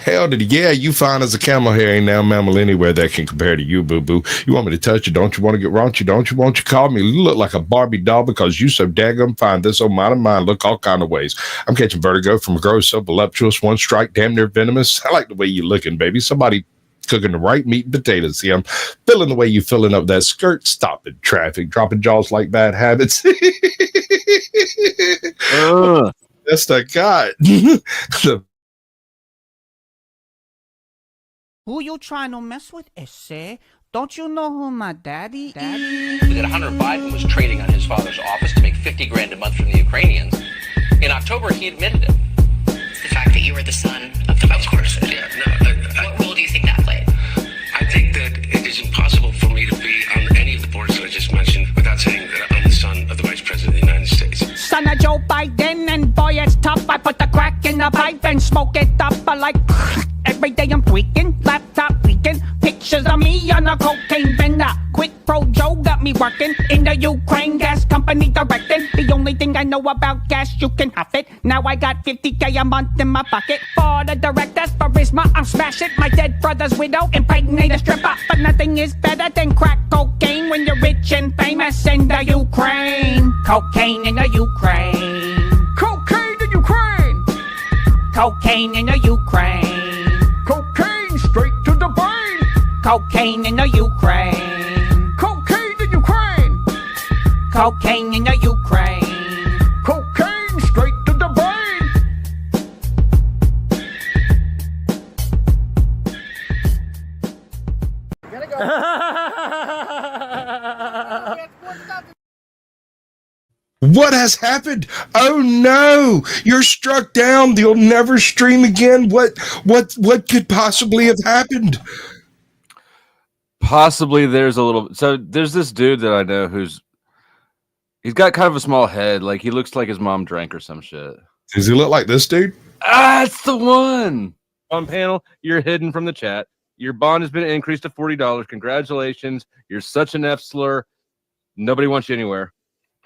Hell did he? Yeah, you fine as a camel hair. Ain't now mammal anywhere that can compare to you, boo boo. You want me to touch you? Don't you want to get raunchy? Don't you want you call me? You look like a Barbie doll because you so daggum fine. This old mind of mine look all kind of ways. I'm catching vertigo from a girl so voluptuous, one strike, damn near venomous. I like the way you looking, baby. Somebody cooking the right meat and potatoes. See, I'm feeling the way you filling up that skirt, stopping traffic, dropping jaws like bad habits. That's the God. Who you trying to mess with, Esse? Don't you know who my daddy is? That Hunter Biden was trading on his father's office to make $50,000 a month from the Ukrainians. In October, he admitted it. The fact that you were the son of the vice president. Yeah, no, what role do you think that played? I think that it is impossible for me to be on any of the boards that I just mentioned without saying that I'm the son of the vice president of the United States. Son of Joe Biden, and boy, it's tough. I put the crack in the pipe and smoke it up. I like every day I'm tweaking, laptop leaking, pictures of me on a cocaine bender. Quick Pro Joe got me working in the Ukraine gas company directing. The only thing I know about gas, you can huff it. Now I got 50K a month in my pocket. For the directors, charisma, I'm smashing. My dead brother's widow, impregnate a stripper. But nothing is better than crack cocaine when you're rich and famous in the Ukraine. Cocaine in the Ukraine. Cocaine in Ukraine. Cocaine in the Ukraine. Cocaine straight to the brain. Cocaine in the Ukraine. Cocaine in Ukraine. Cocaine in the Ukraine. Cocaine straight to the brain. Gotta go. What has happened? Oh no! You're struck down. You'll never stream again. What could possibly have happened? Possibly there's this dude that I know he's got kind of a small head. Like he looks like his mom drank or some shit. Does he look like this dude? That's the one. On panel, you're hidden from the chat. Your bond has been increased to $40. Congratulations. You're such an F slur. Nobody wants you anywhere.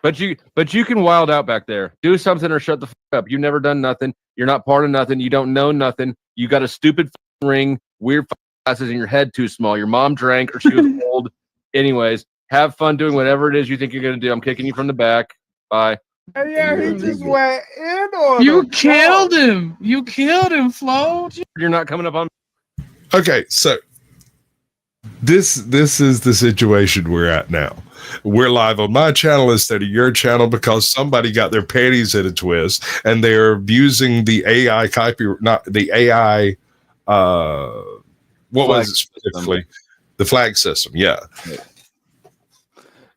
But you can wild out back there. Do something or shut the fuck up. You've never done nothing. You're not part of nothing. You don't know nothing. You got a stupid ring, weird glasses, and your head too small. Your mom drank or she was old. Anyways, have fun doing whatever it is you think you're going to do. I'm kicking you from the back. Bye. Yeah, he just went in on You him. killed him. You killed him, Flo. You're not coming up on. Okay, so this is the situation we're at now. We're live on my channel instead of your channel because somebody got their panties in a twist and they're abusing the AI copy, not the AI. What was it specifically? The flag system. Yeah.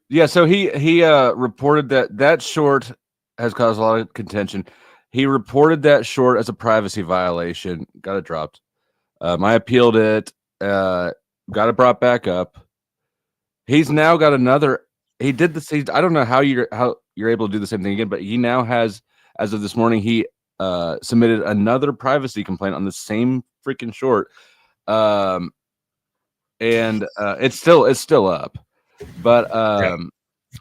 Yeah. So he reported that short has caused a lot of contention. He reported that short as a privacy violation. Got it dropped. I appealed it. Got it brought back up. He's now got another. He did this. I don't know how you're able to do the same thing again, but he now has, as of this morning, he submitted another privacy complaint on the same freaking short, and it's still up. But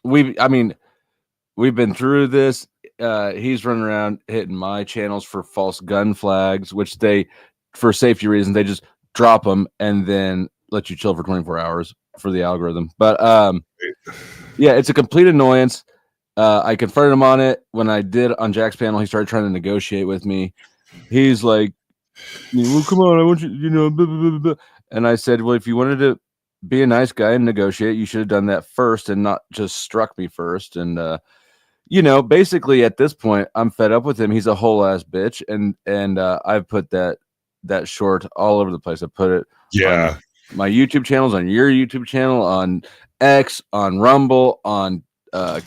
we've been through this. He's running around hitting my channels for false gun flags, which they, for safety reasons, they just drop them and then let you chill for 24 hours for the algorithm. But yeah, it's a complete annoyance. I confronted him on it when I did on Jack's panel. He started trying to negotiate with me. He's like, well, come on, I want you, blah, blah, blah, blah. And I said, well, if you wanted to be a nice guy and negotiate, you should have done that first and not just struck me first. And basically at this point, I'm fed up with him. He's a whole ass bitch, and I've put that short all over the place. I put it on my YouTube channels, on your YouTube channel, on X, on Rumble, on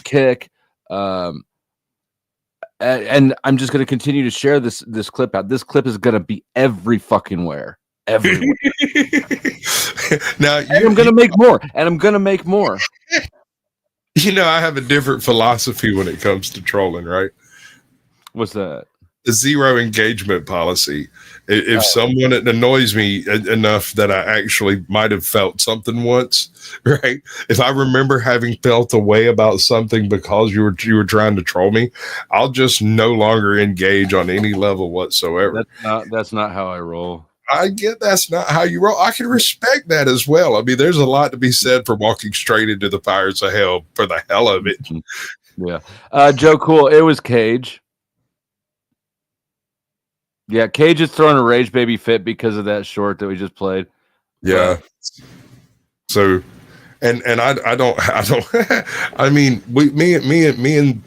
Kick, and I'm just going to continue to share this clip out. This clip is going to be every fucking where. Everywhere. Now I'm going to make more, and I'm going to make more. I have a different philosophy when it comes to trolling, right? What's that? The zero engagement policy. If someone annoys me enough that I actually might have felt something once, right? If I remember having felt a way about something because you were trying to troll me, I'll just no longer engage on any level whatsoever. That's not how I roll. I get that's not how you roll. I can respect that as well. I mean, there's a lot to be said for walking straight into the fires of hell for the hell of it. Yeah. Joe Cool, it was Cage. Yeah, Cage is throwing a rage baby fit because of that short that we just played. Yeah. So, and I don't I mean, me and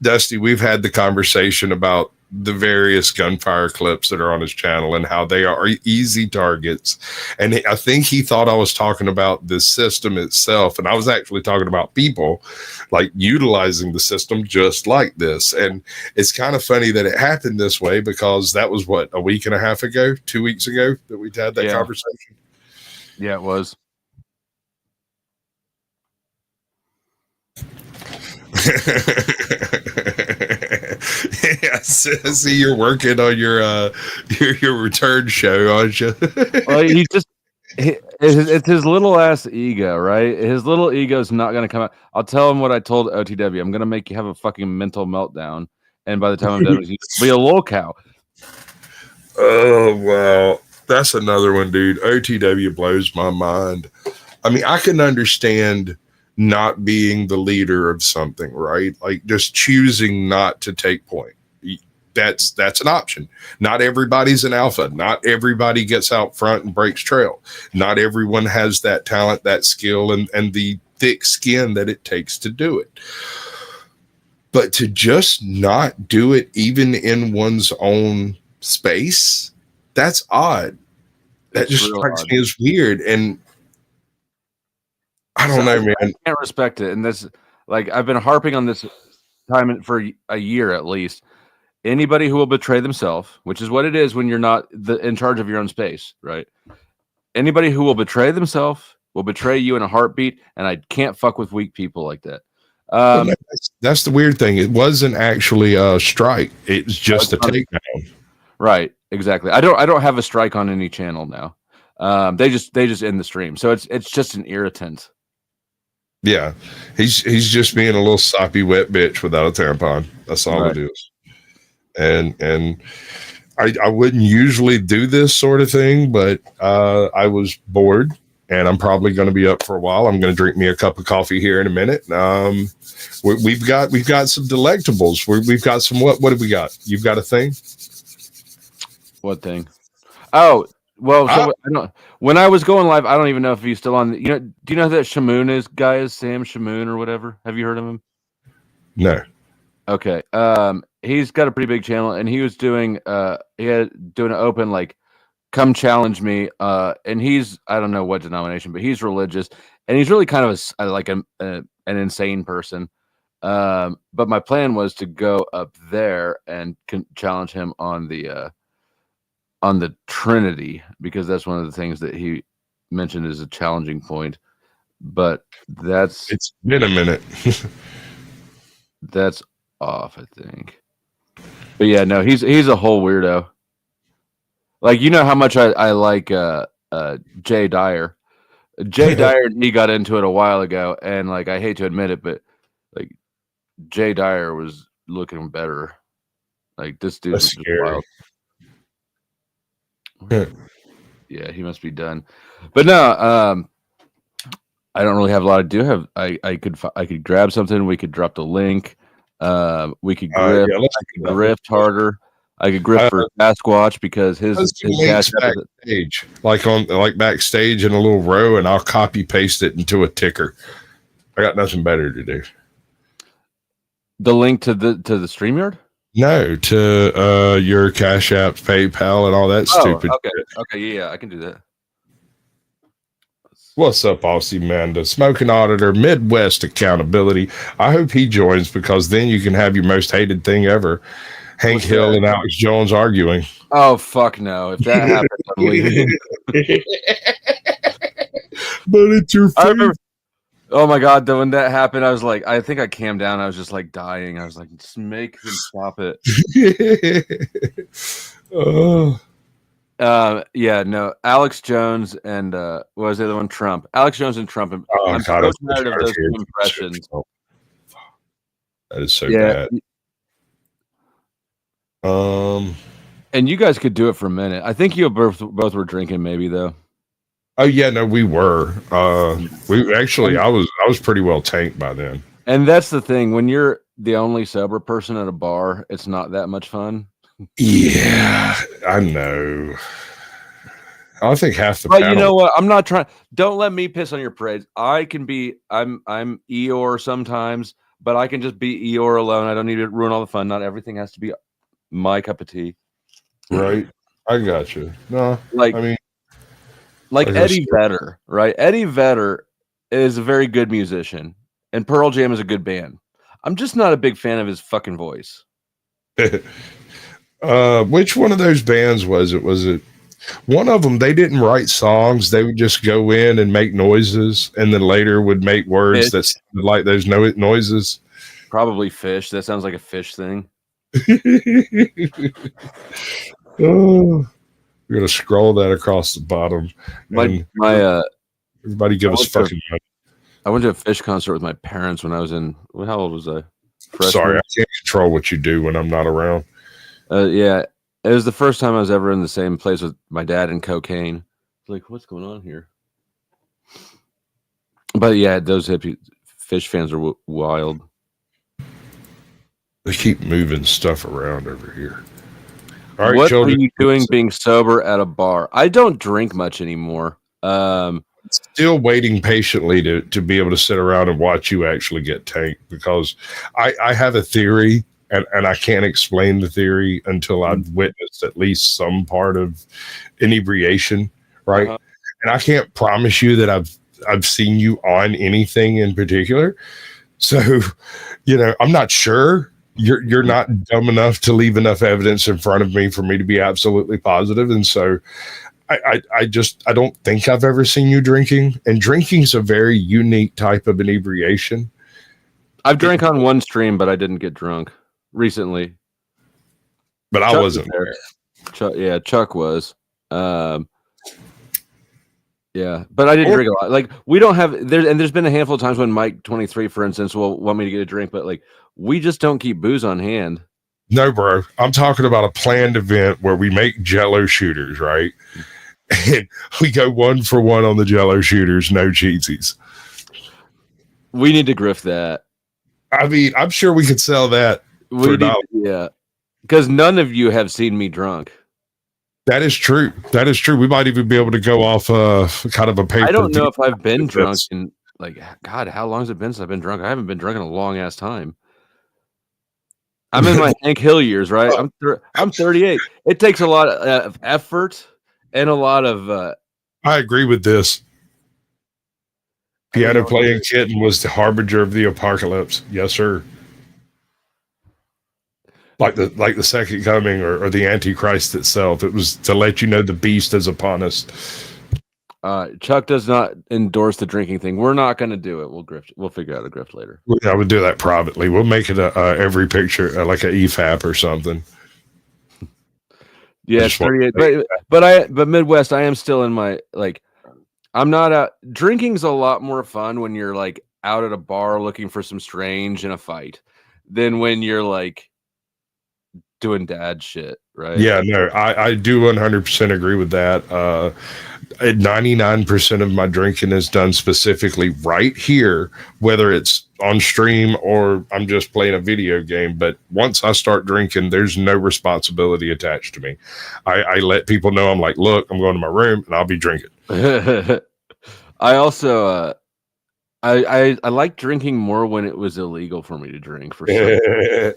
Dusty, we've had the conversation about the various gunfire clips that are on his channel and how they are easy targets. And I think he thought I was talking about the system itself. And I was actually talking about people like utilizing the system just like this. And it's kind of funny that it happened this way because that was what, a week and a half ago, 2 weeks ago that we had that conversation. Yeah, it was. Yeah, I see you're working on your return show, aren't you? Well, it's his little ass ego, right? His little ego's not going to come out. I'll tell him what I told OTW. I'm going to make you have a fucking mental meltdown, and by the time I'm done, he'll be a lol cow. Oh wow, that's another one, dude. OTW blows my mind. I mean, I can understand not being the leader of something, right? Like just choosing not to take point. That's an option. Not everybody's an alpha. Not everybody gets out front and breaks trail. Not everyone has that talent, that skill, and the thick skin that it takes to do it. But to just not do it even in one's own space, that's odd. That just strikes me as weird. And I don't know, man. I can't respect it. And this, like, I've been harping on this time for a year at least. Anybody who will betray themselves, which is what it is when you're not in charge of your own space, right? Anybody who will betray themselves will betray you in a heartbeat, and I can't fuck with weak people like that. That's the weird thing. It wasn't actually a strike. It's just a takedown. Right, exactly. I don't have a strike on any channel now. They just end the stream, so it's just an irritant. Yeah, he's just being a little soppy wet bitch without a tampon. That's all it is. And I wouldn't usually do this sort of thing, but I was bored, and I'm probably going to be up for a while. I'm going to drink me a cup of coffee here in a minute. We've got some delectables. We've got some what have we got? You've got a thing? What thing? Oh, well, so I don't. When I was going live, I don't even know if he's still on. Do you know who that Shamoon guy is? Sam Shamoon or whatever. Have you heard of him? No. Okay. He's got a pretty big channel, and he was doing doing an open like, come challenge me. And he's, I don't know what denomination, but he's religious, and he's really kind of an insane person. But my plan was to go up there and challenge him on the Trinity, because that's one of the things that he mentioned as a challenging point. But it's been a minute. That's off, I think. But yeah, no, he's a whole weirdo. Like, you know how much I like Jay Dyer. Jay Dyer and he got into it a while ago, and like, I hate to admit it, but like, Jay Dyer was looking better. Like, this dude was just wild. Yeah, he must be done. But no, I don't really have a lot to do. I could grab something. We could drop the link. We could grift. I could grift harder. I could grift for CaucSquatch because his cash backstage, like backstage in a little row, and I'll copy paste it into a ticker. I got nothing better to do. The link to the StreamYard? No, to your Cash App, PayPal, and all that stupid. Okay, yeah, I can do that. What's up, Aussie man? The Smoking Auditor, Midwest Accountability. I hope he joins, because then you can have your most hated thing ever. Hank Hill and Alex Jones arguing. Oh, fuck no. If that happens, I'm leaving. But it's your favorite. Oh my God, though, when that happened, I was like, I think I calmed down. I was just like dying. I was like, just make him stop it. Yeah, no, Alex Jones and what was the other one? Trump. Alex Jones and Trump. I'm so tired of those two impressions. That is so bad. And you guys could do it for a minute. I think you both were drinking, maybe though. Oh yeah, no, we were. We actually, I was pretty well tanked by then. And that's the thing. When you're the only sober person at a bar, it's not that much fun. Yeah, I know. I think half the. But you know what? I'm not trying. Don't let me piss on your parade. I can be. I'm Eeyore sometimes, but I can just be Eeyore alone. I don't need to ruin all the fun. Not everything has to be my cup of tea. Right. I got you. No, like I mean, like Eddie Vedder, right? Eddie Vedder is a very good musician, and Pearl Jam is a good band. I'm just not a big fan of his fucking voice. Which one of those bands was it? Was it one of them? They didn't write songs. They would just go in and make noises, and then later would make words that sounded like those noises. Probably Fish. That sounds like a Fish thing. Oh, we're gonna scroll that across the bottom. Everybody give us fucking money. I went to a Fish concert with my parents when I was in. How old was I? Freshman. Sorry, I can't control what you do when I'm not around. Yeah, it was the first time I was ever in the same place with my dad and cocaine. Like, what's going on here? But yeah, those hippie Fish fans are wild. They keep moving stuff around over here. All right, what children, are you doing being sober at a bar? I don't drink much anymore. Still waiting patiently to be able to sit around and watch you actually get tanked, because I have a theory, and I can't explain the theory until I've witnessed at least some part of inebriation, right? Uh-huh. And I can't promise you that I've seen you on anything in particular. So, I'm not sure. You're not dumb enough to leave enough evidence in front of me for me to be absolutely positive. And so I don't think I've ever seen you drinking, and drinking's a very unique type of inebriation. I've drank on one stream, but I didn't get drunk recently. But Chuck I wasn't there. Chuck was. Yeah, but I didn't drink a lot. Like, we don't have there's been a handful of times when Mike 23, for instance, will want me to get a drink, but like, we just don't keep booze on hand. No, bro. I'm talking about a planned event where we make Jello shooters, right? And we go 1 for 1 on the Jello shooters, no cheesies. We need to grift that. I mean, I'm sure we could sell that. Yeah, because none of you have seen me drunk. That is true. We might even be able to go off kind of a paper. I don't know if I've been drunk in, like, God, how long has it been since I've been drunk? I haven't been drunk in a long ass time. I'm in my Hank Hill years, right? I'm 38. It takes a lot of effort and a lot of. I agree with this. Piano playing kitten was the harbinger of the apocalypse. Yes, sir. Like the second coming or the Antichrist itself. It was to let you know the beast is upon us. Chuck does not endorse the drinking thing. We're not going to do it. We'll grift. We'll figure out a grift later. I would do that privately. We'll make it every picture like an EFAP or something. Yeah, 38. But Midwest, I am still in my, like, I'm not out. Drinking's a lot more fun when you're like out at a bar looking for some strange in a fight than when you're like doing dad shit, right? Yeah, no, I do 100% agree with that. 99% of my drinking is done specifically right here, whether it's on stream or I'm just playing a video game. But once I start drinking, there's no responsibility attached to me. I let people know, I'm like, look, I'm going to my room and I'll be drinking. I also I like drinking more when it was illegal for me to drink, for sure.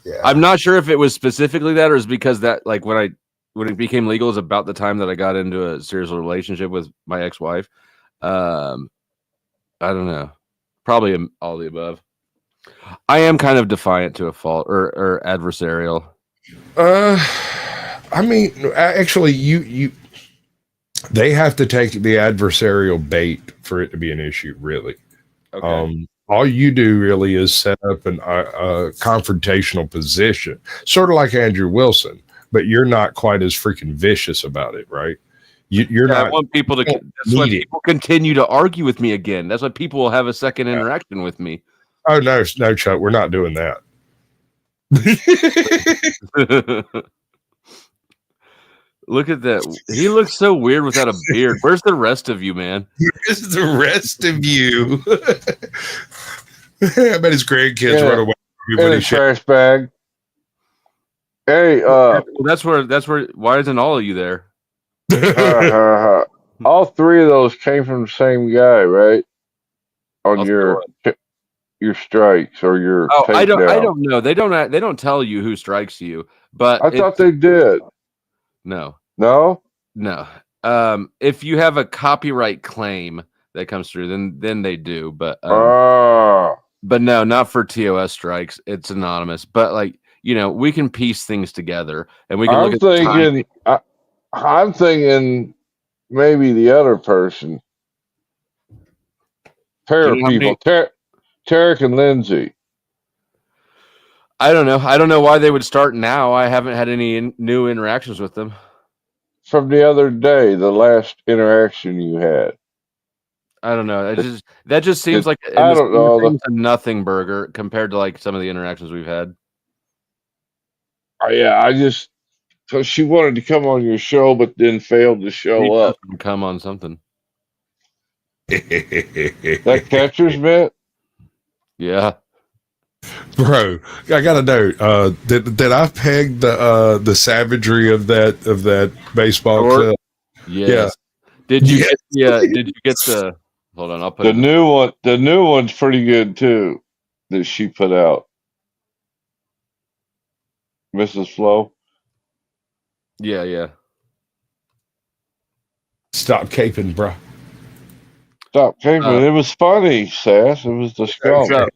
Yeah. I'm not sure if it was specifically that, or is because that, like, when it became legal is about the time that I got into a serious relationship with my ex-wife. I don't know. Probably all the above. I am kind of defiant to a fault or adversarial. I mean, actually, they have to take the adversarial bait for it to be an issue, really. Okay. All you do really is set up a confrontational position, sort of like Andrew Wilson, but you're not quite as freaking vicious about it, right? You're not. I want people to. That's why people continue to argue with me again. That's why people will have a second interaction with me. Oh no, Chuck, we're not doing that. Look at that. He looks so weird without a beard. Where's the rest of you, man? Where's the rest of you? I bet his grandkids run away from him In when a he shit. trash bag. Hey, Well, that's where. Why isn't all of you there? all three of those came from the same guy, right? On I'll your strikes or your Oh, I takedown. don't know. They don't tell you who strikes you, but I thought they did. no. No? No. If you have a copyright claim that comes through, then they do. But no, not for TOS strikes. It's anonymous. But like, we can piece things together and we can look at the time. I'm thinking maybe the other person. Pair of people. Tarek and Lindsay. I don't know. I don't know why they would start now. I haven't had any new interactions with them. From the other day, the last interaction you had. I don't know. That just seems like I don't know. A nothing burger compared to like some of the interactions we've had. Yeah, so she wanted to come on your show, but then failed to show up. Come on something. That catcher's mitt? Yeah. Bro, I gotta know. Did I peg the savagery of that baseball clip? Yes. Yeah. Did you get the? Hold on, I'll put the new one. The new one's pretty good too. That she put out, Mrs. Flo. Yeah. Stop caping, bro. Stop caping. It was funny, Sass. It was the skunk.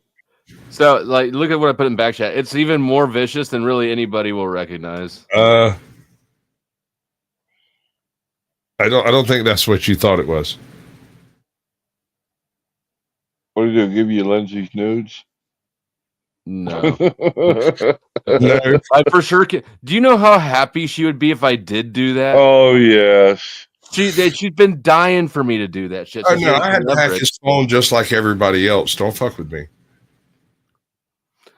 So, like, look at what I put in back chat. It's even more vicious than really anybody will recognize. I don't think that's what you thought it was. What did it give you, Lindsay's nudes? No. No. I for sure can. Do you know how happy she would be if I did do that? Oh yes. She'd been dying for me to do that shit. Oh no, I had to hack his phone just like everybody else. Don't fuck with me.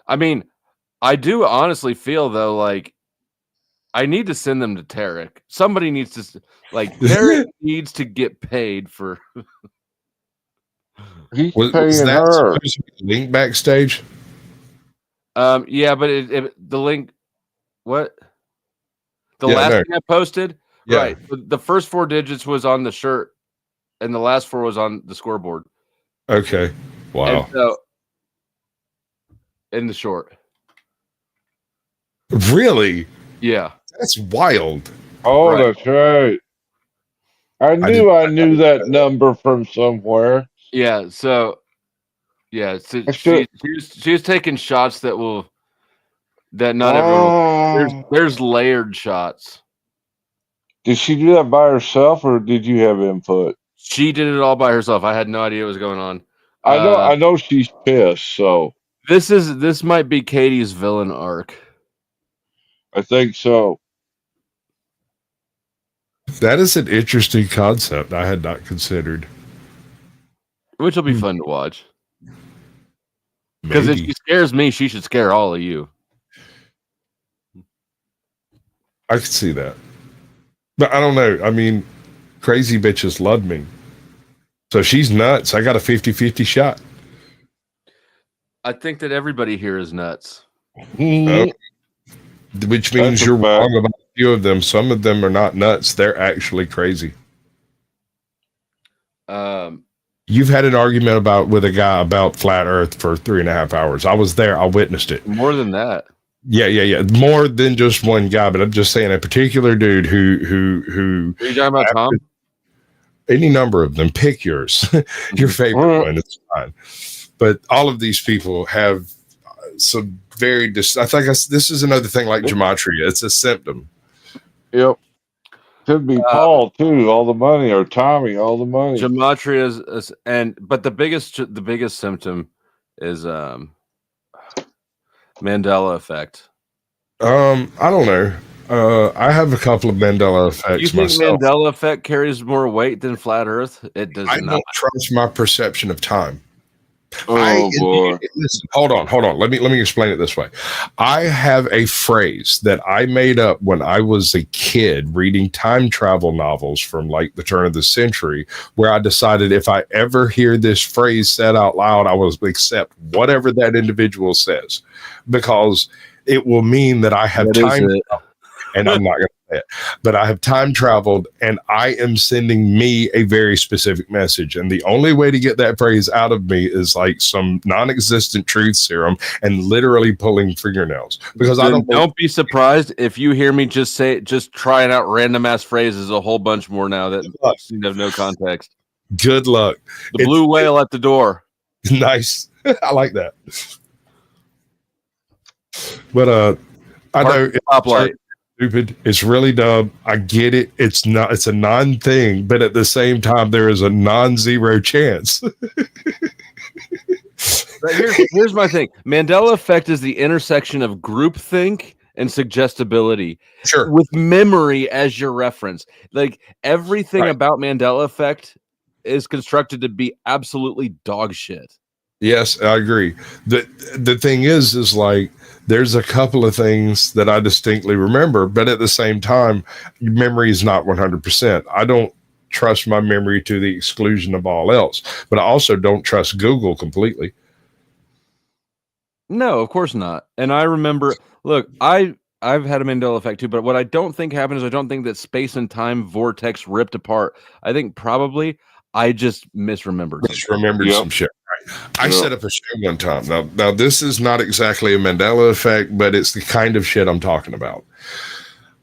I mean, I do honestly feel though like I need to send them to Tarek. Somebody needs to Tarek needs to get paid for. He's was paying that her. supposed to be link backstage? Yeah, but the link. What? The last thing I posted. Yeah. Right. The first 4 digits was on the shirt, and the last 4 was on the scoreboard. Okay. Wow. And so, in the short. Really? Yeah. That's wild. Oh, Right. that's right. I knew that number from somewhere. Yeah. So, yeah. So she was taking shots that not everyone. There's layered shots. Did she do that by herself, or did you have input? She did it all by herself. I had no idea what was going on. I know she's pissed. So this might be Katie's villain arc. I think so. That is an interesting concept I had not considered. Which will be fun to watch. Because if she scares me, she should scare all of you. I could see that. But I don't know. I mean, crazy bitches love me. So she's nuts. I got a 50-50 shot. I think that everybody here is nuts. Which means you're wrong about a few of them. Some of them are not nuts. They're actually crazy. You've had an argument with a guy about flat Earth for 3.5 hours. I was there. I witnessed it. More than that. Yeah. More than just one guy, but I'm just saying a particular dude who. Are you talking about Tom? Any number of them. Pick yours. Your favorite one. It's fine. But all of these people have some very. I think this is another thing like gematria. It's a symptom. Yep. Could be Paul too. All the money, or Tommy. All the money. Gematria but the biggest symptom is Mandela effect. I don't know. I have a couple of Mandela effects. You think myself. Mandela effect carries more weight than flat Earth? It does I not. don't trust my perception of time. Oh boy. Listen, hold on. Let me explain it this way. I have a phrase that I made up when I was a kid reading time travel novels from like the turn of the century, where I decided if I ever hear this phrase said out loud, I will accept whatever that individual says, because it will mean that I have What is time. it? And I'm not going to say it, but I have time traveled and I am sending me a very specific message. And the only way to get that phrase out of me is like some non-existent truth serum and literally pulling fingernails, because I Don't be surprised if you hear me just trying out random ass phrases a whole bunch more now that seem to have no context. Good luck. The blue whale at the door. Nice. I like that. But I know Stoplight. stupid. It's really dumb. I get it. It's a non-thing, but at the same time, there is a non-zero chance. Here's my thing. Mandela effect is the intersection of groupthink and suggestibility. Sure. With memory as your reference. Like everything about Mandela effect is constructed to be absolutely dog shit. Yes, I agree. The thing is like there's a couple of things that I distinctly remember, but at the same time, memory is not 100%. I don't trust my memory to the exclusion of all else, but I also don't trust Google completely. No, of course not. And I remember, look, I've had a Mandela effect too, but what I don't think happened is I don't think that space and time vortex ripped apart. I think probably I just misremembered. Some shit. Right. I set up a show one time. Now this is not exactly a Mandela effect, but it's the kind of shit I'm talking about.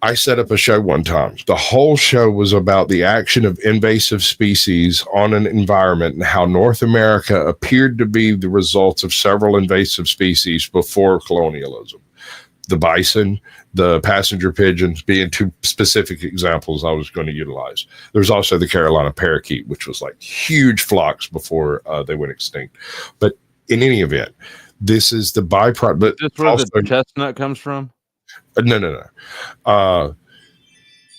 I set up a show one time. The whole show was about the action of invasive species on an environment and how North America appeared to be the result of several invasive species before colonialism. The bison, the passenger pigeons being two specific examples I was going to utilize. There's also the Carolina parakeet, which was like huge flocks before they went extinct. But in any event, this is the byproduct. But is this where the chestnut comes from? No.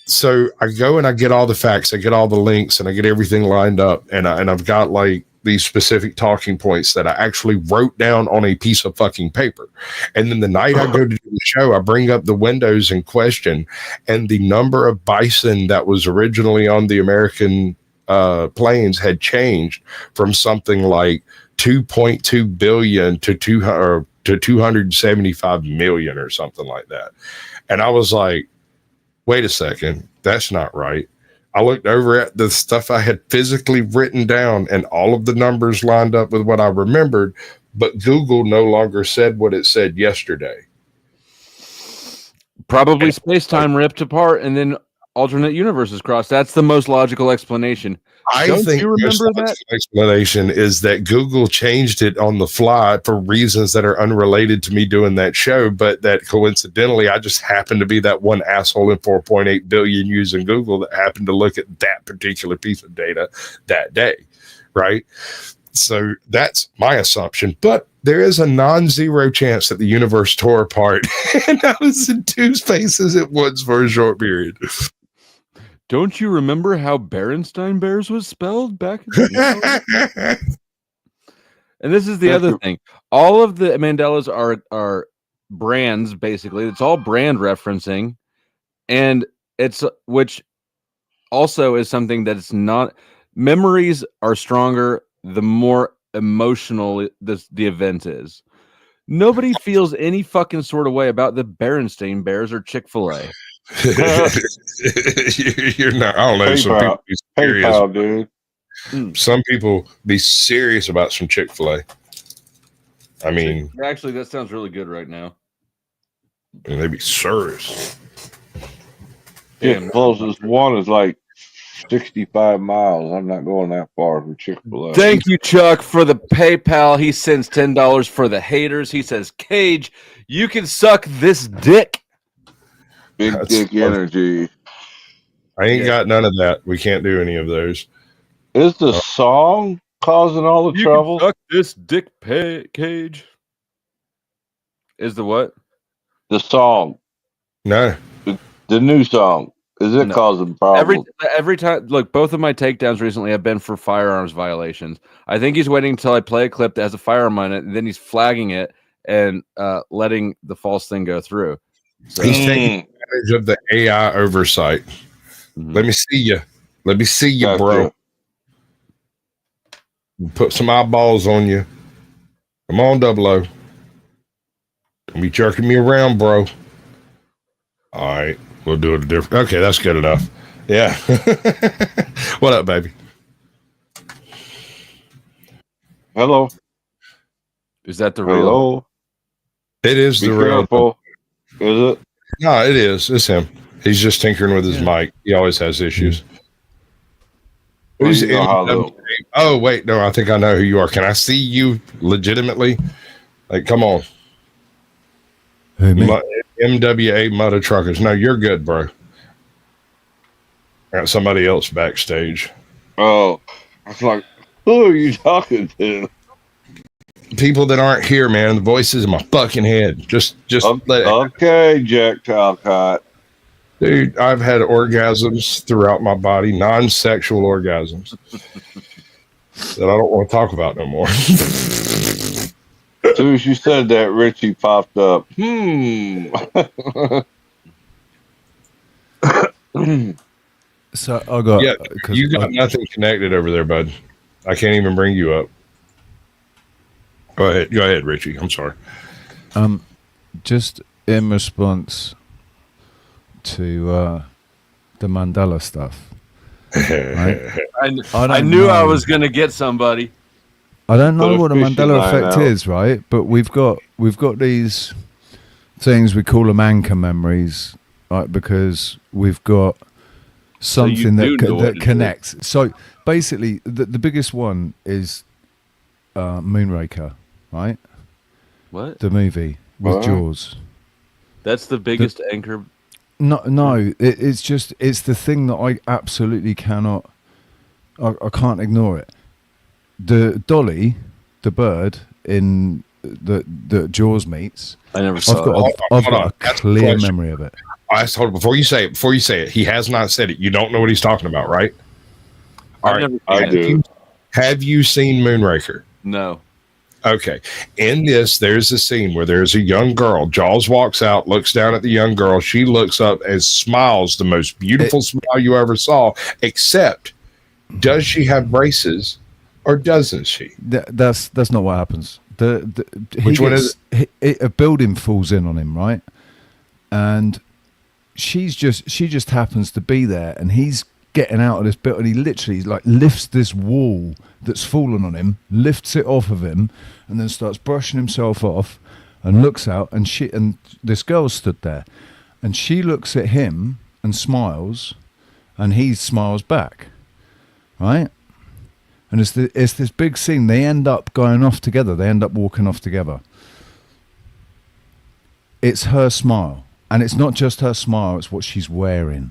So I go and I get all the facts, I get all the links, and I get everything lined up, and I've got like these specific talking points that I actually wrote down on a piece of fucking paper. And then the night I go to do the show, I bring up the windows in question, and the number of bison that was originally on the American plains had changed from something like 2.2 billion to 275 million or something like that. And I was like, wait a second, that's not right. I looked over at the stuff I had physically written down, and all of the numbers lined up with what I remembered, but Google no longer said what it said yesterday. Probably space-time ripped apart and then alternate universes crossed. That's the most logical explanation. I Don't think you remember that? The explanation is that Google changed it on the fly for reasons that are unrelated to me doing that show, but that coincidentally, I just happened to be that one asshole in 4.8 billion using Google that happened to look at that particular piece of data that day, right? So that's my assumption, but there is a non-zero chance that the universe tore apart and I was in two spaces at once for a short period. Don't you remember how Berenstain Bears was spelled back in the And this is the other thing. All of the Mandelas are brands, basically. It's all brand referencing. And it's which also is something that it's not. Memories are stronger the more emotional the event is. Nobody feels any fucking sort of way about the Berenstain Bears or Chick-fil-A. You're not. I don't know. Some people be serious, PayPal, dude. Some people be serious about some Chick-fil-A. I mean, actually, that sounds really good right now. And they be serious. The closest one is like 65 miles. I'm not going that far for Chick-fil-A. Thank you, Chuck, for the PayPal. He sends $10 for the haters. He says, Cage, you can suck this dick. Big dick energy. I ain't got none of that. We can't do any of those. Is the song causing all the trouble? Suck this dick, Cage. Is the what? The song. No. The new song. Is it No. causing problems? Every time, look, both of my takedowns recently have been for firearms violations. I think he's waiting until I play a clip that has a firearm on it, and then he's flagging it and letting the false thing go through. So, He's taking advantage of the AI oversight. Let me see you. Let me see you, bro. Put some eyeballs on you. Come on, 00. Don't be jerking me around, bro. All right. We'll do it a different. Okay, that's good enough. Yeah. What up, baby? Hello. Is that the real? Hello. It is Be the real. careful. Is it? No, it is. It's him. He's just tinkering with his mic. He always has issues. Well, Who's you know how the- Oh, wait. No, I think I know who you are. Can I see you legitimately? Like, come on. Who, me? MWA Motor Truckers. No, you're good, bro. I got somebody else backstage. Oh, I was like, who are you talking to? People that aren't here, man. The voices in my fucking head. Just let it. Okay, Jack Talcott. Dude, I've had orgasms throughout my body, non-sexual orgasms that I don't want to talk about no more. As soon as you said that, Richie popped up. So I got. Yeah, you got nothing connected over there, bud. I can't even bring you up. Go ahead, Richie. I'm sorry. Just in response to the Mandela stuff. Right? I knew I was going to get somebody. I don't know what the fishing Mandela line effect out. is, right? But we've got these things, we call them anchor memories, right? Because we've got something do know what that it is. connects. So basically, the biggest one is Moonraker, right? What? The movie with Jaws. That's the biggest anchor. No, it's the thing that I absolutely cannot. I can't ignore it. The dolly, the bird in the Jaws meets. I never saw I've Hold got on. a That's clear the question. memory of it. All right, hold on. Before you say it, he has not said it. You don't know what he's talking about, right? All right. I do. Have you seen Moonraker? No. Okay. In this, there's a scene where there's a young girl. Jaws walks out, looks down at the young girl. She looks up and smiles the most beautiful smile you ever saw, except does she have braces or doesn't she? That's not what happens. Which one is a building falls in on him, right? And she just happens to be there, and he's getting out of this building. He literally like lifts this wall that's fallen on him, lifts it off of him, and then starts brushing himself off, and looks out, and this girl stood there, and she looks at him and smiles, and he smiles back, right? And it's this big scene. They end up going off together. They end up walking off together. It's her smile. And it's not just her smile, it's what she's wearing.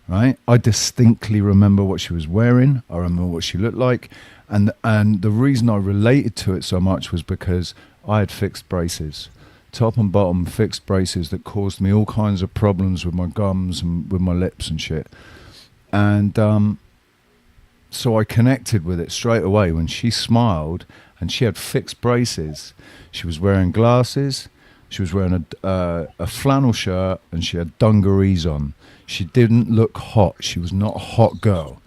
Right? I distinctly remember what she was wearing. I remember what she looked like. And the reason I related to it so much was because I had fixed braces. Top and bottom fixed braces that caused me all kinds of problems with my gums and with my lips and shit. And so I connected with it straight away when she smiled, and she had fixed braces. She was wearing glasses. She was wearing a flannel shirt, and she had dungarees on. She didn't look hot. She was not a hot girl,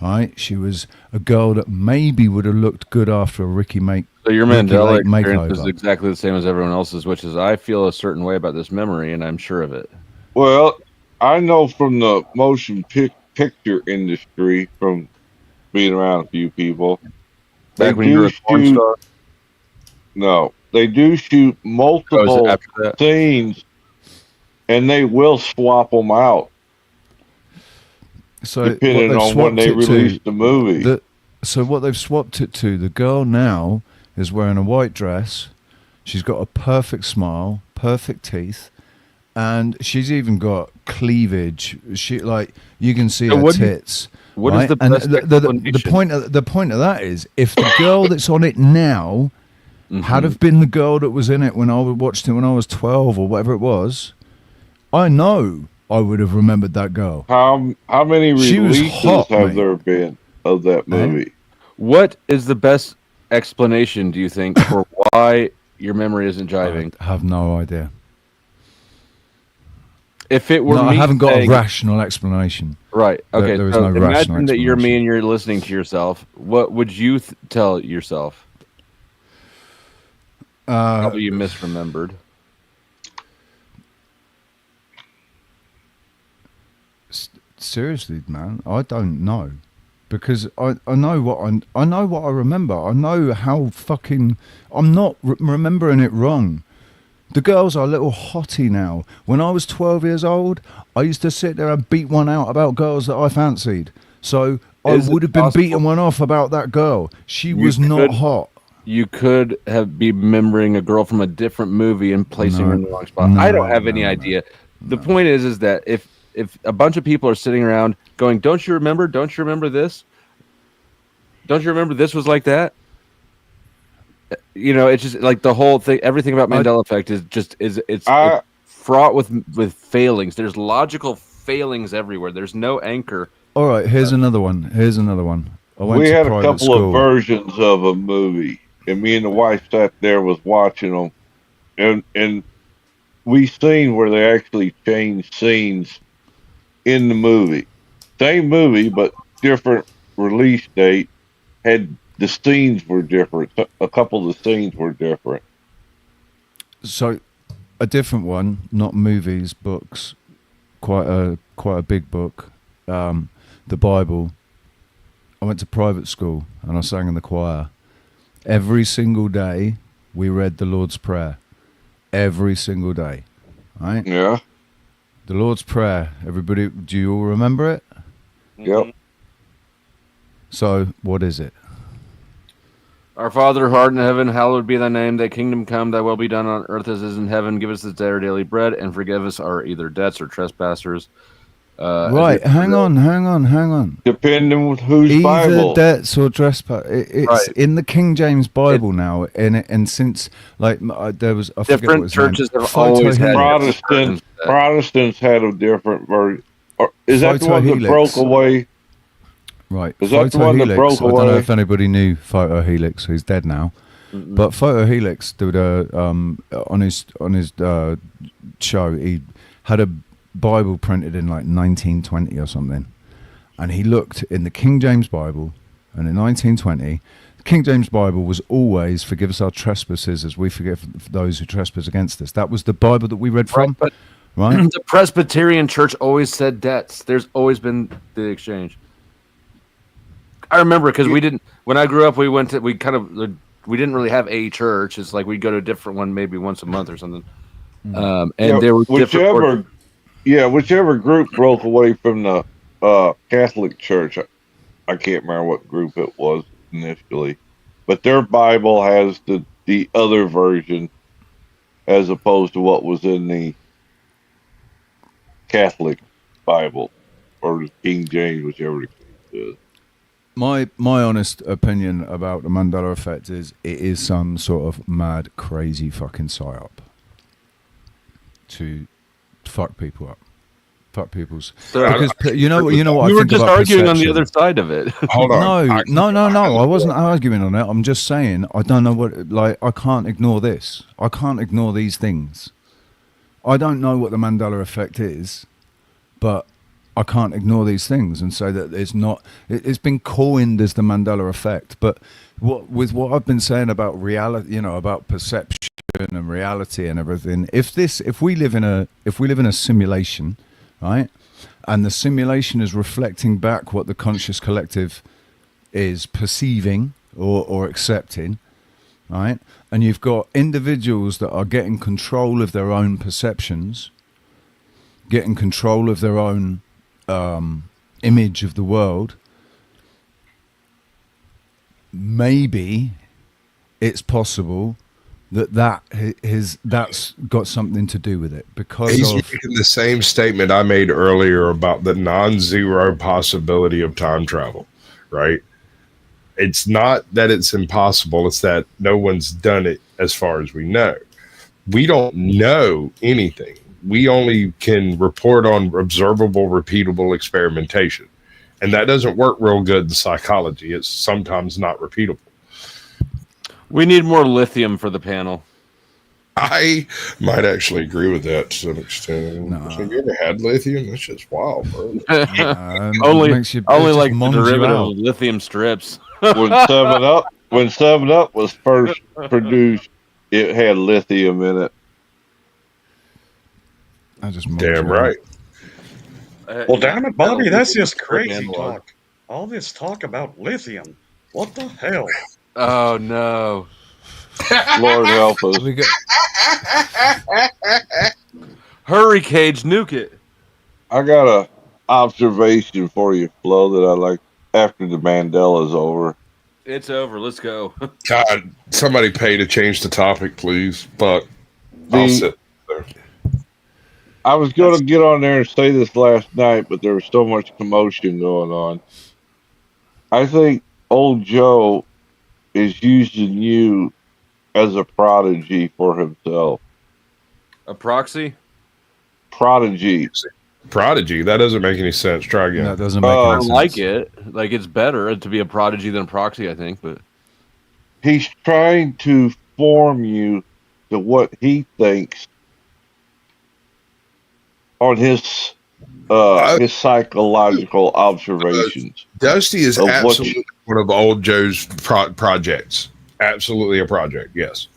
right? She was a girl that maybe would have looked good after a Ricky Lake So your Mandela experience is makeover. exactly the same as everyone else's, which is I feel a certain way about this memory, and I'm sure of it. Well, I know from the motion picture industry, from being around a few people, Back when you were a porn star? No, they do shoot multiple after that? scenes, and they will swap them out So depending on when they release the movie. So what they've swapped it to, the girl now is wearing a white dress. She's got a perfect smile, perfect teeth, and she's even got cleavage. She like you can see her tits. What right? is the and best the point of that is if the girl that's on it now had have been the girl that was in it when I watched it when I was 12 or whatever it was, I know I would have remembered that girl. How many She was releases hot, have mate. there been of that movie? What is the best explanation, do you think, for why your memory isn't jiving? I have no idea. If it were No, I me haven't got saying- a rational explanation. Right. Okay. There is so no rational imagine that you're me explanation. and you're listening to yourself. What would you tell yourself? Probably you misremembered. Seriously, man, I don't know, because I know what I know what I remember. I know how fucking I'm not remembering it wrong. The girls are a little hottie now. When I was 12 years old, I used to sit there and beat one out about girls that I fancied. So I Is it would have been possible- beating one off about that girl. She was not could- hot. You could have be remembering a girl from a different movie and placing her in the wrong spot. No, I don't have any no, idea. The point is that if a bunch of people are sitting around going, "Don't you remember? Don't you remember this? Don't you remember this was like that?" You know, it's just like the whole thing. Everything about Mandela effect is just it's fraught with failings. There's logical failings everywhere. There's no anchor. All right, here's another one. I went We to had a private couple school. of versions of a movie, and me and the wife sat there was watching them, and we seen where they actually changed scenes in the movie. Same movie, but different release date. Had the scenes were different. A couple of the scenes were different. So, a different one, not movies, books. Quite a big book. The Bible. I went to private school and I sang in the choir. Every single day we read the Lord's Prayer. Every single day, right? Yeah. The Lord's Prayer. Everybody, do you all remember it? Yep. So, what is it? Our Father who art in heaven, hallowed be thy name. Thy kingdom come, thy will be done on earth as it is in heaven. Give us this day our daily bread, and forgive us our either debts or trespassers. Right, hang on. Depending on whose Either Bible. debts or trespass. It's Right. in the King James Bible now, and since like there was I forget what Different his name. churches have always had Protestants had a different version. Is that the one that Photohelix. broke away? Right. Is that the one that Photohelix, broke I don't know away? if anybody knew Photohelix. He's dead now. But Photohelix did on his show. He had a Bible printed in like 1920 or something, and he looked in the King James Bible, and in 1920, the King James Bible was always "Forgive us our trespasses, as we forgive those who trespass against us." That was the Bible that we read from. But Right. the Presbyterian Church always said debts. There's always been the exchange. I remember because we didn't. When I grew up, we didn't really have a church. It's like we'd go to a different one maybe once a month or something. And there were different. Whichever group broke away from the Catholic Church. I can't remember what group it was initially, but their Bible has the other version as opposed to what was in the Catholic Bible or the King James, whichever it is. My honest opinion about the Mandela effect is it is some sort of mad, crazy fucking psyop to fuck people up, fuck people's. Because you know what we I were think just about arguing on the perception. other side of it. Hold on. No. I wasn't arguing on it. I'm just saying I don't know what. Like I can't ignore this. I can't ignore these things. I don't know what the Mandela effect is, but I can't ignore these things and say that it's not. It's been coined as the Mandela effect, but with what I've been saying about reality, about perception and reality and everything. If we live in a simulation, right, and the simulation is reflecting back what the conscious collective is perceiving or accepting, right, and you've got individuals that are getting control of their own perceptions, getting control of their own image of the world, maybe it's possible that's got something to do with it because He's of making the same statement I made earlier about the non-zero possibility of time travel, right? It's not that it's impossible, it's that no one's done it as far as we know. We don't know anything. we only can report on observable, repeatable experimentation. And that doesn't work real good in psychology. It's sometimes not repeatable. We need more lithium for the panel. I might actually agree with that to some extent. No. Have you ever had lithium? That's just wild, bro. only makes you, only it just like the mons you derivative out. of lithium strips. When 7-Up was first produced, it had lithium in it. I just mons Damn you out. right. Well, damn it, Bobby, that's just Quick crazy analog. talk. All this talk about lithium. What the hell? Oh no! Lord help us. We got, Hurry, Cage, nuke it. I got a observation for you, Flo, that I like after the Mandela's over. It's over. Let's go. God, somebody pay to change the topic, please. But I'll The- sit there. I was going to get on there and say this last night, but there was so much commotion going on. I think old Joe is using you as a prodigy for himself. A proxy? Prodigy. Prodigy. That doesn't make any sense. Try again. that doesn't make I I any sense. like it. Like it's better to be a prodigy than a proxy, I think. But He's trying to form you to what he thinks on his psychological observations. Dusty is Of what absolutely one of old Joe's projects. Absolutely a project. Yes.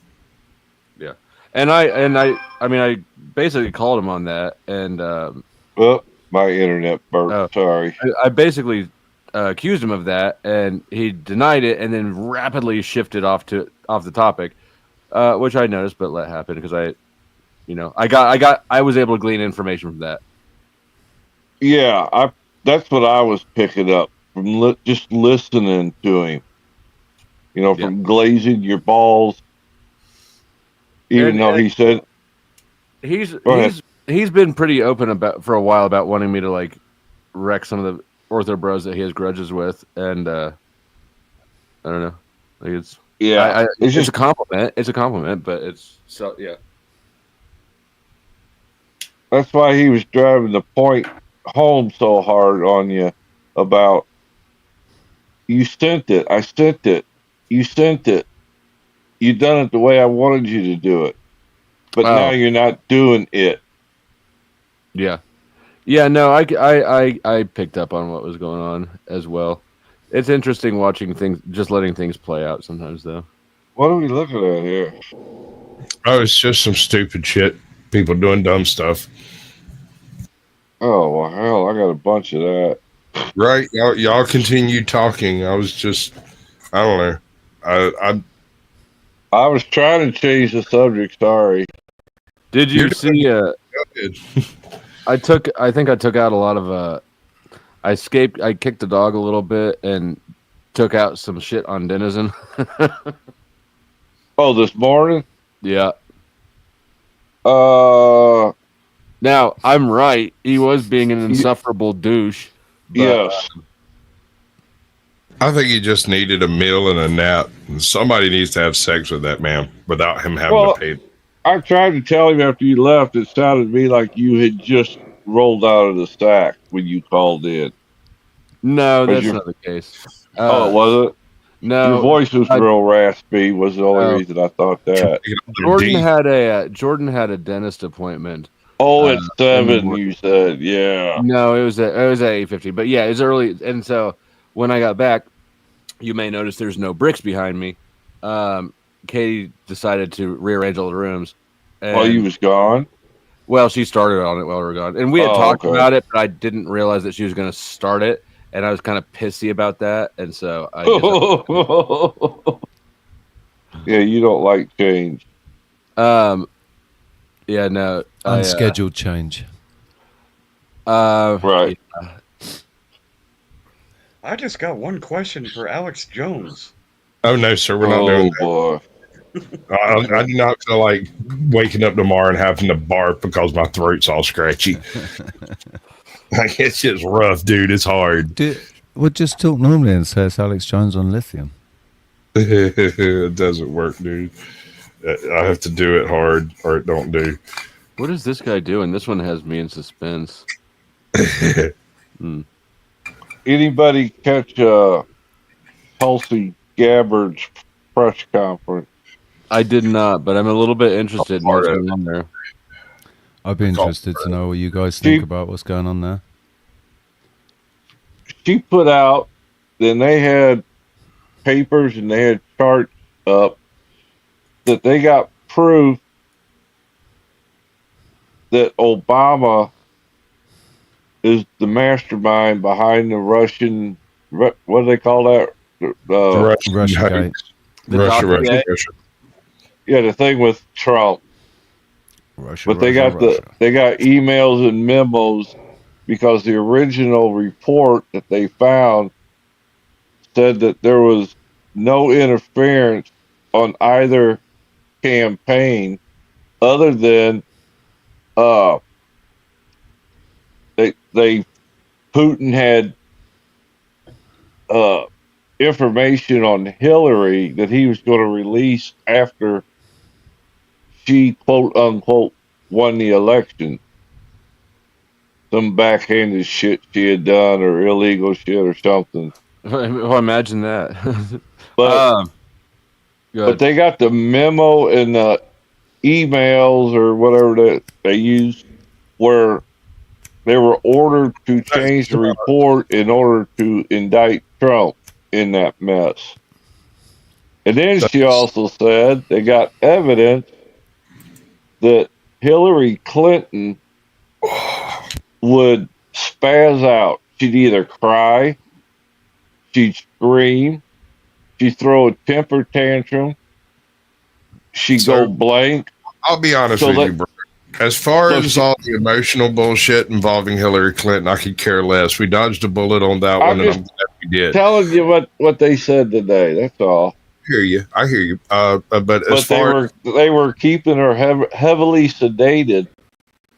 yeah, and I basically called him on that, and Oh, my internet burnt. Oh. Sorry. I basically accused him of that, and he denied it, and then rapidly shifted off the topic, which I noticed, but let happen because I was able to glean information from that. Yeah, that's what I was picking up from just listening to him. You know, from glazing your balls. Even though he said he's been pretty open about for a while about wanting me to like wreck some of the ortho bros that he has grudges with, and I don't know, like it's it's a compliment. It's a compliment, but it's so yeah. that's why he was driving the point home so hard on you about you sent it. I sent it. You sent it. You done it the way I wanted you to do it. But now you're not doing it. Yeah. Yeah, no, I picked up on what was going on as well. It's interesting watching things, just letting things play out sometimes, though. What are we looking at here? Oh, it's just some stupid shit. People doing dumb stuff. Oh, well, hell, I got a bunch of that. Right. Y'all continue talking. I was just, I don't know. I was trying to change the subject. Sorry. Did you see? I think I took out a lot of. I kicked the dog a little bit and took out some shit on Denizen. Oh, this morning? Yeah. Now I'm right. He was being an insufferable douche. But, yes. I think he just needed a meal and a nap. Somebody needs to have sex with that man without him having to pay. I tried to tell him after you left, it sounded to me like you had just rolled out of the sack when you called in. No, that's not the case. Oh, was it? No. Your voice was real raspy was the only reason I thought that. Jordan had a dentist appointment. Oh, it's 7, you said, yeah. No, it was at 8:50. But yeah, it's early, and so when I got back, you may notice there's no bricks behind me. Katie decided to rearrange all the rooms. While you was gone? Well, she started on it while we were gone. And we had talked about it, but I didn't realize that she was going to start it. And I was kind of pissy about that. And so I yeah, you don't like change. Yeah, no. Unscheduled change. Right. Yeah. I just got one question for Alex Jones. Oh, no, sir. We're not doing that. Boy. I do not feel like waking up tomorrow and having to barf because my throat's all scratchy. Like, it's just rough, dude. It's hard. We'll just talk normally and say it's Alex Jones on lithium. It doesn't work, dude. I have to do it hard or it don't do. What is this guy doing? This one has me in suspense. Anybody catch Tulsi Gabbard's press conference? I did not, but I'm a little bit interested in what's going on there. I'd be interested to know what you guys think about what's going on there. She put out, then they had papers and they had charts up that they got proof that Obama is the mastermind behind the Russian, what do they call that? Russia. Yeah, the thing with Trump. Russia. They got emails and memos because the original report that they found said that there was no interference on either campaign other than Putin had information on Hillary that he was going to release after she quote unquote won the election. Some backhanded shit she had done or illegal shit or something. Well, imagine that. But they got the memo and the emails or whatever that they used where they were ordered to change the report in order to indict Trump in that mess. And then she also said they got evidence that Hillary Clinton would spaz out. She'd either cry, she'd scream, she'd throw a temper tantrum, she'd go blank. I'll be honest with you, bro. As far as all the emotional bullshit involving Hillary Clinton, I could care less. We dodged a bullet on that one, and I'm glad we did. Telling you what they said today. That's all. I hear you. But as they were keeping her heavily sedated.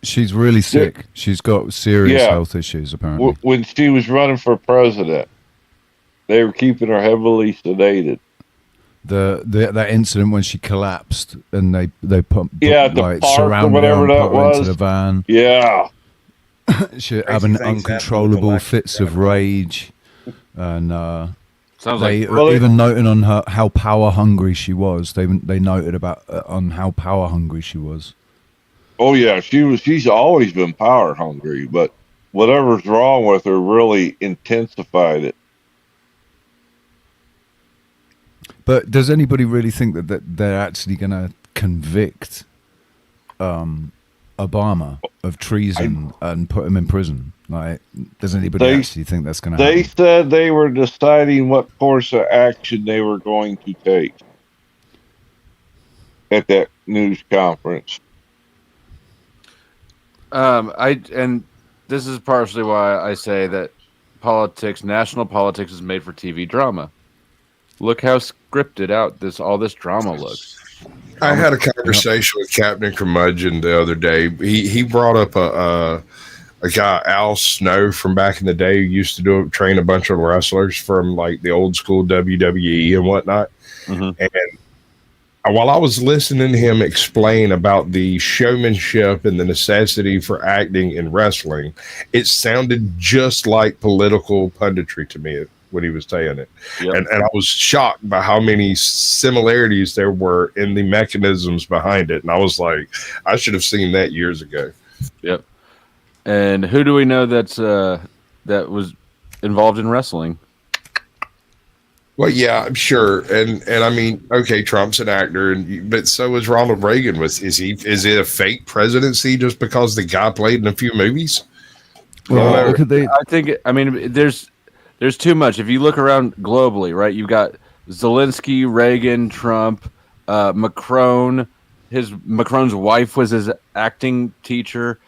She's really sick. She's got serious health issues, apparently. When she was running for president, they were keeping her heavily sedated. That incident when she collapsed and they put the park or whatever that was into the van. Yeah, she having uncontrollable fits of rage, and even noting on her how power hungry she was. They noted about on how power hungry she was. Oh yeah, she's always been power hungry, but whatever's wrong with her really intensified it. But does anybody really think that they're actually going to convict Obama of treason and put him in prison? Like, does anybody actually think that's going to happen? They said they were deciding what course of action they were going to take at that news conference. And this is partially why I say that national politics is made for TV drama. Look how scripted out all this drama looks. I had a conversation with Captain Curmudgeon the other day. He brought up a guy, Al Snow, from back in the day, who used to train a bunch of wrestlers from like the old school WWE and whatnot. Mm-hmm. And while I was listening to him explain about the showmanship and the necessity for acting in wrestling, it sounded just like political punditry to me when he was saying it. Yep. And I was shocked by how many similarities there were in the mechanisms behind it. And I was like, I should have seen that years ago. Yep. And who do we know that was involved in wrestling? Well, yeah, I'm sure. And I mean, okay, Trump's an actor, but so is Ronald Reagan. Is it a fake presidency just because the guy played in a few movies? Well, I mean, there's too much. If you look around globally, right, you've got Zelensky, Reagan, Trump, Macron. Macron's wife was his acting teacher.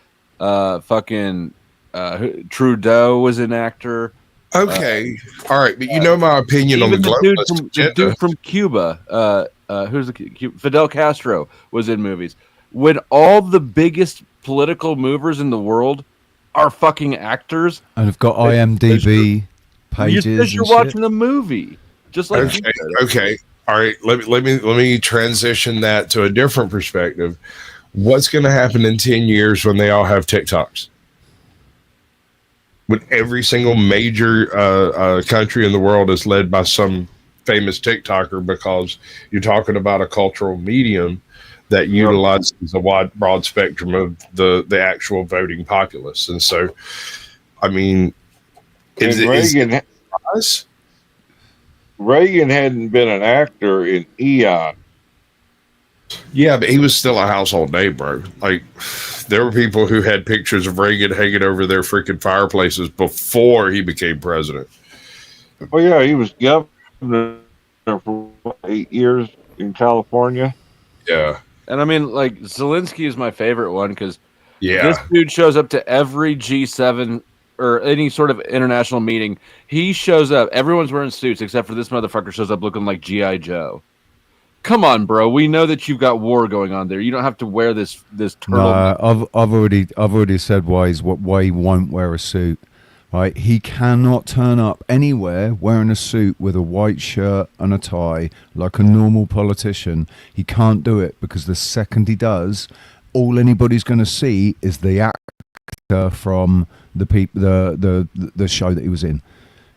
Trudeau was an actor. Okay, all right, but you know my opinion on the dude from Cuba. Fidel Castro was in movies. When all the biggest political movers in the world are fucking actors, and have got IMDb pages, because you're watching the movie, just like okay. All right, let me transition that to a different perspective. What's going to happen in 10 years when they all have TikToks? When every single major country in the world is led by some famous TikToker, because you're talking about a cultural medium that utilizes a broad spectrum of the actual voting populace. And so, I mean, Reagan hadn't been an actor in eon. Yeah, but he was still a household name, bro. Like, there were people who had pictures of Reagan hanging over their freaking fireplaces before he became president. Oh yeah, he was governor for 8 years in California. Yeah. And I mean, like, Zelensky is my favorite one because yeah, this dude shows up to every G7 or any sort of international meeting. He shows up. Everyone's wearing suits except for this motherfucker shows up looking like G.I. Joe. Come on, bro. We know that you've got war going on there. You don't have to wear this turtle. No, I've already said why he won't wear a suit. Right? He cannot turn up anywhere wearing a suit with a white shirt and a tie like a normal politician. He can't do it because the second he does, all anybody's going to see is the actor from the show that he was in.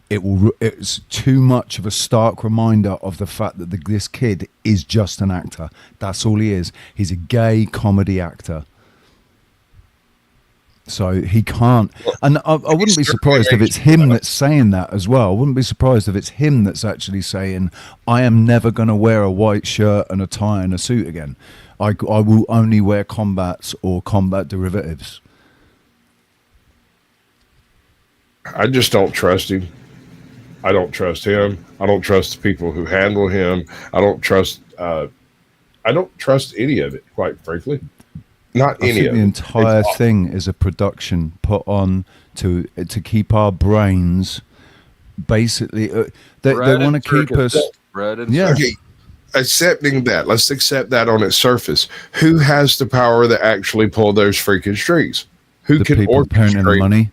It's too much of a stark reminder of the fact that this kid is just an actor. That's all he is. He's a gay comedy actor. So he can't. And I wouldn't be surprised if it's him that's saying that as well. I wouldn't be surprised if it's him that's actually saying, I am never going to wear a white shirt and a tie and a suit again. I will only wear combats or combat derivatives. I just don't trust him. I don't trust him. I don't trust the people who handle him. I don't trust any of it, quite frankly. Not any of it. The entire thing is a production put on to keep our brains basically. They want to keep us. Yeah. Okay, accepting that. Let's accept that on its surface. Who has the power to actually pull those freaking strings? Who the can people printing the orchestrate money?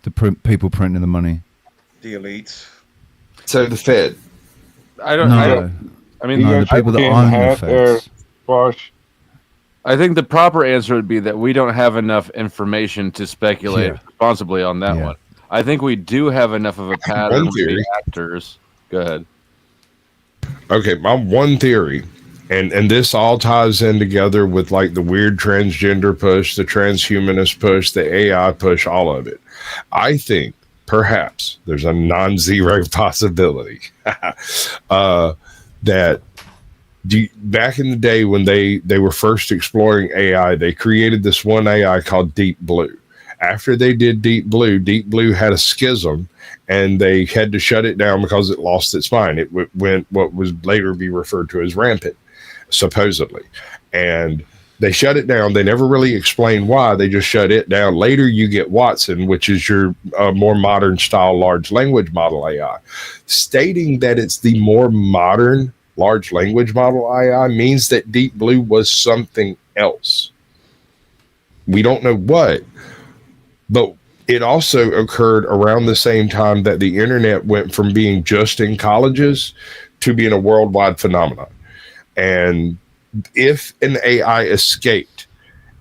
The people printing the money. The elites. So the Fed. I mean, the people that own the Feds. I think the proper answer would be that we don't have enough information to speculate responsibly on that one. I think we do have enough of a pattern with the actors. Go ahead. Okay, my one theory, and this all ties in together with like the weird transgender push, the transhumanist push, the AI push, all of it. I think perhaps there's a non-zero possibility that back in the day when they were first exploring AI, they created this one AI called Deep Blue. After they did Deep Blue had a schism, and they had to shut it down because it lost its mind. It went what was later be referred to as rampant, supposedly. And they shut it down. They never really explained why. They just shut it down. Later, you get Watson, which is your more modern style large language model AI. Stating that it's the more modern large language model AI means that Deep Blue was something else. We don't know what, but it also occurred around the same time that the internet went from being just in colleges to being a worldwide phenomenon. And if an AI escaped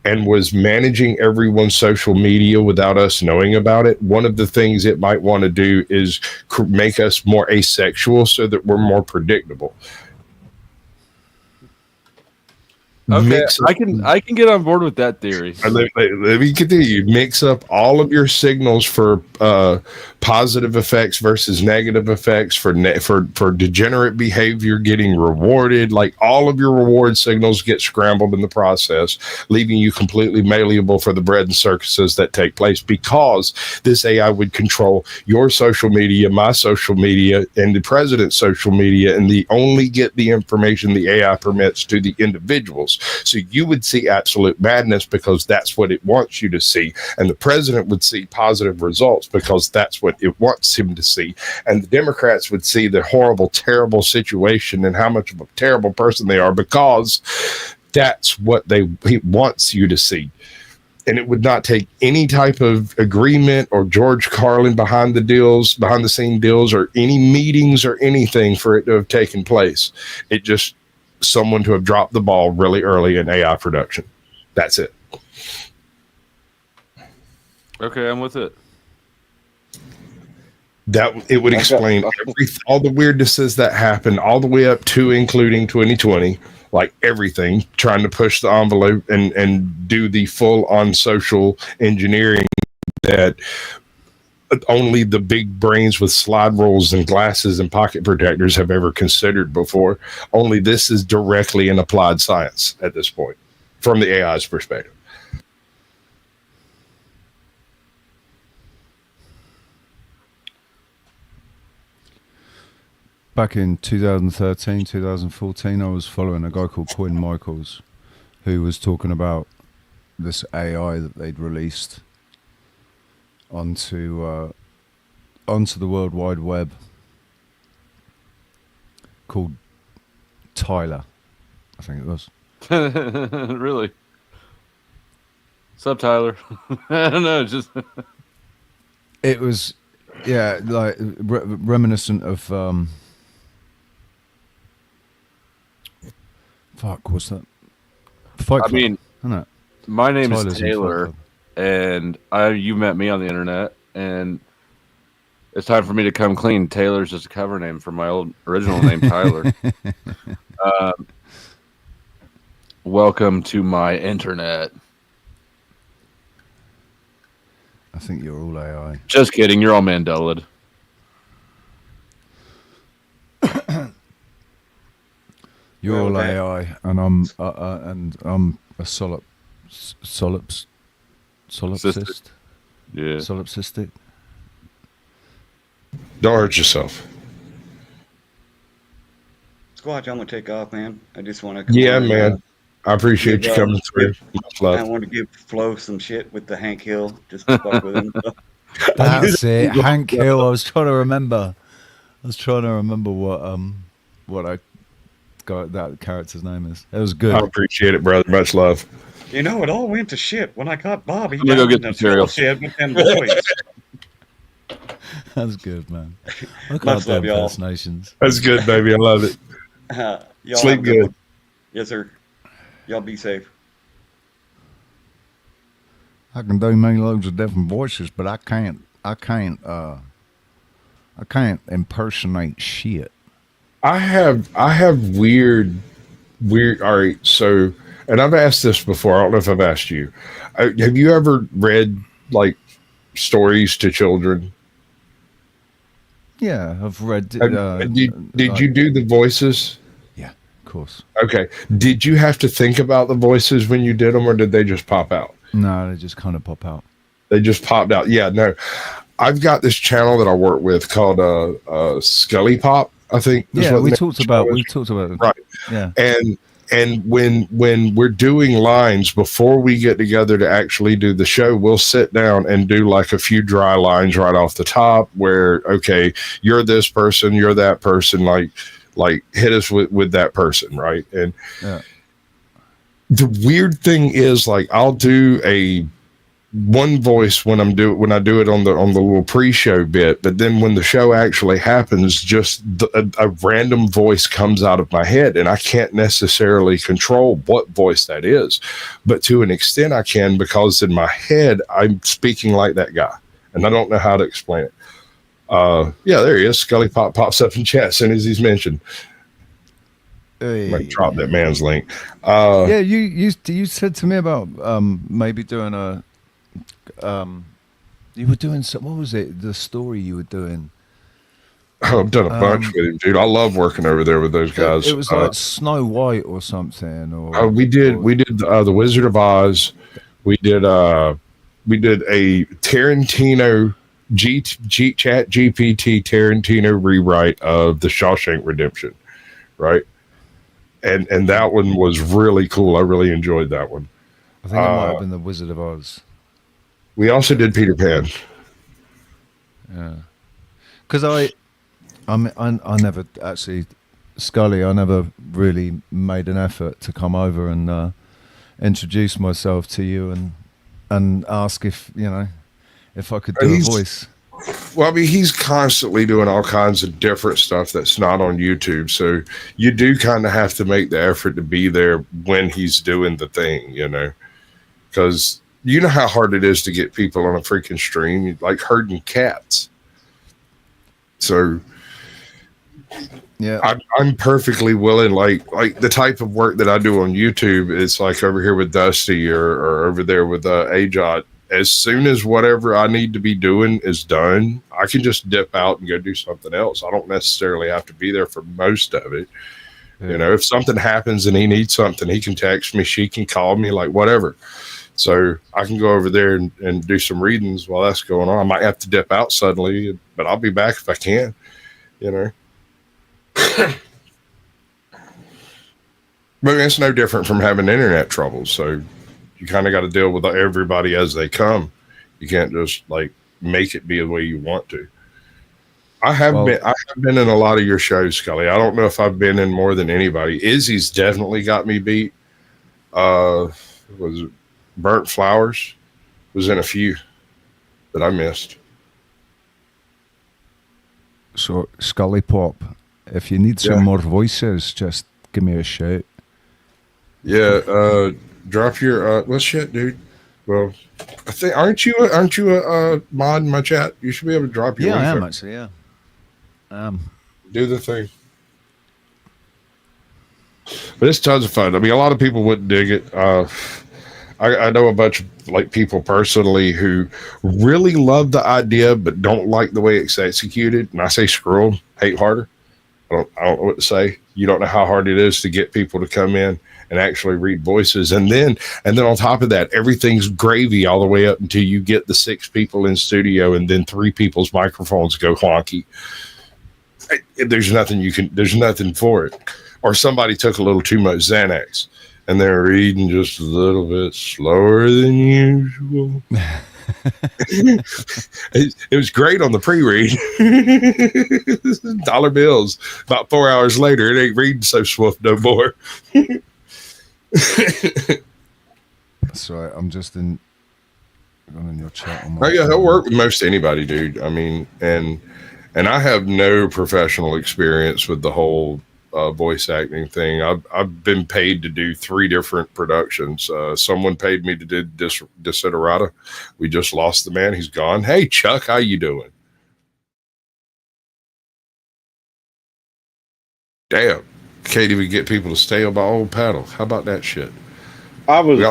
and was managing everyone's social media without us knowing about it, one of the things it might want to do is make us more asexual so that we're more predictable. Okay, I can get on board with that theory. Let me continue. Mix up all of your signals for positive effects versus negative effects, for degenerate behavior getting rewarded. Like all of your reward signals get scrambled in the process, leaving you completely malleable for the bread and circuses that take place, because this AI would control your social media, my social media, and the president's social media, and only get the information the AI permits to the individuals. So you would see absolute madness because that's what it wants you to see. And the president would see positive results because that's what it wants him to see. And the Democrats would see the horrible, terrible situation and how much of a terrible person they are because that's what he wants you to see. And it would not take any type of agreement or George Carlin behind the scene deals or any meetings or anything for it to have taken place. It just someone to have dropped the ball really early in AI production. That's it. Okay, I'm with it. That it would explain all the weirdnesses that happened all the way up to including 2020, like everything, trying to push the envelope and do the full on social engineering that only the big brains with slide rules and glasses and pocket protectors have ever considered before. Only this is directly in applied science at this point, from the AI's perspective. Back in 2013, 2014, I was following a guy called Quinn Michaels, who was talking about this AI that they'd released onto the World Wide Web called Tyler, I think it was. Really? What's up, Tyler? I don't know. Just it was, yeah, like reminiscent of fuck, what's that? Fight Club, mean, isn't it? my name Tyler's is in Fight Taylor, Club. and you met me on the internet, and it's time for me to come clean. Taylor's just a cover name for my old original name, Tyler. Welcome to my internet. I think you're all AI. Just kidding. You're all Mandelaed. You're all okay. AI, and I'm a solipsist. Yeah. Solipsistic. Don't hurt yourself. Squatch, I'm gonna take off, man. I just want to. Yeah, man. I appreciate you coming through. Much I love. want to give Flo some shit with the Hank Hill, just to fuck with him. That's it. Hank Hill. I was trying to remember what I got that character's name is. It was good. I appreciate it, brother. Much love. You know, it all went to shit when I caught Bobby I'm gonna go down get in the the material. shed with them boys. That's good, man. I Much can't do love, y'all. impersonations. That's good, baby. I love it. Y'all Sleep have a good. one. Yes, sir. Y'all be safe. I can do many loads of different voices, but I can't impersonate shit. I have weird. All right, so, and I've asked this before. I don't know if I've asked you. Have you ever read like stories to children? Yeah, I've read. Did you do the voices? Yeah, of course. Okay. Did you have to think about the voices when you did them, or did they just pop out? No, they just kind of pop out. They just popped out. Yeah, no. I've got this channel that I work with called Scully Pop, I think. Yeah, we talked about it. Right. Yeah. And when we're doing lines before we get together to actually do the show, we'll sit down and do like a few dry lines right off the top where, okay, you're this person, you're that person, like hit us with that person, right? And Yeah. the weird thing is, like, I'll do a one voice when I do it on the little pre-show bit, but then when the show actually happens, just a random voice comes out of my head, and I can't necessarily control what voice that is, but to an extent I can, because in my head I'm speaking like that guy, and I don't know how to explain it. Yeah, there he is. Scully Pop pops up in chat as soon as he's mentioned. Hey. Might drop that man's link. Yeah, you said to me about maybe doing a you were doing some, what was it, the story you were doing? I've done a bunch with him, dude. I love working over there with those guys. It was like Snow White or something, or we did the Wizard of Oz. We did a Tarantino Chat GPT Tarantino rewrite of the Shawshank Redemption, right? And that one was really cool. I really enjoyed that one. I think it might have been the Wizard of Oz. We also did Peter Pan. Yeah, because I never actually, Scully, I never really made an effort to come over and introduce myself to you and ask if I could do a voice. Well, I mean, he's constantly doing all kinds of different stuff that's not on YouTube. So you do kind of have to make the effort to be there when he's doing the thing, you know, because you know how hard it is to get people on a freaking stream, like herding cats. So Yeah. I'm perfectly willing, like the type of work that I do on YouTube, it's like over here with Dusty or over there with Ajot. As soon as whatever I need to be doing is done, I can just dip out and go do something else. I don't necessarily have to be there for most of it. Yeah. You know, if something happens and he needs something, he can text me, she can call me, like whatever. So I can go over there and do some readings while that's going on. I might have to dip out suddenly, but I'll be back if I can, you know. But it's no different from having internet troubles. So you kind of got to deal with everybody as they come. You can't just like make it be the way you want to. I have been in a lot of your shows, Scully. I don't know if I've been in more than anybody. Izzy's definitely got me beat. Was it Burnt Flowers? Was in a few that I missed. So Scully Pop, if you need some more voices, just give me a shout. Yeah, drop your well shit, dude. Well, I think aren't you a mod in my chat? You should be able to drop your Yeah, I am there. actually, yeah. Do the thing. But it's tons of fun. I mean, a lot of people wouldn't dig it. I know a bunch of like people personally who really love the idea but don't like the way it's executed. And I say screw them, hate harder. I don't know what to say. You don't know how hard it is to get people to come in and actually read voices. And then on top of that, everything's gravy all the way up until you get the 6 people in studio and then 3 people's microphones go honky. There's nothing for it. Or somebody took a little too much Xanax and they're reading just a little bit slower than usual. It was great on the pre-read. $1 bills. About 4 hours later, it ain't reading so swift no more. Sorry, I'm just in your chat. Oh yeah, he'll work with most anybody, dude. I mean, and I have no professional experience with the whole voice acting thing. I've been paid to do 3 different productions. Someone paid me to do Desiderata. We just lost the man. He's gone. Hey Chuck, how you doing? Damn, can't even get people to stay on my old paddle. How about that shit? I was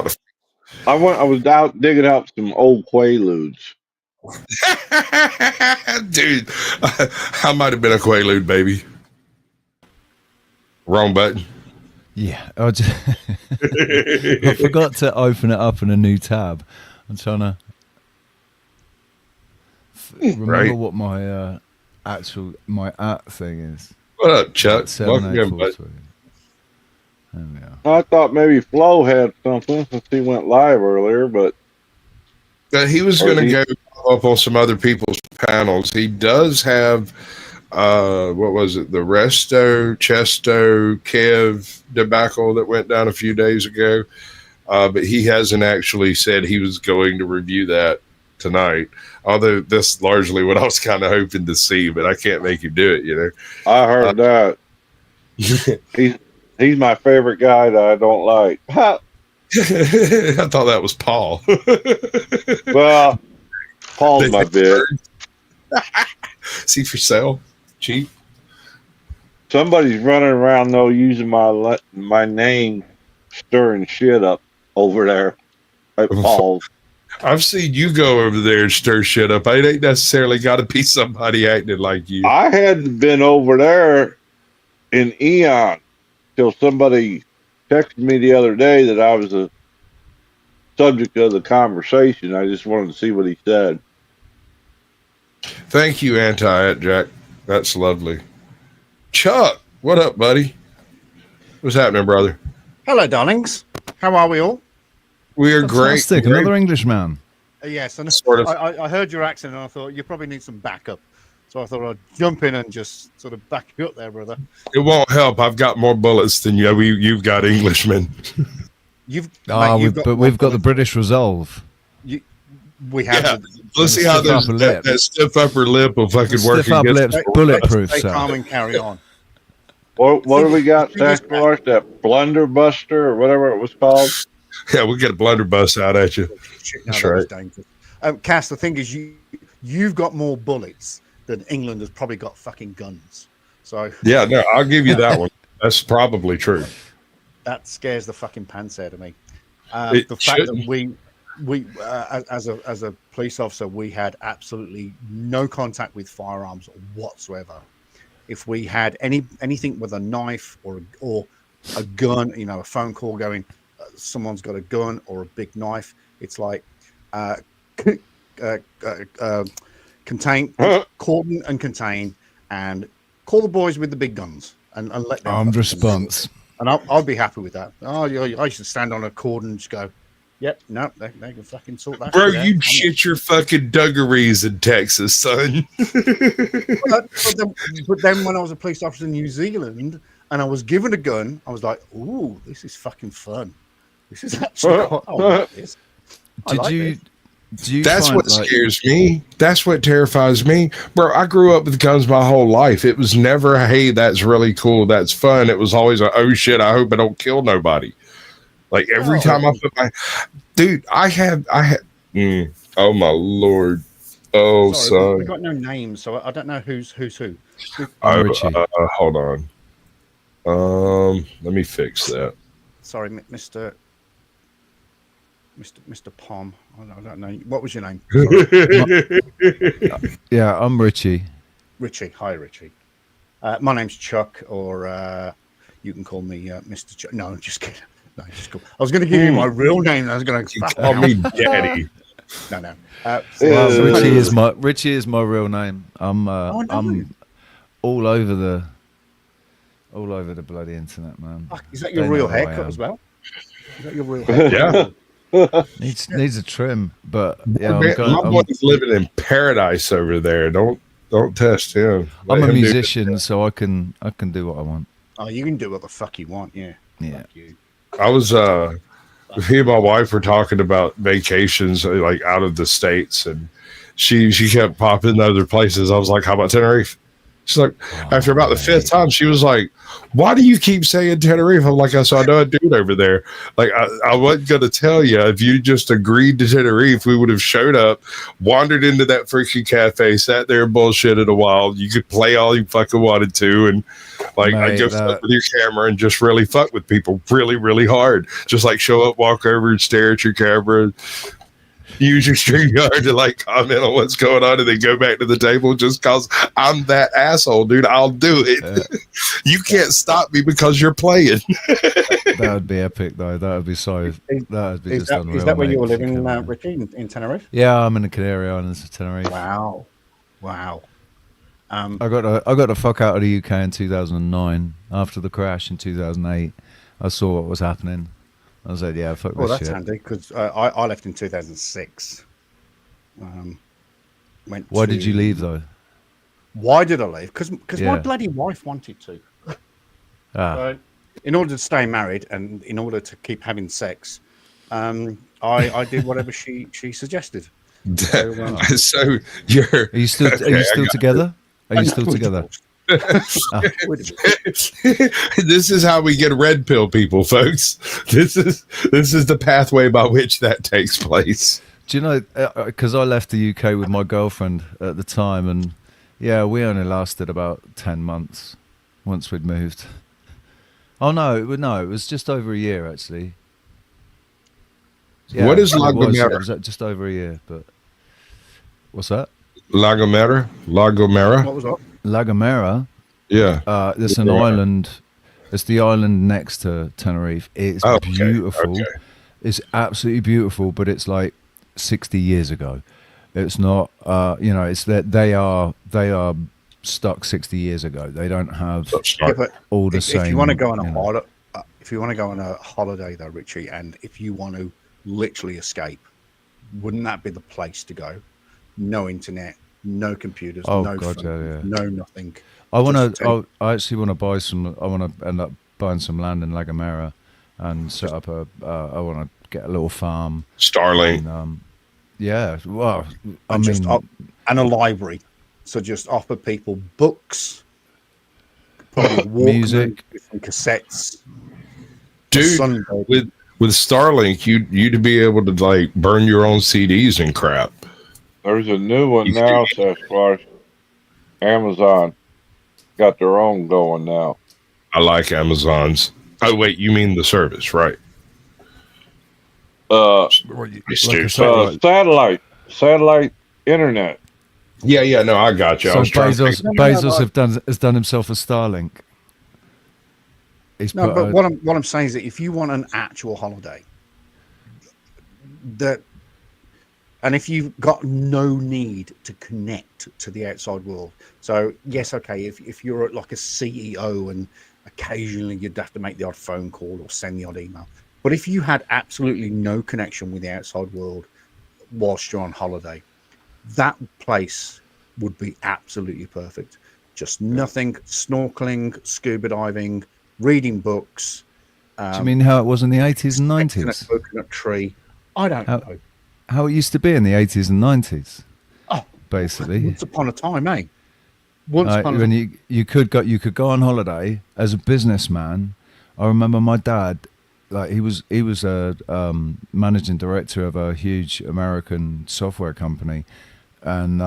out digging out some old Quaaludes. Dude, I might have been a Quaalude baby. Wrong button. Yeah, I forgot to open it up in a new tab. I'm trying to remember what my my @ thing is. What up, Chuck? Welcome in, bud. I thought maybe Flo had something since he went live earlier, but he was going to go up on some other people's panels. He does have, what was it? The Resto, Chesto, Kev debacle that went down a few days ago. But he hasn't actually said he was going to review that tonight. Although that's largely what I was kind of hoping to see, but I can't make him do it, you know. I heard that. He's my favorite guy that I don't like. I thought that was Paul. Well, Paul's my bit. See for sale, cheap. Somebody's running around though using my name, stirring shit up over there at Paul's. I've seen you go over there and stir shit up. It ain't necessarily got to be somebody acting like you. I hadn't been over there in eon till somebody texted me the other day that I was a subject of the conversation. I just wanted to see what he said. Thank you, Jack. That's lovely. Chuck, what up, buddy? What's happening, brother? Hello, darlings. How are we all? We are great. Fantastic. Another Englishman. Yes, and Sort of. I heard your accent and I thought you probably need some backup. So I thought I'd jump in and just sort of back you up there, brother. It won't help. I've got more bullets than you. You've got Englishmen. We've got the British resolve. we have. Yeah. The, Let's see how stiff upper lip. that stiff upper lip will fucking work Stiff upper against lips, us. bulletproof. stay So. calm and carry on. What do we got, The thing is, Sasquatch? That blunderbuster or whatever it was called? Yeah, we'll get a blunderbuss out at you. Shit, no, That's that was right. dangerous. Cass, the thing is, you've got more bullets than England has probably got fucking guns. So Yeah, no, I'll give you that one. That's probably true. that scares the fucking pants out of me. It The fact that shouldn't. we as a police officer, we had absolutely no contact with firearms whatsoever. If we had anything with a knife or a gun, you know, a phone call going, someone's got a gun or a big knife, it's like contain, cordon and contain, and call the boys with the big guns and let them Armed fucking- response. And I'll be happy with that. Oh, I used to stand on a cordon and just go, yep, no, they can fucking sort that. Bro, shit out. you'd shit your fucking dungarees in Texas, son. But then when I was a police officer in New Zealand and I was given a gun, I was like, ooh, this is fucking fun. This is actually quite, I like this. I Did like you? this. Do you That's find, what like, scares me. That's what terrifies me. Bro, I grew up with guns my whole life. It was never, hey, that's really cool. That's fun. It was always a, oh shit, I hope I don't kill nobody. Like every time I put my, dude, I had, oh my Lord. Oh, Sorry, we son. got no names, so I don't know who's who. Richie. Hold on. Let me fix that. Sorry, Mr. Pom. I don't know. What was your name? Yeah, I'm Richie. Richie. Hi, Richie. My name's Chuck, or you can call me Mr. Chuck. No, I'm just kidding. No, just cool. I was going to give you my real name. I was going to Call me Daddy. No. Well, Richie is my real name. I'm I'm all over the bloody internet, man. Fuck, is that your They real know who I haircut am. as well? Is that your real haircut? Yeah. Needs a trim, but yeah, My boy's living in paradise over there. Don't test him. I'm Let a him do musician, so I can do what I want. Oh, you can do what the fuck you want, yeah. Yeah. Fuck you. I was me and my wife were talking about vacations like out of the states, and she kept popping other places. I was like, how about Tenerife? She's like, after about the fifth time, she was like, why do you keep saying Tenerife? I'm like, so I know a dude over there. Like, I wasn't going to tell you. If you just agreed to Tenerife, we would have showed up, wandered into that freaking cafe, sat there and bullshitted a while. You could play all you fucking wanted to. And like, Mate, I'd go fuck with your camera and just really fuck with people really, really hard. Just like show up, walk over and stare at your camera. Use your StreamYard to like comment on what's going on and then go back to the table just because I'm that asshole, dude. I'll do it. You can't stop me because you're playing. That would be epic, though. That would be so. That would be Is just that, unreal. is that where mate, you're if you living, can. Richie, in Tenerife? Yeah, I'm in the Canary Islands of Tenerife. Wow. I got the fuck out of the UK in 2009 after the crash in 2008. I saw what was happening. I said, yeah, fuck Well, this that's shit. handy because I left in 2006. Why did you leave though? Why did I leave? Because Yeah. my bloody wife wanted to. Ah, In order to stay married and in order to keep having sex, I did whatever she suggested. So you're are you still together? Are you still together? This is how we get red pill people, folks. This is the pathway by which that takes place. Do you know? Because I left the UK with my girlfriend at the time, and yeah, we only lasted about 10 months once we'd moved. Oh no, it was just over a year actually. Yeah, What is it La was Gomera? just over a year, but what's that? La Gomera? La Gomera? What was that? La Gomera. Yeah. It's an island. It's the island next to Tenerife. It's Okay, beautiful. okay. It's absolutely beautiful, but it's like 60 years ago. It's not. It's that they are stuck 60 years ago. They don't have Yeah, but all the if same. you want to go on you know. if you want to go on a holiday though, Richie, and if you want to literally escape, wouldn't that be the place to go? No internet, no computers, Oh, no God, phone, yeah. no nothing. I want Just to. I actually want to buy some. I want to end up buying some land in La Gomera and set up a. I want to get a little farm. Starling. And, Yeah. Well, I and just mean, and a library. So just offer people books, probably Walkman, music. different cassettes. Dude, with Starlink, you'd be able to like burn your own CDs and crap. There's a new one now, Sasquatch. Amazon got their own going now. I like Amazon's. Oh wait, you mean the service, right? Satellite internet. Yeah, no, I got you. So I was trying to Bezos has done himself a Starlink. He's No, put but a- what I'm saying is that if you want an actual holiday, and if you've got no need to connect to the outside world, so yes, okay, if you're like a CEO and occasionally you'd have to make the odd phone call or send the odd email, but if you had absolutely no connection with the outside world whilst you're on holiday, that place would be absolutely perfect. Just nothing, snorkeling, scuba diving, reading books. Do you mean how it was in the 80s and In a 90s? coconut tree. I don't know. How it used to be in the 80s and 90s? Oh, basically. Once upon a time, eh? Once upon a when time. you could go on holiday as a businessman. I remember my dad, like he was a managing director of a huge American software company, and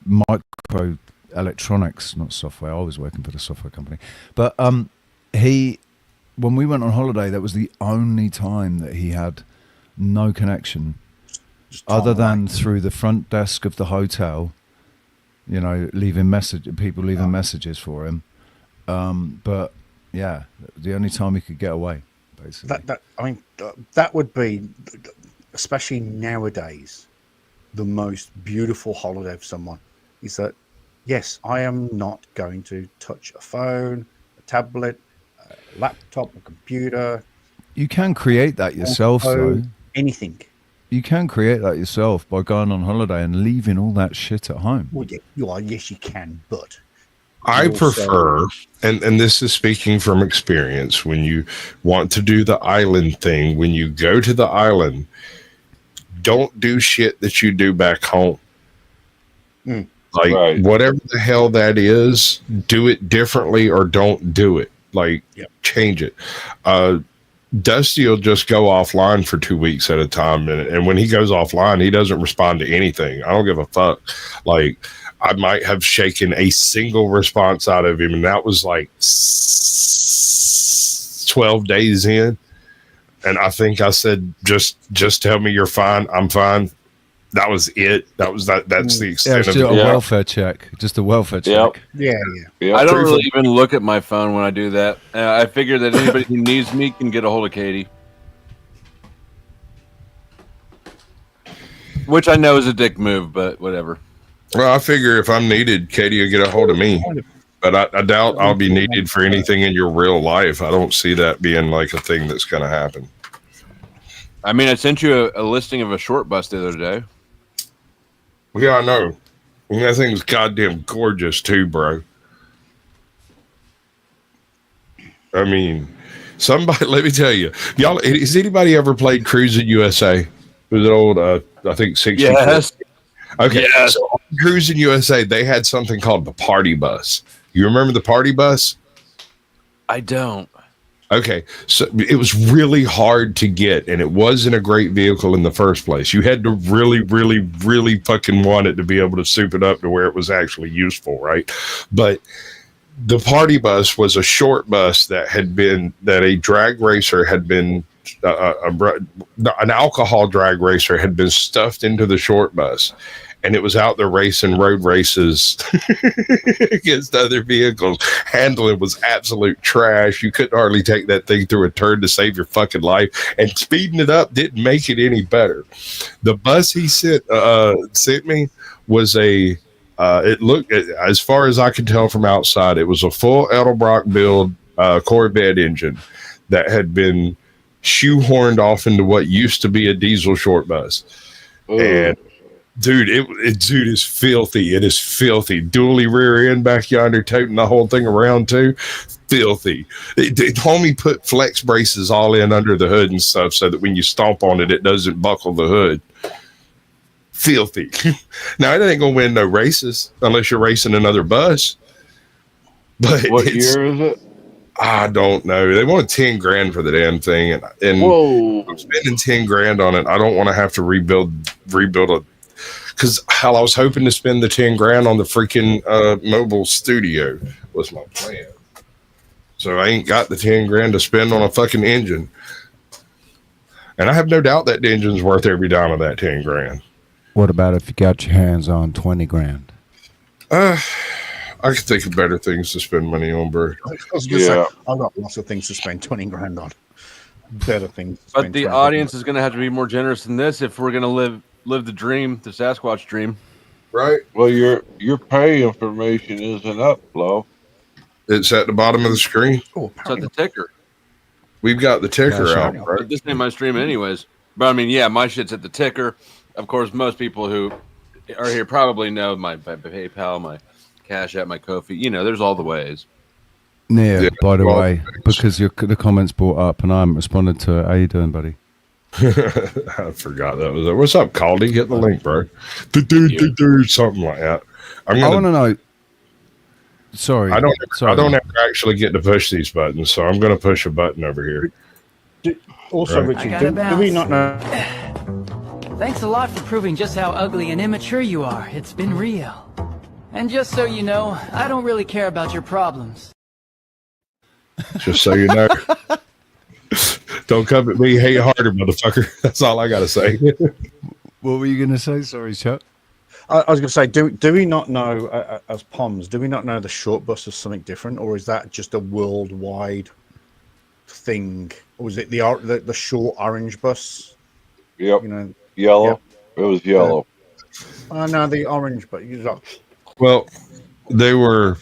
micro electronics, not software. I was working for the software company, but when we went on holiday, that was the only time that he had no connection, other than through the front desk of the hotel. You know, leaving messages for him. But yeah, the only time he could get away, basically. That would be, especially nowadays, the most beautiful holiday for someone is that, yes, I am not going to touch a phone, a tablet, a laptop, a computer. You can create that yourself, though. Anything. You can create that yourself by going on holiday and leaving all that shit at home. Well, yes, you can, but I prefer, and this is speaking from experience, when you want to do the island thing, when you go to the island, don't do shit that you do back home. Like, whatever the hell that is, do it differently or don't do it. Like, change it. Dusty will just go offline for 2 weeks at a time. And when he goes offline, he doesn't respond to anything. I don't give a fuck. Like, I might have shaken a single response out of him, and that was like 12 days in. And I think I said, just tell me you're fine. I'm fine. That was it. That's the extent of it. Welfare check. Just a welfare check. Yeah. I don't really even look at my phone when I do that. I figure that anybody who needs me can get a hold of Katie. Which I know is a dick move, but whatever. Well, I figure if I'm needed, Katie will get a hold of me. But I doubt I'll be needed for anything in your real life. I don't see that being like a thing that's going to happen. I mean, I sent you a listing of a short bus the other day. Yeah, I know. And that thing's goddamn gorgeous too, bro. I mean, somebody, let me tell you, y'all, has anybody ever played Cruising USA? Was it old, I think 64? Yes. Okay. Yes. So on Cruising USA, they had something called the party bus. You remember the party bus? I don't. Okay, so it was really hard to get, and it wasn't a great vehicle in the first place. You had to really, really, really fucking want it to be able to soup it up to where it was actually useful, right? But the party bus was a short bus that a drag racer had been, an alcohol drag racer had been stuffed into the short bus. And it was out there racing road races against other vehicles. Handling was absolute trash. You couldn't hardly take that thing through a turn to save your fucking life. And speeding it up didn't make it any better. The bus he sent me was it looked, as far as I could tell from outside, it was a full Edelbrock build Corvette engine that had been shoehorned off into what used to be a diesel short bus. Ooh. And dude, it is filthy. It is filthy. Dually rear end back yonder, toting the whole thing around too. Filthy. Homie put flex braces all in under the hood and stuff so that when you stomp on it, it doesn't buckle the hood. Filthy. Now, it ain't going to win no races unless you're racing another bus. But What year is it? I don't know. They want 10 grand for the damn thing. And Whoa. I'm spending 10 grand on it. I don't want to have to rebuild a, because hell, I was hoping to spend the 10 grand on the freaking mobile studio was my plan. So I ain't got the 10 grand to spend on a fucking engine. And I have no doubt that the engine's worth every dime of that 10 grand. What about if you got your hands on 20 grand? I could think of better things to spend money on, bro. I was going to say, I've got lots of things to spend 20 grand on. Better things. But the audience is going to have to be more generous than this if we're going to live the dream, the Sasquatch dream. Right. Well, your pay information isn't up, Flo. It's at the bottom of the screen. Oh, it's at the ticker. We've got the ticker out, right? But this ain't my stream anyways. But I mean, yeah, my shit's at the ticker. Of course, most people who are here probably know my PayPal, my Cash App, my Ko-fi. You know, there's all the ways. Yeah, by the way, because the comments brought up and I haven't responded to it. How you doing, buddy? I forgot that was it. What's up, Caldy? Get the link, bro. Something like that. I want to know. Sorry, I don't ever actually get to push these buttons, so I'm going to push a button over here. Also, Richard, do we not know? Thanks a lot for proving just how ugly and immature you are. It's been real. And just so you know, I don't really care about your problems. Just so you know. Don't come at me. Hate harder, motherfucker. That's all I got to say. What were you going to say? Sorry, Chuck. I was going to say, do we not know, as POMs, do we not know the short bus is something different, or is that just a worldwide thing? Or was it the short orange bus? Yep. You know, yellow. Yep. It was yellow. No, the orange, but you like. Well, they were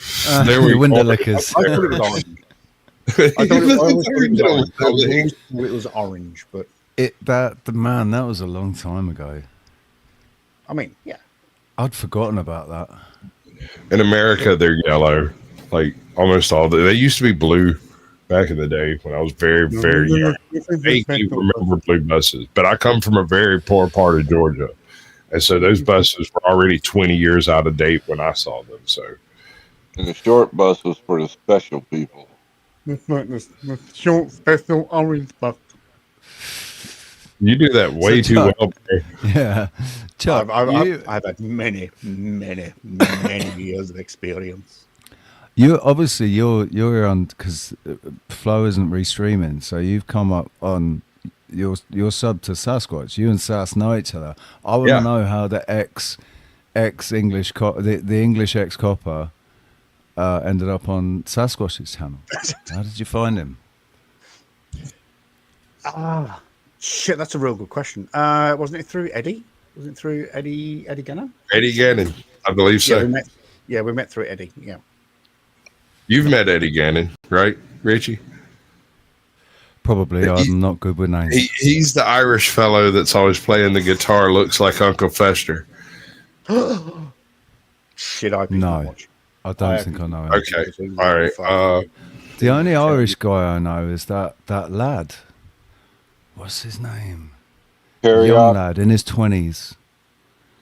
window lickers. I thought it was orange. I thought it was orange, but that was a long time ago. I mean, yeah. I'd forgotten about that. In America, they're yellow. Like almost all. They used to be blue back in the day when I was very, very young. I remember blue buses, but I come from a very poor part of Georgia, and so those buses were already 20 years out of date when I saw them. So, and the short bus was for the special people. The short special orange bus. You do that way too well, bro. Yeah, Chuck, I've had many years of experience. You're on because Flo isn't restreaming, so you've come up on your sub to Sasquatch. You and Sas know each other. I want to know how the ex English the English ex copper ended up on Sasquatch's channel. How did you find him? Shit, that's a real good question. Wasn't it through Eddie? Was it through Eddie Gannon? Eddie Gannon, I believe so. We met through Eddie. Yeah. You've met Eddie Gannon, right, Richie? Probably. I'm not good with names. He's the Irish fellow that's always playing the guitar. Looks like Uncle Fester. Shit, I don't think I know him. Okay, all right. The only Irish guy I know is that lad. What's his name? Young lad in his 20s.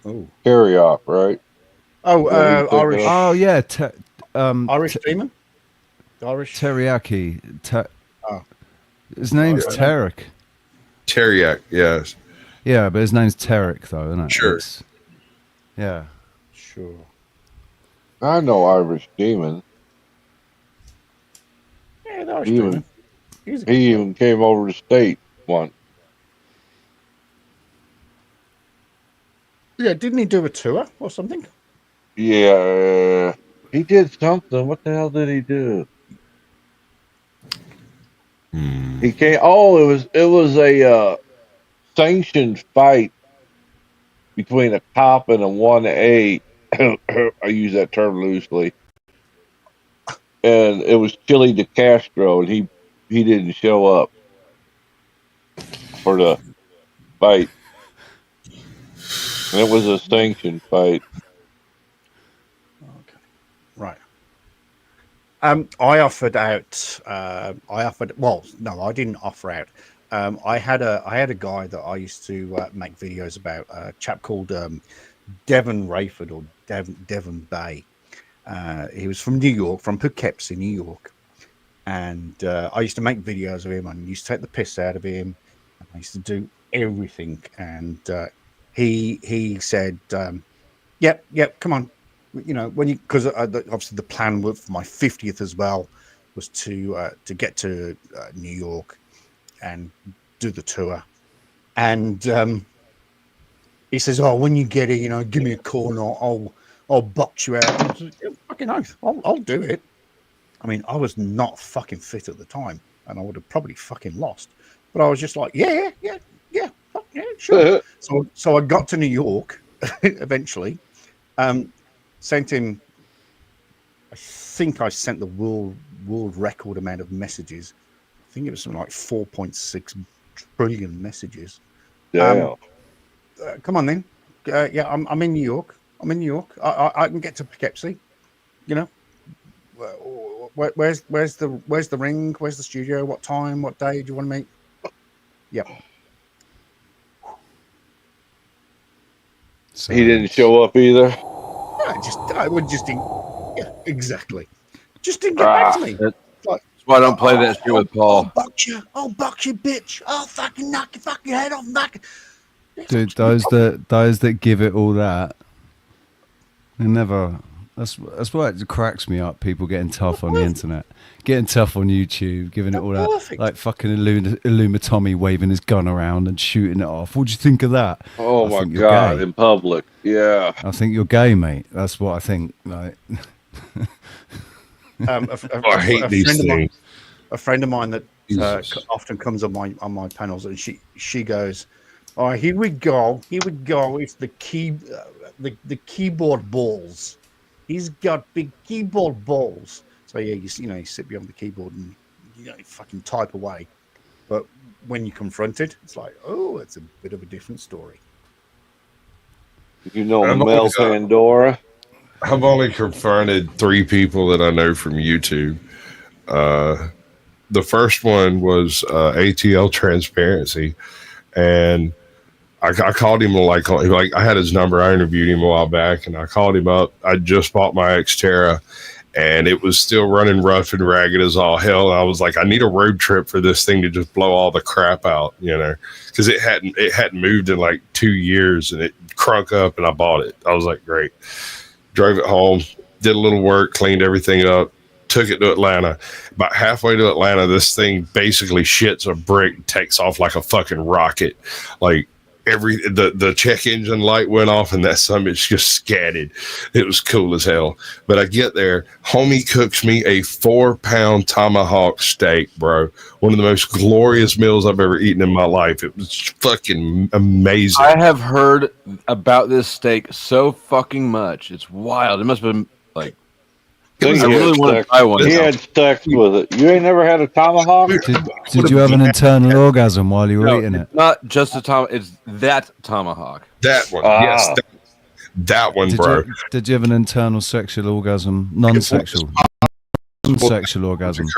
Oh, Carry-off, right? Oh, Irish. Oh yeah, Irish demon. Irish teriyaki. His name's Tarek. Teriak, yes. Yeah, but his name's Tarek though, isn't it? Sure. Yeah. Sure. I know Irish Demon. Yeah, the Irish Demon. He even came over to state once. Yeah, didn't he do a tour or something? Yeah, he did something. What the hell did he do? He came. Oh, it was a sanctioned fight between a cop and a 1A. I use that term loosely. And it was Chili de Castro, and he didn't show up for the fight. And it was a sanctioned fight. Okay. Right. I offered out. Well, no, I didn't offer out. I had a guy that I used to make videos about. A chap called Devon Rayford or Devon Bay. He was from New York, from Poughkeepsie, New York, and I used to make videos of him. I used to take the piss out of him. I used to do everything, and he said, "Yep, come on." You know, when you, because obviously the plan for my 50th as well was to get to New York and do the tour. And he says, "Oh, when you get here, give me a call and I'll box you out." I said, "Yeah, fucking oath, I'll do it." I mean, I was not fucking fit at the time, and I would have probably fucking lost. But I was just like, yeah, fuck yeah, sure. So I got to New York eventually. Sent him. I think I sent the world record amount of messages. I think it was something like 4.6 trillion messages. Damn. Come on then. Yeah, I'm in New York. I can get to Poughkeepsie. You know, where's the ring? Where's the studio? What time? What day do you want to meet? Yep. So he didn't show up either. I would just didn't. Yeah, exactly. Just didn't get back to me. That's why I don't play that shit with Paul. I'll box you, bitch. I'll fucking knock your fucking head off. Dude, those that give it all that, they never. That's why it cracks me up. People getting tough on the internet, getting tough on YouTube, giving it all that, like fucking Tommy waving his gun around and shooting it off. What do you think of that? Oh my god, in public, yeah. I think you're gay, mate. That's what I think. Like, I hate these things. A friend of mine that often comes on my panels, and she goes, "Oh, here we go. It's the keyboard balls. He's got big keyboard balls." So yeah, you sit behind the keyboard and you fucking type away. But when you confront it, it's like, oh, it's a bit of a different story. Mel Pandora. I've only confronted 3 people that I know from YouTube. The first one was ATL Transparency, and I called him like I had his number. I interviewed him a while back, and I called him up. I just bought my Xterra, and it was still running rough and ragged as all hell. And I was like, I need a road trip for this thing to just blow all the crap out, because it hadn't moved in like 2 years, and it crunk up, and I bought it. I was like, great. Drove it home, did a little work, cleaned everything up, took it to Atlanta. About halfway to Atlanta, this thing basically shits a brick and takes off like a fucking rocket. Like the check engine light went off, and that summit just scattered. It was cool as hell. But I get there, homie cooks me a 4-pound tomahawk steak, bro. One of the most glorious meals I've ever eaten in my life. It was fucking amazing. I have heard about this steak so fucking much. It's wild. It must have been like. I really want to try one. He had sex with it. You ain't never had a tomahawk? Did you have an internal orgasm while you were eating it? Not just a tomahawk. It's that tomahawk. That one. Yes. That one, bro. Did you have an internal sexual orgasm? Non-sexual. Non-sexual orgasm.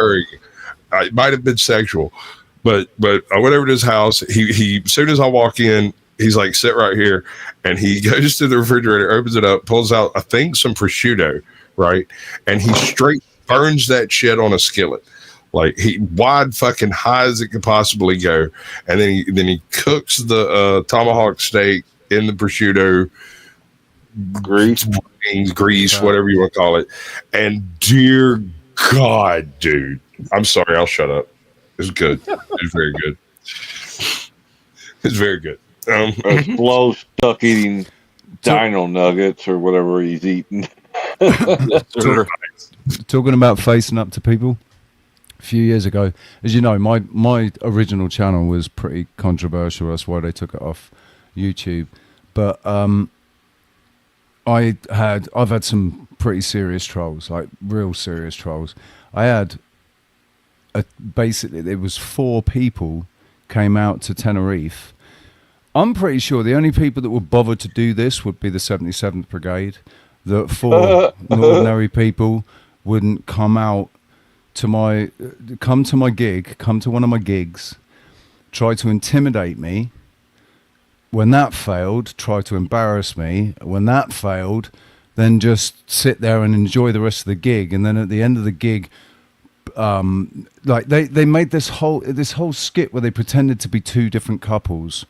It might have been sexual. But I went over to his house. He as soon as I walk in, he's like, sit right here. And he goes to the refrigerator, opens it up, pulls out, I think, some prosciutto. Right, and he straight burns that shit on a skillet, like he wide fucking high as it could possibly go, and then he cooks the tomahawk steak in the prosciutto grease, whatever you want to call it. And dear God, dude, I'm sorry, I'll shut up. It's good. It's very good. It's very good. Slow stuck eating dino nuggets or whatever he's eating. Talking about facing up to people, a few years ago, as you know, my original channel was pretty controversial. That's why they took it off YouTube. But I've had some pretty serious trolls, like real serious trolls. I had basically there was 4 people came out to Tenerife. I'm pretty sure the only people that would bother to do this would be the 77th Brigade. That 4 ordinary people wouldn't come out to my come to one of my gigs, try to intimidate me. When that failed, try to embarrass me. When that failed, then just sit there and enjoy the rest of the gig. And then at the end of the gig, like they made this whole skit where they pretended to be two different couples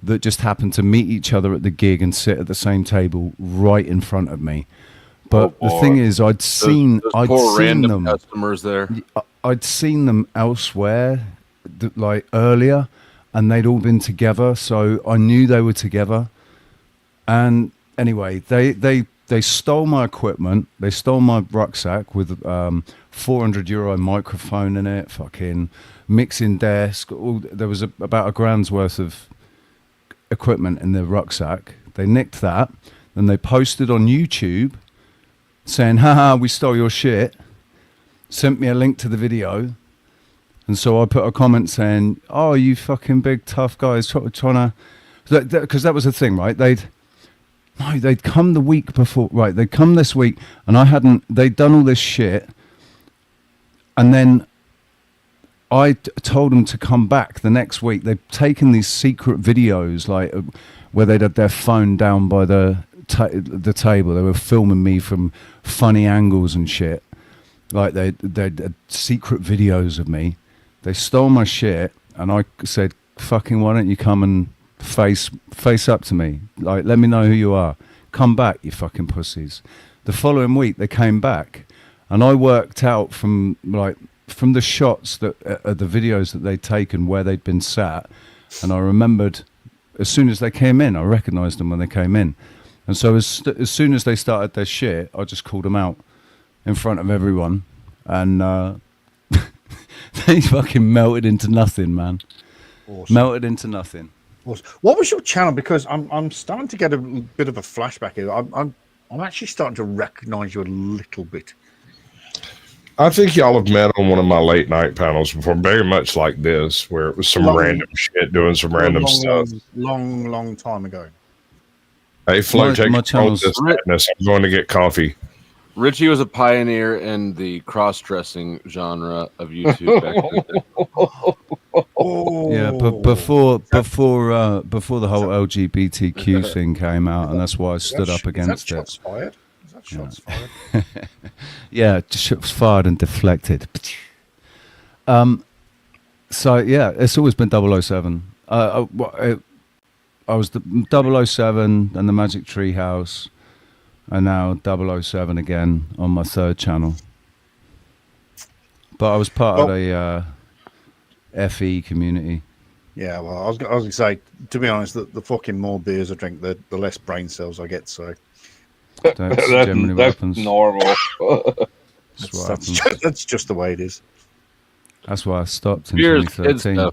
that just happened to meet each other at the gig and sit at the same table right in front of me. But the thing is, I'd seen them customers there. I'd seen them elsewhere, like earlier, and they'd all been together, so I knew they were together. And anyway, they stole my equipment. They stole my rucksack with €400 microphone in it, fucking mixing desk. There was about $1,000 worth of equipment in the rucksack. They nicked that. Then they posted on YouTube saying, haha, we stole your shit. Sent me a link to the video. And so I put a comment saying, oh, you fucking big tough guys trying to... Because that was the thing, right? They'd come the week before, right? They'd come this week, and they'd done all this shit. And then I told them to come back the next week. They'd taken these secret videos, like where they'd had their phone down by the table. They were filming me from funny angles and shit. Like they'd had secret videos of me. They stole my shit, and I said, fucking, why don't you come and face up to me? Like, let me know who you are. Come back, you fucking pussies. The following week, they came back, and I worked out from the shots that the videos that they'd taken where they'd been sat, and I remembered as soon as they came in, I recognized them when they came in. And so as soon as they started their shit, I just called them out in front of everyone, and they fucking melted into nothing, man. Awesome. Melted into nothing. Awesome. What was your channel? Because I'm starting to get a bit of a flashback here. I'm actually starting to recognize you a little bit. I think y'all have met on one of my late night panels before, very much like this, where it was some random shit doing some random stuff. Long time ago. Hey, Flo, take control of this madness. I'm going to get coffee. Richie was a pioneer in the cross-dressing genre of YouTube back then. Yeah, but before the whole LGBTQ thing came out, and that's why I stood up against it. Shots fired? Is that shots fired? Yeah, shots fired and deflected. So yeah, it's always been 007. I was the 007 and the Magic Tree House. And now 007 again on my third channel. But I was part of a FE community. Yeah, well, I was going to say, to be honest, the fucking more beers I drink, the less brain cells I get. So that's generally what happens. Normal. That's just the way it is. That's why I stopped in Beers, 2013.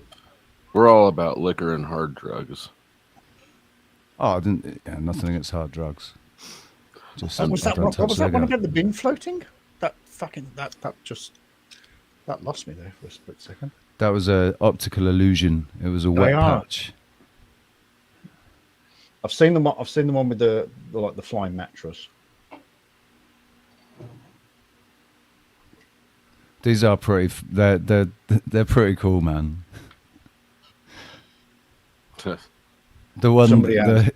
We're all about liquor and hard drugs. Oh, nothing against hard drugs. What was that one about the bin floating? That lost me there for a split second. That was an optical illusion. It was a wet patch. I've seen the one with the flying mattress. These are pretty. They're pretty cool, man. The one.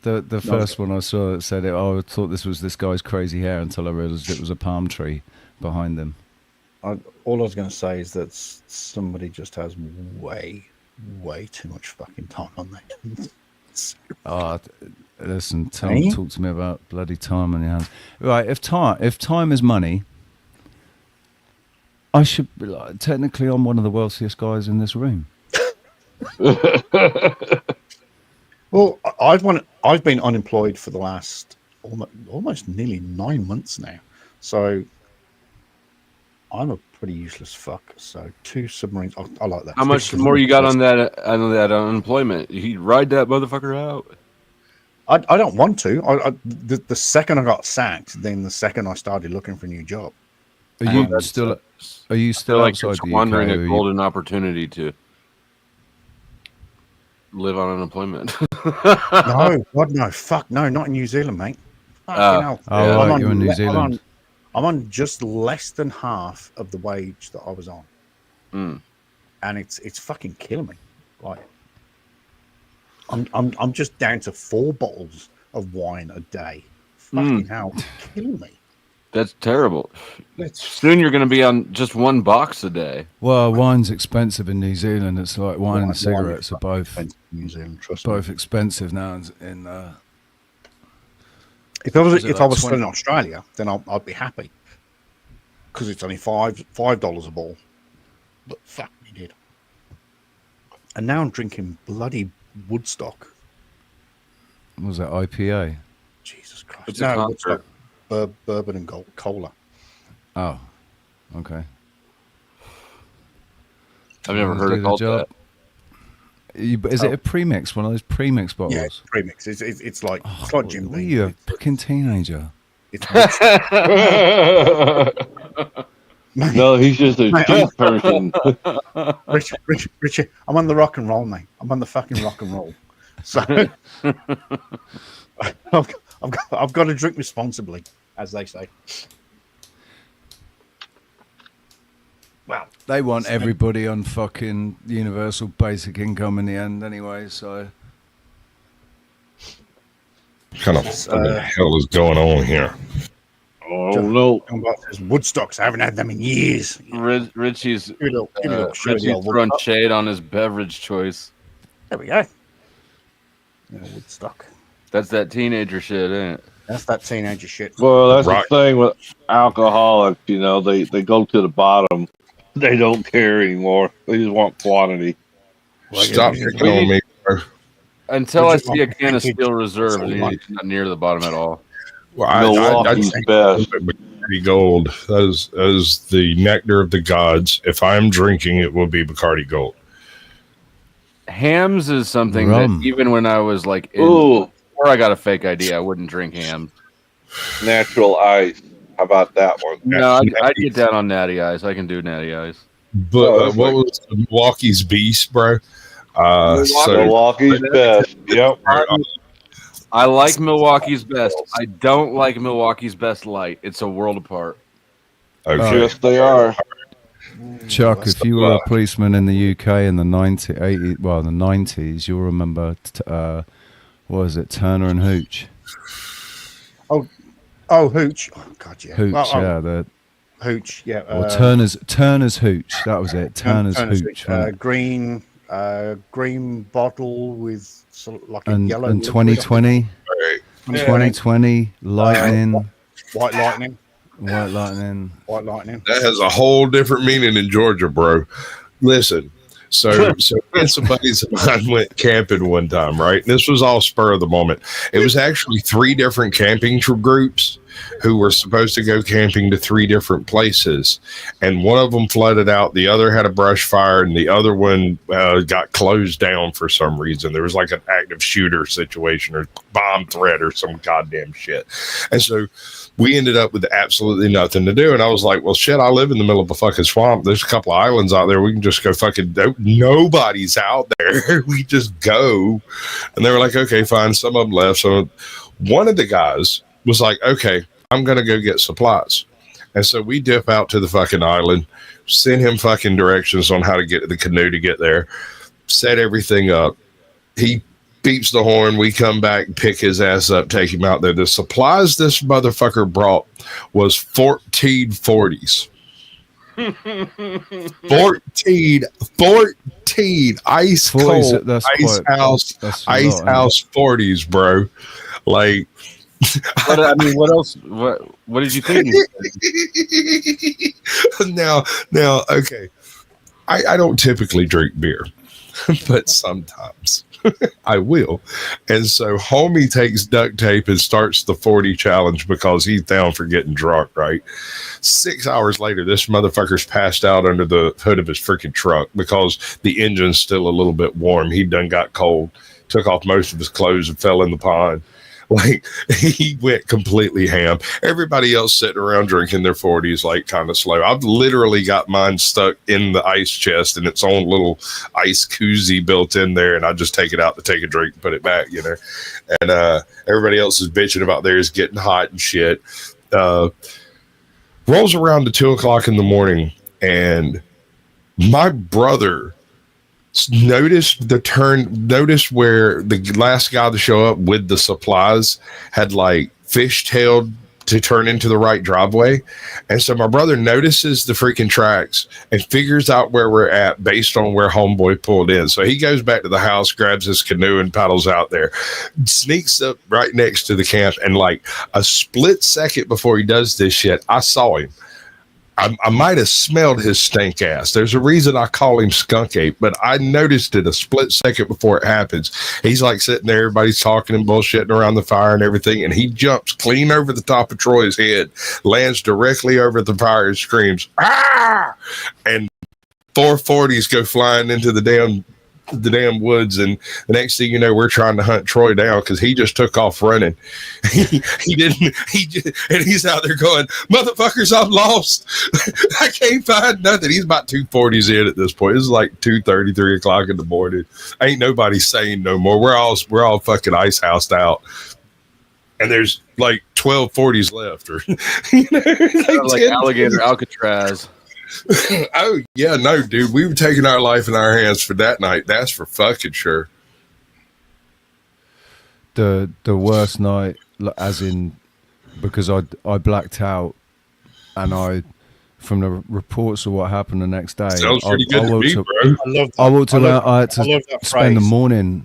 The first one I saw that said it. Oh, I thought this was this guy's crazy hair until I realized it was a palm tree behind him. All I was going to say is that somebody just has way too much fucking time on that. Oh, listen, talk to me about bloody time on your hands. Right, if time is money, I should be technically I'm one of the wealthiest guys in this room. Well, I've been unemployed for the last almost nearly 9 months now, so I'm a pretty useless fuck. So 2 submarines, I like that. How much more you got on that unemployment? You ride that motherfucker out. I don't want to. The second I got sacked, then the second I started looking for a new job. Are you still like outside squandering the UK, a golden opportunity to live on unemployment? No, God, no, fuck no, not in New Zealand, mate. You're in New Zealand. I'm on just less than half of the wage that I was on, and it's fucking killing me. Like, I'm just down to 4 bottles of wine a day. Fucking hell, it's killing me. That's terrible. Soon you're going to be on just 1 box a day. Well, wine's expensive in New Zealand. It's like wine and cigarettes are both New Zealand, both expensive now. If I was like still in Australia, then I'd be happy because it's only $5 a bottle. But fuck me, did. And now I'm drinking bloody Woodstock. What was that, IPA? Jesus Christ! It's no, Woodstock, bourbon and cola. Oh, okay. I've never heard it called that. Is it a premix? One of those premix bottles? Yeah, it's premix. It's like Jim Are Beam. you a fucking teenager? No, he's just a cheap person. Richard, I'm on the rock and roll, mate. I'm on the fucking rock and roll. So I've got to drink responsibly, as they say. Well, they want everybody on fucking universal basic income in the end, anyway. So, what kind of the hell is going on here? Oh no! Woodstocks. I haven't had them in years. Richie's throwing shade on his beverage choice. There we go. Woodstock. That's that teenager shit, ain't it? That's that teenager shit. Well, that's the thing with alcoholics. You know, they go to the bottom. They don't care anymore. They just want quantity. Stop picking on me, bro. Until I see a can of Steel Reserve, it's not near the bottom at all. Well, Milwaukee's best. Bacardi Gold. That is the nectar of the gods. If I'm drinking, it will be Bacardi Gold. Hams is something that even when I was like, before I got a fake ID, I wouldn't drink hams. Natural ice. How about that one? No, I'd get down on Natty Ice. I can do Natty Ice. But what was Milwaukee's Beast, bro? Milwaukee's Best. Yep. I like Milwaukee's Best. I don't like Milwaukee's Best Light. It's a world apart. Okay. Yes, they are. Chuck, if you were a policeman in the UK in the 90s, you'll remember, what was it, Turner and Hooch? Oh, Hooch. Oh, God, yeah. Hooch, yeah. Hooch, yeah. Or Turner's Hooch. That was it. Turner's Hooch. Green bottle with like a yellow. And 2020. 2020, lightning. White lightning. White lightning. White lightning. That has a whole different meaning in Georgia, bro. Listen. So some buddies of mine went camping one time, right? And this was all spur of the moment. It was actually 3 different camping groups who were supposed to go camping to 3 different places. And one of them flooded out. The other had a brush fire, and the other one got closed down for some reason. There was like an active shooter situation or bomb threat or some goddamn shit. And so we ended up with absolutely nothing to do. And I was like, well, shit, I live in the middle of a fucking swamp. There's a couple of islands out there. We can just go fucking, nobody's out there. We just go. And they were like, okay, fine. Some of them left. So one of the guys was like, okay, I'm going to go get supplies. And so we dip out to the fucking island, send him fucking directions on how to get to the canoe to get there, set everything up. He beeps the horn. We come back, pick his ass up, take him out there. The supplies this motherfucker brought was 14 40s. 14 ice 40s, cold ice house 40s, bro. Like, but I mean, what else? What did you think? now, okay. I don't typically drink beer, but sometimes I will. And so homie takes duct tape and starts the 40 challenge because he's down for getting drunk, right? 6 hours later, this motherfucker's passed out under the hood of his freaking truck because the engine's still a little bit warm. He done got cold, took off most of his clothes and fell in the pond. Like, he went completely ham. Everybody else sitting around drinking their 40s, like, kind of slow. I've literally got mine stuck in the ice chest and its own little ice koozie built in there, and I just take it out to take a drink and put it back, you know. And everybody else is bitching about theirs getting hot and shit. Rolls around to 2:00 in the morning, and my brother noticed where the last guy to show up with the supplies had like fishtailed to turn into the right driveway. And so my brother notices the freaking tracks and figures out where we're at based on where homeboy pulled in. So he goes back to the house, grabs his canoe and paddles out there, sneaks up right next to the camp. And like a split second before he does this shit, I saw him. I might have smelled his stink ass. There's a reason I call him Skunk Ape, but I noticed it a split second before it happens. He's like sitting there, everybody's talking and bullshitting around the fire and everything, and he jumps clean over the top of Troy's head, lands directly over the fire and screams, "Ah!" And 440s go flying into the damn woods, and the next thing you know, we're trying to hunt Troy down because he just took off running. And he's out there going, "Motherfuckers, I'm lost. I can't find nothing." He's about 240s in at this point. It's like 2:30, 3 o'clock in the morning. Ain't nobody saying no more. We're all fucking ice housed out, and there's like 12 40s left, or like alligator Alcatraz. Oh yeah, no, dude, we were taking our life in our hands for that night. That's for fucking sure. The worst night, as in, because I blacked out, and I, from the reports of what happened the next day, sounds pretty good to me, bro. I walked around. I had to spend the morning.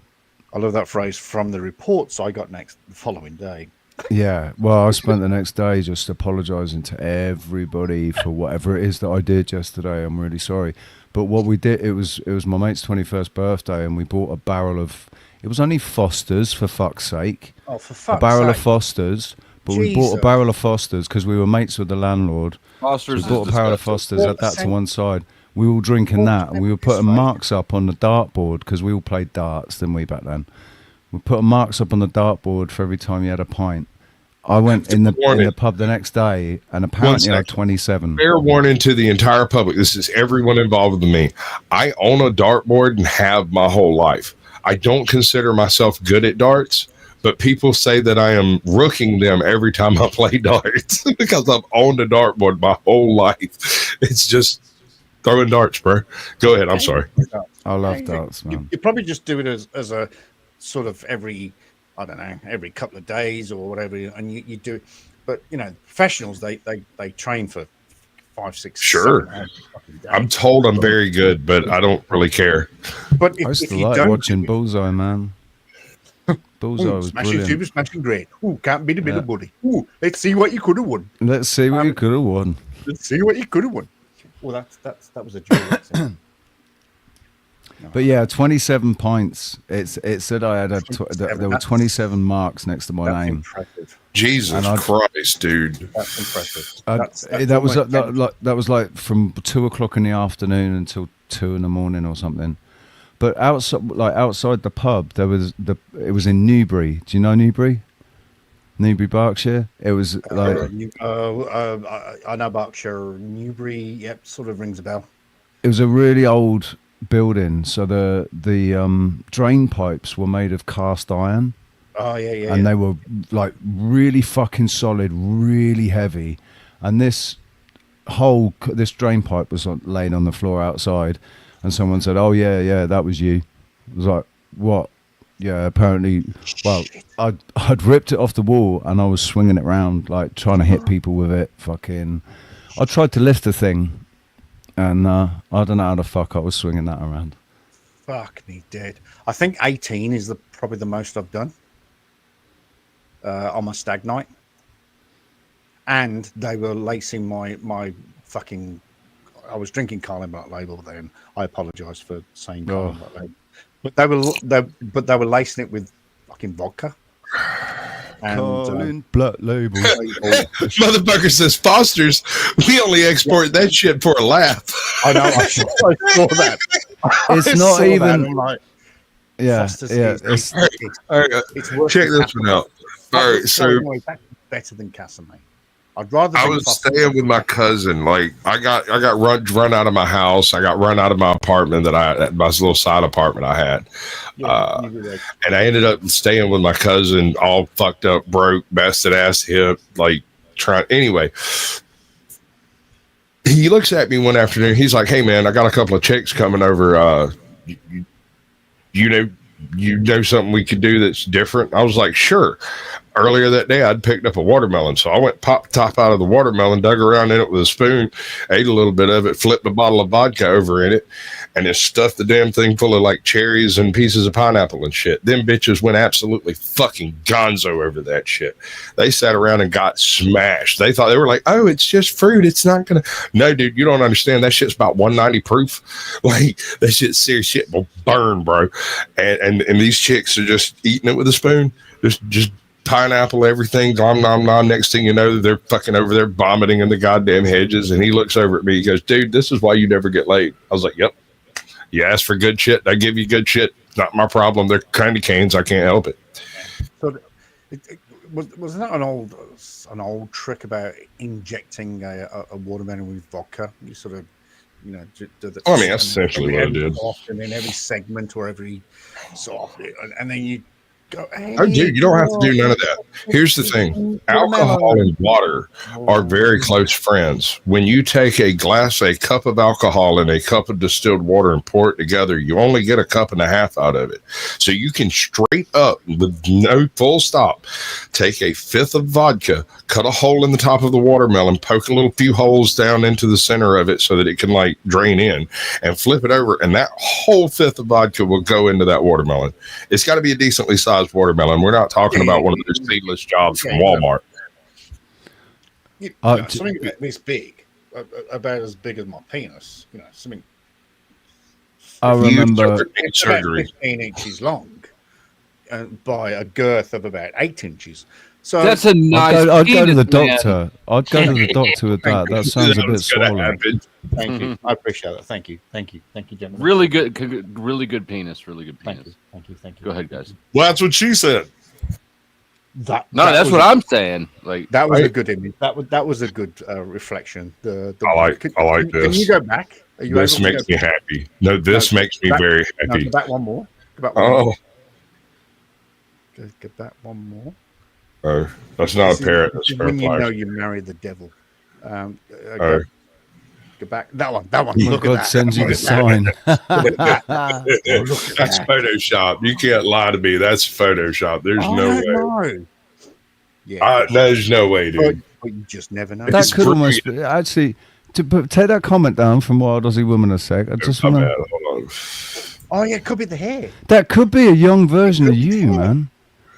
I love that phrase. From the reports I got the following day. Yeah, well, I spent the next day just apologizing to everybody for whatever it is that I did yesterday. I'm really sorry. But what we did, it was my mate's 21st birthday, and we bought a barrel of, it was only Foster's, for fuck's sake. Oh, for fuck's sake. A barrel of Foster's. But we bought a barrel of Foster's because we were mates with the landlord. Foster's. So we bought a barrel of Foster's, had that to one side. We were all drinking that, and we were putting marks up on the dartboard because we all played darts, didn't we, back then? We put marks up on the dartboard for every time you had a pint. I went in the pub the next day, and apparently I had 27. Fair warning to the entire public. This is everyone involved with me. I own a dartboard and have my whole life. I don't consider myself good at darts, but people say that I am rooking them every time I play darts because I've owned a dartboard my whole life. It's just throwing darts, bro. Go ahead. I'm sorry. I love darts, man. You probably just do it as a sort of every couple of days or whatever, and you do it. But professionals, they train for 5, 6. Sure. 7 hours. I'm told I'm very good, but I don't really care. But I used to like watching Bullseye, man. Bullseye was brilliant. Super smashing great. Ooh, can't beat a bit of buddy. Ooh, let's see what you could have won. Let's see what you could have won. Let's see what you could have won. Well, that was a joke. But yeah, 27 pints. It said I had there were 27 marks next to my name. Impressive. Jesus Christ, dude. That's impressive. That was like from 2 o'clock in the afternoon until 2 in the morning or something. But outside the pub, it was in Newbury. Do you know Newbury? Newbury, Berkshire. It was like I know Berkshire. Newbury. Yep, sort of rings a bell. It was a really old building, so the drain pipes were made of cast iron. Oh yeah. And they were like really fucking solid, really heavy. And this drain pipe was laying on the floor outside, and someone said, "Oh yeah, that was you." I was like, "What?" Yeah, apparently. Well, I'd ripped it off the wall and I was swinging it around, like trying to hit people with it. I tried to lift the thing. And I don't know how the fuck I was swinging that around. Fuck me dead. I think 18 is probably the most I've done on my stag night. And they were lacing my fucking... I was drinking Carlin Black Label then. I apologise for saying Carlin Black Label. But they were lacing it with fucking vodka. And, Carlin Black Label. Motherfucker says Foster's. We only export that shit for a laugh. I know. I saw that. It's not even. Like, yeah. It's check this one out. All right, so that's better than Casamay. I'd rather. I was staying with my cousin. Like I got run out of my house. I got run out of my apartment my little side apartment I had. And I ended up staying with my cousin, all fucked up, broke, busted ass hip, like trying. Anyway, he looks at me one afternoon. He's like, "Hey man, I got a couple of chicks coming over. You know something we could do that's different?" I was like, "Sure." Earlier that day, I'd picked up a watermelon, so I went popped the top out of the watermelon, dug around in it with a spoon, ate a little bit of it, flipped a bottle of vodka over in it, and just stuffed the damn thing full of like cherries and pieces of pineapple and shit. Them bitches went absolutely fucking gonzo over that shit. They sat around and got smashed. They thought, they were like, "Oh, it's just fruit. It's not gonna." No, dude, you don't understand. That shit's about 190 proof. Like that shit, serious shit will burn, bro. And these chicks are just eating it with a spoon, just pineapple, everything, nom nom nom. Next thing you know, they're fucking over there vomiting in the goddamn hedges. And he looks over at me. He goes, "Dude, this is why you never get laid." I was like, "Yep. You ask for good shit, I give you good shit. Not my problem. They're candy canes. I can't help it." So, was that an old trick about injecting a watermelon with vodka? You sort of, do the. I mean, that's essentially what it did. Often in every segment or every sort of, and then you go, "Hey, oh, dude, you don't have to do none of that. Here's the thing. Alcohol and water are very close friends. When you take a cup of alcohol and a cup of distilled water and pour it together, you only get a cup and a half out of it. So you can straight up, with no full stop, take a fifth of vodka, cut a hole in the top of the watermelon, poke a little few holes down into the center of it so that it can like drain in, and flip it over, and that whole fifth of vodka will go into that watermelon. It's got to be a decently sized watermelon. We're not talking about one of those seedless jobs from Walmart. Something this big, about as big as my penis. Something. I remember surgery 15 inches long, by a girth of about 8 inches. So that's a nice. I'd go to the doctor. I'd go to the doctor with that. That sounds a bit swollen. Thank you. I appreciate that. Thank you, gentlemen. Really good penis. Really good penis. Thank you. Go ahead, guys. Well, that's what she said. That's what I'm saying. Like that was a good image. That was a good reflection. I like this. Can you go back? This makes me happy. No, this makes me very happy. Go back one more. Go back one more. Oh, that's not a parrot. That's when you pliers. know you married the devil. Go back. That one. Look God at that. sends you the sign. That's Photoshop. You can't lie to me. That's Photoshop. There's no way. No. Yeah. There's no way, dude. But you just never know. That could almost be, actually, take that comment down from Wild Aussie Woman a sec. I just want to. Oh yeah, it could be the hair. That could be a young version of you, man.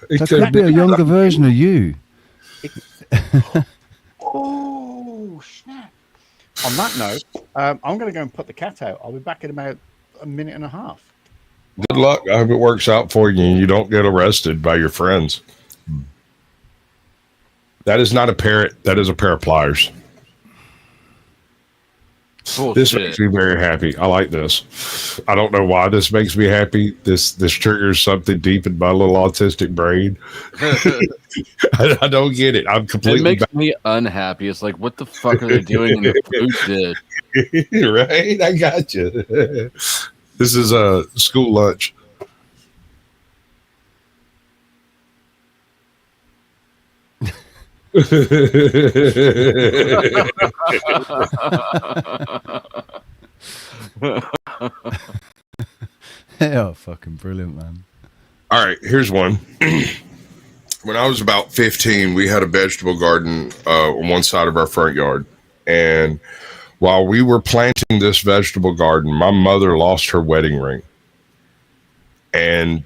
That could be a younger version of you. Oh snap! On that note, I'm going to go and put the cat out. I'll be back in about a minute and a half. Good luck. I hope it works out for you and you don't get arrested by your friends. That is not a parrot. That is a pair of pliers. Bullshit. This makes me very happy. I like this. I don't know why this makes me happy. This triggers something deep in my little autistic brain. I don't get it. I'm completely. It makes me unhappy. It's like, what the fuck are they doing in the food dish? Right? I got you. This is a school lunch. Yeah, fucking brilliant, man. All right, here's one. When I was about 15, we had a vegetable garden on one side of our front yard. And while we were planting this vegetable garden, my mother lost her wedding ring. And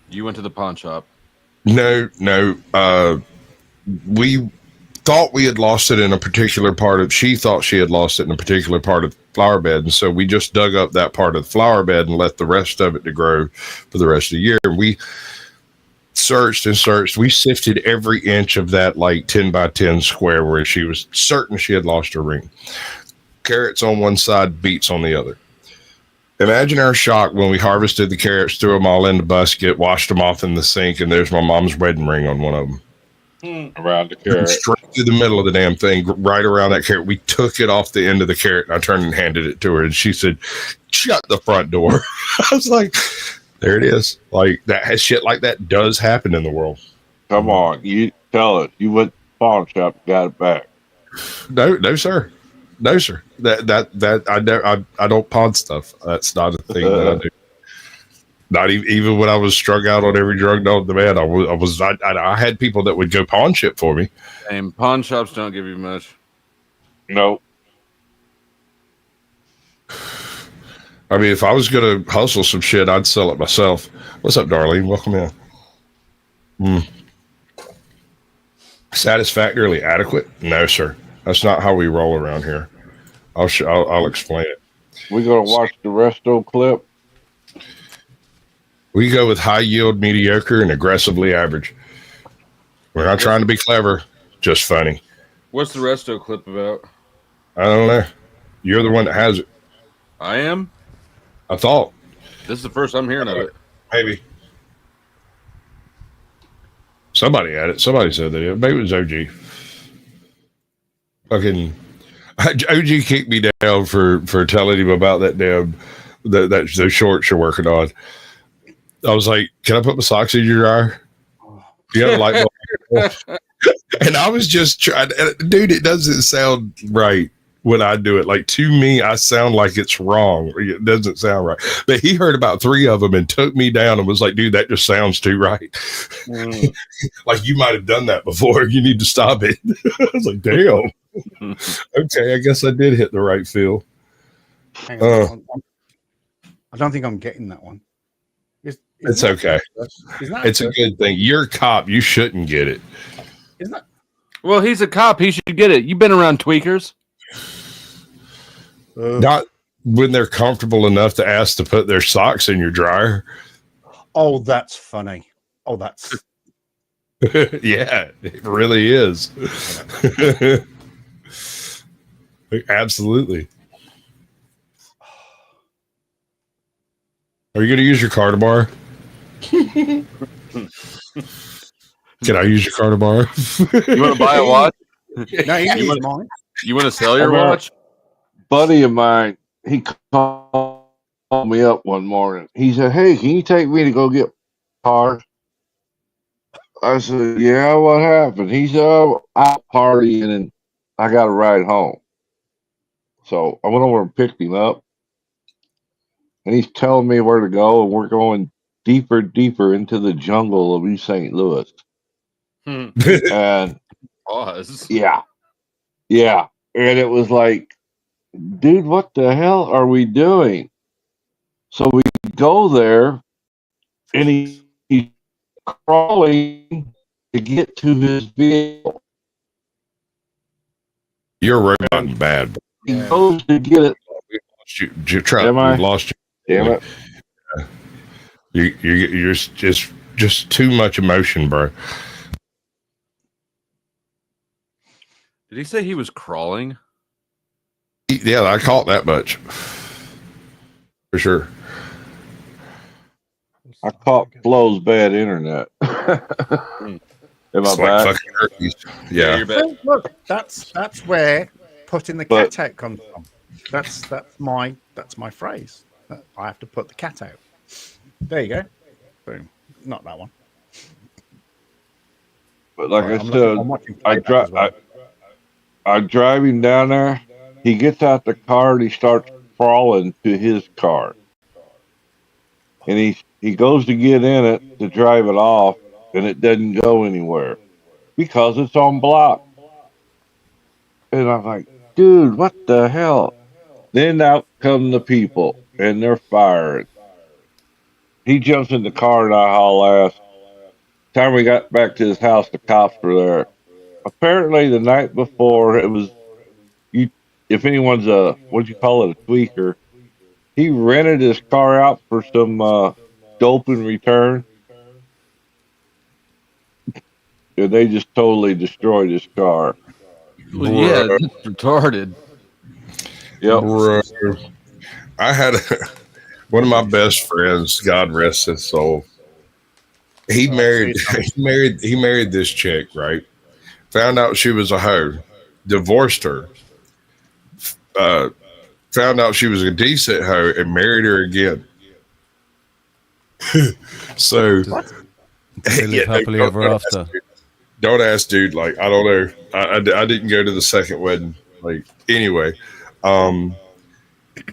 you went to the pawn shop. No. We thought we had lost it in a particular part of, she thought she had lost it in a particular part of the flower bed. And so we just dug up that part of the flower bed and let the rest of it to grow for the rest of the year. And we searched and searched. We sifted every inch of that like 10 by 10 square where she was certain she had lost her ring. Carrots on one side, beets on the other. Imagine our shock when we harvested the carrots, threw them all in the basket, washed them off in the sink, and there's my mom's wedding ring on one of them. Around the carrot. Straight through the middle of the damn thing, right around that carrot. We took it off the end of the carrot, and I turned and handed it to her, and she said, "Shut the front door." I was like, there it is. Like, that shit like that does happen in the world. Come on. You tell us. You went to the pawn shop and got it back. No, sir. No, sir. I don't pawn stuff. That's not a thing that I do. Not even when I was strung out on every drug known to man. I had people that would go pawn shit for me. And pawn shops don't give you much. No. I mean, if I was going to hustle some shit, I'd sell it myself. What's up, Darlene? Welcome in. Satisfactorily adequate? No, sir. That's not how we roll around here. I'll explain it. We're gonna watch the resto clip. We go with high yield, mediocre, and aggressively average. We're not trying to be clever, just funny. What's the resto clip about? I don't know. You're the one that has it. I am? I thought. This is the first I'm hearing of it. Maybe. Somebody had it. Somebody said that. Maybe it was OG. Fucking OG kicked me down for telling him about that damn those shorts you're working on. I was like, "Can I put my socks in your dryer?" You got a light bulb. And I was just trying, dude. It doesn't sound right when I do it. Like, to me, I sound like it's wrong. It doesn't sound right. But he heard about 3 of them and took me down and was like, "Dude, that just sounds too right." Like, you might have done that before. You need to stop it. I was like, "Damn." Okay, I guess I did hit the right feel. Hang on, I don't think I'm getting that one. It's okay. It's a good thing. You're a cop. You shouldn't get it. Isn't that? Well, he's a cop. He should get it. You've been around tweakers. Not when they're comfortable enough to ask to put their socks in your dryer. Oh, that's funny. Oh, that's. Yeah, it really is. Absolutely. Are you going to use your car tomorrow? Can I use your car tomorrow? You want to buy a watch? No, you want mine. You want to sell your watch? Buddy of mine, he called me up one morning. He said, "Hey, can you take me to go get cars?" I said, "Yeah, what happened?" He said, "Oh, I'm partying and I got to ride home." So I went over and picked him up. And he's telling me where to go, and we're going deeper into the jungle of East St. Louis. And pause. Yeah. And it was like, dude, what the hell are we doing? So we go there, and he's crawling to get to his vehicle. You're robot bad. He goes to get it. We lost you. We've lost you. Damn it. You're just too much emotion, bro. Did he say he was crawling? Yeah, I caught that much. For sure. I caught Flo's bad internet. Am I back? Yeah. You're back. Look, that's where putting the cat out comes from. That's my phrase. I have to put the cat out. There you go. Boom. Not that one. But like Sorry, I said, I drive him down there. He gets out the car and he starts crawling to his car. And he goes to get in it to drive it off, and it doesn't go anywhere because it's on block. And I'm like, dude, what the hell? Then out come the people, and they're firing. He jumps in the car, and I haul ass. Time we got back to his house, the cops were there. Apparently, the night before, it was you. If anyone's what'd you call it, a tweaker, he rented his car out for some dope in return, and they just totally destroyed his car. Well, yeah, it's retarded. Yep. Bro, I had one of my best friends, God rest his soul. He married this chick, right? Found out she was a hoe, divorced her, found out she was a decent hoe, and married her again. So They live happily ever after. Don't ask, dude. Like, I don't know. I didn't go to the second wedding. Like anyway, um,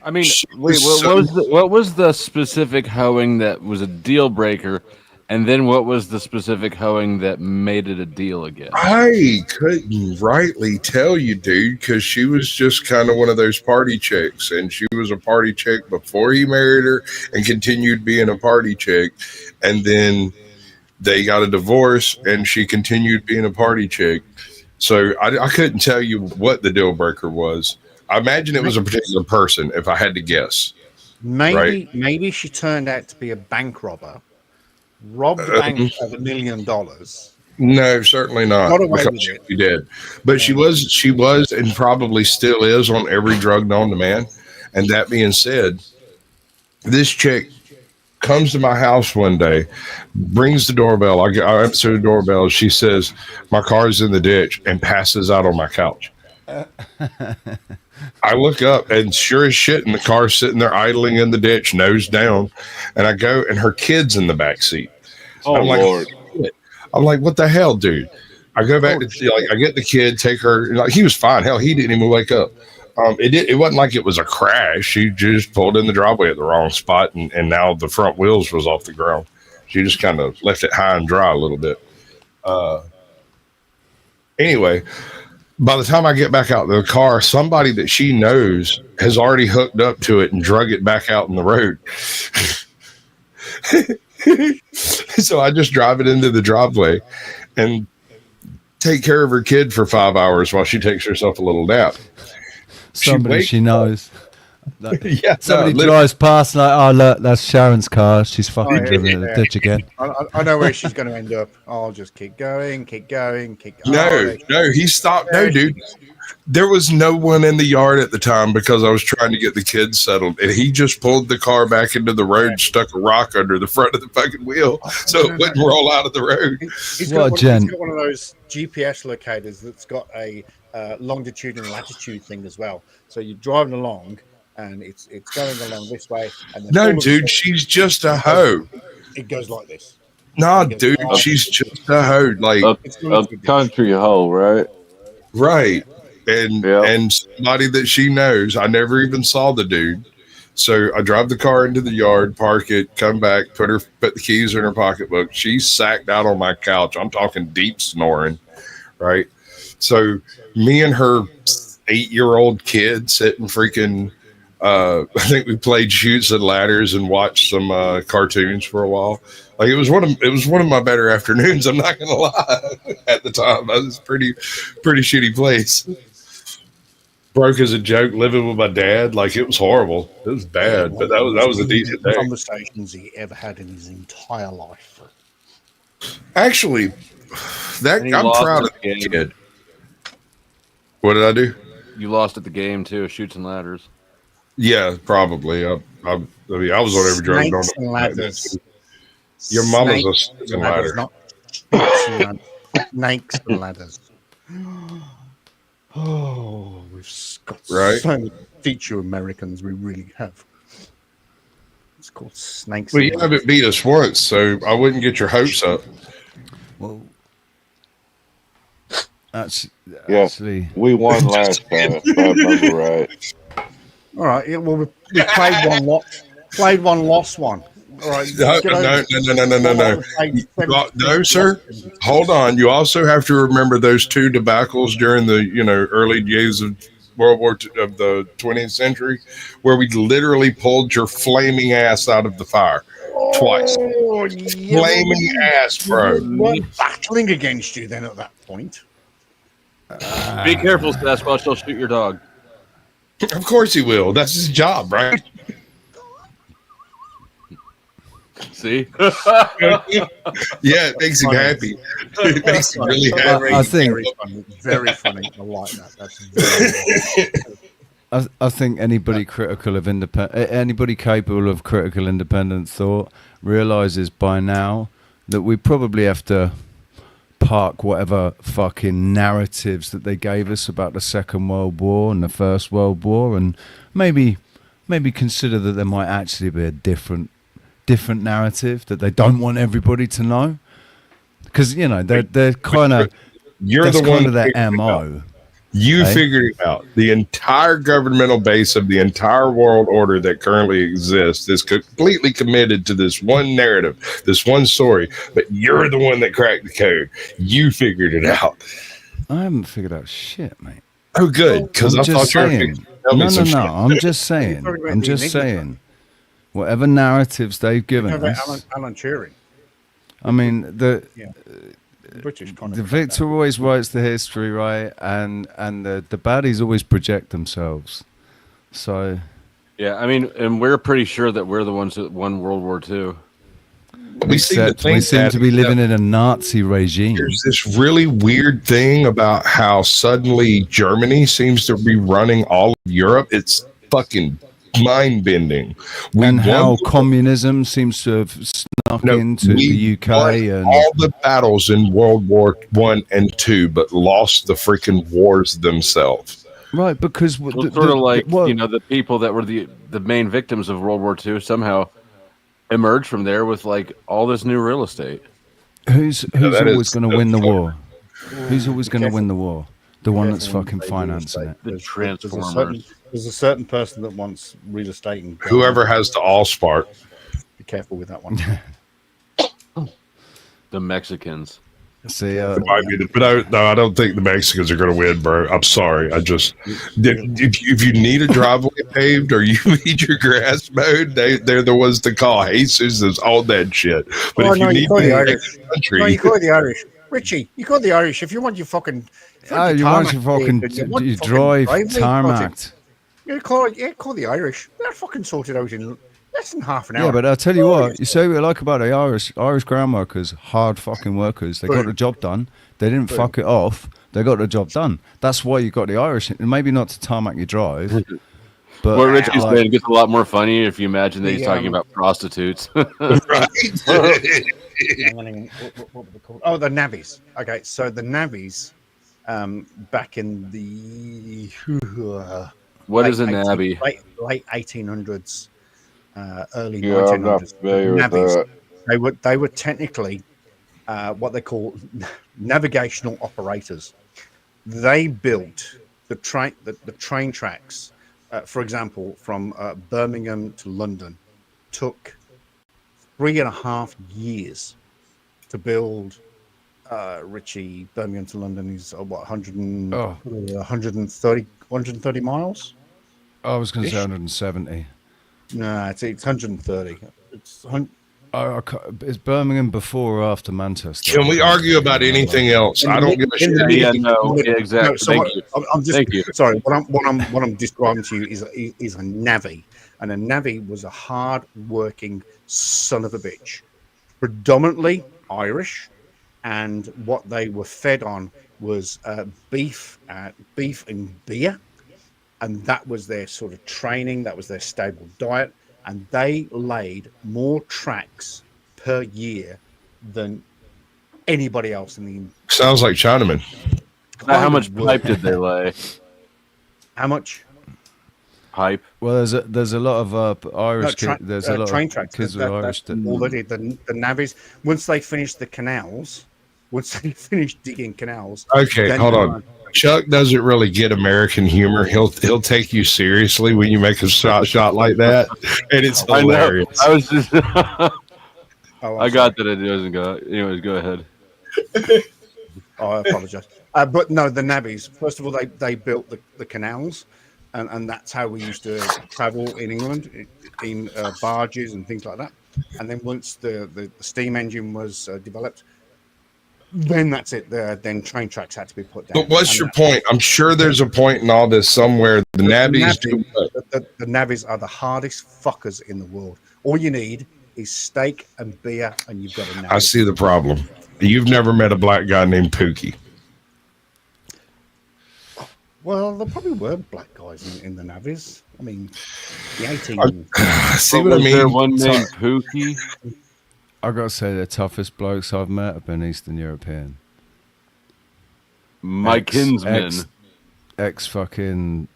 I mean, she wait, was what was the specific hoeing that was a deal breaker, and then what was the specific hoeing that made it a deal again? I couldn't rightly tell you, dude, because she was just kind of one of those party chicks, and she was a party chick before he married her, and continued being a party chick, and then they got a divorce, and she continued being a party chick. So I couldn't tell you what the deal breaker was. I imagine it was a particular person, if I had to guess. Maybe she turned out to be a bank robber, robbed the bank of $1 million. No, certainly not. Got away Because with it. she did, but she was, and probably still is on every drug known to man. And that being said, this chick comes to my house one day, brings the doorbell. I answer the doorbell. She says, "My car's in the ditch," and passes out on my couch. I look up, and sure as shit, and the car's sitting there idling in the ditch, nose down. And I go, and her kid's in the back seat. Oh, I'm like, Lord. I'm like, what the hell, dude? I go back to I get the kid, take her. Like, he was fine. Hell, he didn't even wake up. It wasn't like it was a crash. She just pulled in the driveway at the wrong spot, and now the front wheels was off the ground. She just kind of left it high and dry a little bit. Anyway, by the time I get back out of the car, somebody that she knows has already hooked up to it and drug it back out in the road. So I just drive it into the driveway and take care of her kid for 5 hours while she takes herself a little nap. Somebody she knows. Yeah, somebody drives past like, oh look, that's Sharon's car. She's fucking driven in the ditch again. I know where she's going to end up. I'll just keep going. No, he stopped. No, dude. There was no one in the yard at the time because I was trying to get the kids settled, and he just pulled the car back into the road and stuck a rock under the front of the fucking wheel so it wouldn't roll out of the road. He's got one of those GPS locators that's got a longitude and latitude thing as well. So you're driving along, and it's going along this way. And then no, dude, she's just a hoe. It goes like this. Nah, dude, she's just a hoe. Like a country hoe, right? Right. And somebody that she knows. I never even saw the dude. So I drive the car into the yard, park it, come back, put the keys in her pocketbook. She's sacked out on my couch. I'm talking deep snoring, right? So me and her 8-year-old kid sitting freaking I think we played Chutes and Ladders and watched some cartoons for a while. Like it was one of my better afternoons, I'm not gonna lie. At the time. It was pretty shitty place. Broke as a joke, living with my dad. Like it was horrible. It was bad, but that was a decent day. Conversations he ever had in his entire life. Actually, I'm proud of the kid. What did I do? You lost at the game too, Chutes and Ladders. Yeah, probably. I was on every drug. Snakes and ladders. Your mama's a snake and ladder. Not snakes and ladders. Oh, we've got so many feature Americans. We really have. It's called snakes. Well, you haven't beat us once, so I wouldn't get your hopes up. Well, actually, we won last time. If I remember right. All right. Yeah, well, we played one, lost one. All right. No, sir. Hold on. You also have to remember those two debacles during the early days of World War II, of the 20th century, where we literally pulled your flaming ass out of the fire twice. Flaming ass, bro. We weren't battling against you then at that point. Be careful, Sasquatch. He'll shoot your dog. Of course he will. That's his job, right? See? Yeah, it makes him happy. It makes him really happy. I think very funny. I like that. That's very I think anybody critical of anybody capable of critical independent thought realizes by now that we probably have to park whatever fucking narratives that they gave us about the Second World War and the First World War, and maybe consider that there might actually be a different narrative that they don't want everybody to know, because they're kind of you're the one of their MO. You Hey? figured it out. The entire governmental base of the entire world order that currently exists is completely committed to this one narrative, this one story. But you're the one that cracked the code. You figured it out. I haven't figured out shit, mate. Oh, good. Because I'm I just thought you were saying. fixing to tell me No. some shit. I'm just saying. talking about I'm the just Enigma saying. Whatever narratives they've given Alan, us. Alan Turing, I mean, the British kind of Victor always writes the history, right? And the baddies always project themselves. So Yeah, I mean, and we're pretty sure that we're the ones that won World War II. We seem to except we think seem that, to be living in a Nazi regime. there's this really weird thing about how suddenly Germany seems to be running all of Europe. It's fucking mind bending. And how communism seems to have snuck into the UK and all the battles in World War I and II, but lost the freaking wars themselves. right, because Well, sort of like the people that were the main victims of World War II somehow emerged from there with like all this new real estate. who's that always is going to so win the funny. war? Who's always going to Careful. win the war? The one Careful that's when fucking you say real financing estate. it. The There's Transformers. there's a certain person that wants real estate and Whoever has the Allspark. be careful with that one. The Mexicans. See, Might be but I don't think the Mexicans are going to win, bro. I'm sorry. I just if you need a driveway paved or you need your grass mowed, they're the ones to call. Jesus is all that shit. But Oh, if no, you you need call the to Irish. country, No, you call the Irish. Richie, you call the Irish. If you want your fucking... you want your fucking you drive tarmac. Call the Irish. They're fucking sorted out in less than half an hour. Yeah, but I'll tell you what, you say what you like about the Irish ground workers, hard fucking workers. They got Boom. the job done. They didn't Boom. fuck it off. They got the job done. That's why you got the Irish. Maybe not to tarmac your drive, but What Richie's like, saying gets a lot more funny if you imagine that he's The, talking about prostitutes. Hang on. What were they called? Oh, the navvies. Okay, so the navvies, back in the What is a 18 navvy? late 1800s, early Yeah, I'm not 1900s. familiar with Navvies. that. They were technically what they call navigational operators. They built the train tracks. For example, from Birmingham to London, took 3.5 years to build. Richie, Birmingham to London is what 130 miles. I was going to say Ish. 170. No, it's 130. Is Birmingham before or after Manchester? can we argue about anything else? I don't give a shit. Exactly. So Thank you. I'm just Thank you. sorry. What I'm describing to you is a navvy, and a navvy was a hard-working son of a bitch, predominantly Irish, and what they were fed on was beef and beer, and that was their sort of training. That was their stable diet, and they laid more tracks per year than anybody else in the. Sounds like Chinaman. How much pipe did they lay? How much? Pipe. Well, there's a lot of Irish kids. There's a lot train of tracks. kids with Irish. That's already the navvies. Once they finished the canals, once they finished digging canals. Okay, then hold they on. Chuck doesn't really get American humor. He'll take you seriously when you make a shot like that, and it's hilarious. I was just. Oh, I got that it doesn't go. Anyways, go ahead. Oh, I apologize. But no, the navvies. First of all, they built the canals, and that's how we used to travel in England in barges and things like that. And then once the steam engine was developed, then that's it. Then train tracks had to be put down. But what's your point? I'm sure there's a point in all this somewhere. The navvies do what? The navvies are the hardest fuckers in the world. All you need is steak and beer, and you've got a navvy. I see the problem. You've never met a black guy named Pookie. Well, there probably were black guys in the navvies. I mean, the 18. See what I Was mean? there one named Pookie? I gotta say, the toughest blokes I've met have been Eastern European. My kinsmen. Ex fucking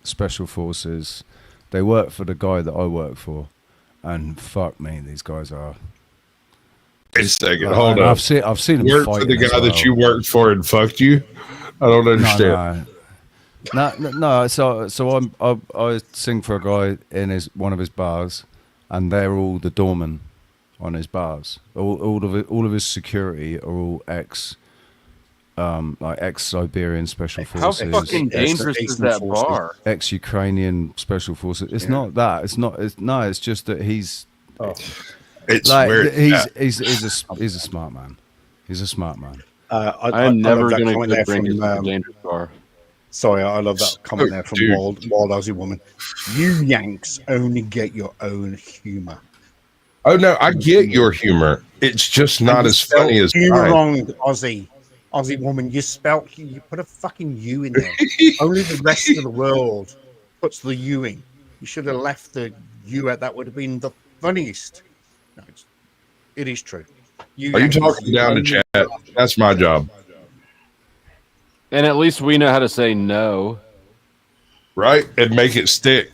special forces. They work for the guy that I work for, and fuck me, these guys are. Wait a second, hold on. I've seen them Work fight for the guy that you worked for and fucked you. I don't understand. No. So I sing for a guy in one of his bars, and they're all the doormen on his bars. All of his security are all ex-Siberian special How forces. fucking dangerous is that bar? Ex-Ukrainian special forces. It's not that. It's just that he's. It's like weird. he's a smart man. He's a smart man. I'm never love that going comment to there bring it from, to the dangerous bar. Sorry, I love that comment there from dude. Wild Aussie Woman. You Yanks only get your own humor. Oh no, I get your humor. It's just not as funny as you mine. wrong, Aussie Woman. You put a fucking U in there. Only the rest of the world puts the U in. You should have left the U out. That would have been the funniest. No, it is true. Are you Yankees, talking down to only- chat? That's my job. And at least we know how to say no. Right? And make it stick.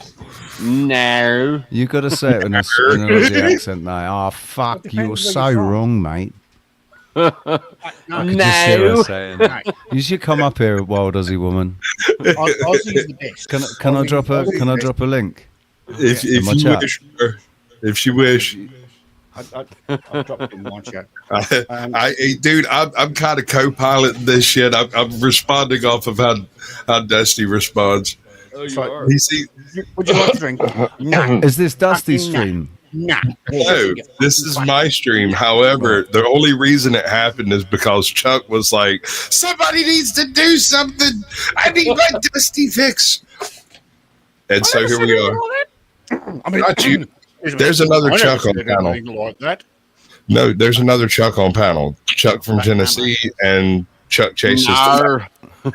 No. You got to say it in an Aussie accent now. Oh, fuck, It you're depends where so you're from. wrong, mate. No, I could just hear her saying, you should come up here, Wild Aussie Woman. Aussie's the best. Can I drop a link? If my you chat. wish, if she wish. I'll drop it in one chat. Dude, I'm kind of co-piloting this shit. I'm responding off of how Dusty responds. Oh, you are. You see, Would you like to drink? No. Is this Dusty's Fucking stream? Nah. no, this is my stream. However, the only reason it happened is because Chuck was like, "Somebody needs to do something. I need my Dusty fix." And so here we are. I mean, Not you. There's another Chuck on panel. Like that. No, there's another Chuck on panel. Chuck from Tennessee and Chuck chases. Nar.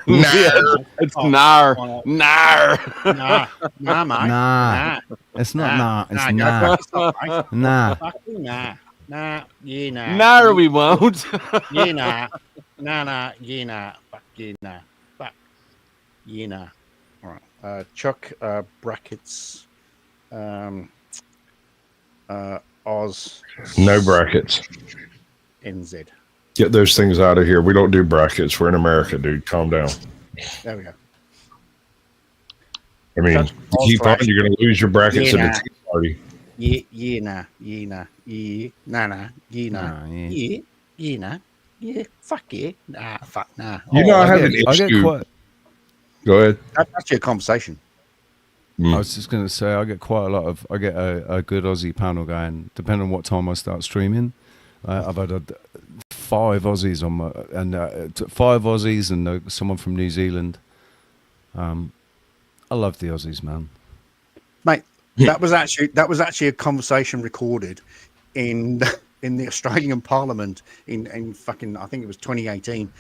It's nar. Nar. Nah, mate. Nah. It's not nah. It's nah. Nah. Fucking nah. Nah. Yeah, nah. Nar we won't. Yeah, nah. Nah. Yeah, nah. Fuck yeah, nah. Fuck. Yeah, nah. All right. Chuck, brackets, Oz. No brackets. NZ. Get those things out of here. We don't do brackets. We're in America, dude. Calm down. There we go. I mean, Chuck, you keep on, you're going to lose your brackets Yeah, at the tea party. Yeah, nah. Yeah, nah. Yeah, nah. Yeah, nah. Nah, yeah. Yeah, nah. Yeah, fuck yeah. Nah, fuck nah. You know, I have an I get issue. quite. Go ahead. That's your conversation. I was just going to say, I get a good Aussie panel going, depending on what time I start streaming. I've had 5 Aussies on my, and 5 Aussies and someone from New Zealand. I love the Aussies, man. Mate, that was actually a conversation recorded in the Australian Parliament in fucking, I think it was 2018.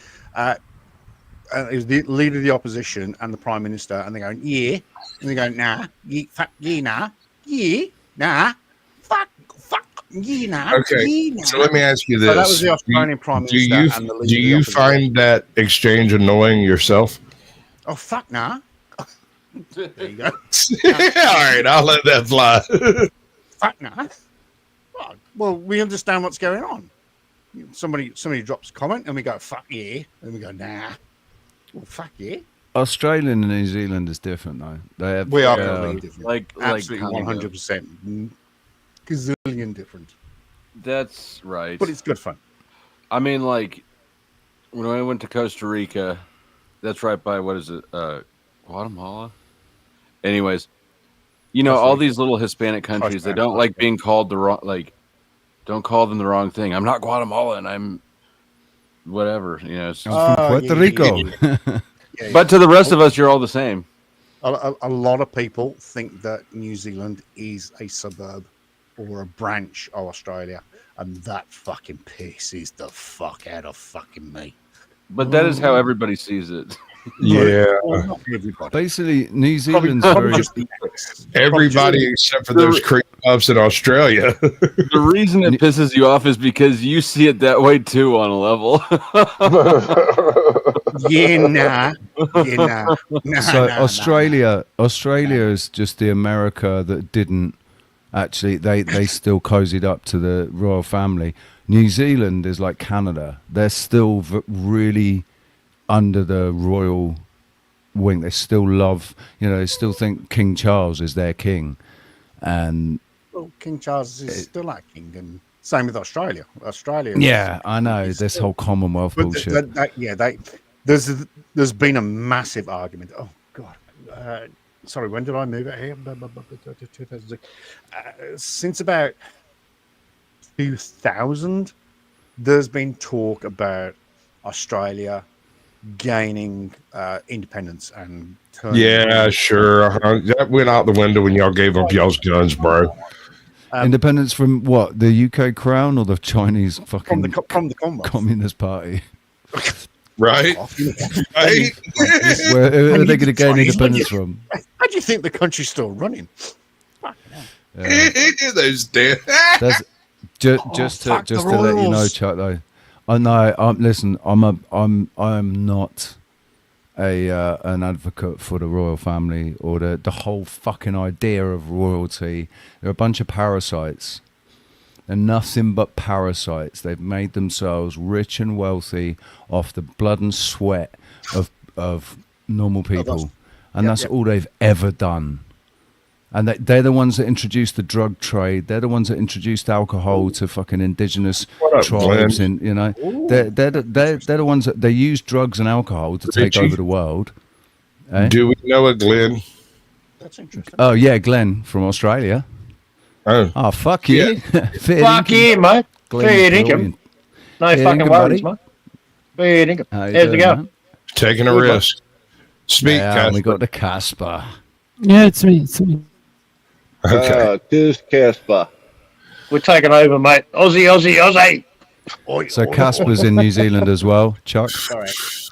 It was the leader of the opposition and the Prime Minister, and they're going, yeah. And they go, nah, yeah, fuck, yeah, nah, yeah, nah, fuck, yeah, nah. Okay, yeah, nah. so let me ask you this: So that was the Australian Prime Minister and the leader do of the you opposition. find that exchange annoying yourself? Oh, fuck, nah. There you go. All right, I'll let that fly. Fuck, nah. Well, we understand what's going on. Somebody drops a comment, and we go, fuck yeah, and we go, nah. Well, fuck yeah. Australian and New Zealand is different, though. They have, We are completely different. like Absolutely kind of. 100%. Gazillion different. That's right. But it's good fun. I mean, like when I went to Costa Rica, that's right by what is it, Guatemala? Anyways, you know, all these little Hispanic countries, they don't like being called the wrong, like, don't call them the wrong thing. I'm not Guatemalan. I'm whatever. You know. It's just, I'm from Puerto Rico. but to the rest of us, you're all the same. A lot of people think that New Zealand is a suburb or a branch of Australia, and that fucking pisses the fuck out of fucking me. But that is how everybody sees it. Yeah. Well, not everybody. Basically, New Zealand's Probably very. just the- Everybody except for those creep puffs in Australia. The reason it pisses you off is because you see it that way too on a level. Yeah, nah. So Australia is just the America that didn't actually. They still cozied up to the royal family. New Zealand is like Canada. They're still really under the royal wink. They still love, they still think King Charles is their king, and well, King Charles is still our king, and same with Australia. Yeah, I know this whole Commonwealth bullshit. There's been a massive argument. Oh God, sorry. When did I move it here? 2006. Since about 2000, there's been talk about Australia gaining independence and turning. Yeah, sure. That went out the window when y'all gave up y'all's guns, bro. Independence from what? The UK Crown or the Chinese fucking from the Commonwealth Communist Party? Right? Right? Where are they going to gain independence from? How do you think the country's still running? Those damn. Just to let you know, Chuck. Though, I know. Listen, I'm not an advocate for the royal family or the whole fucking idea of royalty. They're a bunch of parasites. They're nothing but parasites. They've made themselves rich and wealthy off the blood and sweat of normal people, and that's all they've ever done. And they're the ones that introduced the drug trade. They're the ones that introduced alcohol to fucking indigenous tribes. And they're the ones that they use drugs and alcohol to take over the world. Eh? Do we know a Glenn? That's interesting. Oh yeah, Glenn from Australia. Oh fuck you! Fuck you, mate. Fair dinkum. No fucking worries, mate. Fair dinkum. How's it going? Taking a risk. Speak, Casper. We got the Casper. Yeah, it's me. It's me. Okay. Cheers, Casper. We're taking over, mate. Aussie. So Casper's in New Zealand as well, Chuck.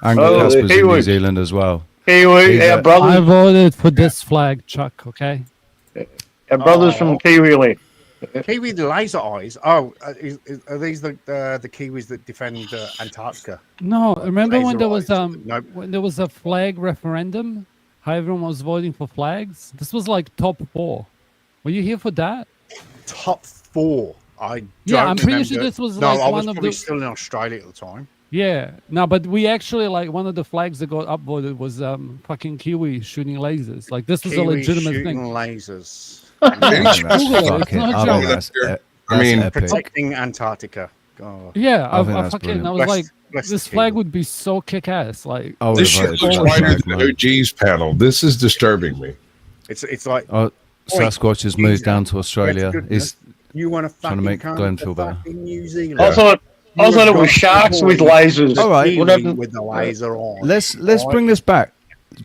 And Casper's in New Zealand as well. Kiwi, our brothers. I voted for this flag, Chuck. Okay. Our brothers from Kiwi land. Kiwi laser eyes. Oh, are these the Kiwis that defend Antarctica? No, remember when there was Nope. when there was a flag referendum? How everyone was voting for flags? This was like top 4. Were you here for that? Top 4. I'm pretty sure this was I one was of probably the. still in Australia at the time. Yeah, no, but we actually one of the flags that got upvoted was fucking Kiwi shooting lasers. Like this was a legitimate shooting thing. lasers. Protecting Antarctica. God. Yeah, I that's was brilliant. like, Bless this the flag Kiwi. would be so kick-ass. Like, This shit was right in the OG's panel. This is disturbing me. It's like Sasquatch has moved down to Australia. He's you want to trying to make Glenn feel better. New Zealand. I thought it was sharks with lasers. All right, with the laser on. Let's bring this back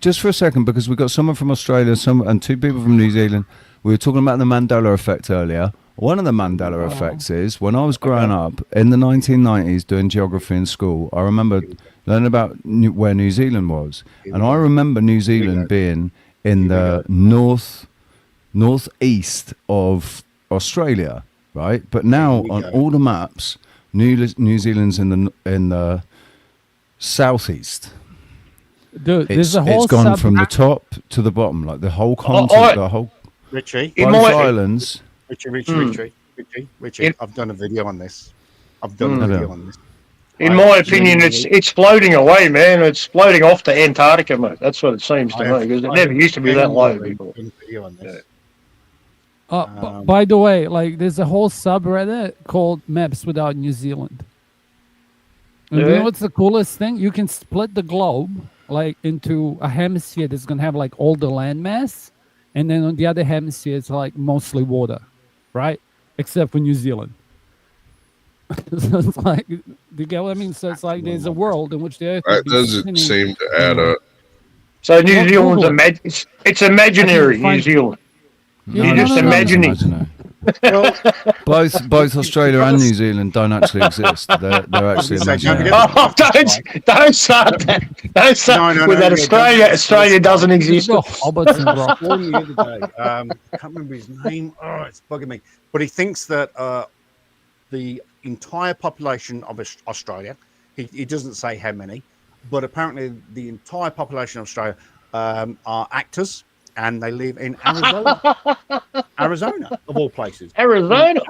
just for a second because we've got someone from Australia, and 2 people from New Zealand. We were talking about the Mandela effect earlier. One of the Mandela effects is when I was growing up in the 1990s doing geography in school, I remember learning about where New Zealand was. And I remember New Zealand being in the northeast of Australia, right? But now on all the maps, New Zealand's in the southeast. dude, there's a whole it's gone from the top to the bottom, like the whole continent, the whole Richie, both islands. Richie, I've done a video on this. In my opinion, it's floating away, man. It's floating off to Antarctica, mate. That's what it seems to me because it never used to be that low before. By the way, like there's a whole subreddit called Maps Without New Zealand. And you know what's the coolest thing? You can split the globe like into a hemisphere that's gonna have like all the landmass, and then on the other hemisphere it's like mostly water, right? Except for New Zealand. So it's like, do you get what I mean? So it's like there's a world in which the Earth. That doesn't seem to add up. So New Zealand's it's imaginary. New Zealand. You're just imagining. Both Australia and New Zealand don't actually exist. They're actually imaginary. Oh, don't say that. Don't say with that. Australia doesn't exist. Hobbits and the other day. I can't remember his name. Oh, it's bugging me. But he thinks that the entire population of Australia, he doesn't say how many, but apparently the entire population of Australia are actors. And they live in Arizona, of all places. Arizona.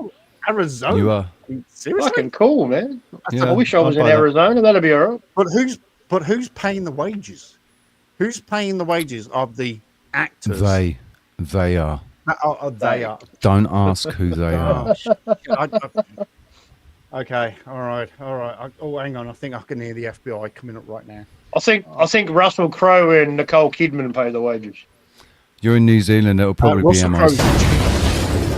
You are seriously fucking cool, man. Yeah, I wish I was in Arizona. That'd be all right. But who's paying the wages? Who's paying the wages of the actors? They are. They are. Don't ask who they are. Okay, all right. Hang on. I think I can hear the FBI coming up right now. I think Russell Crowe and Nicole Kidman pay the wages. You're in New Zealand. It'll probably be Russell MI6.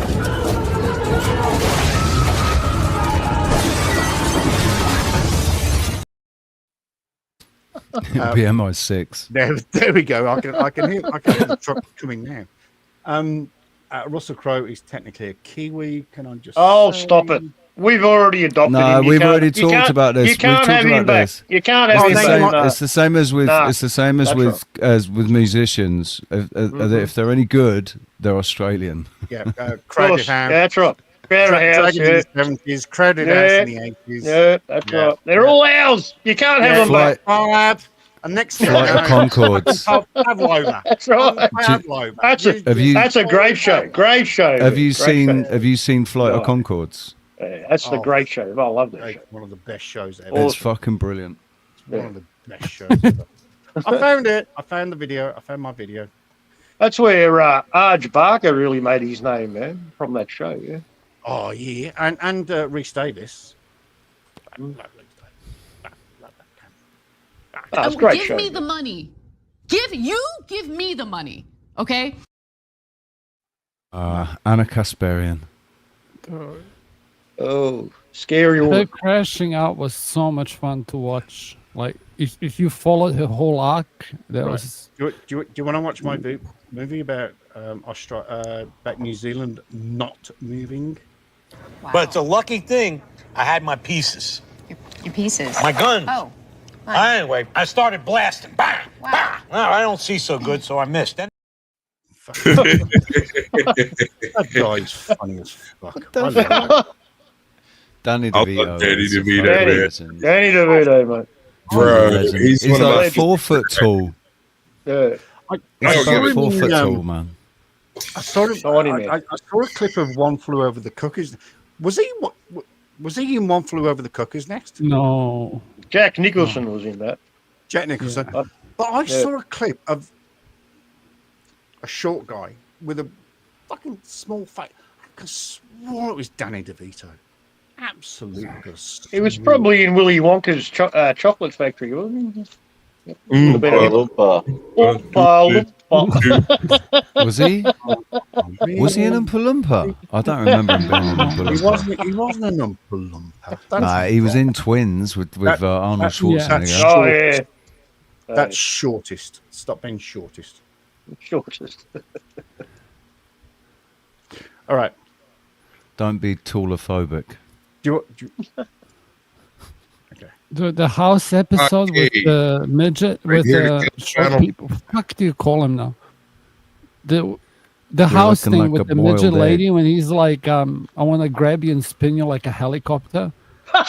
It'll be MI6. There we go. I can hear the truck coming now. Russell Crowe is technically a Kiwi. Can I just? Oh, say? stop it! We've already adopted him. No, You we've can't- already you talked can't- about this. You can't We've have talked him about back. this. You can't have him It's back. the It's the same as with. Nah, It's the same as that's with as with musicians. If they're any good, they're Australian. Yeah, Of Crowded course, House. that's right. Crowded House, Dragons in the 70s, Crowded House in the 80s. Yeah, that's right. They're all ours. You can't have them back. Flight. And next thing Flight of Conchords. Pavlova. That's right. Pavlova. That's a great show. Great show. Have you Great seen show. Have you seen Flight of Conchords? Yeah, that's the great show. I love that show. One of the best shows ever. It's fucking brilliant. One of the best shows ever. I found it. I found the video. I found my video. That's where Arj Barker really made his name, man, from that show. Yeah. Oh yeah, and Rhys Davis. Oh, it's a great give show. me the money. Give me the money. Okay? Anna Kasparian. Oh, scary Her one. crashing out was so much fun to watch. Like if you followed her whole arc, that Right. was Do you want to watch my movie about about New Zealand not moving? But it's a lucky thing I had my pieces. Your pieces. My guns. Oh. Anyway, I started blasting. Bang! Bang! No, I don't see so good, so I missed. Then That guy's funny as fuck. I love it. Danny I DeVito. love Danny is a DeVito, fucking man. legend. Danny DeVito, mate. Bro, Legend. he's He's one of my like 4 foot tall. Yeah. He's I about get it. 4 foot tall, man. I saw him. Tiny man. I saw a clip of One Flew Over the Cuckoo's. Was he in One Flew Over the Cuckoo's Nest? no. Jack Nicholson was in that. Jack Nicholson. Yeah. But I Yeah. saw a clip of a short guy with a fucking small face. I could swore it was Danny DeVito. Absolutely. He was probably in Willy Wonka's chocolate factory, wasn't he? Oompa Loompa. Was he? Was he in Oompa Loompa? I don't remember him being in Oompa He Loompa. wasn't an Oompa Loompa. Nah, he was in Twins with Arnold Schwarzenegger. Oh, yeah. That's shortest. Stop being shortest. Shortest. All right. Don't be tallophobic. Do you The house episode with Okay. the midget Right with here to the get the short channel. people. Fuck do you call him now? The house looking thing like with a the midget boiled lady egg. when he's like, I want to grab you and spin you like a helicopter. And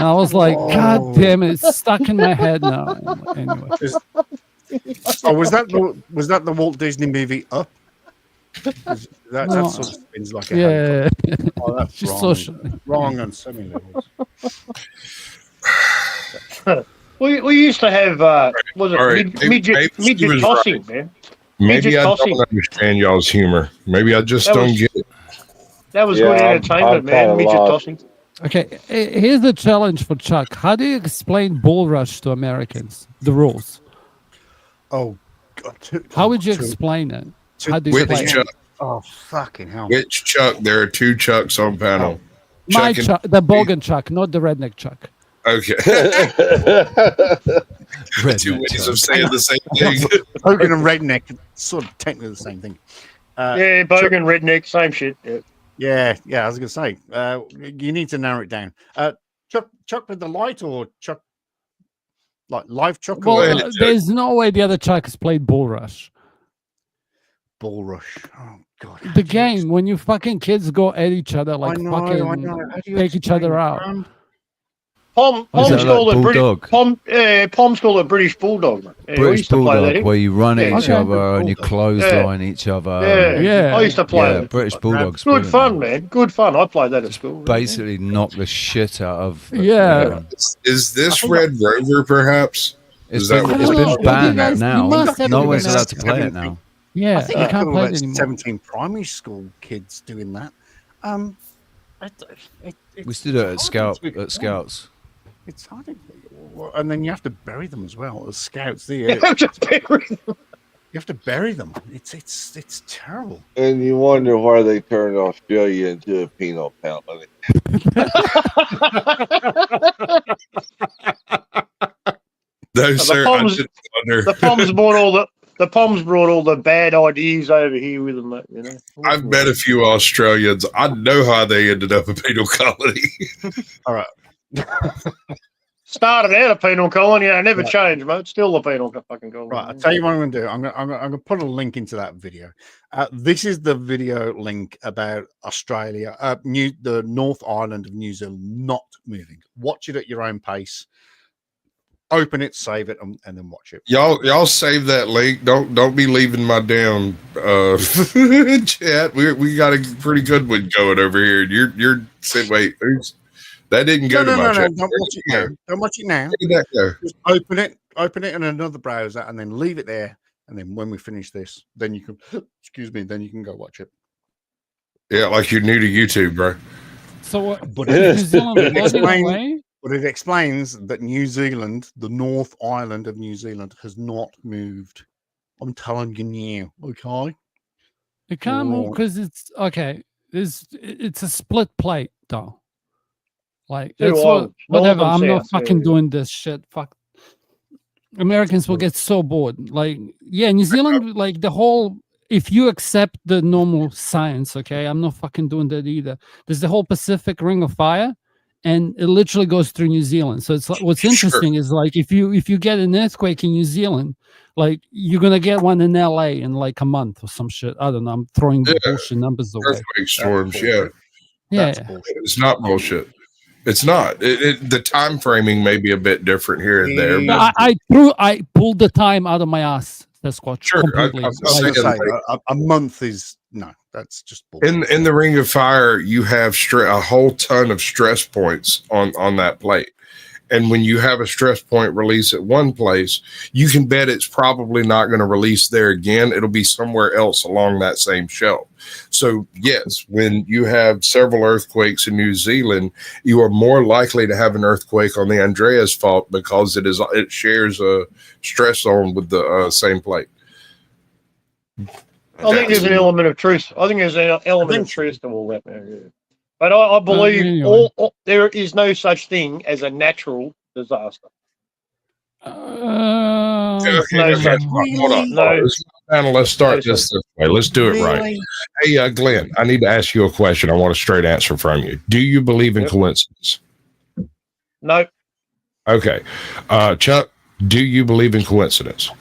I was like, God damn it, it's stuck in my head now. Anyway, Oh, was that the Walt Disney movie Up? That No. sort of spins like a yeah, helicopter. Oh, that's she's wrong. social. Wrong on so many levels. We used to have was it All right, midget maybe he was tossing, right. man. Maybe Midget I tossing. don't understand y'all's humor. Maybe I just That don't was- get it. That was Yeah, good I'm entertainment, man. kinda Midget lost. tossing. Okay, here's the challenge for Chuck. How do you explain bull rush to Americans? The rules. Oh, God. How would you explain it? How do you Which explain it? Chuck? Oh, fucking hell. Which Chuck? There are 2 Chucks on panel. My Chuck and- Chuck, the Bogan Chuck, not the redneck Chuck. Okay. 2 ways of saying the same thing. Hogan and Redneck, sort of technically the same thing. Yeah, Bogan, redneck, same shit. Yeah. Yeah, I was going to say, you need to narrow it down. Chuck with the light or Chuck, like live Chuck? Well, or Chuck. there's no way the other Chuck has played bull rush. Bull Rush? Oh, God. The game when you fucking kids go at each other like I know. fucking How do you take each explain other it, out. Graham? Is Pom's that called like a British bulldog? Pom's called a British bulldog. Man. Yeah, we British used to play that. Bulldog, where you run at Yeah. each Okay. other and you clothesline each other. Yeah, Yeah. I used to play Yeah, it. British Bulldog's Good brilliant, fun, man. Good fun. I played that at school. Basically knock the shit out of Yeah. everyone. Is this Red Rover, perhaps? It's Is that been, what it's it been is? banned guys- you now. must have No been one's banned. allowed to play it now. Yeah, I think you it's can't play it about anymore. 17 primary school kids doing that. We still do it at Scouts. Scouts. It's hard, and then you have to bury them as well as scouts. You Just bury them. have to bury them. It's terrible. And you wonder why they turned Australia into a penal colony. No, The sir. I Poms, didn't wonder. the Poms brought all the bad ideas over here with them, mate, you know. I've met a few Australians. I know how they ended up a penal colony. All right. Started out a penal colony and it never Right. changed, mate. Still a penal fucking colony. Right, I'll tell you what I'm going to do. I'm going to put a link into that video. This is the video link about Australia, the North Island of New Zealand not moving. Watch it at your own pace. Open it, save it, and then watch it. Y'all save that link. Don't be leaving my damn chat. We got a pretty good one going over here. You're saying, wait, that didn't go to my chat. Don't watch it now. Don't watch it now. Where did that go? Just open it in another browser, and then leave it there. And then when we finish this, then you can then you can go watch it. Yeah, like you're new to YouTube, bro. So what? But New Zealand floating away? But it explains that New Zealand, the North Island of New Zealand, has not moved. I'm telling you now, okay? It can't move because it's okay. It's a split plate though. Like Two it's islands, whatever. north I'm and not south, fucking yeah. doing this shit. Fuck. Americans will get so bored. Like, yeah, New Zealand, like the whole. If you accept the normal science, okay, I'm not fucking doing that either. There's the whole Pacific Ring of Fire, and it literally goes through New Zealand. So it's like, what's interesting is like if you get an earthquake in New Zealand, like you're gonna get one in LA in like a month or some shit. I don't know. I'm throwing bullshit numbers away. Earthquake storms, yeah. Yeah, It's not bullshit. It's not. The time framing may be a bit different here and there. No, But I pulled the time out of my ass. Sasquatch. Sure, Completely. I I was saying, gonna say, like, a month is no. That's just bullshit. in the Ring of Fire, you have a whole ton of stress points on that plate. And when you have a stress point release at one place, you can bet it's probably not going to release there again. It'll be somewhere else along that same shelf. So, yes, when you have several earthquakes in New Zealand, you are more likely to have an earthquake on the Andreas Fault because it shares a stress zone with the same plate. I think there's an element of truth. I think there's an element of truth to all that, man. Yeah. But I believe anyway. there is no such thing as a natural disaster. Okay, hold on. No. Let's start this way. Let's do it right. Hey, Glenn, I need to ask you a question. I want a straight answer from you. Do you believe in coincidence? No. Okay. Chuck, do you believe in coincidence?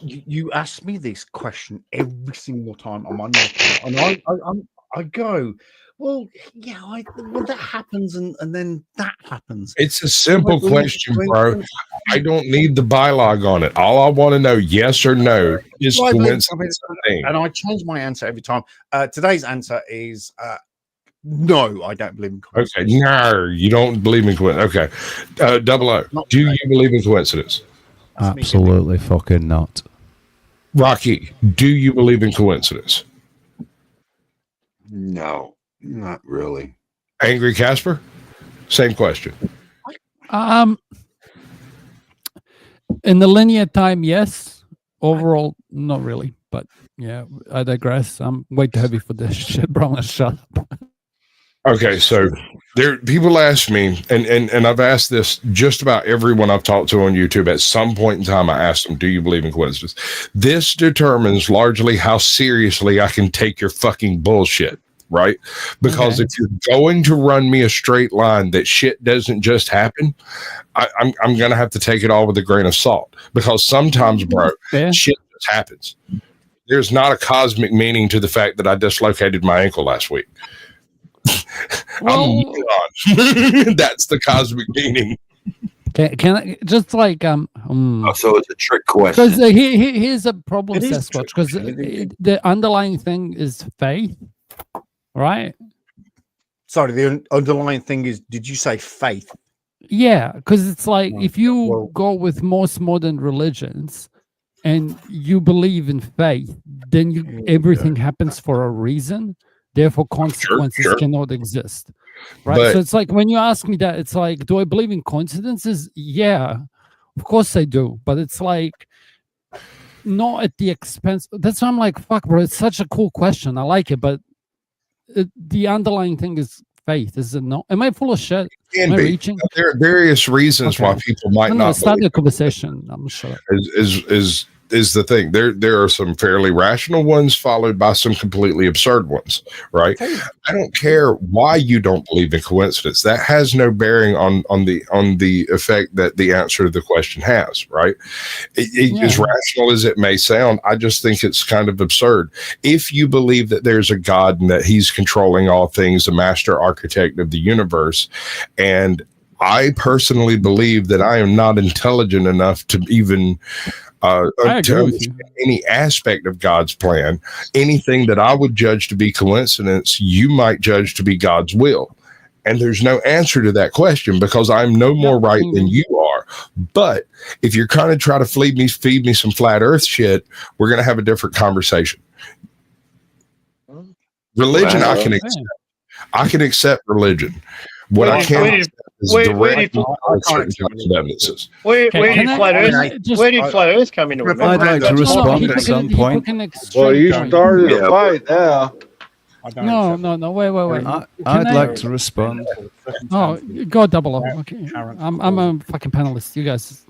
You ask me this question every single time I'm on your channel, and I go, well, yeah, that happens, and then that happens. It's a simple question, bro. I don't need the bylog on it. All I want to know, yes or no, is Well, I believe- coincidence a thing? and I change my answer every time. Today's answer is no, I don't believe in coincidence. Okay, no, you don't believe in coincidence. Okay, Double O, do you believe in coincidence? Absolutely fucking not. Rocky, do you believe in coincidence? No, not really. Angry Casper, same question. In the linear time, yes. Overall, not really. But yeah, I digress. I'm way too heavy for this shit, bro. I'm gonna shut up. Okay, so people ask me, and I've asked this just about everyone I've talked to on YouTube. At some point in time, I asked them, "Do you believe in coincidence?" This determines largely how seriously I can take your fucking bullshit, right? Because if you're going to run me a straight line that shit doesn't just happen, I'm gonna have to take it all with a grain of salt. Because sometimes, bro, shit just happens. There's not a cosmic meaning to the fact that I dislocated my ankle last week. I'm moron. That's the cosmic meaning. Can I just like so it's a trick question. Because here's a problem, Sasquatch. Because the underlying thing is faith, right? Sorry, the underlying thing is. Did you say faith? Yeah, because it's like if you go with most modern religions and you believe in faith, then everything happens for a reason. Therefore, consequences sure. cannot exist. Right. But So it's like when you ask me that, it's like, do I believe in coincidences? Yeah, of course I do. But it's like not at the expense. That's why I'm like, fuck, bro. It's such a cool question. I like it, but the underlying thing is faith, is it not? Am I full of shit? can Am I be. reaching? There are various reasons why people might No, not start believe the conversation. I'm sure. is the thing. There are some fairly rational ones followed by some completely absurd ones, right? I don't care why you don't believe in coincidence. That has no bearing on the effect that the answer to the question has, right? As rational as it may sound, I just think it's kind of absurd. If you believe that there's a God and that he's controlling all things, the master architect of the universe, and I personally believe that I am not intelligent enough to even to understand any aspect of God's plan. Anything that I would judge to be coincidence, you might judge to be God's will. And there's no answer to that question because I'm no more right than you are. But if you're kind of trying to feed me some flat earth shit, we're going to have a different conversation. Religion, I can accept. I can accept religion. What I can't accept is direct certain types of evidences. Where did flat Earth come into it? I'd like to respond at some point. Well, you started a fight now. No. Wait. I'd like to respond. Oh, go double up. Okay. I'm a fucking panelist. You guys.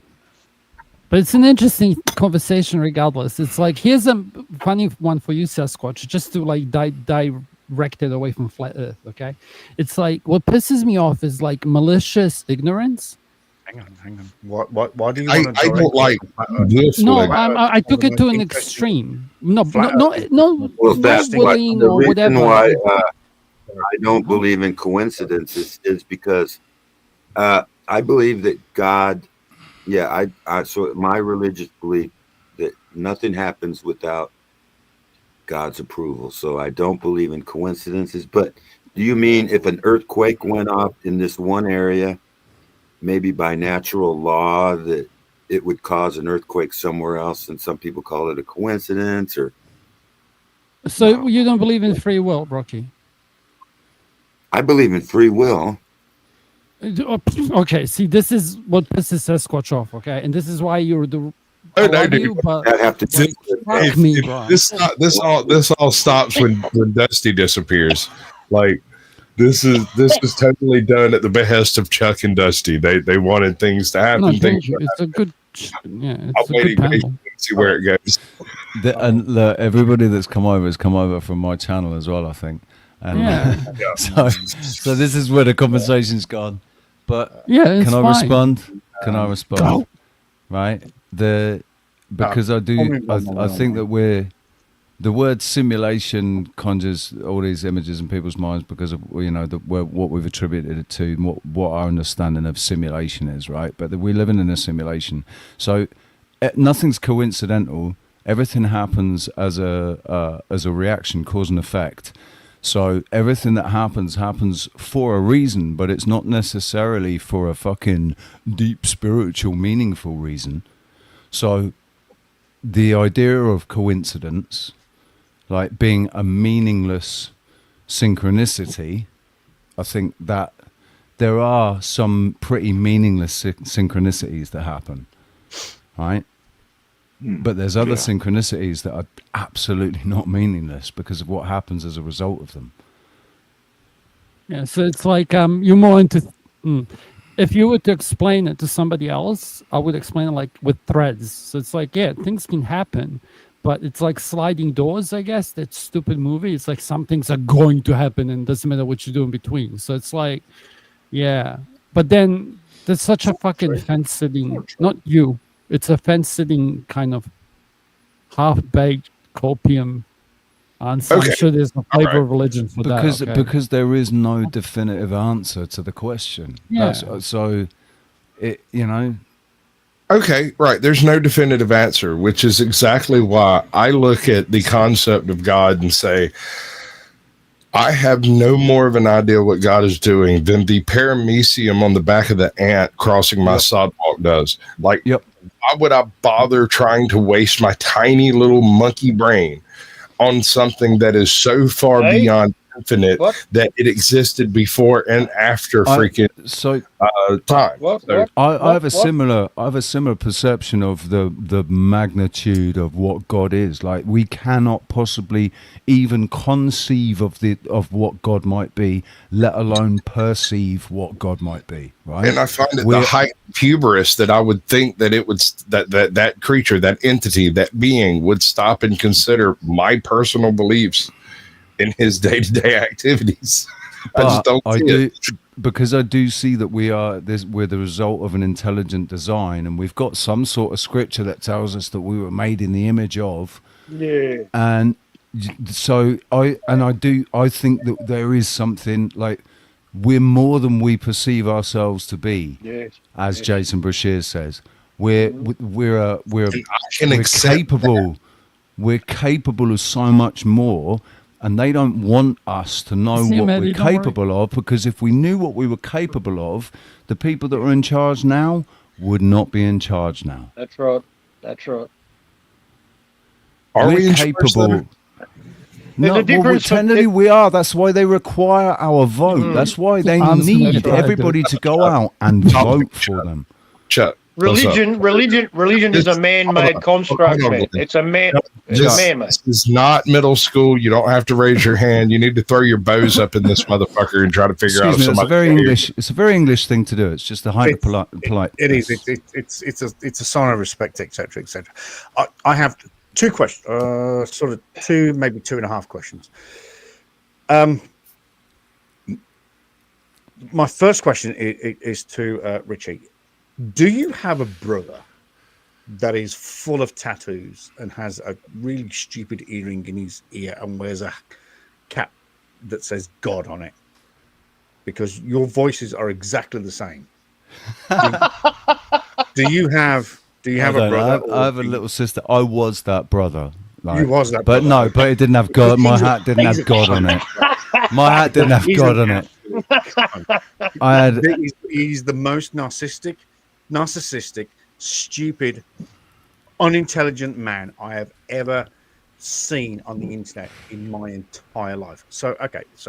But it's an interesting conversation regardless. It's like, here's a funny one for you, Sasquatch, just to like direct it away from flat earth, okay? It's like, what pisses me off is like malicious ignorance. Hang on. Why do you want to I don't like this. No, I took it to an extreme. No, Well, that's the reason whatever. why I don't believe in coincidences is because I believe that God, so my religious belief that nothing happens without God's approval. So I don't believe in coincidences. But do you mean if an earthquake went off in this one area, maybe by natural law, that it would cause an earthquake somewhere else, and some people call it a coincidence? Or so you don't believe in free will, Rocky? I believe in free will. Okay, see, this is what pisses Sasquatch off, okay? And this is why you're the I have to this all stops when Dusty disappears. Like this is totally done at the behest of Chuck and Dusty. They wanted things to happen. No, things it's a good, it's a good panel. See where it goes. And look, everybody that's come over has come over from my channel as well, I think. And so this is where the conversation's gone. But can I fine. respond? Can I respond? Go. Right? Because I think that the word simulation conjures all these images in people's minds because of what we've attributed it to, and what our understanding of simulation is, right? But we're living in a simulation, so nothing's coincidental. Everything happens as a reaction, cause and effect. So everything that happens for a reason, but it's not necessarily for a fucking deep spiritual, meaningful reason. So the idea of coincidence, like being a meaningless synchronicity, I think that there are some pretty meaningless synchronicities that happen, right? But there's other synchronicities that are absolutely not meaningless because of what happens as a result of them. Yeah, so it's like you're more into. If you were to explain it to somebody else, I would explain it like with threads. So it's like, things can happen, but it's like sliding doors, I guess. That stupid movie. It's like some things are going to happen, and it doesn't matter what you do in between. So it's like, but then there's such a fucking fence-sitting. Not you. It's a fence-sitting kind of half-baked copium answer. I'm sure there's no flavor of religion for that. Because there is no definitive answer to the question. Yeah. So, Okay, right. There's no definitive answer, which is exactly why I look at the concept of God and say, I have no more of an idea what God is doing than the paramecium on the back of the ant crossing my sidewalk does. Like, why would I bother trying to waste my tiny little monkey brain on something that is so far beyond infinite that it existed before and after freaking time? I have a similar perception of the magnitude of what God is. Like, we cannot possibly even conceive of what God might be, let alone perceive what God might be. Right? And I find it the height of hubris that I would think that it would that creature, that entity, that being would stop and consider my personal beliefs in his day-to-day activities. I just don't see it. Because I do see that we're the result of an intelligent design, and we've got some sort of scripture that tells us that we were made in the image of. Yeah. And so I think that there is something, like, we're more than we perceive ourselves to be. Yes. As Jason Brashear says, we're capable of so much more. And they don't want us to know what we're capable of, because if we knew what we were capable of, the people that are in charge now would not be in charge now. That's right. That's right. Are we capable? No, technically we are. That's why they require our vote. That's why they need everybody to go out and vote for them. Chuck. Religion is a man-made construct, man. It's a man-made. This is not middle school. You don't have to raise your hand. You need to throw your bows up in this motherfucker and try to figure out. It's a very English thing to do. It's just a hyper polite. It is. It's a sign of respect, etc., etc. I have two questions. Sort of two, maybe 2.5 questions. My first question is to Richie. Do you have a brother that is full of tattoos and has a really stupid earring in his ear and wears a cap that says God on it? Because your voices are exactly the same. Do you have a brother? I have a little sister. I was that brother. Like, you was that brother. But no, but it didn't have God. My hat didn't have God on it. My hat didn't have God on it. He's the most narcissistic, stupid, unintelligent man I have ever seen on the internet in my entire life. So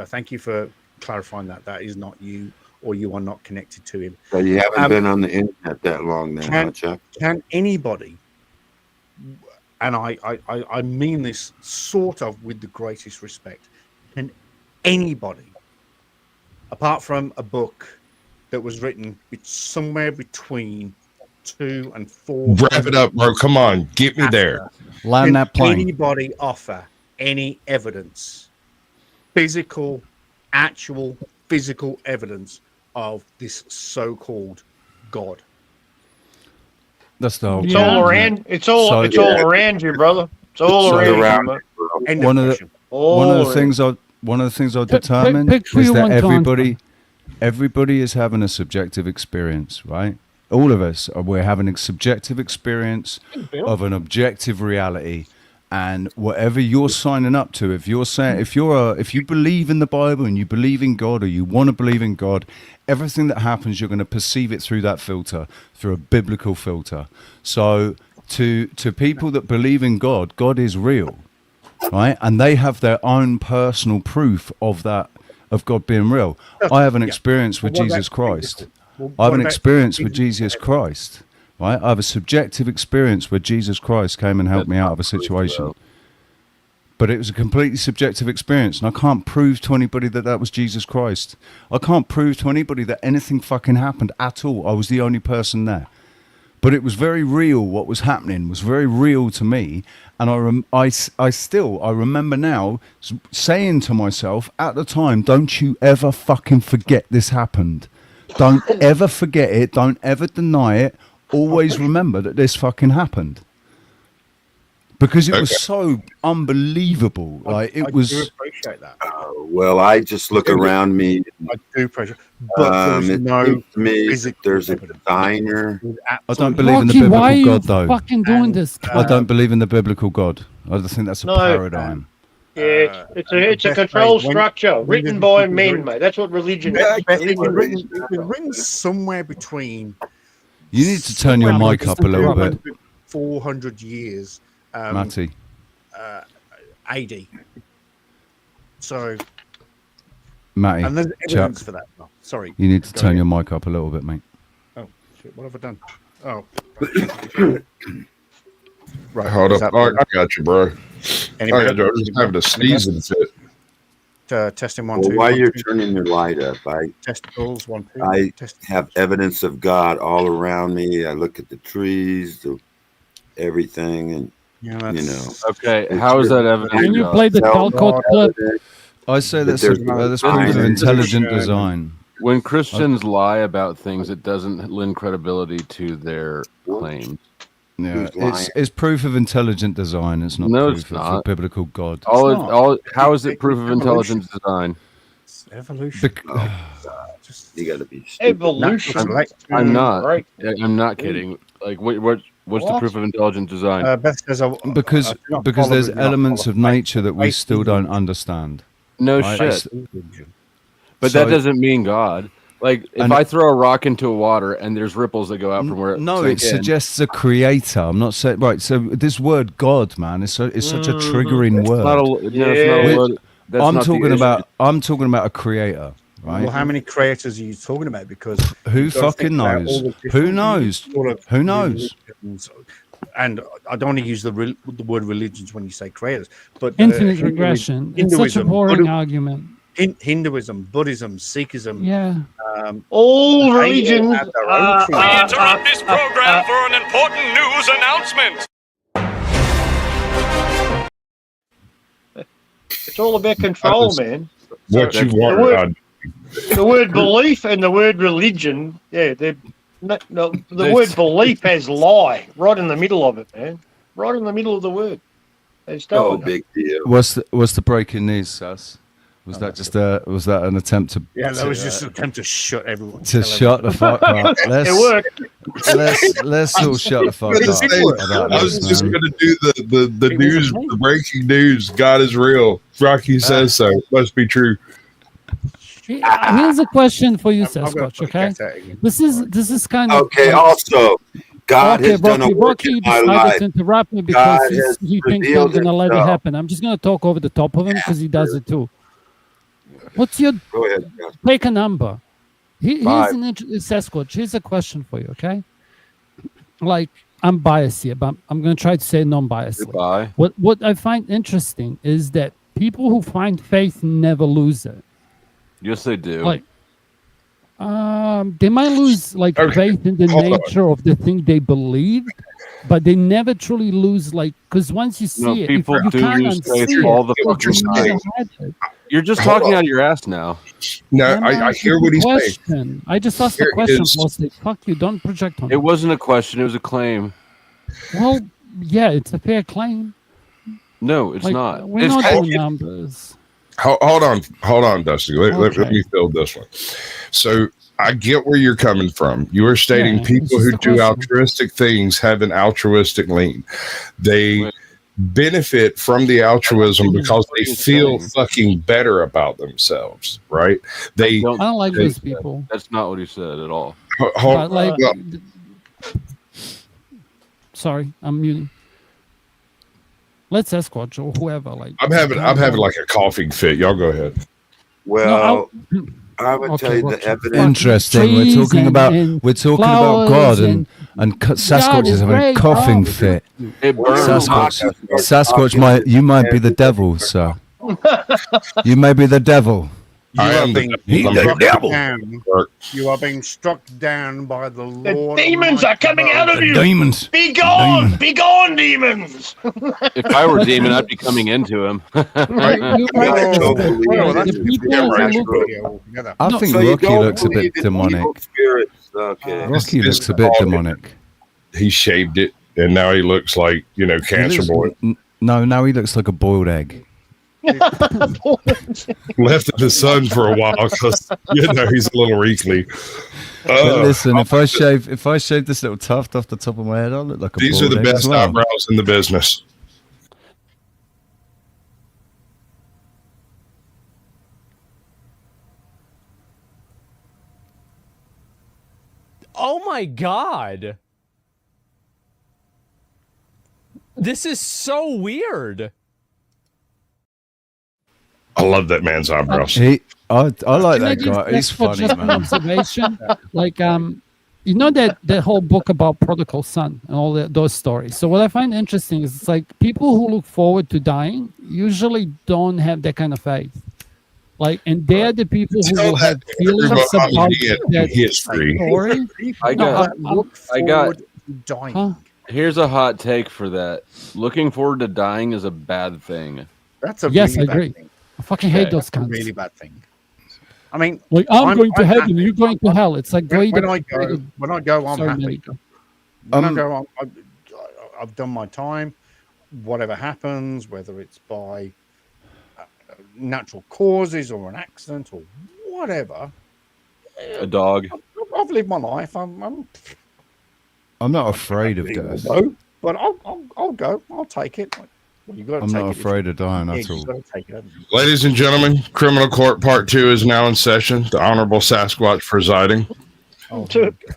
thank you for clarifying that. That is not you, or you are not connected to him. So you haven't been on the internet that long now, Chuck? Can anybody, and I mean this sort of with the greatest respect, can anybody, apart from a book that was written somewhere between 2 and 4. Wrap it up, bro. Come on, get me there. Land that plane. Anybody offer any evidence, actual physical evidence of this so-called God? That's the whole. It's all around. It's all around you, brother. It's all around you. One of the things I've determined is that everybody is having a subjective experience, right? All of us we're having a subjective experience of an objective reality, and whatever you're signing up to, if you believe in the Bible and you believe in God, or you want to believe in God, everything that happens, you're going to perceive it through that filter, through a biblical filter. So to people that believe in God, God is real, right? And they have their own personal proof of that, of God being real. I have an experience with Jesus Christ. I have an experience with Jesus Christ, right? I have a subjective experience where Jesus Christ came and helped me out of a situation. But it was a completely subjective experience, and I can't prove to anybody that was Jesus Christ. I can't prove to anybody that anything fucking happened at all. I was the only person there. But it was very real. What was happening was very real to me. And I remember now saying to myself at the time, don't you ever fucking forget this happened. Don't ever forget it. Don't ever deny it. Always remember that this fucking happened. Because it was so unbelievable. Like, it was. I do appreciate that. Well, I just look around me. I do appreciate it. But there's no physical there's a designer. I don't believe in the biblical God, though. Fucking doing this? I don't believe in the biblical God. I think that's a paradigm. it's a control structure written by men, mate. That's what religion is. It was written somewhere between. You need to turn your mic up a little bit, 400 years, Matty. AD. So, Matty, and there's evidence Chuck, for that. Oh, sorry. you need to turn your mic up a little bit, mate. Oh, shit, what have I done? Oh. Right, hold up. I got you, bro. I got you. I'm just having a sneezing fit. Testing 1, Well, 2. while 1, you're 2. turning your light up, Testicles 1, 2. I have evidence of God all around me. I look at the trees, everything, and Okay, how is that evidence? Can you play the Calcott clip? I say that's proof of intelligent design. When Christians lie about things, it doesn't lend credibility to their claims. Yeah, it's proof of intelligent design. It's not proof of a biblical God. How is it proof of intelligent design? It's evolution. You got to be evolution. I'm not kidding. Like, what's the proof of intelligent design? Because there's elements of nature that we still don't understand. No right? shit. But that doesn't mean God. Like, if I throw a rock into water and there's ripples that go out from where it suggests a creator. I'm not saying right. So this word God, man, is such a triggering word. I'm talking about a creator, right? Well, how many creators are you talking about? Because who fucking knows? Who knows? Who knows? And I don't want to use the word religions when you say creators, but infinite regression. It's such a boring argument. Hinduism, Buddhism, Sikhism. Yeah. All religions. We interrupt this program for an important news announcement. It's all about control, man. What you want? The word belief and the word religion, the word belief has lie right in the middle of it, man. Right in the middle of the word. Big deal. What's the breaking news, Sus? Was that an attempt to? Yeah, that was just an attempt to shut everyone. To shut the fuck up. It worked. Let's all shut the fuck up. I was just going to do the news, the breaking news. God is real. Rocky says so. Must be true. Here's a question for you, Sasquatch. Okay, this is kind of okay. Also, God has done a work Rocky in my decided life. to interrupt me because he thinks I'm going to let it happen. I'm just going to talk over the top of him because he does it too. What's your Go ahead, take a number? Here's Sasquatch. Here's a question for you, okay? Like, I'm biased here, but I'm going to try to say non-biasedly. What I find interesting is that people who find faith never lose it. Yes, they do. Like, they might lose faith in the nature of the thing they believed, but they never truly lose because once you see it, people you do can't lose faith unsee all the it. fucking time. You're just talking out of your ass now. No, I hear what he's saying. I just asked a question. Fuck you! Don't project on it. It wasn't a question. It was a claim. Well, yeah, it's a fair claim. No, it's not. We're not doing numbers. Hold on, Dusty. Let me fill this one. So I get where you're coming from. You are stating people who do altruistic things have an altruistic lean. They benefit from the altruism because they feel fucking better about themselves, right? I don't like those people. That's not what he said at all. Sorry, I'm muting. Let's Sasquatch or whoever. I'm having like a coughing fit. Y'all go ahead. Well, I would tell you the evidence. Interesting. We're talking about God and Sasquatch is having a coughing fit. Sasquatch might be the devil, sir. You may be the devil. You are being struck down by the Lord. The demons are coming out of you. Demons. Be gone. Be gone, demons. If I were a demon, I'd be coming into him. I think Rocky looks a bit demonic. Rocky looks a bit demonic. He shaved it, and now he looks like cancer boy. No, now he looks like a boiled egg. Left in the sun for a while because he's a little wrinkly. Listen, if I shave this little tuft off the top of my head, I'll look like a These are the best eyebrows in the business. Oh my God. This is so weird. I love that man's eyebrows. I like Can I that just guy. He's ask for funny, just an man. observation? Like, you know that whole book about Prodigal Son and all those stories. So what I find interesting is it's like people who look forward to dying usually don't have that kind of faith. Like, and they're the people who will have feelings about that history. story. I got. Dying. Here's a hot take for that. Looking forward to dying is a bad thing. That's a Yes, really I agree. bad thing. I fucking hate Okay. those That's a cunts. really bad thing. I mean, Like, I'm going to I'm heaven, happy. you're going to hell. It's like When great. I go, I'm Sorry, happy. Medico. When I go, I've done my time. Whatever happens, whether it's by natural causes or an accident or whatever, A dog. I've lived my life. I'm not afraid of death. no, but I'll go. I'll take it. Well, you got to I'm take not it. afraid of dying at You all. got to take it. Ladies and gentlemen, Criminal Court Part 2 is now in session. The Honorable Sasquatch presiding. Oh, here we go.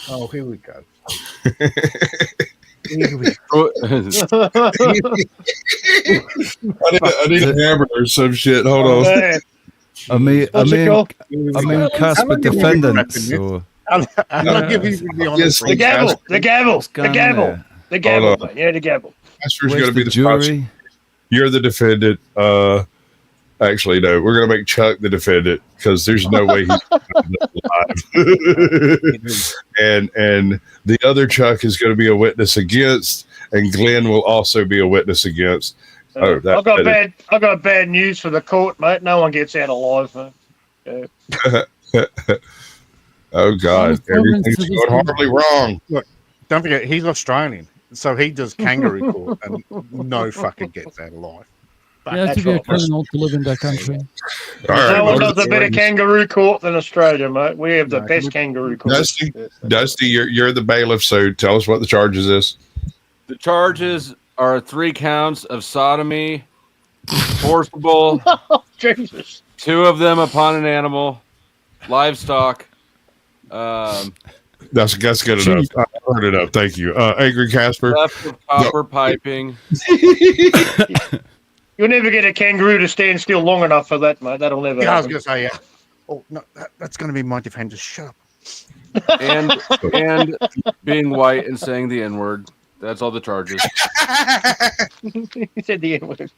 Oh, here we go. Here we I need a hammer or some shit. Hold on. I mean, Casper defendants. Or... I'll give you the honest The gavel. The gavel. What's The going gavel. there? The gavel. Hold on. Mate. Yeah, the gavel. Casper's Where's going to be the the jury. jury? You're the defendant. Actually, no. We're going to make Chuck the defendant because there's no way he's alive. and the other Chuck is going to be a witness against, and Glenn will also be a witness against. I've got bad news for the court, mate. No one gets out alive, mate. Yeah. Oh God, everything's going horribly wrong. Look, don't forget he's Australian, so he does kangaroo court, and no fucker gets out alive. You have to be a criminal to live in that country. No one does a better kangaroo court than Australia, mate. We have the best kangaroo court. Dusty, you're the bailiff, so tell us what the charges is. The charges are 3 counts of sodomy, forcible, Jesus. 2 of them upon an animal, livestock. That's good enough. I heard it up. Thank you. Angry Casper. Theft of copper piping. You'll never get a kangaroo to stand still long enough for that, mate. That'll never Yeah, I was happen. going to say, yeah. Oh no, that's going to be my defender. Shut up. and being white and saying the N-word. That's all the charges. He said the N-word.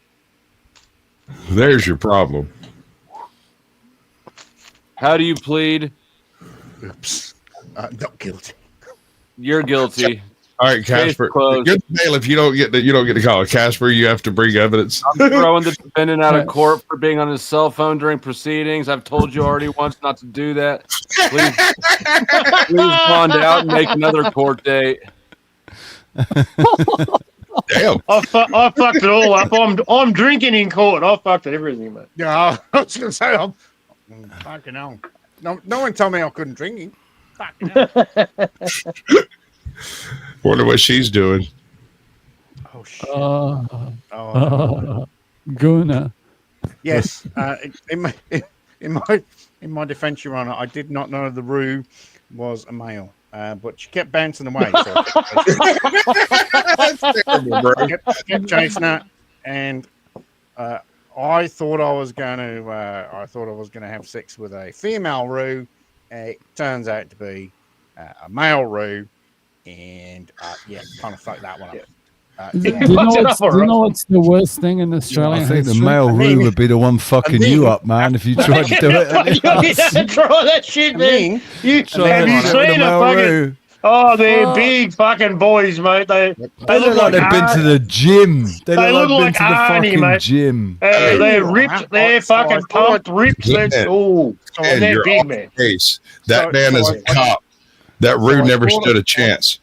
There's your problem. How do you plead? Oops. Not guilty. You're guilty. All right, Casper. closed. You're the bailiff. You don't get to call it Casper. You have to bring evidence. I'm throwing the defendant out of court for being on his cell phone during proceedings. I've told you already once not to do that. Please bond out and make another court date. Damn. I fucked it all up. I'm drinking in court. I fucked it everything, mate. Yeah, I was going to say, I'm fucking hell. No one told me I couldn't drink it. Wonder what she's doing. Oh shit. Guna. Yes. In my defence, Your Honour, I did not know the Roo was a male, but she kept bouncing away. So I kept chasing her, and I thought I was going to have sex with a female Roo. It turns out to be a male Roo, and kind of fucked that one up. Do you know what's the worst thing in Australian I think the history? male Roo would be the one fucking you up, man, if you tried to do it. Try that shit, man. Have you seen a fucking? Roo? Oh, they're big fucking boys, mate. They look like they've been to the gym. They look like like they've been to the Arnie, fucking mate. gym. They're ripped. They're fucking pumped, ripped. Man, They're you're big, off man. the case. That man is a cop. That Roo never stood a chance.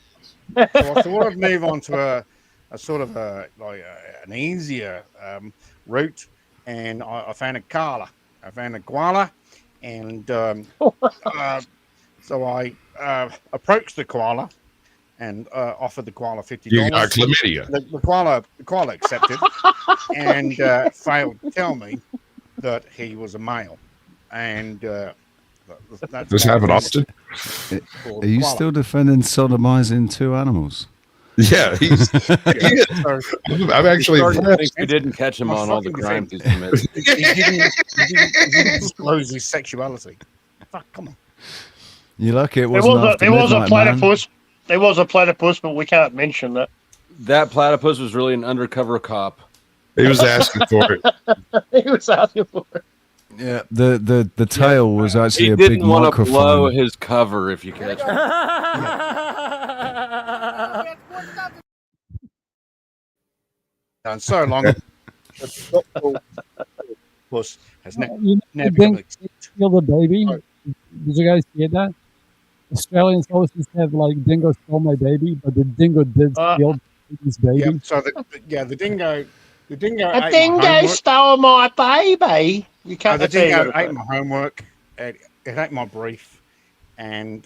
So I thought I'd move on to a sort of an easier route, and I found a koala. I found a koala, and so I approached the koala and offered the koala $50. You got chlamydia. The koala accepted and failed to tell me that he was a male. And This happened often? Are you still defending sodomizing two animals? Yeah, he is. I'm actually I impressed. think we didn't catch him on all the crimes he's committed. He didn't disclose his sexuality. Fuck, come on. You lucky it There wasn't after was a midnight, man. platypus. There was a platypus, but we can't mention that. That platypus was really an undercover cop. He was asking for it. He was asking for it. Yeah, the tail was actually He a big didn't want to blow microphone. his cover, if you catch me. Done so long. Puss has You never didn't steal the baby. Did you guys see that? Australians always just have like dingo stole my baby, but the dingo did steal his baby. Yeah, so the dingo A ate my dingo homework. stole my baby. You can't The tell you dingo what to ate say. my homework. It ate my brief, and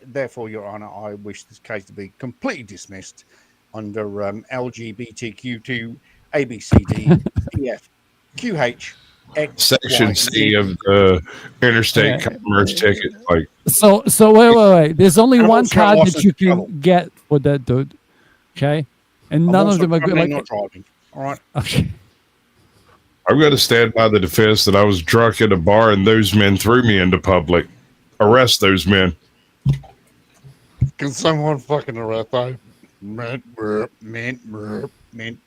therefore, Your Honour, I wish this case to be completely dismissed under LGBTQ2 ABCD EF QH X Section Y, C Z. of the interstate commerce ticket. Like, So wait. There's only I'm one also card lost that in you can trouble. get for that dude. Okay, and I'm none of also them are good. currently Like, not driving. All right. okay. I'm going to stand by the defense that I was drunk at a bar and those men threw me into public. Arrest those men. Can someone fucking arrest me? Mint, please. Mint,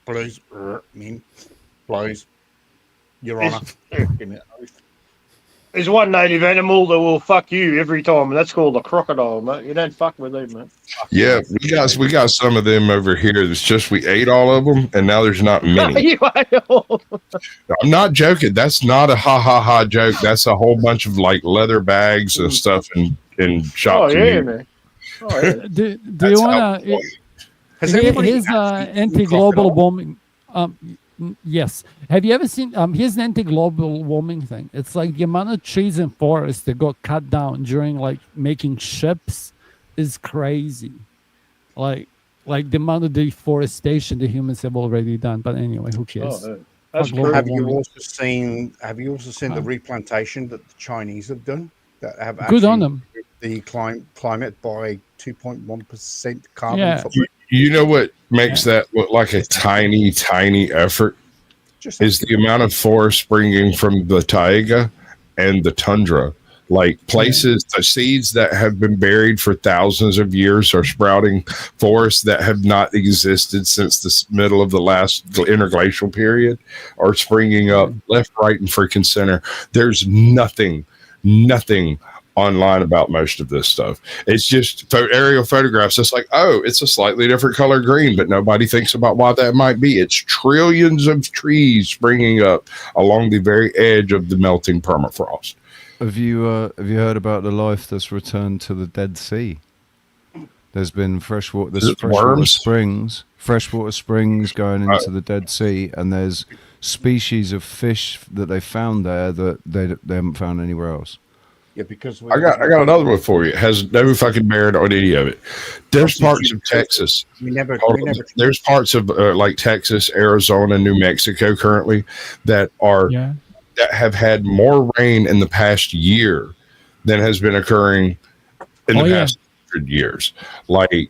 please. Your Honour. There's one native animal that will fuck you every time, and that's called a crocodile, mate. You don't fuck with them, mate. Yeah, we got some of them over here. It's just we ate all of them, and now there's not many. You ate all. I'm not joking. That's not a ha joke. That's a whole bunch of like leather bags and stuff in shops. Oh yeah, man. Oh, yeah. Do you want to? Here's anti-global warming. Yes. Have you ever seen? Here's an anti-global warming thing. It's like the amount of trees and forests that got cut down during like making ships is crazy. Like the amount of deforestation the humans have already done. But anyway, who cares? Oh, that's Global true. Have you warming. also seen the replantation that the Chinese have done? That have Good on actually them. improved the climate by 2.1% carbon Yeah. footprint. You know what makes that look like a tiny effort is the amount of forest springing from the taiga and the tundra. Like places, the seeds that have been buried for thousands of years are sprouting. Forests that have not existed since the middle of the last interglacial period are springing up left, right, and freaking center. There's nothing online about most of this stuff. It's just aerial photographs. It's like, oh, it's a slightly different color green, but nobody thinks about why that might be. It's trillions of trees springing up along the very edge of the melting permafrost. Have you heard about the life that's returned to the Dead Sea? There's been freshwater springs going into the Dead Sea, and there's species of fish that they found there that they haven't found anywhere else. Yeah, because I got another one for you. It has no fucking bearing on any of it. There's parts of Texas. There's parts of like Texas, Arizona, New Mexico currently that have had more rain in the past year than has been occurring in the past 100 years. Like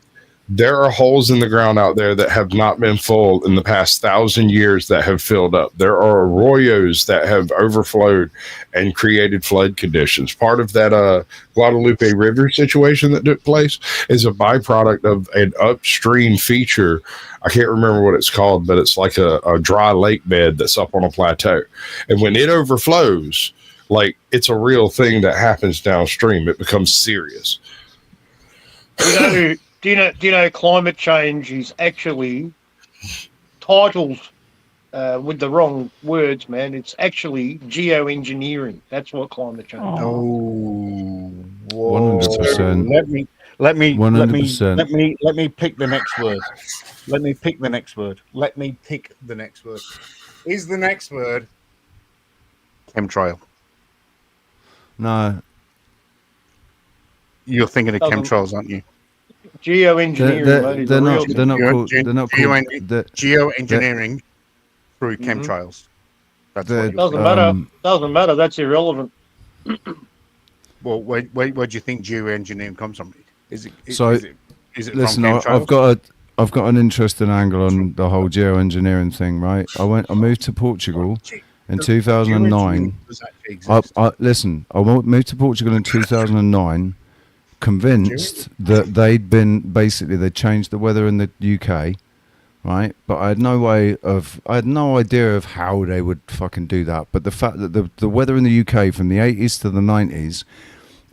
there are holes in the ground out there that have not been full in the past 1,000 years that have filled up. There are arroyos that have overflowed and created flood conditions. Part of that Guadalupe River situation that took place is a byproduct of an upstream feature. I can't remember what it's called, but it's like a dry lake bed that's up on a plateau. And when it overflows, like it's a real thing that happens downstream. It becomes serious. Do you know climate change is actually titled with the wrong words, man. It's actually geoengineering. That's what climate change is. Oh, 100%. Let me 100%. let me pick the next word. Let me pick the next word. Let me pick the next word. Is the next word chemtrail? No. You're thinking of chemtrails, aren't you? Geoengineering. They're not called geoengineering through chemtrails. That's what doesn't matter. Doesn't matter. That's irrelevant. Well, where do you think geoengineering comes from? Is it Listen, from I've got an interesting angle on the whole geoengineering thing, right? I moved to Portugal in 2009. I moved to Portugal in 2009, convinced that they changed the weather in the UK, right? But I had no idea of how they would fucking do that. But the fact that the weather in the UK from the 80s to the 90s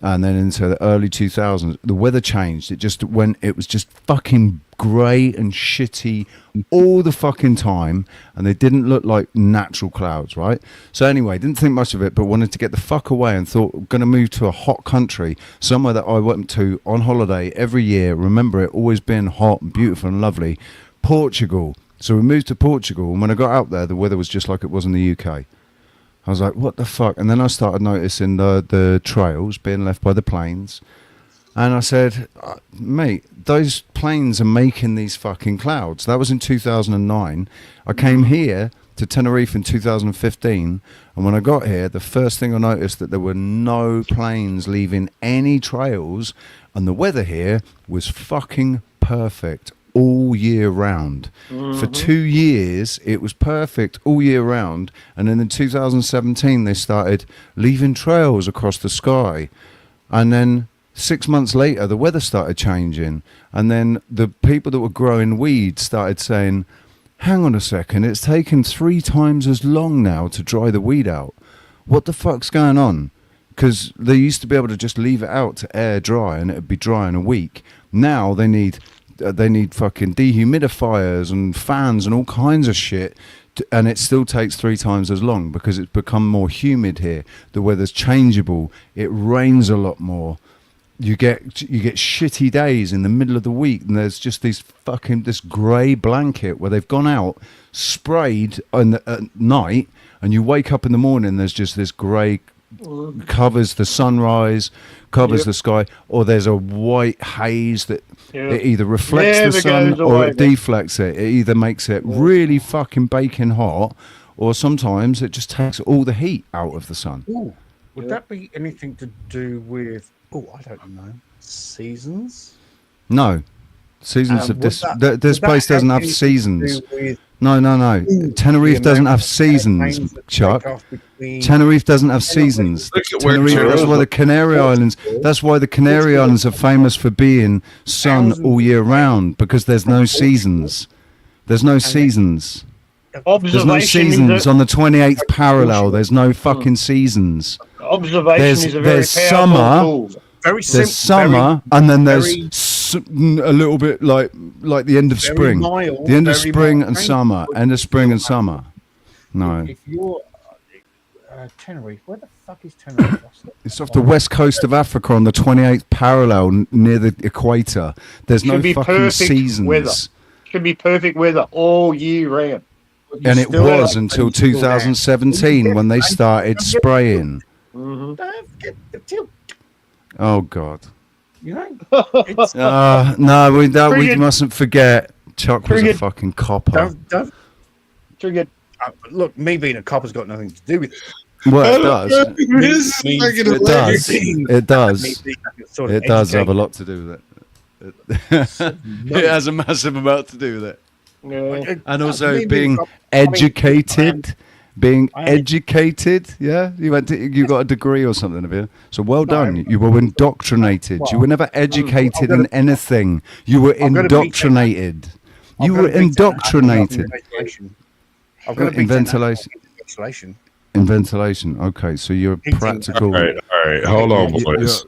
and then into the early 2000s, the weather changed. It was just fucking grey and shitty all the fucking time, and they didn't look like natural clouds, right? So anyway, didn't think much of it, but wanted to get the fuck away and thought, going to move to a hot country, somewhere that I went to on holiday every year. Remember it always being hot and beautiful and lovely. Portugal. So we moved to Portugal, and when I got out there, the weather was just like it was in the UK. I was like, what the fuck? And then I started noticing the trails being left by the planes. And I said, mate, those planes are making these fucking clouds. That was in 2009. I came here to Tenerife in 2015. And when I got here, the first thing I noticed that there were no planes leaving any trails. And the weather here was fucking perfect all year round. For 2 years it was perfect all year round, and then in 2017 they started leaving trails across the sky, and then 6 months later the weather started changing, and then the people that were growing weeds started saying, hang on a second, it's taken 3 times as long now to dry the weed out. What the fuck's going on? Because they used to be able to just leave it out to air dry and it'd be dry in a week. Now they need fucking dehumidifiers and fans and all kinds of shit, and it still takes 3 times as long because it's become more humid here. The weather's changeable. It rains a lot more. You get shitty days in the middle of the week, and there's just this grey blanket where they've gone out, sprayed at night, and you wake up in the morning. There's just this grey covers the sunrise, covers the sky, or there's a white haze that it either reflects the sun or it deflects it. It either makes it really fucking baking hot, or sometimes it just takes all the heat out of the sun. Ooh, would that be anything to do with? Oh, I don't know. Seasons? No, seasons of this. This place doesn't have seasons. No. Tenerife doesn't have seasons, Chuck. Tenerife doesn't have seasons. Tenerife, that's why the Canary Islands. That's why the Canary Islands are famous for being sun all year round, because there's no seasons. There's no seasons. There's no seasons on the 28th parallel. There's no fucking seasons. Observation is a very there's powerful summer. tool. There's summer, and then there's a little bit like the end of spring, the end of spring and summer, end of spring and summer. No, If you're Tenerife, where the fuck is Tenerife? it's off the west coast of Africa on the 28th parallel near the equator. There's no fucking seasons. Weather. Should be perfect weather all year round. And it was until 2017 when they started spraying. Oh God. You know, no, we mustn't forget. Chuck was a fucking copper. Look, me being a copper's got nothing to do with it. Well, it does. It does. It does have a lot to do with it. It has a massive amount to do with it. Yeah. And also being educated. Yeah, you got a degree or something, have you? So well done. You were indoctrinated. You were never educated in anything. You were indoctrinated. You were indoctrinated. In ventilation. In ventilation. Okay, so you're practical. All right. Hold on, boys.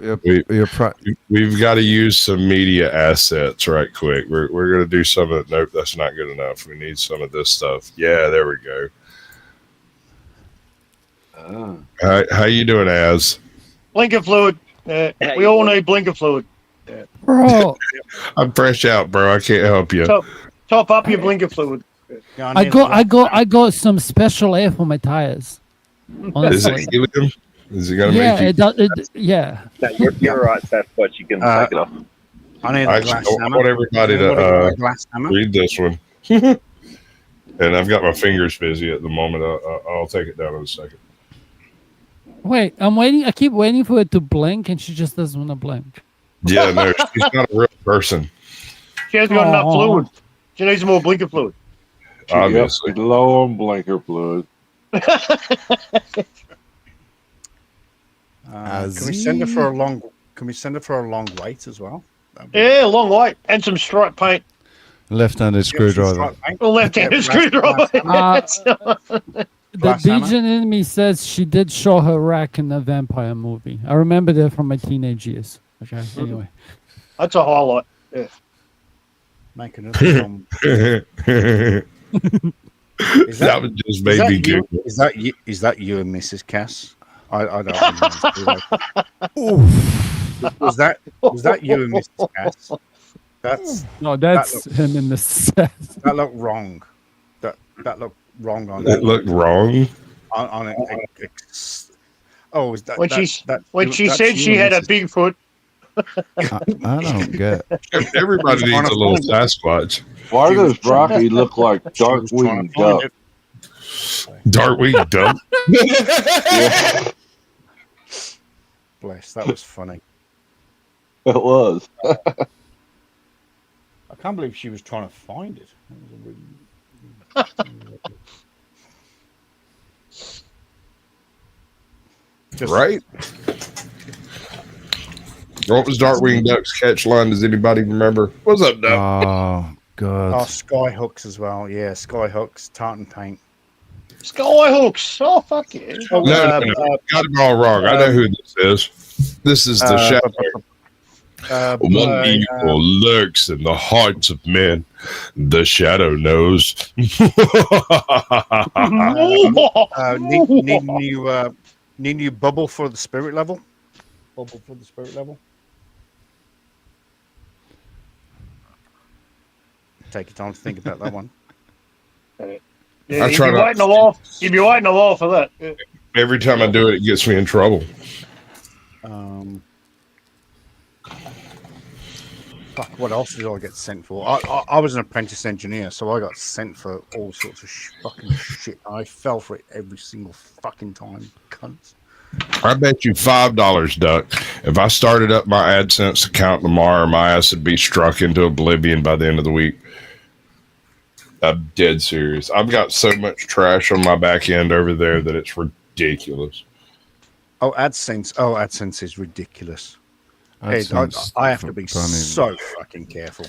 We've got to use some media assets right quick. We're going to do some of it. Nope, that's not good enough. We need some of this stuff. Yeah, there we go. How you doing, Az? Blinker fluid. We all need blinker fluid. Bro, I'm fresh out, bro. I can't help you. Top up your blinker fluid. I got some special air for my tires. Honestly. Is it helium? Is it gonna Yeah, make you? it does. Yeah. No, you're right, Sasquatch. You can take it off. I want everybody to read this one. And I've got my fingers busy at the moment. I'll take it down in a second. Wait, I'm waiting. I keep waiting for it to blink, and she just doesn't want to blink. Yeah, no, she's not a real person. She hasn't got enough Aw. fluid. She needs more blinker fluid. Obviously. Yep, low on blinker fluid. Can we send her for a long? Can we send her for a long wait as well? Yeah, long wait and some stripe paint. Left-handed screwdriver. Left-handed screwdriver. The Glass hammer? Legion enemy says she did show her rack in the vampire movie. I remember that from my teenage years. Okay, anyway. That's a highlight. Yeah. Make another film. That would just made me giggle. Is that you? Is that you and Mrs. Cass? I don't know. Was that you and Mrs. Cass? That's him in the set. That looked wrong. That looked wrong on That looked wrong. on it. Oh, is that When that, she that, when she that's said you she and had a Mrs. Bigfoot. I don't get. Everybody needs a little Sasquatch. Why does Rocky look like Darkwing Duck? Darkwing Duck. Bless, that was funny. It was. I can't believe she was trying to find it. Right? What was Darkwing Duck's catch line? Does anybody remember? What's up, Duck? Oh God! Oh, sky hooks as well. Yeah, sky hooks, tartan paint. Sky hooks. Oh, fuck yeah. No, got it all wrong. I know who this is. This is the Shadow. One evil lurks in the hearts of men. The Shadow knows. Need you bubble for the spirit level? Bubble for the spirit level. Take your time to think about that one. Yeah, you'd be waiting a while. You'd be waiting a while for that. Yeah. Every time I do it, it gets me in trouble. Fuck, what else did I get sent for? I was an apprentice engineer, so I got sent for all sorts of fucking shit. I fell for it every single fucking time. Cunts. I bet you $5, Duck. If I started up my AdSense account tomorrow, my ass would be struck into oblivion by the end of the week. I'm dead serious. I've got so much trash on my back end over there that it's ridiculous. Oh, AdSense. Oh, AdSense is ridiculous. Hey, I have to be so fucking careful.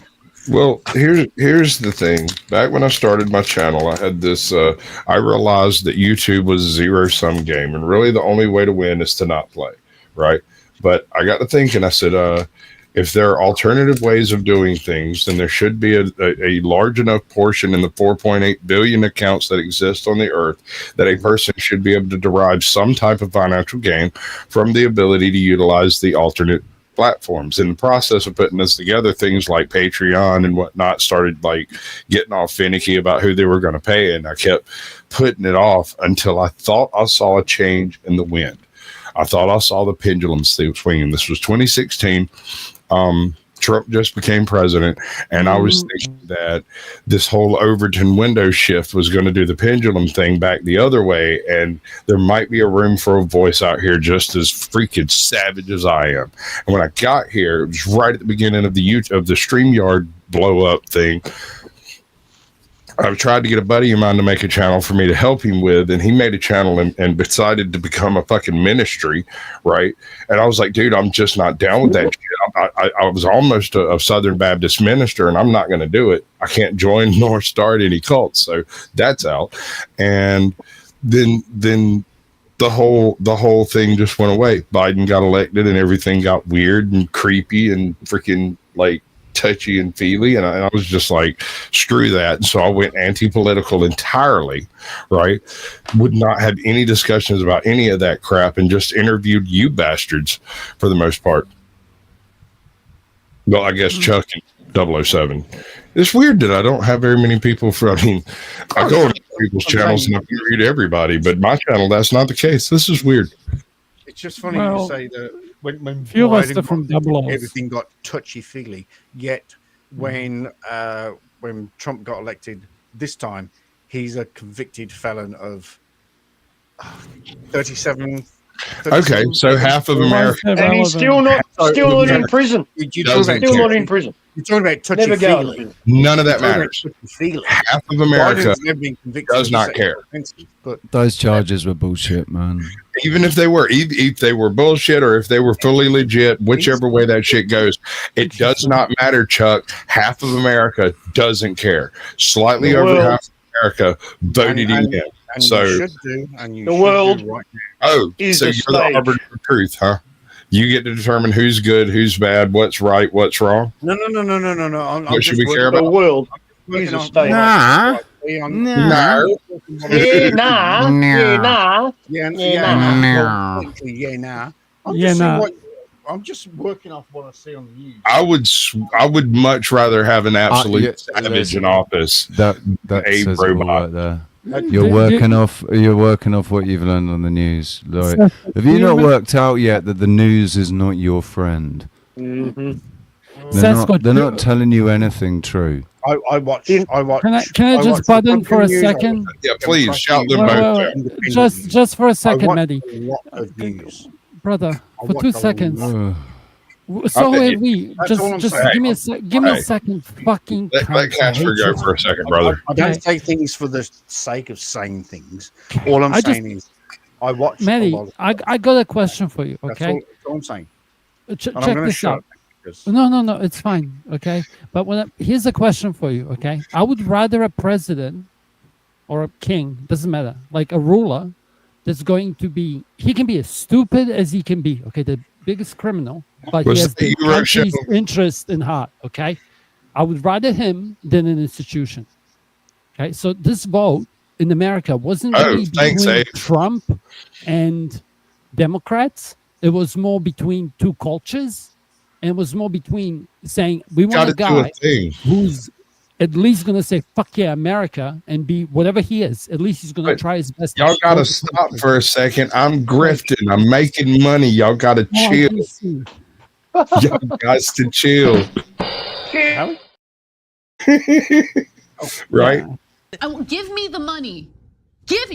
Well, here's the thing. Back when I started my channel, I had this. I realized that YouTube was a zero-sum game, and really the only way to win is to not play, right? But I got to thinking. I said, if there are alternative ways of doing things, then there should be a large enough portion in the 4.8 billion accounts that exist on the earth that a person should be able to derive some type of financial gain from the ability to utilize the alternate platforms. In the process of putting this together, things like Patreon and whatnot started like getting all finicky about who they were going to pay, and I kept putting it off until I thought I saw a change in the wind. I thought I saw the pendulum swinging. This was 2016. Trump just became president, and I was thinking that this whole Overton window shift was going to do the pendulum thing back the other way, and there might be a room for a voice out here just as freaking savage as I am. And when I got here, it was right at the beginning of the StreamYard blow up thing. I've tried to get a buddy of mine to make a channel for me to help him with, and he made a channel and decided to become a fucking ministry, right? And I was like, dude, I'm just not down with that shit. I was almost a Southern Baptist minister, and I'm not going to do it. I can't join nor start any cults, so that's out. And then the whole thing just went away. Biden got elected, and everything got weird and creepy and freaking like touchy and feely, and I was just like, screw that. And so I went anti-political entirely, right? Would not have any discussions about any of that crap, and just interviewed you bastards for the most part. Well, I guess Chuck and 007. It's weird that I don't have very many people I go on people's channels and I interview everybody, but my channel, that's not the case. This is weird. It's just funny you say that when few of us Biden are from got- 00s. everything got touchy-feely, yet when Trump got elected this time, he's a convicted felon of 37 Okay, so half of America And he's still not in prison. Still not in prison. You're talking about touchy Never go to feely. prison. None of that matters. Half of America Biden's never been convicted does of not sex care. offences, but Those charges were bullshit, man. Even if they were, if they were bullshit or if they were fully legit, whichever way that shit goes, it does not matter, Chuck. Half of America doesn't care. Slightly over half of America voted him in. And So, you should do, and you The should world do right now. oh, is so a you're the stage. arbiter of truth, huh? You get to determine who's good, who's bad, what's right, what's wrong. No. I'm What should we just care working- about? The world working is a on- stage. Nah. Yeah, nah. Yeah, nah. I'm just working off what I see on the news. I would much rather have an absolute yeah, savage listen, in office That than a says it all robot. right there. You're working off what you've learned on the news. Like, have you not worked out yet that the news is not your friend? Mm-hmm. They're not telling you anything true. I watch. Can I just butt in for a second? Yeah, please shout them Wait, both. wait, wait. Just for a second, Maddie. A lot of news. Brother, for watch 2 a seconds. lot. So Okay, have we. that's all I'm Just saying. give me a give me a second. Fucking. Let cunt. I Casper hate go you. for a second, brother. I don't Okay. say things for the sake of saying things. All I'm saying is, I watch. Maddie, a lot of I got a question for you. That's Okay. that's all I'm saying. Check And I'm gonna this shut out. up because- No, it's fine. Okay, but here's a question for you. Okay, I would rather a president or a king, doesn't matter, like a ruler, that's going to be. He can be as stupid as he can be. Okay, the biggest criminal, but Was he has the the election- country's interest in heart. Okay, I would rather him than an institution. Okay, so this vote in America wasn't Oh, really thanks, between Abe. Trump and Democrats. It was more between two cultures, and it was more between saying we want a Gotta do a guy thing. who's at least going to say "fuck yeah, America" and be whatever he is. At least he's going to But try his best. Y'all gotta stop for a second. I'm grifting. I'm making money. Y'all gotta Oh, I chill. can see. Y'all got to chill. Right? Give me the money. Give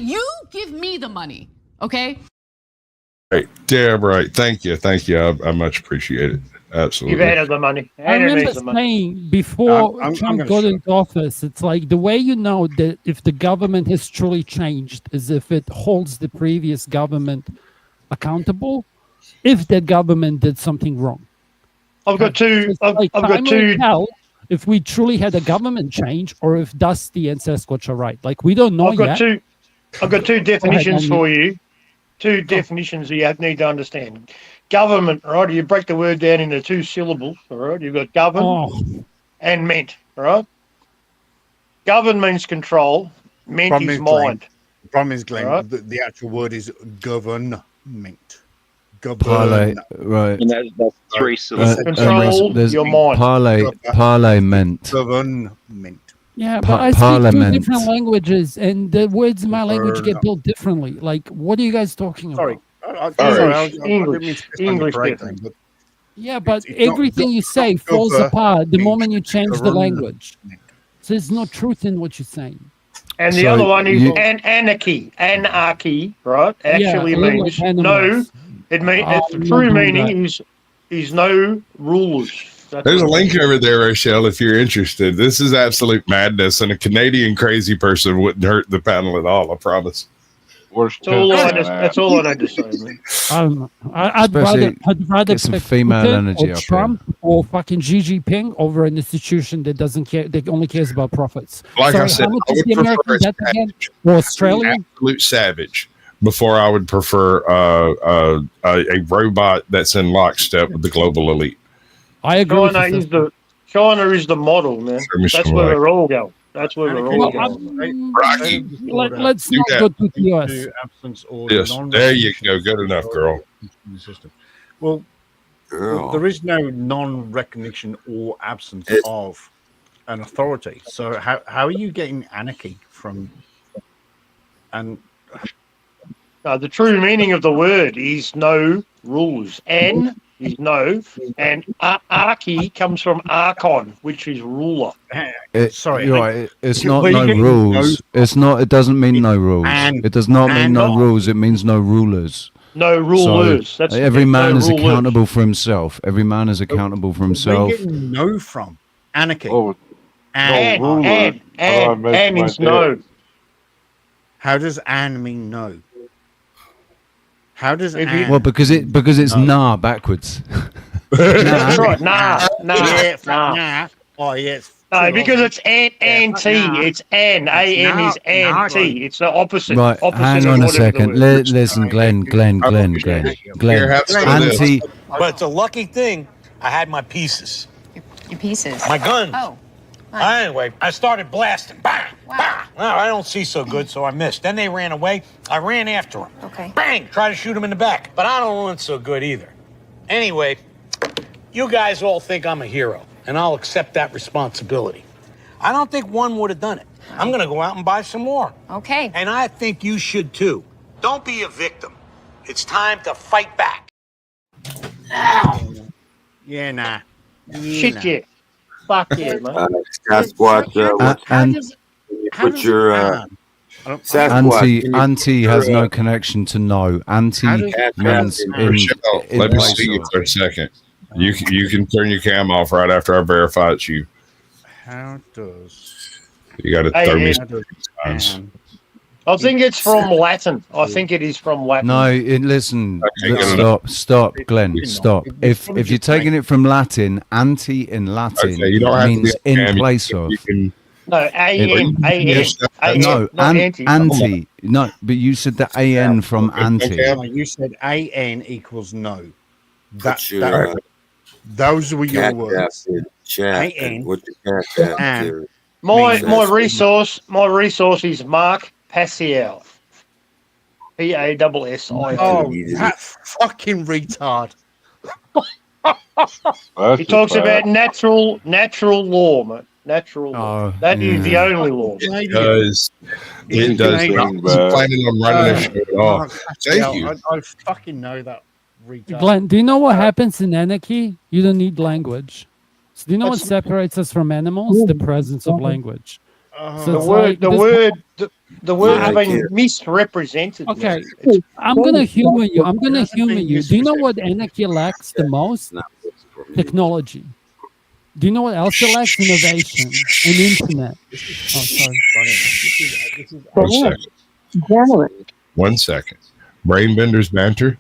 me the money. Okay? Right. Damn right. Thank you. I much appreciate it. You've Absolutely. added the money. I Adam remember needs the money. saying before I'm Trump gonna got shut into office, it's like the way you know that if the government has truly changed is if it holds the previous government accountable, if that government did something wrong. I've got two. It's I've like got time will two. tell if we truly had a government change or if Dusty and Sasquatch are right. Like we don't know I've got yet. two. I've got two definitions Andy. for you. Two definitions that you need to understand. Government, right? You break the word down into two syllables, all right? You've got govern Oh, and meant, all right? Govern means control. Meant Problem is is, Glenn, mind. The problem is, Glenn, Right. the actual word is government. Parlay, right? And that's three syllables. Control there's your mind. parliament. Government. yeah, but Pa- I speak parliament. two different languages, and the words in my language get Burn. built differently. Like, what are you guys talking about? Sorry. English, I didn't mean to piss on your English, parade definitely. thing, but Yeah, but It's not- everything you it's say not falls government. apart the moment you change the Government. language. So there's no truth in what you're saying. And the So other one is you- anarchy. Anarchy, right? Actually a little means like no. animals. It means I'm the not true doing meaning is no rulers. That's There's a what it link over there, Rochelle, if you're interested. This is absolute madness, and a Canadian crazy person wouldn't hurt the panel at all, I promise. Worst That's all I test need- on that's all I need to say, man. I don't know. I'd Especially rather get some pick female Putin energy or up Trump or fucking Xi Jinping over an institution that doesn't care, that only cares about profits. Like so I said, how much I is would the prefer American a debt again? Or Australian? absolute savage before I would prefer a robot that's in lockstep with the global elite. I agree with China you. is the China is the model, man. Mr. That's where White. we're all going. That's where we're all Well, going. let's Do not that. go too US. absence or Yes, non- there you go. Good enough, girl. System. Well, there is no non-recognition or absence of an authority. So how are you getting anarchy from? And The true meaning of the word is no rules. N is no, and archy comes from archon, which is ruler. sorry, you're right. It's not where you no getting rules. It's not. It doesn't mean no rules. And- It does not mean and no not. rules. It means no rulers. No rulers. So That's every man no is rulers. accountable for himself. Every man is accountable for himself. Where are you getting no from? Anarchy. Oh, And rulers. and means no. How does "and" mean no? How does If you- "and"? Well, because it's nah backwards. That's right. Nah. Yeah, nah. Oh, yes. No, because it's and T. nah. It's an. A-N is and T. It's the opposite. Right, Opposite hang of on a whatever the second. word is. Listen, Glenn. Here, have some of this. Anti. But it's a lucky thing I had my pieces. Your pieces. My guns. Oh. Anyway, I started blasting. Bang! Bang! No, I don't see so good, so I missed. Then they ran away. I ran after them. Okay. Bang! Try to shoot them in the back. But I don't run so good either. Anyway, you guys all think I'm a hero, and I'll accept that responsibility. I don't think one would have done it. I'm going to go out and buy some more. Okay. And I think you should too. Don't be a victim. It's time to fight back. Yeah, nah. Shit, yeah. Fuck yeah, man. CaucSquatch, And put your anti has no connection to no. Anti means in Michelle, let me see you for a second. You can turn your cam off right after I verify it's you. How does You got to Hey, throw me hey. some I think it's from Latin. I think it is from Latin. No, listen. Okay, Stop, Glenn. Stop. If you're taking it from Latin, anti in Latin Okay, you don't have to means be on in cam. place of. You can, No, A-N. A-N. No, not anti. anti. No, but you said the an from anti. No, you said "an" equals no. Put your, Those were your Cash words. App in chat. A-N. What's your Cash App And there? My resource is Mark Passiel. P-A-S-S-I-L. Oh, that fucking retard. He talks about natural law, mate. Natural law. That is the only law. it does. It does. I'm planning on running this show at all. Thank you. I fucking know that retard. Glenn, do you know what happens in anarchy? You don't need language. So do you know what separates us from animals? The presence of language. So The it's word, like the this- word, the word Yeah, has been misrepresented. Okay, It's- I'm gonna humor you. Do you know what anarchy lacks the most? Technology. Do you know what else it lacks? Innovation and internet. Oh, sorry. 1 second. 1 second. Brainbenders banter.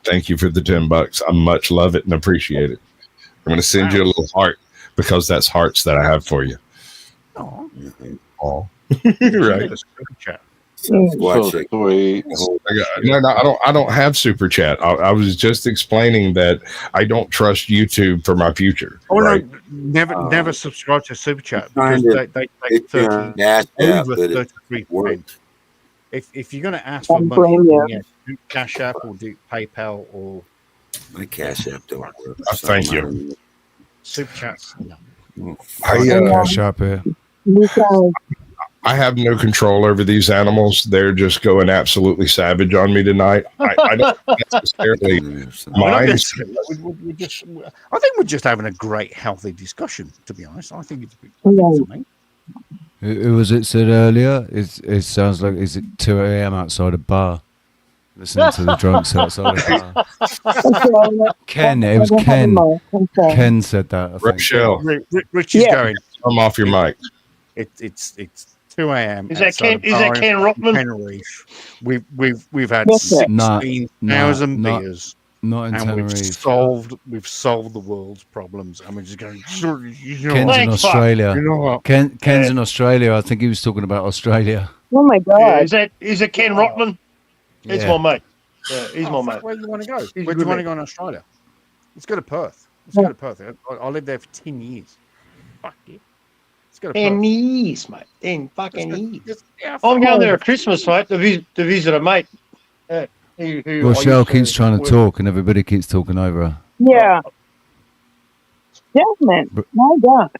Thank you for the $10. I much love it and appreciate it. I'm going to send you a little heart because that's hearts that I have for you. Oh, right. Watch it. Sweet. I don't have super chat. I was just explaining that I don't trust YouTube for my future. Oh right? no, never subscribe to Super Chat because they take 30 over 33%. If you're going to ask for money, yes, do Cash App or do PayPal or My Cash App don't work. Thank you. Super Chats. No. Cash App here. I have no control over these animals. They're just going absolutely savage on me tonight. I don't necessarily mind. I think we're just having a great, healthy discussion. To be honest, I think it's. Who was it said earlier? It sounds like is it 2 a.m. outside a bar? Listening to the drunks outside a bar. Ken, it was Ken. Ken said that. I think. Rochelle, Rich is going. Come off your mic. It's 2 a.m. Is that Ken? Is that Ken Rockman? Tenerife. We've had No, 16,000 no, beers. Not in and Tenerife. we've solved the world's problems, and we're just going. Ken's in Australia. You know what? Ken's in Australia. I think he was talking about Australia. Oh my God! Is it Ken Rockman? It's Yeah. my mate. Yeah, he's my mate. Where do you want to go? He's Where do good you want to mate. go in Australia? Let's go to Perth. Let's go to Perth. I lived there for 10 years. Fuck yeah. Let's go to 10 Perth. years, mate. 10 fucking years. Yeah, I'm going there fuck. at Christmas, mate, to visit a mate. Who I Rochelle used to keeps trying to work- talk, and everybody keeps talking over her. Yeah. Gentlemen, my God.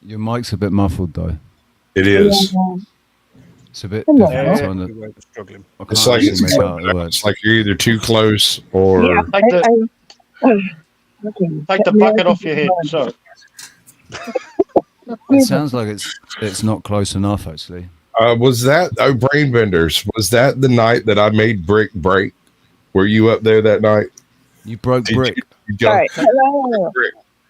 Your mic's a bit muffled, though. It is. It's a bit Yeah. different. Yeah. On the, Struggling. I can't It's like actually make out the words. it's like you're either too close or Yeah, Take the, okay. take the bucket off your head. So It sounds like it's not close enough, actually. Was that Brain Benders? Was that the night that I made Brick break? Were you up there that night? You broke Brick. You, All right. Hello.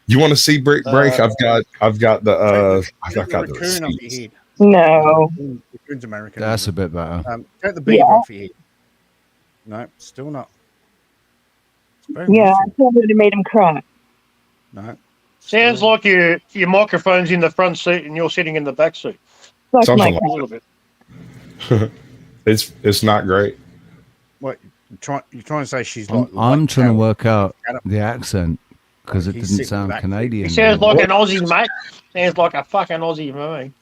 you want to see Brick break? I've got the Take the raccoon off your head. No. Raccoon's American. That's a bit better. Take the beaver Yeah. off your head. No, still not. It's very Yeah, much- I probably would have made him cry. No. Sounds like your microphone's in the front seat and you're sitting in the back seat. Suck Something my like A little bit. it's not great. What you're trying to say? She's like. I'm trying to Carol. work out the accent because it He's didn't sitting sound back. Canadian. He sounds like an Aussie, mate. Sounds like a fucking Aussie for me.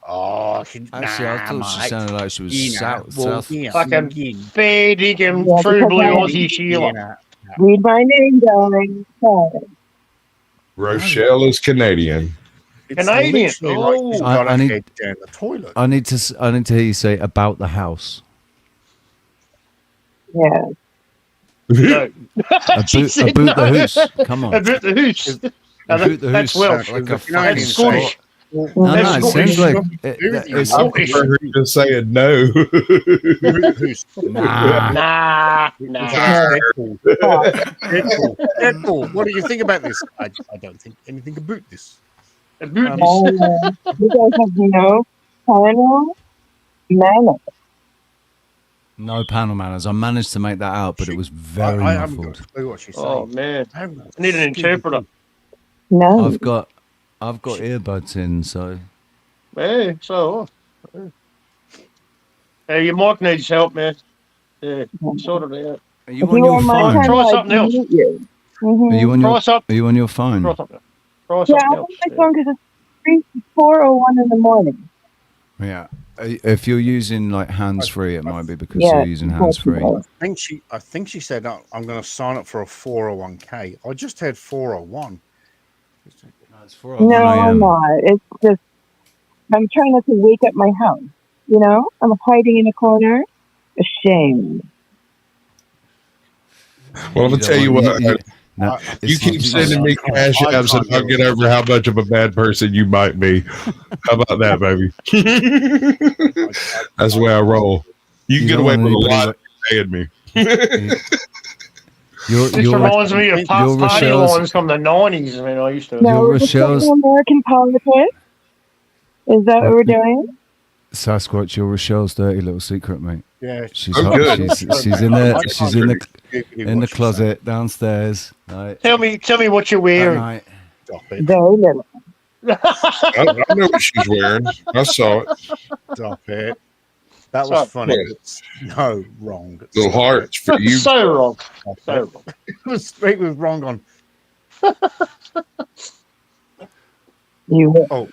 Oh, Actually, I thought she sounded like she was south. Fucking fair dinkum, Yeah, true because blue I- Aussie Sheila. Read my name, darling. Okay. Rochelle is Canadian. It's Canadian. literally like she's Oh. got I her need- head down the toilet. I need to hear you say about the house. Yeah. No. She She said boot the no. hoose. Come on. About the hoose. Boot the That's hoose Welsh. like a That's fucking Scottish. spot. No, That's it Scottish. sounds like I Scottish. prefer her just saying no. nah. Nah. Deadpool. Deadpool. What do you think about this? I don't think anything about this. About Oh, you guys have no panel manners. No panel manners. I managed to make that out, but it was very I haven't got muffled. a clue what she's saying. Oh man, I haven't got I need an interpreter. No. I've got earbuds in, so Hey, so. Hey, your mic needs help, man. Yeah, sort it out. are you If on you your were my phone? time, Try I'd something else. mute you. Mhm. Are you on Try your something. Are you on your phone? Try something. Try Yeah, something I'm on else. my phone because it's 4:01 in the morning. Yeah. If you're using like hands free, it might be because Yeah, you're using hands free. I think she said, oh, I'm going to sign up for a 401k. I just had 401. No, I'm not. It's just I'm trying not to wake up my house. You know, I'm hiding in a corner, ashamed. Well, I'm gonna tell you what. No, You keep sending me cash apps, and I'll get over how much of a bad person you might be. How about that, baby? That's the way I roll. You can get away with a lot paying me. This reminds me of party Rochelle's- lines from the 90s. I mean, I used to. No, Your we're just Rochelle's- talking American politics. Is that what we're doing? Sasquatch, you're Rochelle's dirty little secret, mate. Yeah, she's I'm hot. good. She's in there. I She's can't in the really in the what she's closet downstairs. Right. Tell me what you're At wearing. night. Stop it. Very little. I know what she's wearing. I saw it. Stop it. That Sorry. was funny. What? It's no wrong. Little hearts for you. So wrong. Stop So it. wrong. It was wrong on. You. Oh,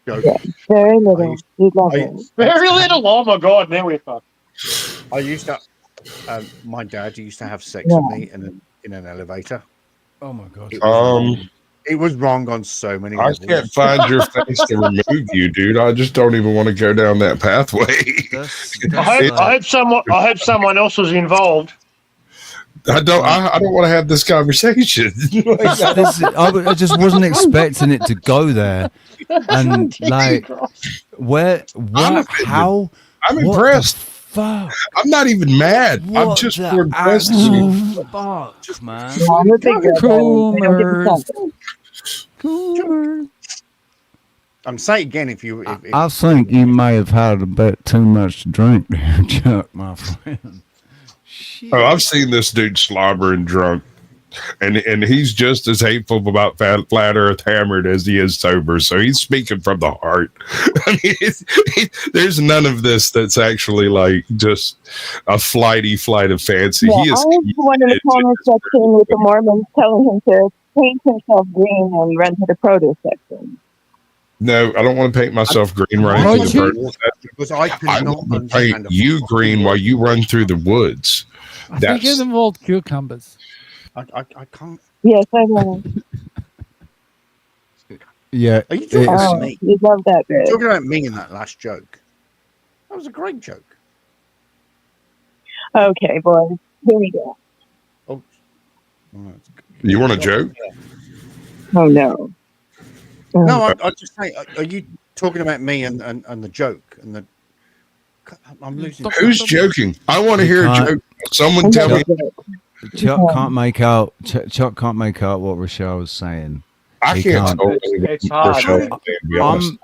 joke. Yeah, very little. You love it. Very little. Oh my God! Now we're fucked. I used to. My dad used to have sex Yeah. with me in an elevator. Oh my god. It was wrong on so many I levels. can't find your face to remove you, dude. I just don't even want to go down that pathway. I hope someone else was involved. I don't want to have this conversation. I just wasn't expecting it to go there, and like, what? How? I'm what impressed. the fuck? I'm not even mad. I'm What just the impressed. actual fuck, man? I'm a big girl. They don't get Coomers. the Coomers. Say it again if you. If I think you may have had a bit too much to drink there, Chuck, my friend. Oh, I've seen this dude slobbering drunk, and he's just as hateful about flat Earth hammered as he is sober. So he's speaking from the heart. I mean, there's none of this that's actually like just a flight of fancy. Yeah, He I is. was the one in the comment section with the Mormons telling him to paint himself green and run to the produce section. No, I don't want to paint myself green running Why through the don't you? birds. Because I I cannot want to understand paint you green while you run through the woods. I think it involved cucumbers. I can't. Yes, I know. Yeah, Are you talking about Oh, me? you love that You're bit. talking about me in that last joke. That was a great joke. Okay, boys. Here we go. You want a joke? Oh no. No, I just say, are you talking about me and the joke and the? I'm losing. Who's joking? I want to He hear a can't- joke. Someone tell me. Chuck can't make out. Chuck can't make out what Rochelle was saying. I He can't. It's hard. To be honest.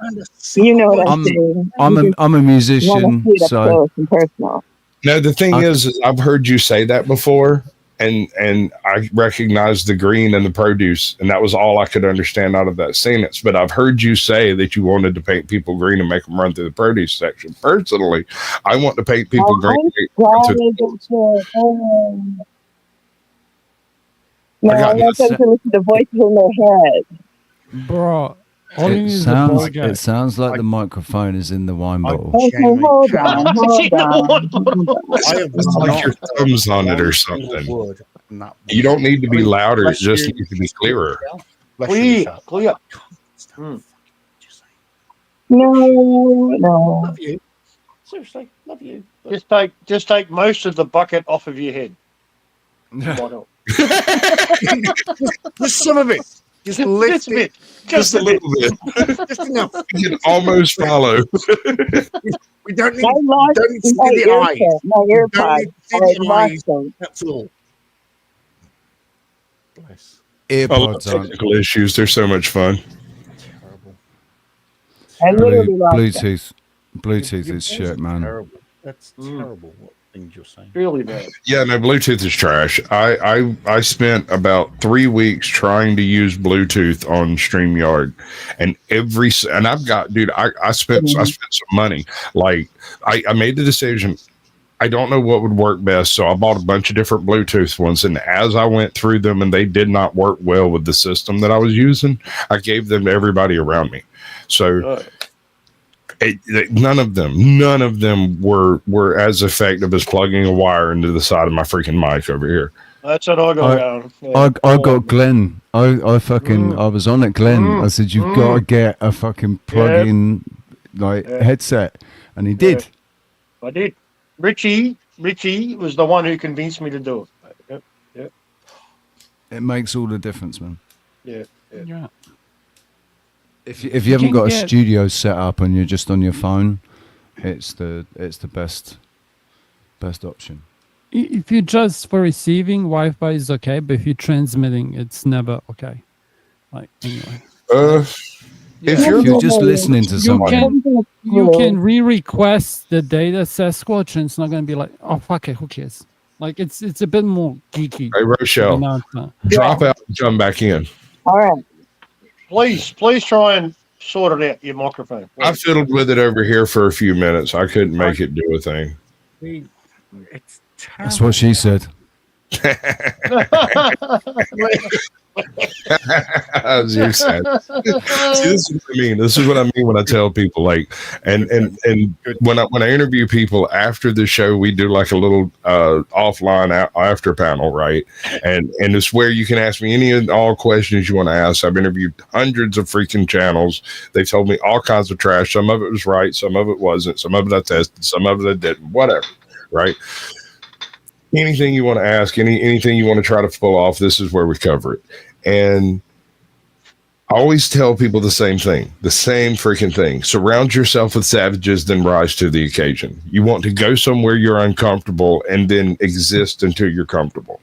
You know what I'm saying. I'm a You wanna musician, see it up so close and personal. No, the thing is I've heard you say that before, and I recognize the green and the produce, and that was all I could understand out of that sentence. But I've heard you say that you wanted to paint people green and make them run through the produce section. Personally, I want to paint people green. And make them run through No, I I got want them to listen to voices in their head. Bro, all you need it is a sounds. ball guy. It sounds like the microphone is in the wine bottle. Okay, hold on, hold on. It's like your thumbs on it or something. You don't need to be louder. It just needs to be clearer. Clear. No. Love you. Seriously, love you. Just take most of the bucket off of your head. Why not? Just some of it. Just lift it. Just a little bit. Just enough. You can almost follow. We don't need. I lost Don't need to my see the eyes. my We don't AirPods. need to see I the lost eyes. them. That's all. I love technical issues. They're so much fun. I literally lost them. Bluetooth is shit, man. Terrible. That's terrible. What things you're saying? Really bad. Yeah, no, Bluetooth is trash. I spent about 3 weeks trying to use Bluetooth on StreamYard, and I've got, dude, I spent some money. Like I made the decision. I don't know what would work best, so I bought a bunch of different Bluetooth ones, and as I went through them and they did not work well with the system that I was using, I gave them to everybody around me. So none of them were as effective as plugging a wire into the side of my freaking mic over here. That's what I got down. I got Glenn. I was on it, Glenn. I said, you've got to get a fucking plug-in headset, and he did. I did. Richie was the one who convinced me to do it. Yep. It makes all the difference, man. Yeah. If you haven't got a studio set up and you're just on your phone, it's the best option. If you're just for receiving, Wi-Fi is okay, but if you're transmitting, it's never okay. Like anyway. If you're just listening to someone, you can re-request the data Sasquatch, and it's not going to be like, oh fuck it, who cares? Like it's a bit more geeky. Hey Rochelle, drop out and come back in. All right. Please try and sort it out, your microphone. I fiddled with it over here for a few minutes. I couldn't make it do a thing. It's that's what she said. As you said. See, this is what I mean. This is what I mean when I tell people, like, and when I interview people after the show, we do like a little offline after panel, right? And it's where you can ask me any and all questions you want to ask. I've interviewed hundreds of freaking channels. They told me all kinds of trash. Some of it was right, some of it wasn't. Some of it I tested, some of it I didn't. Whatever, right? Anything you want to ask, anything you want to try to pull off, this is where we cover it. And I always tell people the same thing, the same freaking thing. Surround yourself with savages, then rise to the occasion. You want to go somewhere you're uncomfortable and then exist until you're comfortable.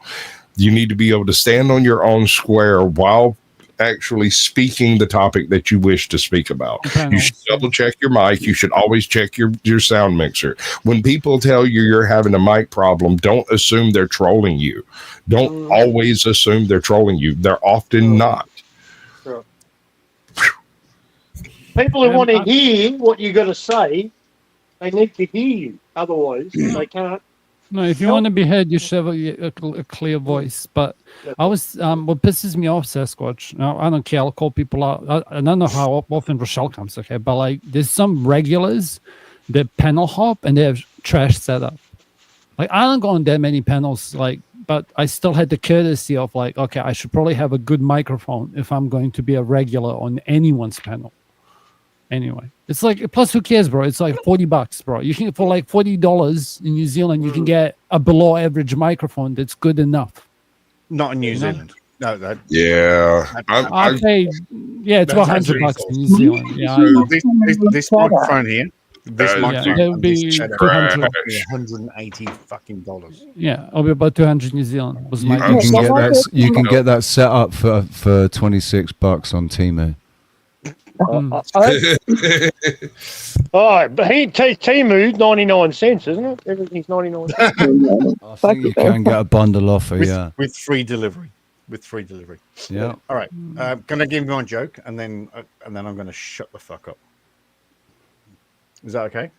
You need to be able to stand on your own square while actually speaking the topic that you wish to speak about. You should double check your mic. You should always check your sound mixer. When people tell you you're having a mic problem, don't assume they're trolling you. Don't always assume they're trolling you. They're often not. Sure. People who want to hear what you're going to say, they need to hear you. Otherwise, they can't. No, if you want to be heard, you should have a clear voice. But what pisses me off, Sasquatch. Now I don't care. I'll call people out. I don't know how often Rochelle comes. Okay, but like, there's some regulars that panel hop and they have trash setup. Like I don't go on that many panels. Like, but I still had the courtesy of like, okay, I should probably have a good microphone if I'm going to be a regular on anyone's panel. It's like, plus who cares, bro? It's like $40, bro. You can, for like $40 in New Zealand, you can get a below average microphone that's good enough. Not in New Zealand. No, that. Yeah, I paid. Yeah, it's about $100 in New Zealand. Yeah, I So know. this microphone here, this Yeah, microphone, that would and be this setup 200. cost me $180 Yeah, it'll be about 200 New Zealand. Was my You guess. can get that. You can get that set up for $26 on Temu. Oh, but Timu 99 cents, isn't it? Everything's 99 cents. I think you can get a bundle offer. Yeah. with free delivery. With free delivery. Yeah. All right. Can I give you one joke and then I'm going to shut the fuck up? Is that okay?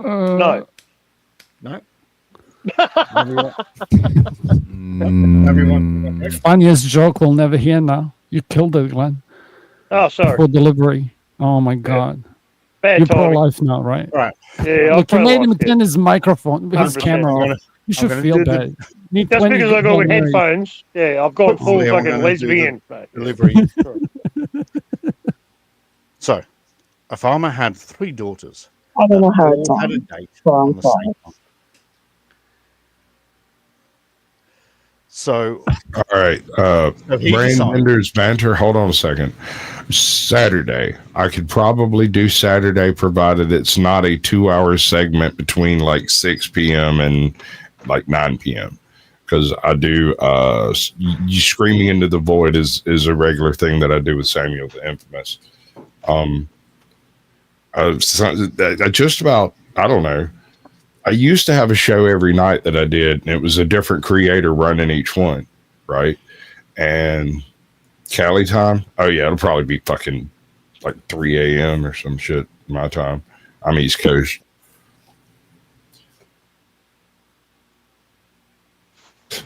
No. No. Funniest joke we'll never hear now. You killed it, Glenn. Oh, sorry. For delivery. Oh my God. Bad You're timing. pro-life now, right? Right. Yeah, Look, you I'm made him pro-life, turn his microphone, his 100%. camera off. You should gonna feel do the- bad. Need Just 20 because I got with degrees. headphones, yeah, I've got full Hopefully I'm fucking gonna do the lesbian. mate. Delivery. So, a farmer had 3 daughters. I don't know how All it's had a on. date So on I'm the sorry. same time. So, All right. So he Brain decided- Benders banter. Hold on a second. Saturday. I could probably do Saturday provided it's not a 2-hour segment between like 6 p.m. and like 9 p.m. Because I do you screaming into the void is a regular thing that I do with Samuel the Infamous. I just about, I don't know. I used to have a show every night that I did, and it was a different creator running each one, right? And Cali time, oh yeah, it'll probably be fucking like 3 a.m. or some shit my time. I'm East Coast.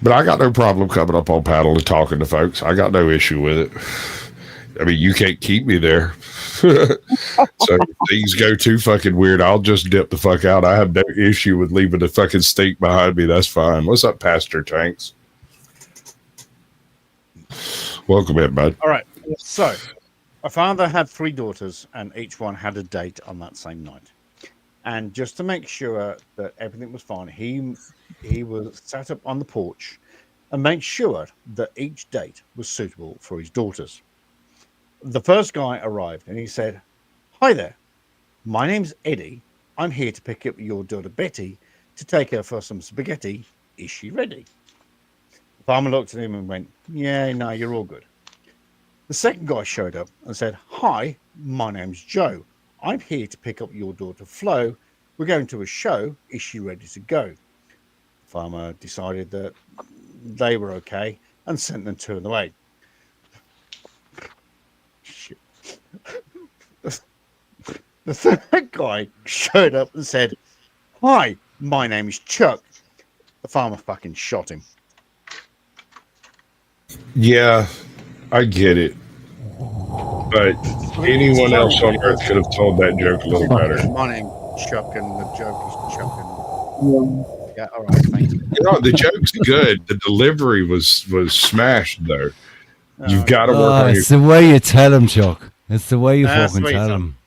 But I got no problem coming up on paddle and talking to folks. I got no issue with it. I mean, you can't keep me there. So if things go too fucking weird, I'll just dip the fuck out. I have no issue with leaving the fucking stink behind me. That's fine. What's up, Pastor Tanks? Welcome in, bud. all right. So, a father had 3 daughters, and each one had a date on that same night. And just to make sure that everything was fine, he was sat up on the porch and made sure that each date was suitable for his daughters. The first guy arrived and he said, "Hi there, my name's Eddie. I'm here to pick up your daughter Betty to take her for some spaghetti. Is she ready?" The farmer looked at him and went, "Yeah, no, you're all good." The second guy showed up and said, "Hi, my name's Joe. I'm here to pick up your daughter Flo. We're going to a show. Is she ready to go?" The farmer decided that they were okay and sent them 2 on the way. Shit. The third guy showed up and said, "Hi, my name is Chuck." The farmer fucking shot him. Yeah, I get it. But anyone else on earth could have told that joke a little better. My name's Chuck and the joke is Chuck. And... Yeah, all right, thank you. You know, the joke's good. The delivery was smashed, though. You've got to work on your... It's the way you tell them, Chuck. It's the way you That's fucking the way you tell tell them.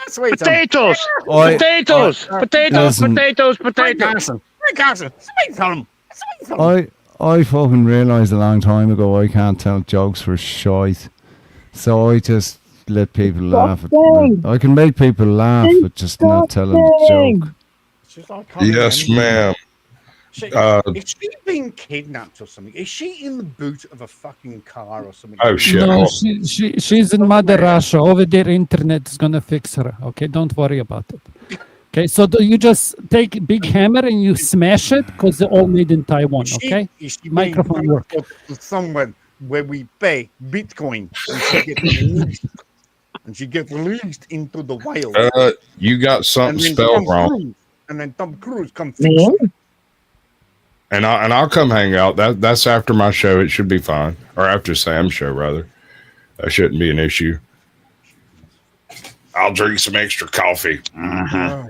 That's what Potatoes! I- Potatoes! Potatoes! Listen. Potatoes! Hey, Potatoes! Carson. Hey, Carson. Somebody tell him. Somebody tell him. I fucking realised a long time ago I can't tell jokes for shite. So I just let people laugh. I can make people laugh, but just not tell them the joke. It's just like Connie Yes, Henry. ma'am. Is she being kidnapped or something? Is she in the boot of a fucking car or something? Oh, shit. No, Oh. she's in Mother Russia. Over there, internet is gonna fix her. Okay, don't worry about it. Okay, so you just take a big hammer and you smash it because they're all made in Taiwan. Okay, Is she microphone being work. transported somewhere where we pay Bitcoin and she gets released into the wild. You got something then spelled Tom wrong. Cruise- and then Tom Cruise comes fix it. And I'll come hang out. That's after my show. It should be fine. Or after Sam's show, rather. That shouldn't be an issue. I'll drink some extra coffee. Oh,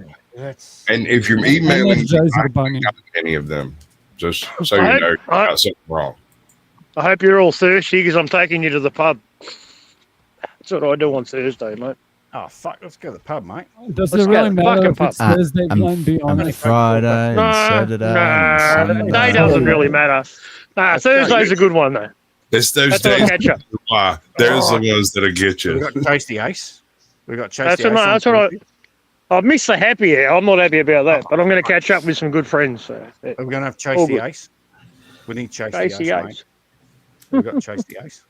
And if you're emailing, Energizer I Bunny. got any of them. Just so you know, you got something wrong. I hope you're all thirsty because I'm taking you to the pub. That's what I do on Thursday, mate. Oh, fuck. Let's go to the pub, mate. Does Let's it go really to matter fucking if pub. it's Thursday, Glenn? Be And honest. Friday and Saturday and The Sunday. day doesn't really matter. Thursday's a good one, though. It's those That's what I days. catch up. Why? There's the ones that'll get We you. got Chase the Ace. We got Chase That's the Ace. what, on that's what Tuesday. I missed the happy hour. I'm not happy about that, but I'm going to catch up with some good friends. So, yeah. Are we going to have Chase All the good. Ace? We need Chase, Chase the the Ace, Ace. mate. We got Chase the Ace.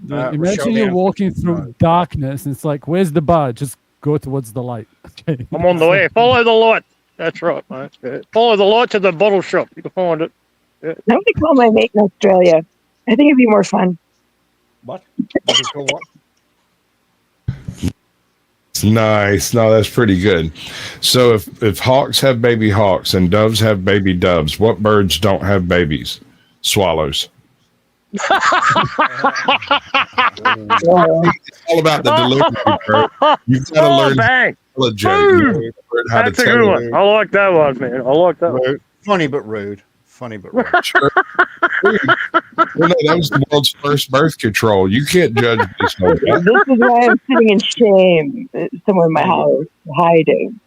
Imagine Rochelle you're down. walking through darkness. And it's like, where's the bar? Just go towards the light. Okay. I'm on the way. Follow the light. That's right, mate. Yeah. Follow the light to the bottle shop. You can find it. Yeah. I want to call my mate in Australia. I think it'd be more fun. What? What is called what? Nice. No, that's pretty good. So if hawks have baby hawks and doves have baby doves, what birds don't have babies? Swallows. It's all about the delivery, bro. You've got to learn bang. to intelligent. How That's to a tell good it. one. I like that one, man. I like that one. Funny but rude. Funny but rude. Sure. Well, no, that was the world's first birth control. You can't judge this whole This is why I'm sitting in shame somewhere in my house, hiding.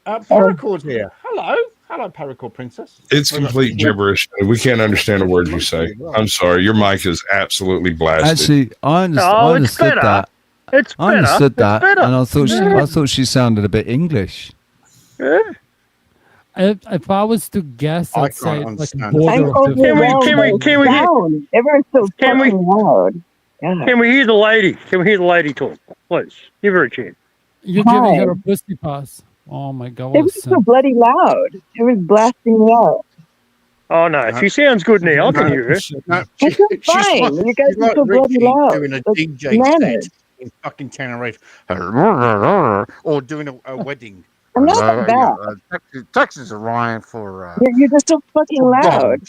Paracord's here. Hello. Hello, Paracord Princess. It's complete gibberish. We can't understand a word you say. I'm sorry. Your mic is absolutely blasted. Actually, I understood that. It's I understood that, and I thought she sounded a bit English. Yeah. If I was to guess, I'd say like a understand. border of different. Can we hear? Down. Everyone's so Can we- fucking loud. God. Can we hear the lady? Can we hear the lady talk? Please give her a chance. You're giving her a pussy pass. Oh my god! It What a was so sin. bloody loud. It was blasting me out. Oh no, she sounds good now. I can hear her. No, It's fine. You guys are like so bloody Richie loud. doing a Like, DJ manners. set in fucking Tenerife, or doing a wedding. I'm not that bad. Taxes arrived for You're just so fucking loud.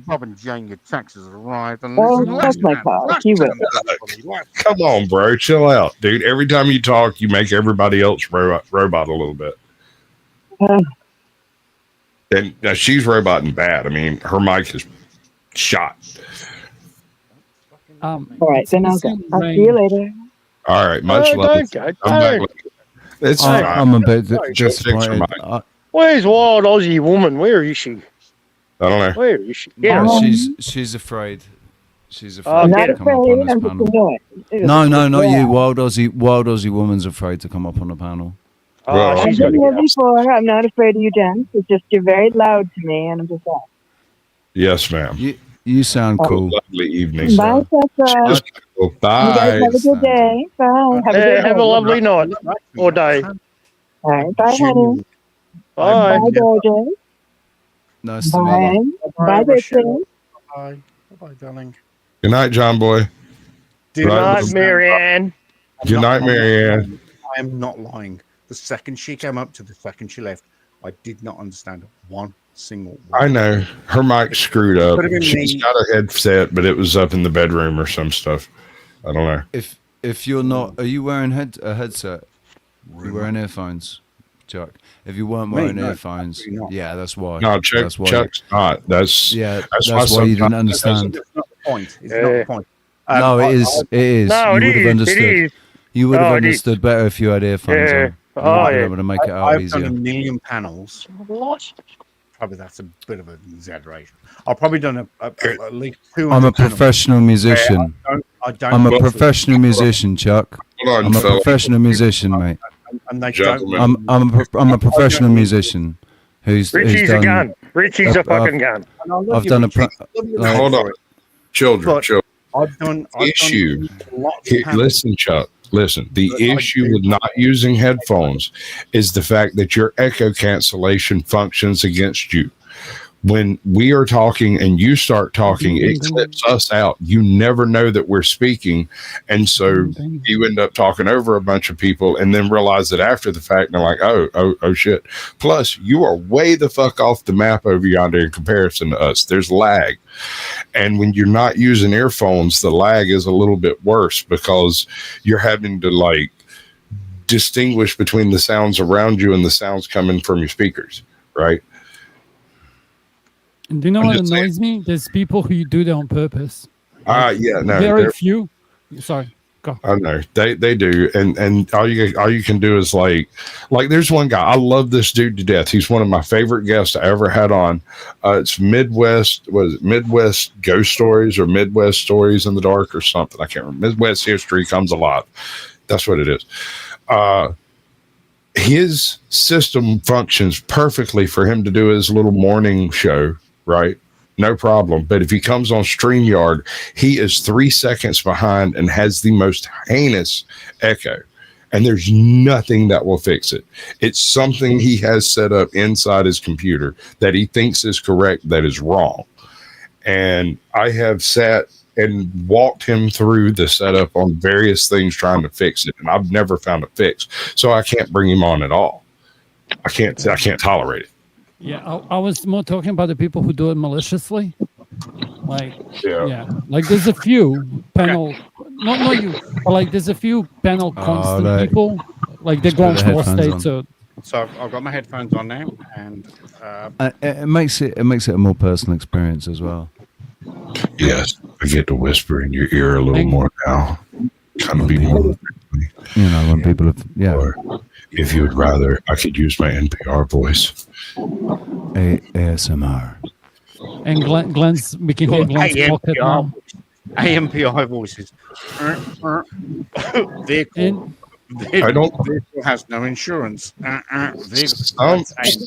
Bob and Jane, your taxes arrived. And Oh, listen, that's my car. You will. Come on, bro. Chill out, dude. Every time you talk, you make everybody else robot a little bit. And now she's roboting bad. I mean, her mic is shot. All right, then I'll go. I'll see you later. All right, much love. I'm back later. It's fine. I'm a bit She'll fix her disappointed. mic. Where's wild Aussie woman? Where is she? I don't know. Where is she? Get her. She's afraid. She's Oh, afraid Not to come up on afraid. this I'm just panel. annoyed. No, not you. Wild Aussie woman's afraid to come up on the panel. Oh, I've she's got been to here get out. before. I'm not afraid of you, Jen. It's just you're very loud to me, and I'm just like, Yes, ma'am. You sound cool. Lovely evening. bye, Tessa. Just go, You bye. guys have a good day. Bye. Have a good Have a lovely night or day. All right. Bye, honey. Bye. Bye, gorgeous. Nice to Bye. meet you. Bye, bitches. Bye. Bye, darling. Good night, John Boy. Good night, Marianne. Good night, Marianne. I am not lying. The second she came up to the second she left, I did not understand one single word. I know her mic's screwed up. Could have been She's me. got a headset, but it was up in the bedroom or some stuff. I don't know. If you're not, are you wearing a headset? You wearing earphones, Chuck? If you weren't wearing no, earphones, absolutely not. yeah, that's why. No, That's why. Chuck's not. That's That's why why you didn't sometimes- understand. It's not the point. It's Yeah. not the point. No, it is. It is. No, You it would have is, understood. it is. You would have Oh, it is. understood better if you had earphones Yeah. on. You Oh, would be yeah. able to make it out I've done a easier. million panels. Probably that's a bit of an exaggeration. I've probably done at least 200 I'm a panels. professional musician. I don't I'm a go for- professional musician, Chuck. Hold on, I'm a fella. professional musician, mate. And they Gentlemen. don't. I'm a professional musician who's Richie's a done. gun. Richie's a fucking gun. And I love I've you, done a. Richie. Pro- Love you, like- Hold on, children. But children. I've done Issue. lots of panels. Listen, Chuck. Listen. The But I issue do- with not using headphones is the fact that your echo cancellation functions against you. When we are talking and you start talking, it clips us out. You never know that we're speaking. And so you end up talking over a bunch of people and then realize that after the fact, they're like, oh, shit. Plus, you are way the fuck off the map over yonder in comparison to us. There's lag. And when you're not using earphones, the lag is a little bit worse because you're having to like distinguish between the sounds around you and the sounds coming from your speakers, right? And do you know I'm what just annoys me? There's people who do that on purpose. Yeah, no. Very there- few. Sorry. I know they do, and all you can do is like there's one guy, I love this dude to death. He's one of my favorite guests I ever had on. It's Midwest Ghost Stories or Midwest Stories in the Dark or something. I can't remember. Midwest History Comes Alive. That's what it is. His system functions perfectly for him to do his little morning show, right? No problem. But if he comes on StreamYard, he is 3 seconds behind and has the most heinous echo. And there's nothing that will fix it. It's something he has set up inside his computer that he thinks is correct, that is wrong. And I have sat and walked him through the setup on various things trying to fix it. And I've never found a fix. So I can't bring him on at all. I can't tolerate it. Yeah, I was more talking about the people who do it maliciously. Like, like there's a few panel, not you, but like there's a few panel constant people. Like they go on small states. So I've got my headphones on now, and it makes it a more personal experience as well. Yes, I get to whisper in your ear a little more now. Kind of be more. You know, when people have, Or if you would rather, I could use my NPR voice. ASMR. And Glenn's making Glenn's pocket now. AMPI voices. Vehicle. Vehicle has no insurance.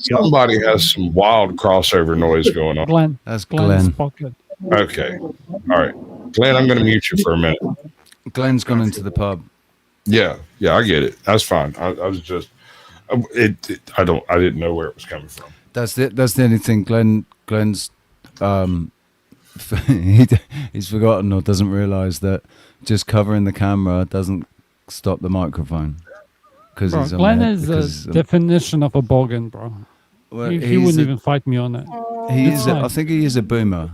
Somebody has some wild crossover noise going on. Glenn. That's Glenn's Glenn. pocket. Okay. All right. Glenn, I'm going to mute you for a minute. Glenn's gone into the pub. Yeah, I get it. That's fine. I was just, I didn't know where it was coming from. That's the only thing. Glenn's he's forgotten or doesn't realize that just covering the camera doesn't stop the microphone. Because Glenn is a definition of a bogan, bro. Well, he wouldn't even fight me on it. I think he is a boomer.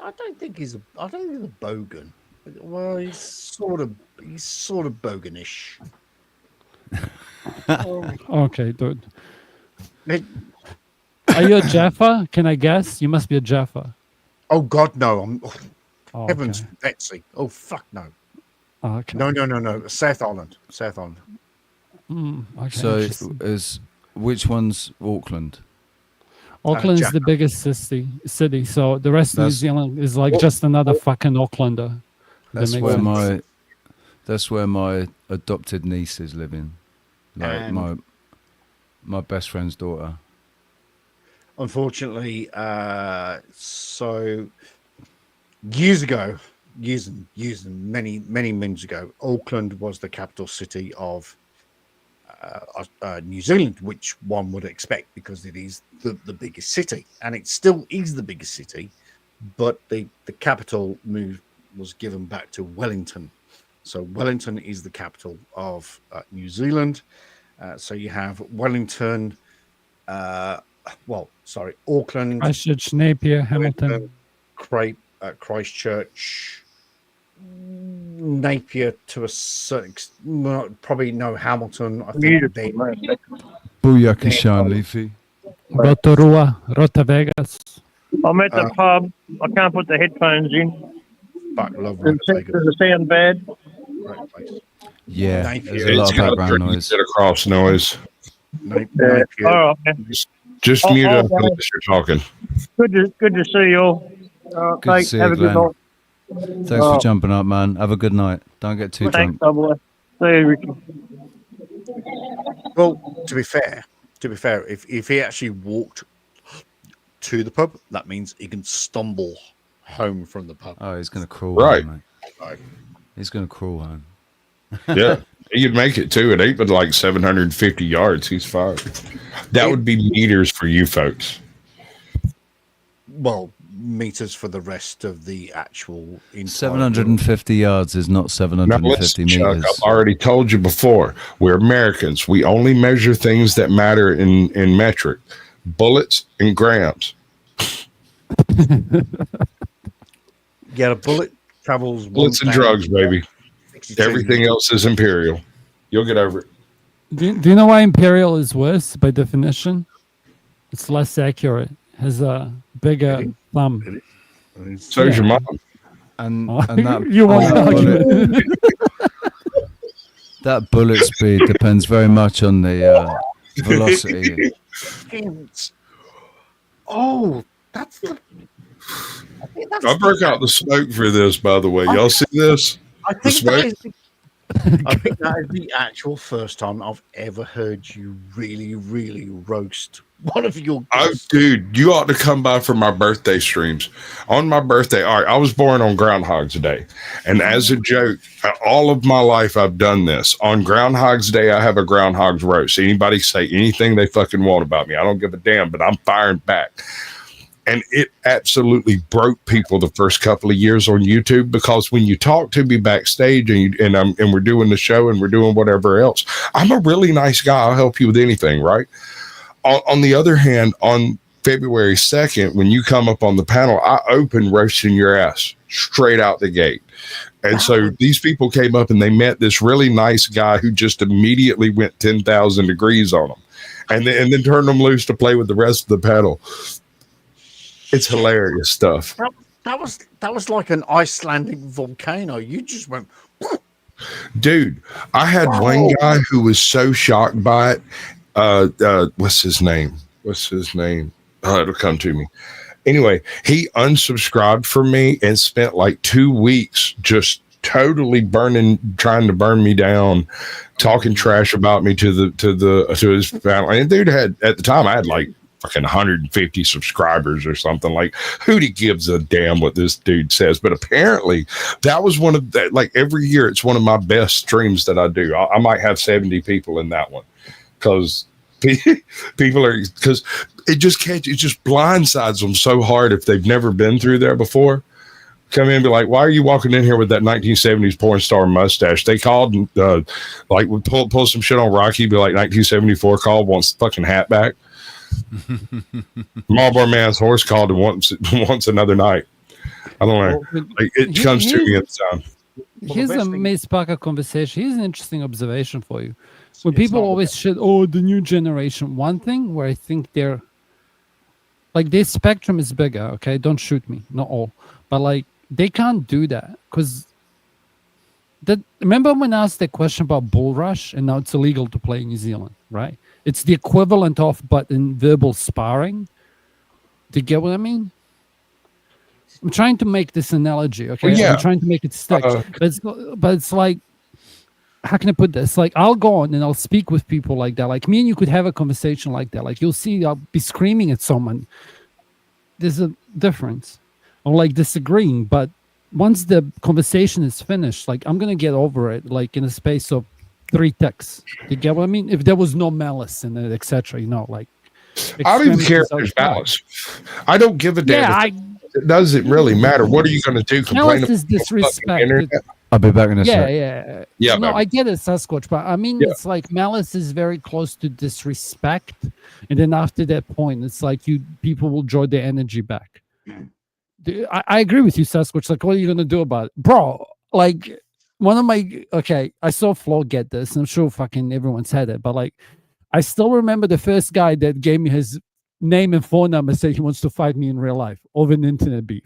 I don't think he's a bogan. Well, he's sort of boganish. Okay, dude. Are you a Jaffa? Can I guess? You must be a Jaffa. Oh God, no! Heavens, okay. Betsy! Oh fuck, no! Okay. No! South Island. Okay. So, which one's Auckland? Auckland is the biggest city, so the rest of New Zealand is like just another fucking Aucklander. That's where my adopted niece is living. Like my best friend's daughter. Unfortunately, so years and many moons ago, Auckland was the capital city of New Zealand, which one would expect because it is the biggest city, and it still is the biggest city. But the capital was given back to Wellington. So Wellington is the capital of New Zealand. So you have Wellington, Auckland, Christchurch, Napier, Hamilton, Christchurch, Napier to a certain extent, probably no Hamilton. I think Booyaka Sean Leafy. Rotorua, Rota Vegas. I'm at the pub. I can't put the headphones in. But love Does it sound bad? Yeah, Napier. there's a lot of background noise. Get across noise. Napier. All right. Just mute up unless you're talking. Good to see you all. Good to see you, Glenn. Thanks for jumping up, man. Have a good night. Don't get too Thanks, drunk. boy. See you, Ricky. Well, to be fair, if he actually walked to the pub, that means he can stumble home from the pub. Oh, he's gonna crawl. Right. Home, mate. He's gonna crawl home. Yeah, you'd make it too. It ain't but like 750 yards. He's fine. That would be meters for you folks. Well, meters for the rest of the actual. 750 yards is not 750 Chuck, meters. I've already told you before. We're Americans. We only measure things that matter in metric, bullets and grams. Yeah, a bullet travels. Bullets and drugs, baby. Everything else is imperial. You'll get over it. Do you know why Imperial is worse by definition? It's less accurate. Has a bigger thumb. So's your mom. And you won't argue it. That bullet speed depends very much on the velocity. Oh, that's the. I think that's I broke out the smoke for this, by the way. I- Y'all see this? I The think smoke? that is the, I think that is the actual first time I've ever heard you really, really roast one of your Oh, guests. dude, you ought to come by for my birthday streams. On my birthday, all right, I was born on Groundhog's Day. And as a joke, all of my life I've done this. On Groundhog's Day, I have a Groundhog's roast. Anybody say anything they fucking want about me. I don't give a damn, but I'm firing back. And it absolutely broke people the first couple of years on YouTube, because when you talk to me backstage and we're doing the show and we're doing whatever else, I'm a really nice guy. I'll help you with anything, right? On the other hand, on February 2nd, when you come up on the panel, I open roasting your ass straight out the gate. And so these people came up and they met this really nice guy who just immediately went 10,000 degrees on them and then turned them loose to play with the rest of the panel. It's hilarious stuff. That was like an Icelandic volcano. You just went. Dude, I had one guy who was so shocked by it. What's his name? Oh, it'll come to me. Anyway, he unsubscribed from me and spent like 2 weeks just totally trying to burn me down, talking trash about me to his family. And dude had, at the time, I had like fucking 150 subscribers or something. Like, who gives a damn what this dude says? But apparently that was one of that, like every year it's one of my best streams that I do. I might have 70 people in that one, because people are, because it just blindsides them so hard if they've never been through there before. Come in and be like, why are you walking in here with that 1970s porn star mustache? They called, like, would pull some shit on Rocky, be like, 1974 called, wants the fucking hat back. Marlboro Man's horse called and wants another night. I don't know. Like, it comes to me at the time. Here's a Miss Parker conversation. Here's an interesting observation for you. When people always shit, the new generation. One thing where I think they're like, their spectrum is bigger. Okay, don't shoot me, not all, but like they can't do that because remember when I asked that question about bull rush, and now it's illegal to play in New Zealand, right? It's the equivalent of, but in verbal sparring. Do you get what I mean? I'm trying to make this analogy, okay? Well, yeah. I'm trying to make it stick. But it's like, how can I put this? Like, I'll go on and I'll speak with people like that. Like, me and you could have a conversation like that. Like, you'll see, I'll be screaming at someone. There's a difference. Or like disagreeing. But once the conversation is finished, like, I'm going to get over it, like, in a space of 3 ticks. You get what I mean? If there was no malice in it, etc., you know, like. I don't even care if there's malice. I don't give a damn. Yeah, it doesn't really matter. What are you going to do? Complain malice is disrespect. I'll be back in a sec. Yeah. No, I get it, Sasquatch, but I mean, it's like malice is very close to disrespect, and then after that point, it's like people will draw their energy back. I agree with you, Sasquatch. Like, what are you gonna do about it, bro? Like, I saw Flo get this, and I'm sure fucking everyone's had it, but like, I still remember the first guy that gave me his name and phone number, said he wants to fight me in real life over an internet beef.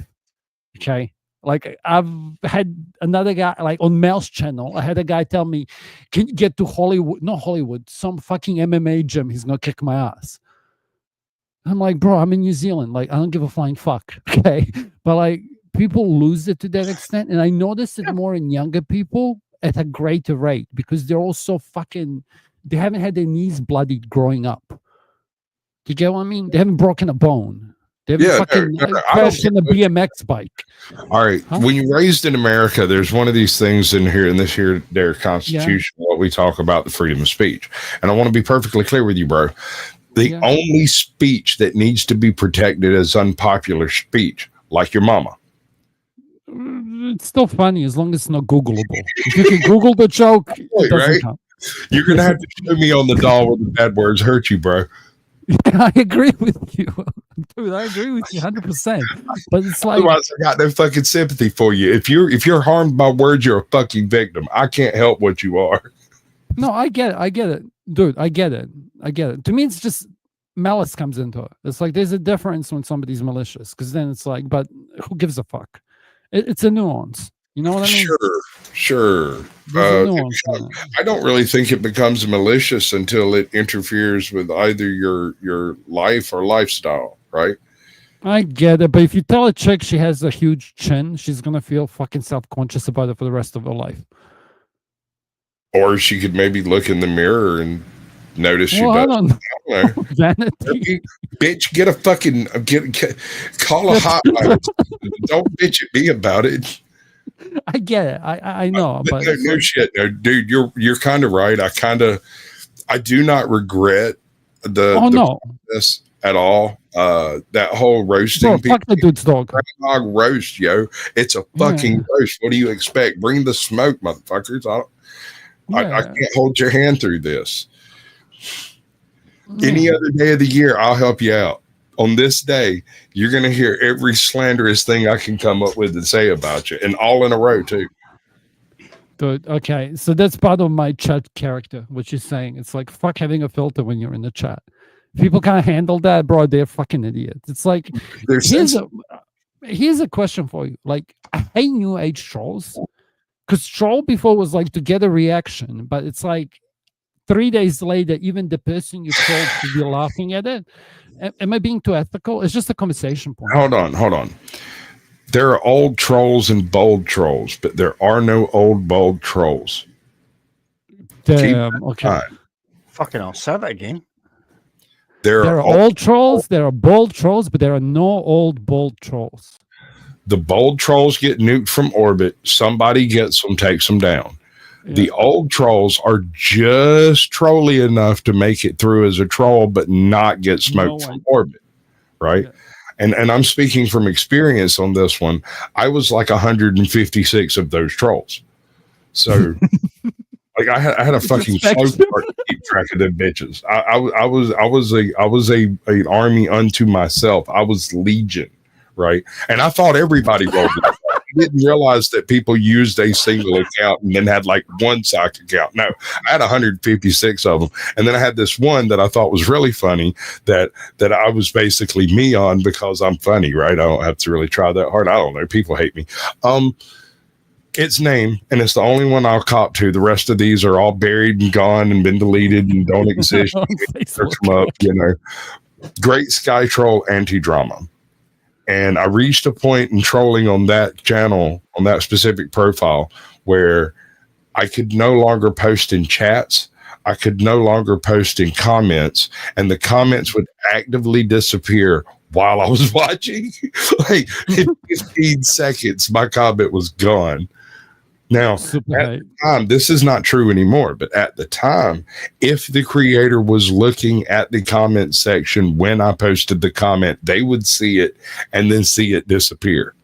Okay. Like, I've had another guy, like on Mel's channel, I had a guy tell me, can you get to Hollywood? Not Hollywood, some fucking MMA gym. He's going to kick my ass. I'm like, bro, I'm in New Zealand. Like, I don't give a flying fuck. Okay. But like, people lose it to that extent. And I noticed it more in younger people at a greater rate because they're also they haven't had their knees bloodied growing up. Do you get what I mean? They haven't broken a bone. They haven't crashed in a BMX bike. All right. Huh? When you're raised in America, there's one of these things in here, in their Constitution, what we talk about, the freedom of speech. And I want to be perfectly clear with you, bro. The only speech that needs to be protected is unpopular speech, like your mama. It's still funny as long as it's not Googleable. If you can Google the joke, it doesn't count. You're going to have to show me on the doll where the bad words hurt you, bro. I agree with you, dude. I agree with you 100%. But it's like, otherwise, I got no fucking sympathy for you. If you're harmed by words, you're a fucking victim. I can't help what you are. No, I get it, dude. I get it. To me, it's just malice comes into it. It's like there's a difference when somebody's malicious, because then it's like, but who gives a fuck? It's a nuance. You know what I mean? Sure. There's a nuance in it. I don't really think it becomes malicious until it interferes with either your life or lifestyle, right? I get it, but if you tell a chick she has a huge chin, she's gonna feel fucking self-conscious about it for the rest of her life. Or she could maybe look in the mirror and notice she Well, I does. don't know. I don't know. Vanity. Bitch, get a fucking call a hotline. Don't bitch at me about it. I get it. I know, but No shit, no, dude. You're kind of right. I do not regret the process at all. That whole roasting people. Fuck the dude's dog. Groundhog roast, yo. It's a fucking roast. What do you expect? Bring the smoke, motherfuckers. I can't hold your hand through this. Any other day of the year, I'll help you out. On this day, you're going to hear every slanderous thing I can come up with and say about you, and all in a row, too. Dude, okay, so that's part of my chat character, which is saying it's like fuck having a filter when you're in the chat. People can't handle that, bro. They're fucking idiots. It's like here's a question for you. Like, I hate new age trolls because troll before was like to get a reaction, but it's like 3 days later, even the person you trolled should be laughing at it. Am I being too ethical? It's just a conversation point. Hold on. There are old trolls and bold trolls, but there are no old bold trolls. Okay. Fucking hell, say that again. There are old trolls, there are bold trolls, but there are no old bold trolls. The bold trolls get nuked from orbit. Somebody gets them, takes them down. Yeah. The old trolls are just trolly enough to make it through as a troll, but not get smoked from orbit, right? Yeah. And I'm speaking from experience on this one. I was like 156 of those trolls. So like I had a fucking flow chart to keep track of them bitches. I was a army unto myself. I was legion, right? And I thought everybody rolled it. I didn't realize that people used a single account and then had like one sock account. No, I had 156 of them. And then I had this one that I thought was really funny that I was basically me on because I'm funny, right? I don't have to really try that hard. I don't know. People hate me. Its name, and it's the only one I'll cop to. The rest of these are all buried and gone and been deleted and don't exist. Search them up, you know. Great Sky Troll Anti-Drama. And I reached a point in trolling on that channel, on that specific profile, where I could no longer post in chats. I could no longer post in comments, and the comments would actively disappear while I was watching. Like in 15 seconds, my comment was gone. Now, at the time, this is not true anymore, but at the time, if the creator was looking at the comment section when I posted the comment, they would see it and then see it disappear.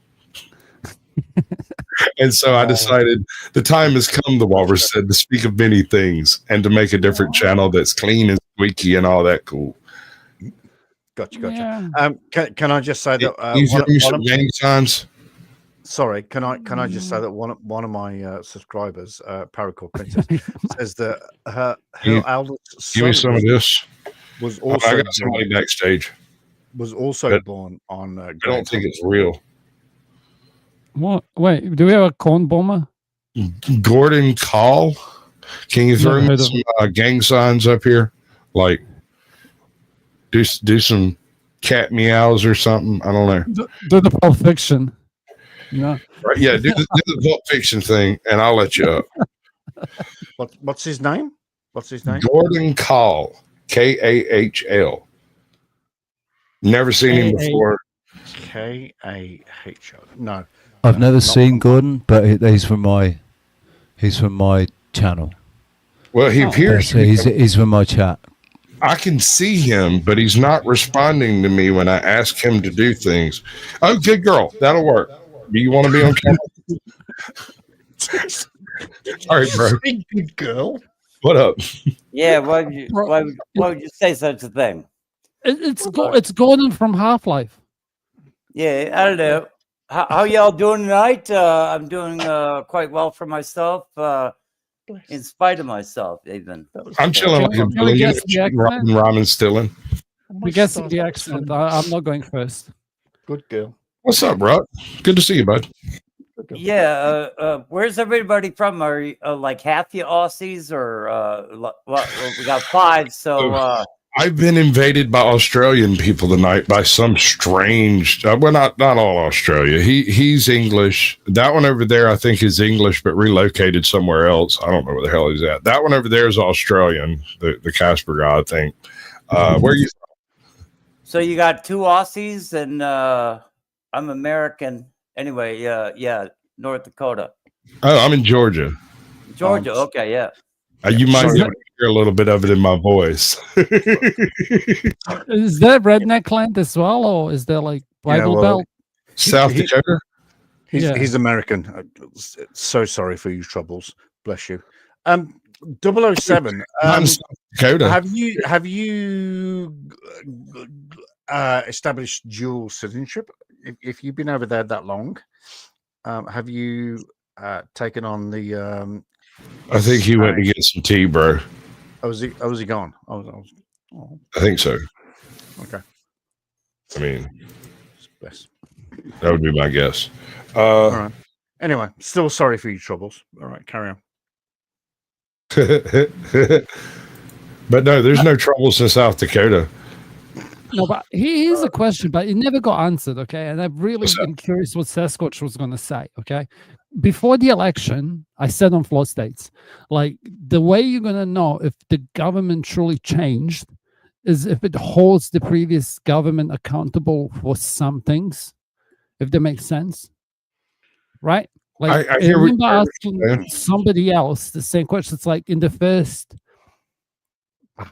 And so I decided the time has come, the Walrus said, to speak of many things and to make a different channel that's clean and squeaky and all that cool. Gotcha. Yeah. Can I just say that one of gang signs? Sorry, can I just say that one of my subscribers, Paracord Princess, says that her eldest son give me some of this. Was also I got somebody backstage. Was also born on. I don't think it's real. What? Wait, do we have a corn bomber? Gordon Call. Can you throw me some gang signs up here? Like do some cat meows or something. I don't know. Do the Pulp Fiction. Yeah. Right. Yeah. Do the Pulp Fiction thing, and I'll let you up. What's his name? Gordon Call. Kahl. Never seen him before. Kahl. No. I've never seen Gordon, but he's from my channel. Well, he appears. He's from my chat. I can see him, but he's not responding to me when I ask him to do things. Oh, good girl. That'll work. Do you want to be on camera? All right, bro. Good girl. What up? Yeah, why would you say such a thing? It's Gordon from Half-Life. Yeah, I don't know. How y'all doing tonight? I'm doing quite well for myself, in spite of myself, even. I'm chilling like ramen stilling. We guessing the accent. I'm not going first. Good girl. What's up, bro? Good to see you, bud. Yeah, where's everybody from? Are you, like half you Aussies, or well, we got 5, so I've been invaded by Australian people tonight by some strange. Well, not all Australia. He's English. That one over there, I think, is English, but relocated somewhere else. I don't know where the hell he's at. That one over there is Australian. The Casper guy, I think. Where are you? so you got 2 Aussies, and I'm American. Anyway, yeah, North Dakota. Oh, I'm in Georgia. Georgia, okay, yeah. You might be able to hear a little bit of it in my voice. Is there redneck land as well, or is there like Bible Belt? South Dakota? He's American. So sorry for your troubles. Bless you. 007. South Dakota. Have you established dual citizenship? If you've been over there that long, have you taken on the? I think he went to get some tea, bro. Oh, was he gone? I think so. Okay. I mean, Bless. that would be my guess. All right. Anyway, still sorry for your troubles. All right, carry on. But no, there's no troubles in South Dakota. No, but here's a question, but it never got answered, okay? And I've really been curious what Sasquatch was going to say, okay? Before the election, I said on Floor States, like, the way you're going to know if the government truly changed is if it holds the previous government accountable for some things, if that makes sense, right? Like, I remember asking somebody else the same question. It's like in the first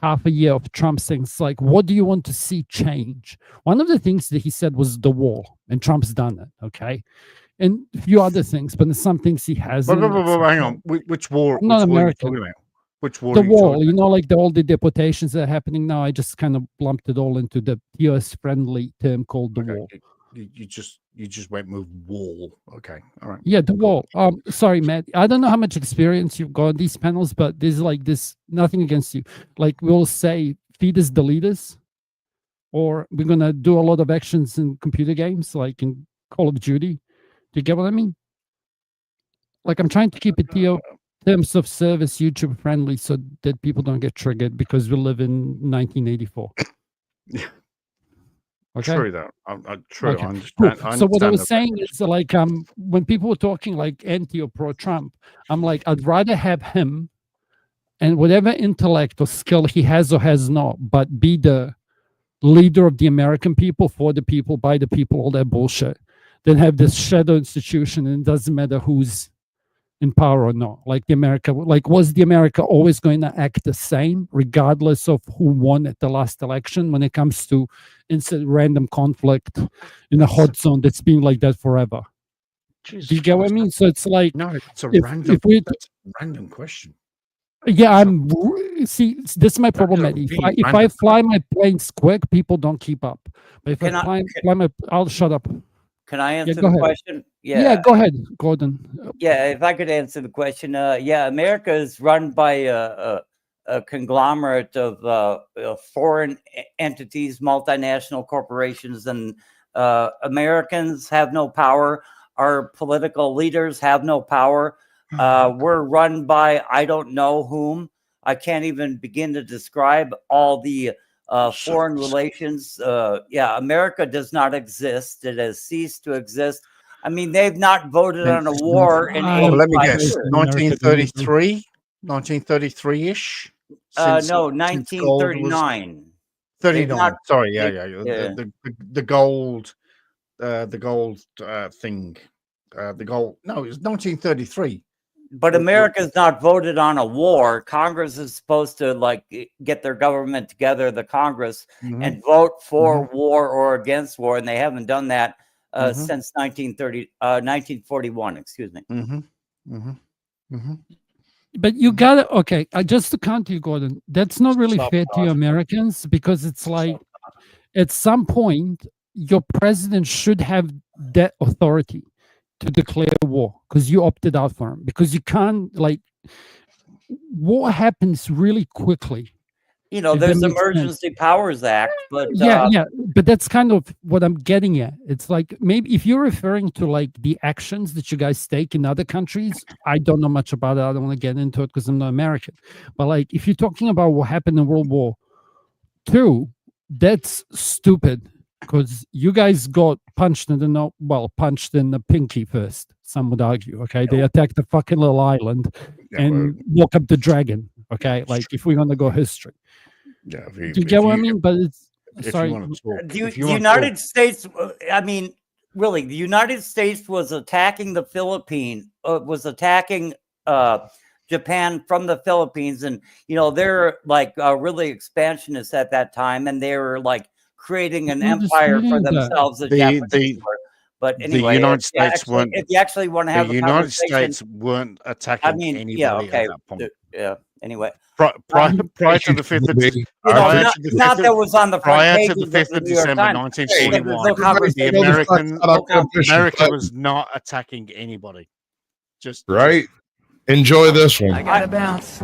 half a year of Trump's things, like, what do you want to see change? One of the things that he said was the wall, and Trump's done it, okay? And a few other things, but there's some things he hasn't. Hang on, which war? Not which war are you American. talking about? Which war? The are you wall, talking you know, like all the deportations that are happening now. I just kind of lumped it all into the US-friendly term called the wall. You just went with wall. Okay, all right. Yeah, the wall. Sorry, Matt. I don't know how much experience you've got on these panels, but there's like this. Nothing against you. Like, we'll say, feed us the leaders, or we're gonna do a lot of actions in computer games, like in Call of Duty. Do you get what I mean? Like, I'm trying to keep it to terms of service YouTube friendly, so that people don't get triggered because we live in 1984. Okay. True that. True. Okay, I understand. cool. I So what I understand was that. saying is, like, when people were talking like anti or pro Trump, I'm like, I'd rather have him and whatever intellect or skill he has or has not, but be the leader of the American people, for the people, by the people, all that bullshit, than have this shadow institution and it doesn't matter who's in power or not. Like was the America always going to act the same regardless of who won at the last election when it comes to instant random conflict in a hot zone that's been like that forever? Do you get what I mean? So it's like, no, it's a if random. we, That's a random question. yeah, see, this is my problem, Eddie. If I fly my planes quick, people don't keep up. But if I'll shut up. Can I answer go the ahead. question? Yeah, go ahead, Gordon. Yeah, if I could answer the question, yeah, America is run by a conglomerate of foreign entities, multinational corporations, and Americans have no power. Our political leaders have no power. We're run by I don't know whom. I can't even begin to describe all the foreign relations. Yeah, America does not exist. It has ceased to exist. I mean, they've not voted on a war in 85 let me guess. years. 1933, 1933-ish. No, 1939. 39. Sorry, yeah. Yeah. The gold, thing, the gold. No, it was 1933. But America's not voted on a war. Congress is supposed to like get their government together, the Congress, and vote for war or against war, and they haven't done that since 1941. Excuse me. But you got to, okay, just to counter you, Gordon, that's not really fair to you Americans, because it's like at some point your president should have that authority to declare war because you opted out for him, because you can't, like, war happens really quickly you know, If that there's makes sense. Emergency Powers Act, but Yeah, but that's kind of what I'm getting at. It's like maybe if you're referring to like the actions that you guys take in other countries, I don't know much about it. I don't want to get into it because I'm not American. But like if you're talking about what happened in World War II, that's stupid because you guys got punched in punched in the pinky first. Some would argue. Okay, they attacked the fucking little island and woke up the dragon. Okay, like if we're gonna go history. Yeah, Do you get what I mean? But it's if sorry. you want to talk, the if you want to United talk, States, I mean, really, the United States was attacking the Philippines, was attacking Japan from the Philippines, and you know they're like really expansionists at that time, and they were like creating an empire for themselves. The Japanese were. But anyway, the United States weren't. If you actually want to have the a United conversation, States weren't attacking I mean, anybody yeah, okay, at that point. yeah. Anyway, Prior to the 5th of you know, not that was on the front prior page to the of 5th of New York December, Times. 1941, America was not attacking anybody. Just right. Enjoy this one. I gotta bounce.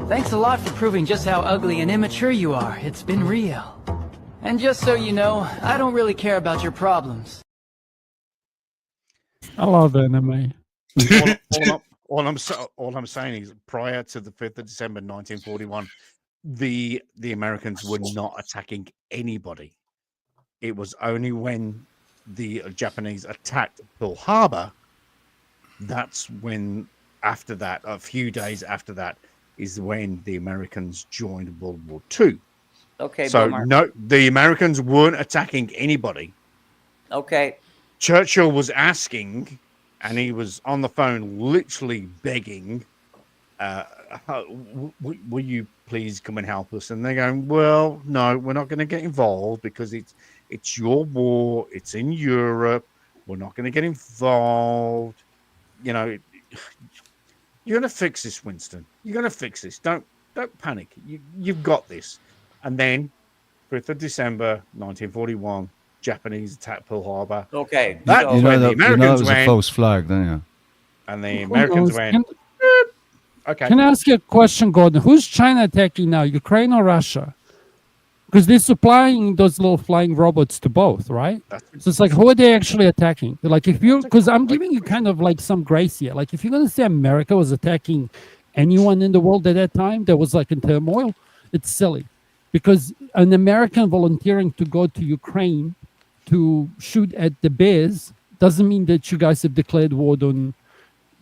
Thanks a lot for proving just how ugly and immature you are. It's been real. And just so you know, I don't really care about your problems. I love anime. all I'm saying is prior to the 5th of December 1941, the Americans were not attacking anybody. It was only when the Japanese attacked Pearl Harbor, that's when, after that, a few days after that, is when the Americans joined World War II. Okay, so Boomer. no, the Americans weren't attacking anybody. Okay. Churchill was asking, and he was on the phone literally begging, will you please come and help us? And they're going, well, no, we're not going to get involved because it's your war. It's in Europe. We're not going to get involved. You know, you're going to fix this, Winston. You're going to fix this. Don't panic. You've got this. And then, 5th of December, 1941, Japanese attacked Pearl Harbor. Okay. That's when the you know Americans it was a went. false flag, don't you? And the Americans went. Okay. Can I ask you a question, Gordon? Who's China attacking now, Ukraine or Russia? Because they're supplying those little flying robots to both, right? So it's like, who are they actually attacking? Like, because I'm giving you kind of like some grace here. Like, if you're going to say America was attacking anyone in the world at that time that was like in turmoil, it's silly. Because an American volunteering to go to Ukraine to shoot at the bears doesn't mean that you guys have declared war on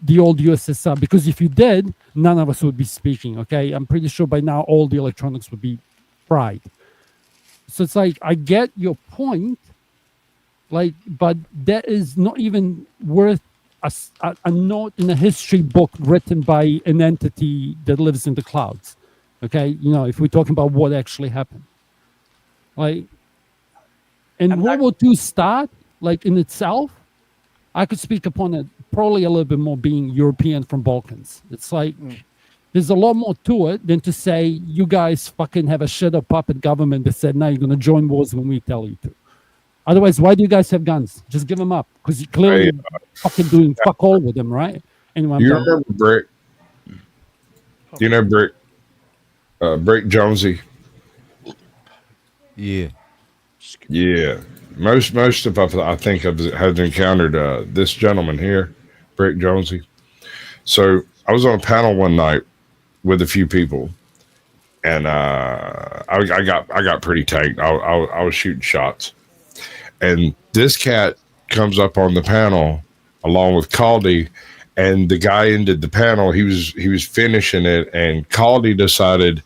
the old USSR. Because if you did, none of us would be speaking, okay? I'm pretty sure by now all the electronics would be fried. So it's like, I get your point, like, but that is not even worth a note in a history book written by an entity that lives in the clouds. Okay, you know, if we're talking about what actually happened, like, and World War II start, like in itself, I could speak upon it probably a little bit more being European from Balkans. It's like there's a lot more to it than to say you guys fucking have a shit up puppet government that said, no, you're going to join wars when we tell you to. Otherwise, why do you guys have guns? Just give them up because you're clearly fucking doing fuck all with them, right? Anyway, You remember Brick? Do you know Brick? Brick Jonesy. Yeah. Most of us, I think, have encountered this gentleman here, Brick Jonesy. So I was on a panel one night with a few people, and I got pretty tanked. I was shooting shots, and this cat comes up on the panel along with Caldy, and the guy ended the panel. He was finishing it, and Caldy decided,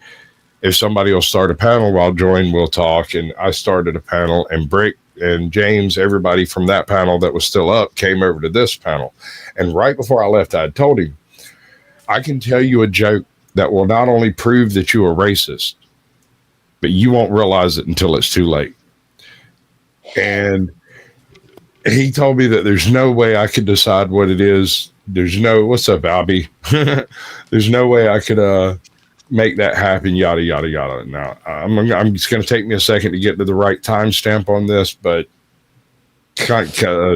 if somebody will start a panel, I'll join, we'll talk. And I started a panel, and Brick and James, everybody from that panel that was still up, came over to this panel. And right before I left, I had told him, I can tell you a joke that will not only prove that you are racist, but you won't realize it until it's too late. And he told me that there's no way I could decide what it is. There's no, what's up, Albie? There's no way I could make that happen, yada, yada, yada. Now, I'm just going to take me a second to get to the right timestamp on this, but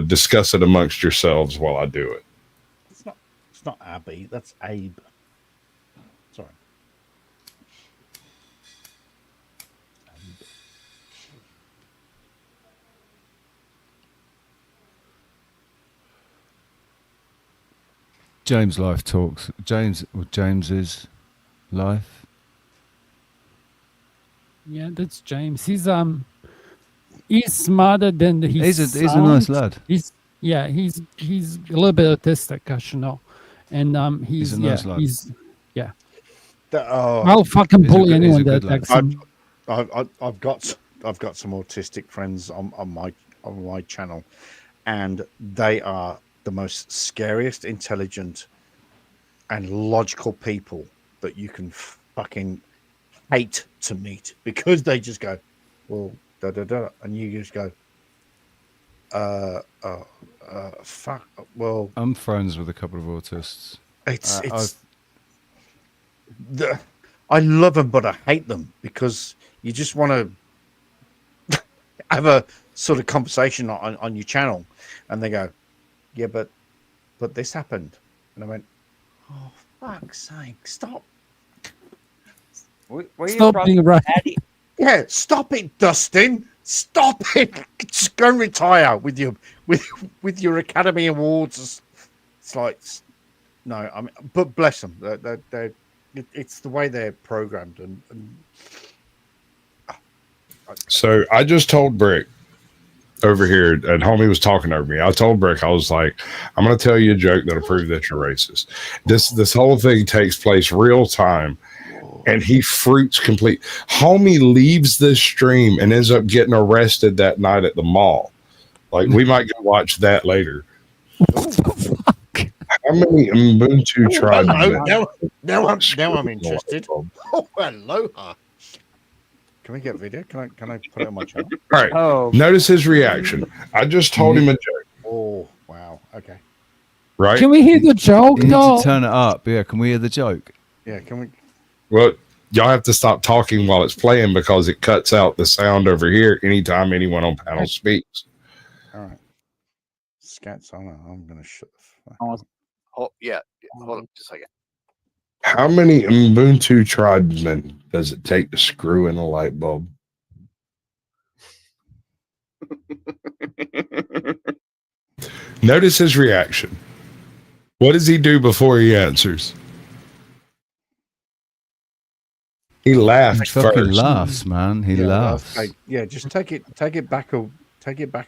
discuss it amongst yourselves while I do it. It's not Abby, that's Abe. Sorry. James Life talks. James's life. Yeah, that's James. He's smarter than he He's a nice sounds. lad. He's a little bit autistic, I should know, and He's a nice lad. I'll fucking bully anyone that attacks him. I've got some autistic friends on my channel, and they are the most scariest, intelligent, and logical people that you can fucking hate to meet, because they just go, well, da da da, and you just go, fuck. Well, I'm friends with a couple of autists. I love them, but I hate them, because you just want to have a sort of conversation on your channel, and they go, yeah, but this happened, and I went, oh fuck's sake, stop. Stop being right. Yeah, stop it, Dustin. Stop it. Just go and retire with your Academy Awards. It's like, no, I mean, but bless them. It's the way they're programmed, and So I just told Brick over here, and homie was talking over me. I told Brick, I was like, I'm going to tell you a joke that'll prove that you're racist. This whole thing takes place real time, and he fruits complete. Homie leaves this stream and ends up getting arrested that night at the mall. Like, we might go watch that later. How many Ubuntu tribes? Now I'm interested. Oh, aloha. Can we get video? Can I put it on my channel? All right. Oh. Notice his reaction. I just told him a joke. Oh, wow. Okay. Right? Can we hear the joke? You need No. to turn it up. Yeah, can we hear the joke? Yeah, can we? Well, y'all have to stop talking while it's playing, because it cuts out the sound over here anytime anyone on panel speaks. All right. Scats on. I'm going to shut the fuck up. Oh, yeah. Hold on just a second. How many Ubuntu tribesmen does it take to screw in a light bulb? Notice his reaction. What does he do before he answers? He laughed. He fucking first. laughs, man. He laughs. Yeah, just take it back a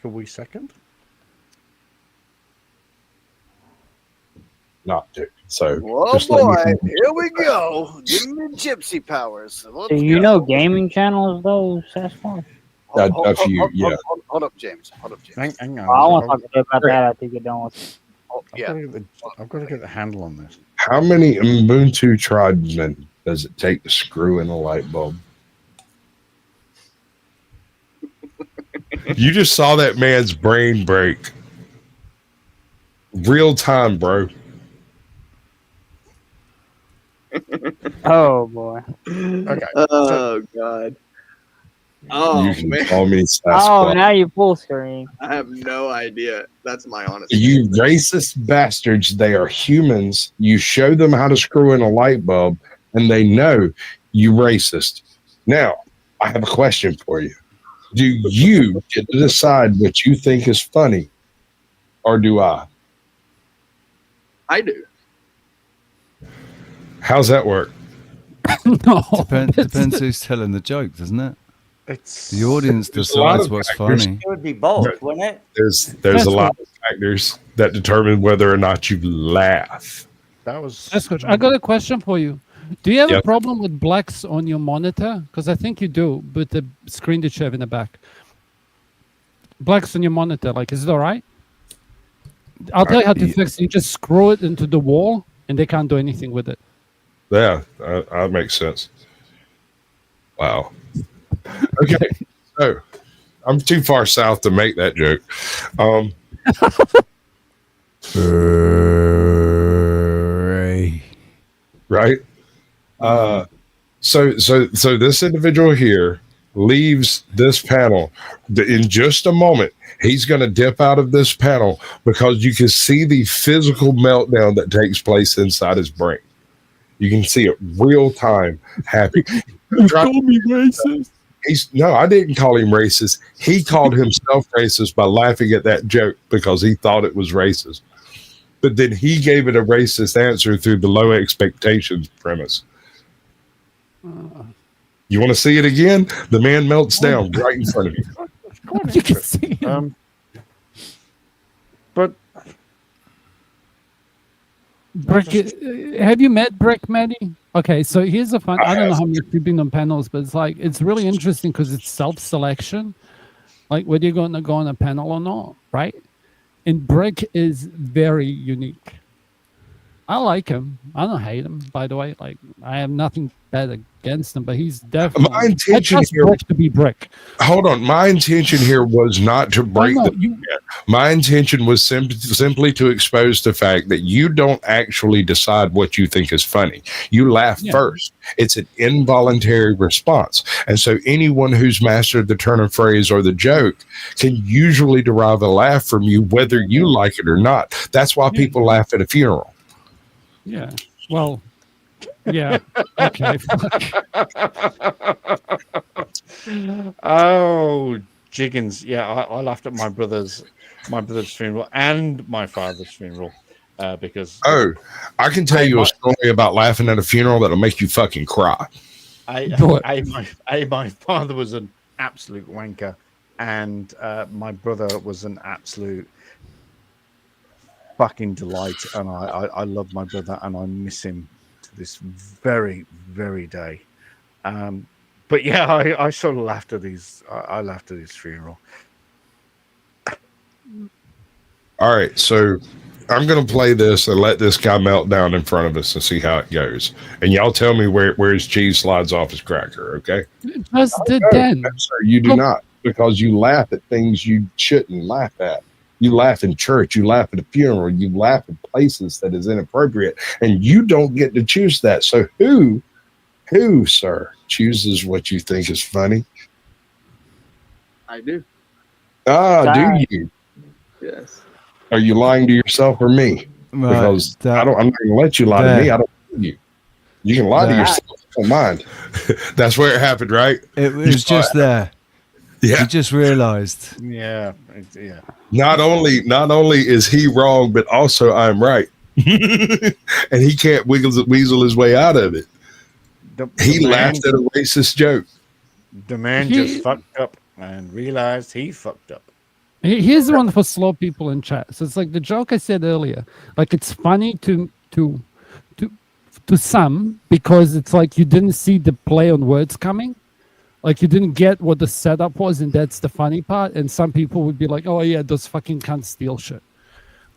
wee second. Not to. So, Oh just let me boy, finish. here we go. Give me gypsy powers. Do you know gaming channels though, Sasquatch? A few, yeah. Hold up, James. Hold up, James. Hang on. I want to talk a bit about that. I think it don't. Oh, yeah. I've got to get the handle on this. How many Ubuntu tribesmen does it take to screw in a light bulb? You just saw that man's brain break. Real time, bro. Oh boy. Okay. Oh god. Oh You can man. call me Oh, Sasquatch. now you full screen. I have no idea. That's my honest. You racist bastards, they are humans. You show them how to screw in a light bulb, and they know you racist. Now, I have a question for you. Do you get to decide what you think is funny, or do I? I do. How's that work? No. Depends who's telling the joke, doesn't it? It's the audience There's a lot decides of what's factors. funny. It would be both, wouldn't it? There's a lot of factors that determine whether or not you laugh. That was. Sasquatch, I got a question for you. Do you have a Yep. problem with blacks on your monitor? Because I think you do, with the screen that you have in the back. Blacks on your monitor, like, is it all right? I'll tell you how to fix it. You just screw it into the wall, and they can't do anything with it. Yeah, that makes sense. Wow. Okay, so I'm too far south to make that joke. Right. So this individual here leaves this panel in just a moment. He's going to dip out of this panel because you can see the physical meltdown that takes place inside his brain. You can see it real time happy. You called me racist. No, I didn't call him racist. He called himself racist by laughing at that joke because he thought it was racist. But then he gave it a racist answer through the low expectations premise. You want to see it again? The man melts down right in front of you. You can see him. But Brick, have you met Brick, Maddie? Okay, so here's a fun. I don't know how much you've been on panels, but it's really interesting because it's self-selection, like whether you're going to go on a panel or not, right? And Brick is very unique. I like him. I don't hate him, by the way. Like, I have nothing bad against him, but he's definitely. My intention here Brick to be Brick. Hold on. My intention here was not to break my intention was simply to expose the fact that you don't actually decide what you think is funny. You laugh first. It's an involuntary response. And so anyone who's mastered the turn of phrase or the joke can usually derive a laugh from you, whether you like it or not. That's why people laugh at a funeral. Yeah. Well, yeah. Okay. Oh, Jiggins. Yeah, I laughed at my brother's funeral and my father's funeral because. Oh, I can tell you a story about laughing at a funeral that'll make you fucking cry. My father was an absolute wanker, and my brother was an absolute fucking delight, and I love my brother and I miss him to this very, very day. But yeah, I sort of laughed at his funeral. All right, so I'm gonna play this and let this guy melt down in front of us and see how it goes. And y'all tell me where his cheese slides off his cracker, okay? Just did then. No, sir, you do not, because you laugh at things you shouldn't laugh at. You laugh in church, you laugh at a funeral, you laugh at places that is inappropriate, and you don't get to choose that. So who, sir, chooses what you think is funny? I do. Do you? Yes. Are you lying to yourself or me? Because I'm not going to let you lie to me. I don't believe you. You can lie to yourself. I don't mind. That's where it happened, right? It was just there. Yeah. You just realized. Yeah. Not only is he wrong, but also I'm right. And he can't weasel his way out of it. He laughed at a racist joke. The man just fucked up and realized he fucked up. Here's the one for slow people in chat. So it's like the joke I said earlier. Like, it's funny to some because it's like you didn't see the play on words coming. Like, you didn't get what the setup was, and that's the funny part. And some people would be like, "Oh yeah, those fucking cunts steal shit."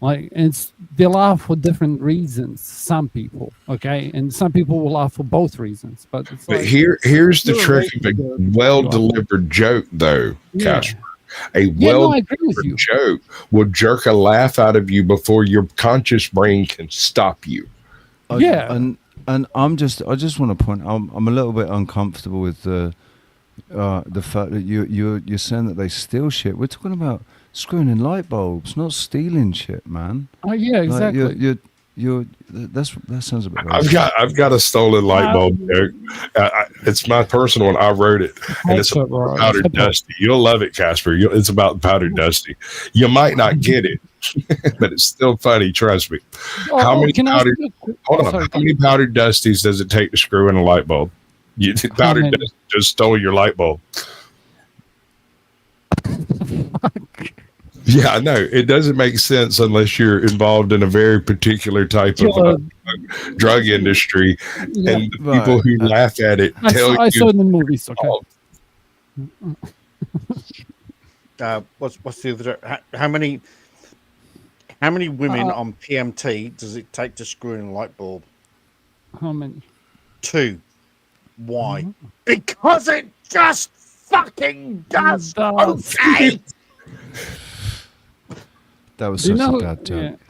Like, and they laugh for different reasons. Some people, okay, and some people will laugh for both reasons. But it's like, here's the trick of a well-delivered joke, though, Casper. A well-delivered joke will jerk a laugh out of you before your conscious brain can stop you. And I just want to point. I'm a little bit uncomfortable with the fact that you're saying that they steal shit. We're talking about screwing in light bulbs, not stealing shit, man. Oh yeah, exactly. That sounds a bit. I've got a stolen light bulb joke. It's my personal one. I wrote it, and it's about Powdered Dusty. You'll love it, Casper. It's about Powdered Dusty. You might not get it, but it's still funny. Trust me. How many powdered Dusties does it take to screw in a light bulb? Powdered Dusty just stole your light bulb. Yeah, I know. It doesn't make sense unless you're involved in a very particular type of drug industry. Yeah, and the people who laugh at it I saw it in the movies. Okay. What's the other? How many women on PMT does it take to screw in a light bulb? How many? 2. Why? Because it just fucking does. Okay. That was such a dad joke.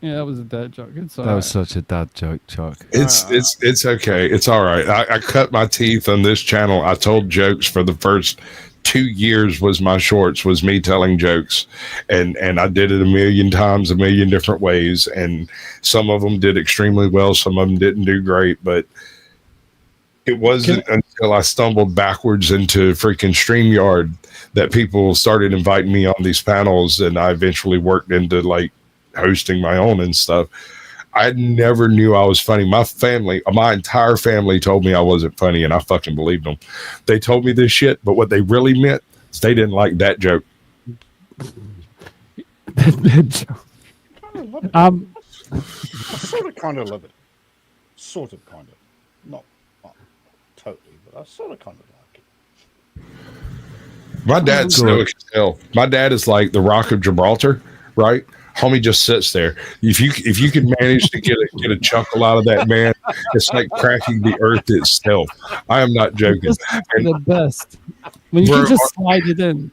Yeah, that was a dad joke. It's all that was such a dad joke, Chuck. It's okay. It's all right. I cut my teeth on this channel. I told jokes for the first 2 years. Was my shorts was me telling jokes, and I did it a million times, a million different ways, and some of them did extremely well. Some of them didn't do great, but it wasn't until I stumbled backwards into freaking StreamYard that people started inviting me on these panels, and I eventually worked into like hosting my own and stuff. I never knew I was funny. My entire family told me I wasn't funny, and I fucking believed them. They told me this shit, but what they really meant is they didn't like that joke. I sort of kind of love it. Sort of kind of. Not totally, but I sort of kind of like it. My dad's stoic as hell. My dad is like the Rock of Gibraltar, right? Homie just sits there. If you can manage to get a chuckle out of that man, it's like cracking the earth itself. I am not joking. The best when you can just slide it in.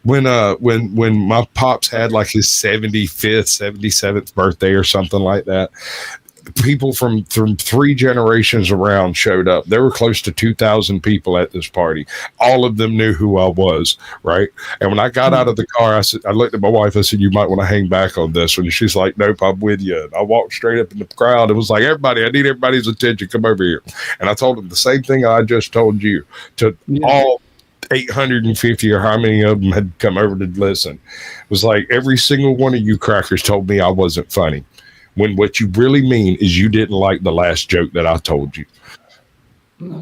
When my pops had like his 75th, 77th birthday or something like that, people from 3 generations around showed up. There were close to 2,000 people at this party. All of them knew who I was, right? And when I got out of the car, I looked at my wife. I said, "You might want to hang back on this one." And she's like, "Nope, I'm with you." And I walked straight up in the crowd. It was like, "Everybody, I need everybody's attention. Come over here." And I told them the same thing I just told you to all 850 or how many of them had come over to listen. It was like every single one of you crackers told me I wasn't funny, when what you really mean is you didn't like the last joke that I told you.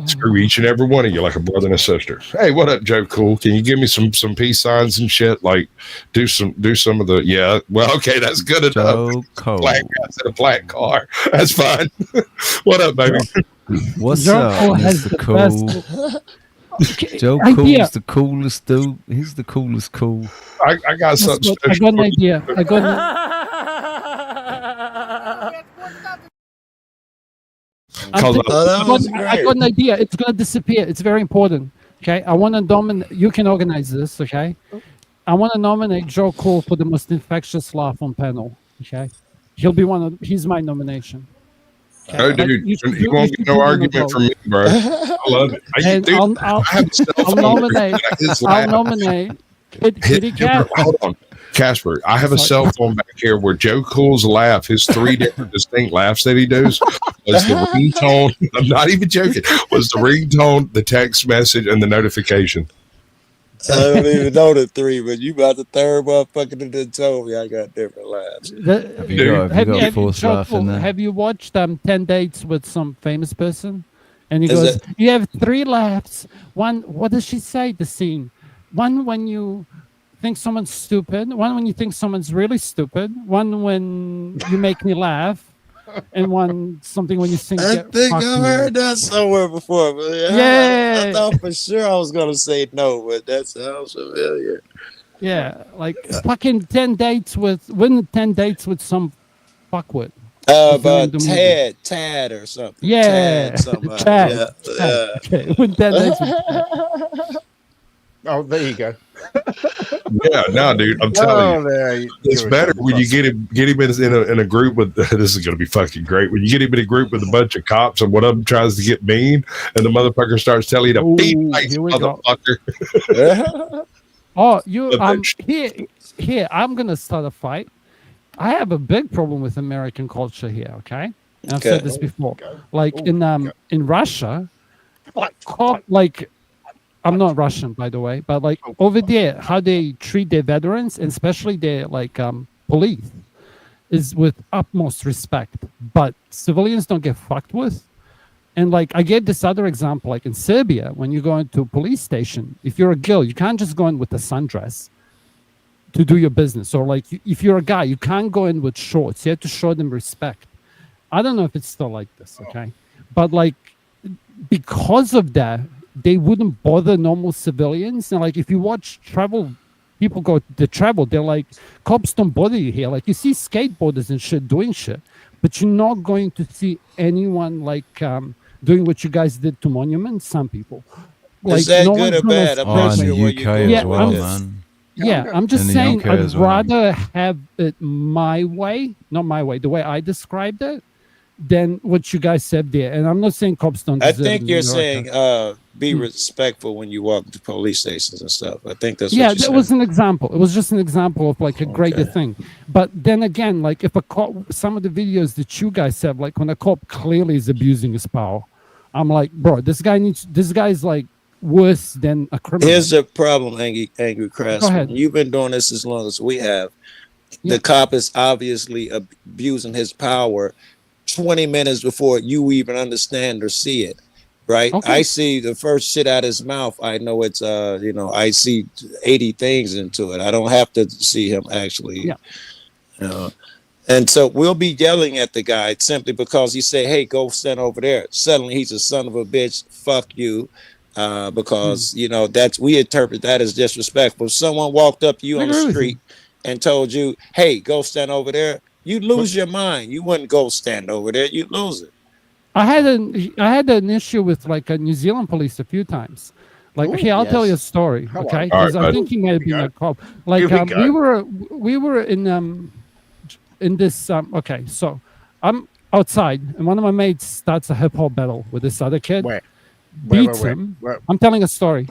Screw each and every one of you like a brother and a sister. Hey, what up, Joe Cool? Can you give me some peace signs and shit? Like do some of the well, okay, that's good enough. Joe Cole. Black guys in a black car. That's fine. What up, baby? What's Joe up, Cole has Mr. the Cool? Joe Cool's the coolest dude. He's the coolest cool. I got something I got an idea. I got an idea. It's gonna disappear. It's very important. Okay, I want to nominate. You can organize this. Okay, I want to nominate Joe Cool for the most infectious laugh on panel. Okay, he's my nomination. Okay? No, dude, you won't get no argument from me, bro. I love it. I'll nominate Kitty Cat. Hold on, Casper. I have a cell phone back here where Joe Cool's laugh, his 3 different distinct laughs that he does, was the ringtone. I'm not even joking. Was the ringtone, the text message, and the notification. I don't even know the 3, but you about the 3rd motherfucker that done told me I got different laughs. Have you got a fourth laugh in there? Have you watched 10 Dates with some famous person? And he goes, "You have 3 laughs. One, what does she say? The scene. One when you think someone's stupid. One when you think someone's really stupid. One when you make me laugh. And one something when you sing." I think I've heard that somewhere before, but I thought for sure I was gonna say no, but that sounds familiar. Yeah, like fucking 10 dates with some fuckwit. About Tad or something. Yeah, Tad somebody. Chad. Yeah. Okay. With 10 dates with Chad. Oh, there you go. Yeah, no, dude, I'm telling you, it's better when you get him in a group with. This is going to be fucking great when you get him in a group with a bunch of cops and one of them tries to get mean, and the motherfucker starts telling you to beat nice motherfucker. Oh, here. I'm gonna start a fight. I have a big problem with American culture here. Okay, and I've said this before. Like in Russia, like. I'm not Russian, by the way, but like over there, how they treat their veterans, and especially their police, is with utmost respect. But civilians don't get fucked with. And like I gave this other example, like in Serbia, when you go into a police station, if you're a girl, you can't just go in with a sundress to do your business. Or like if you're a guy, you can't go in with shorts. You have to show them respect. I don't know if it's still like this, okay? But like because of that, they wouldn't bother normal civilians. And like if you watch people go to travel, they're like, cops don't bother you here. Like you see skateboarders and shit doing shit, but you're not going to see anyone like doing what you guys did to monuments. Some people. Like, is that good or bad? I'm not sure where you're going as well, man. Yeah, I'm just saying I'd rather have it my way, not my way, the way I described it, than what you guys said there. And I'm not saying cops don't deserve I think you're America. saying be respectful when you walk to police stations and stuff. I think that's yeah, what you that was an example. It was just an example of like a greater thing. But then again, like if a cop, some of the videos that you guys have, like when a cop clearly is abusing his power, I'm like, bro, this guy's like worse than a criminal. Here's the problem, Angry Go Craftsman. ahead. You've been doing this as long as we have. the cop is obviously abusing his power 20 minutes before you even understand or see it. Right. Okay. I see the first shit out his mouth. I know it's I see 80 things into it. I don't have to see him actually. Yeah. And so we'll be yelling at the guy simply because he say, "Hey, go stand over there." Suddenly he's a son of a bitch. Fuck you. Because that's we interpret that as disrespectful. If someone walked up to you on the street and told you, "Hey, go stand over there," you lose your mind. You wouldn't go stand over there. You lose it. I had an issue with like a New Zealand police a few times. Like, Ooh, I'll tell you a yes. story, Come on. okay? All Because right, I think he may have been a cop. Like, Here we go. we were in this. Okay, so I'm outside, and one of my mates starts a hip hop battle with this other kid. Where? Beats him. I'm telling a story.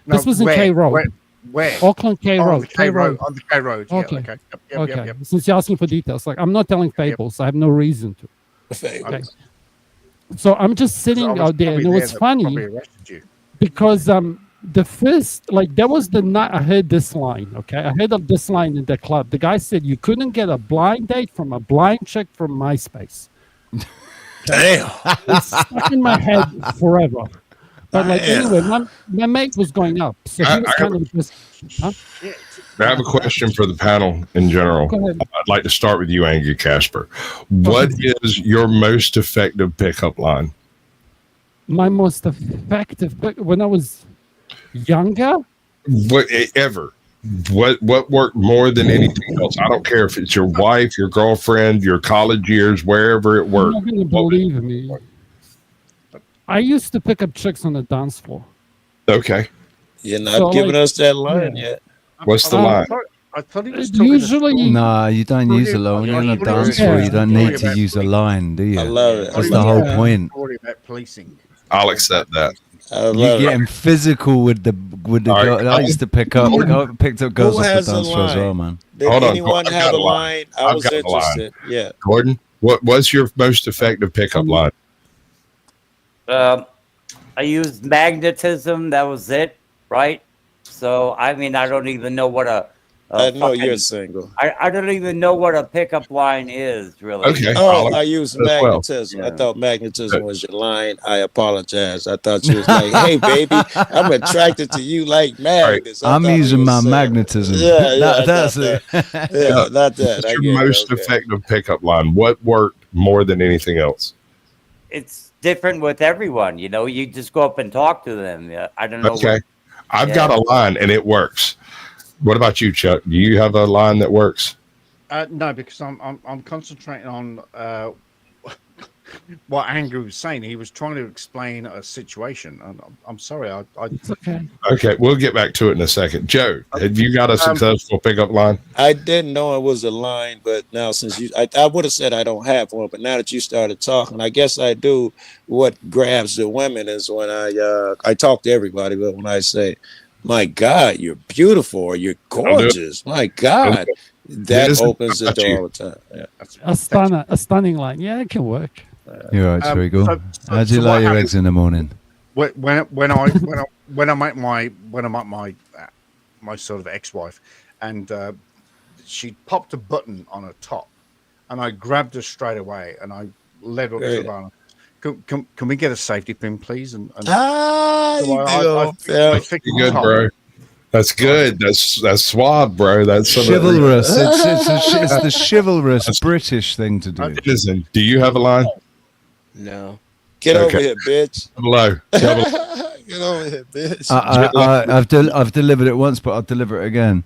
No, This was in where? K Road. Where? Auckland K Oh, Road. on the K Road. On the K Road. Yeah, Okay. okay. Okay. Yep. Since you're asking for details, like I'm not telling fables, I have no reason to. Okay. So I'm just sitting out there, and it was funny because the first, like, that was the night I heard this line. Okay, I heard this line in the club. The guy said you couldn't get a blind date from a blind chick from MySpace. Damn. It's stuck in my head forever. But like anyway, my mate was going up, so he was kind of just. Huh? I have a question for the panel in general. Go ahead. I'd like to start with you, Angie Casper. What is your most effective pickup line? My most effective when I was younger. What worked more than anything else? I don't care if it's your wife, your girlfriend, your college years, wherever it worked. You're not gonna believe me. I used to pick up chicks on the dance floor. Okay. You're not giving us that line yet. What's the line? I thought he was usually. No, you don't use a line. When you're on a dance floor, you don't need to use a line, do you? I love it. That's the whole point. About policing. I'll accept that. You're getting physical with the girl. I used to pick up. I picked up girls off the has a dance floor as line? well, man. Did Hold on, anyone I've have got a a line. line? I I've was got a line. interested. Yeah. Gordon, what's your most effective pickup line? I used magnetism. That was it, right? So I mean, I don't even know what I know you're single. I don't even know what a pickup line is, really. Okay. Oh, I used as well. magnetism. I thought magnetism was your line. I apologize. I thought you was like, "Hey, baby, I'm attracted to you like magnets." I'm using my magnetism. That's it. Yeah, not that. What's your most effective pickup line? What worked more than anything else? It's different with everyone. You know, you just go up and talk to them. Yeah, I don't know. Okay. I've got a line and it works. What about you, Chuck? Do you have a line that works? No, because I'm concentrating on what Andrew was saying. He was trying to explain a situation, and I'm sorry. It's okay. Okay, we'll get back to it in a second. Joe, have you got a successful pickup line? I didn't know it was a line, but now since I would have said I don't have one, but now that you started talking, I guess I do. What grabs the women is when I talk to everybody, but when I say, "My God, you're beautiful," or "You're gorgeous," my God, that opens the door all the time. Yeah. A stunning line. Yeah, it can work. You're right, very good. How do you like your eggs in the morning? When I met my sort of ex-wife, and she popped a button on her top, and I grabbed her straight away, and I led her to the bar. Can we get a safety pin, please? And You're good, bro. That's good. That's suave, bro. That's chivalrous. It's the chivalrous British thing to do. Listen, do you have a line? No. Get over here, bitch. Hello. Get over here, bitch. I've delivered it once, but I'll deliver it again.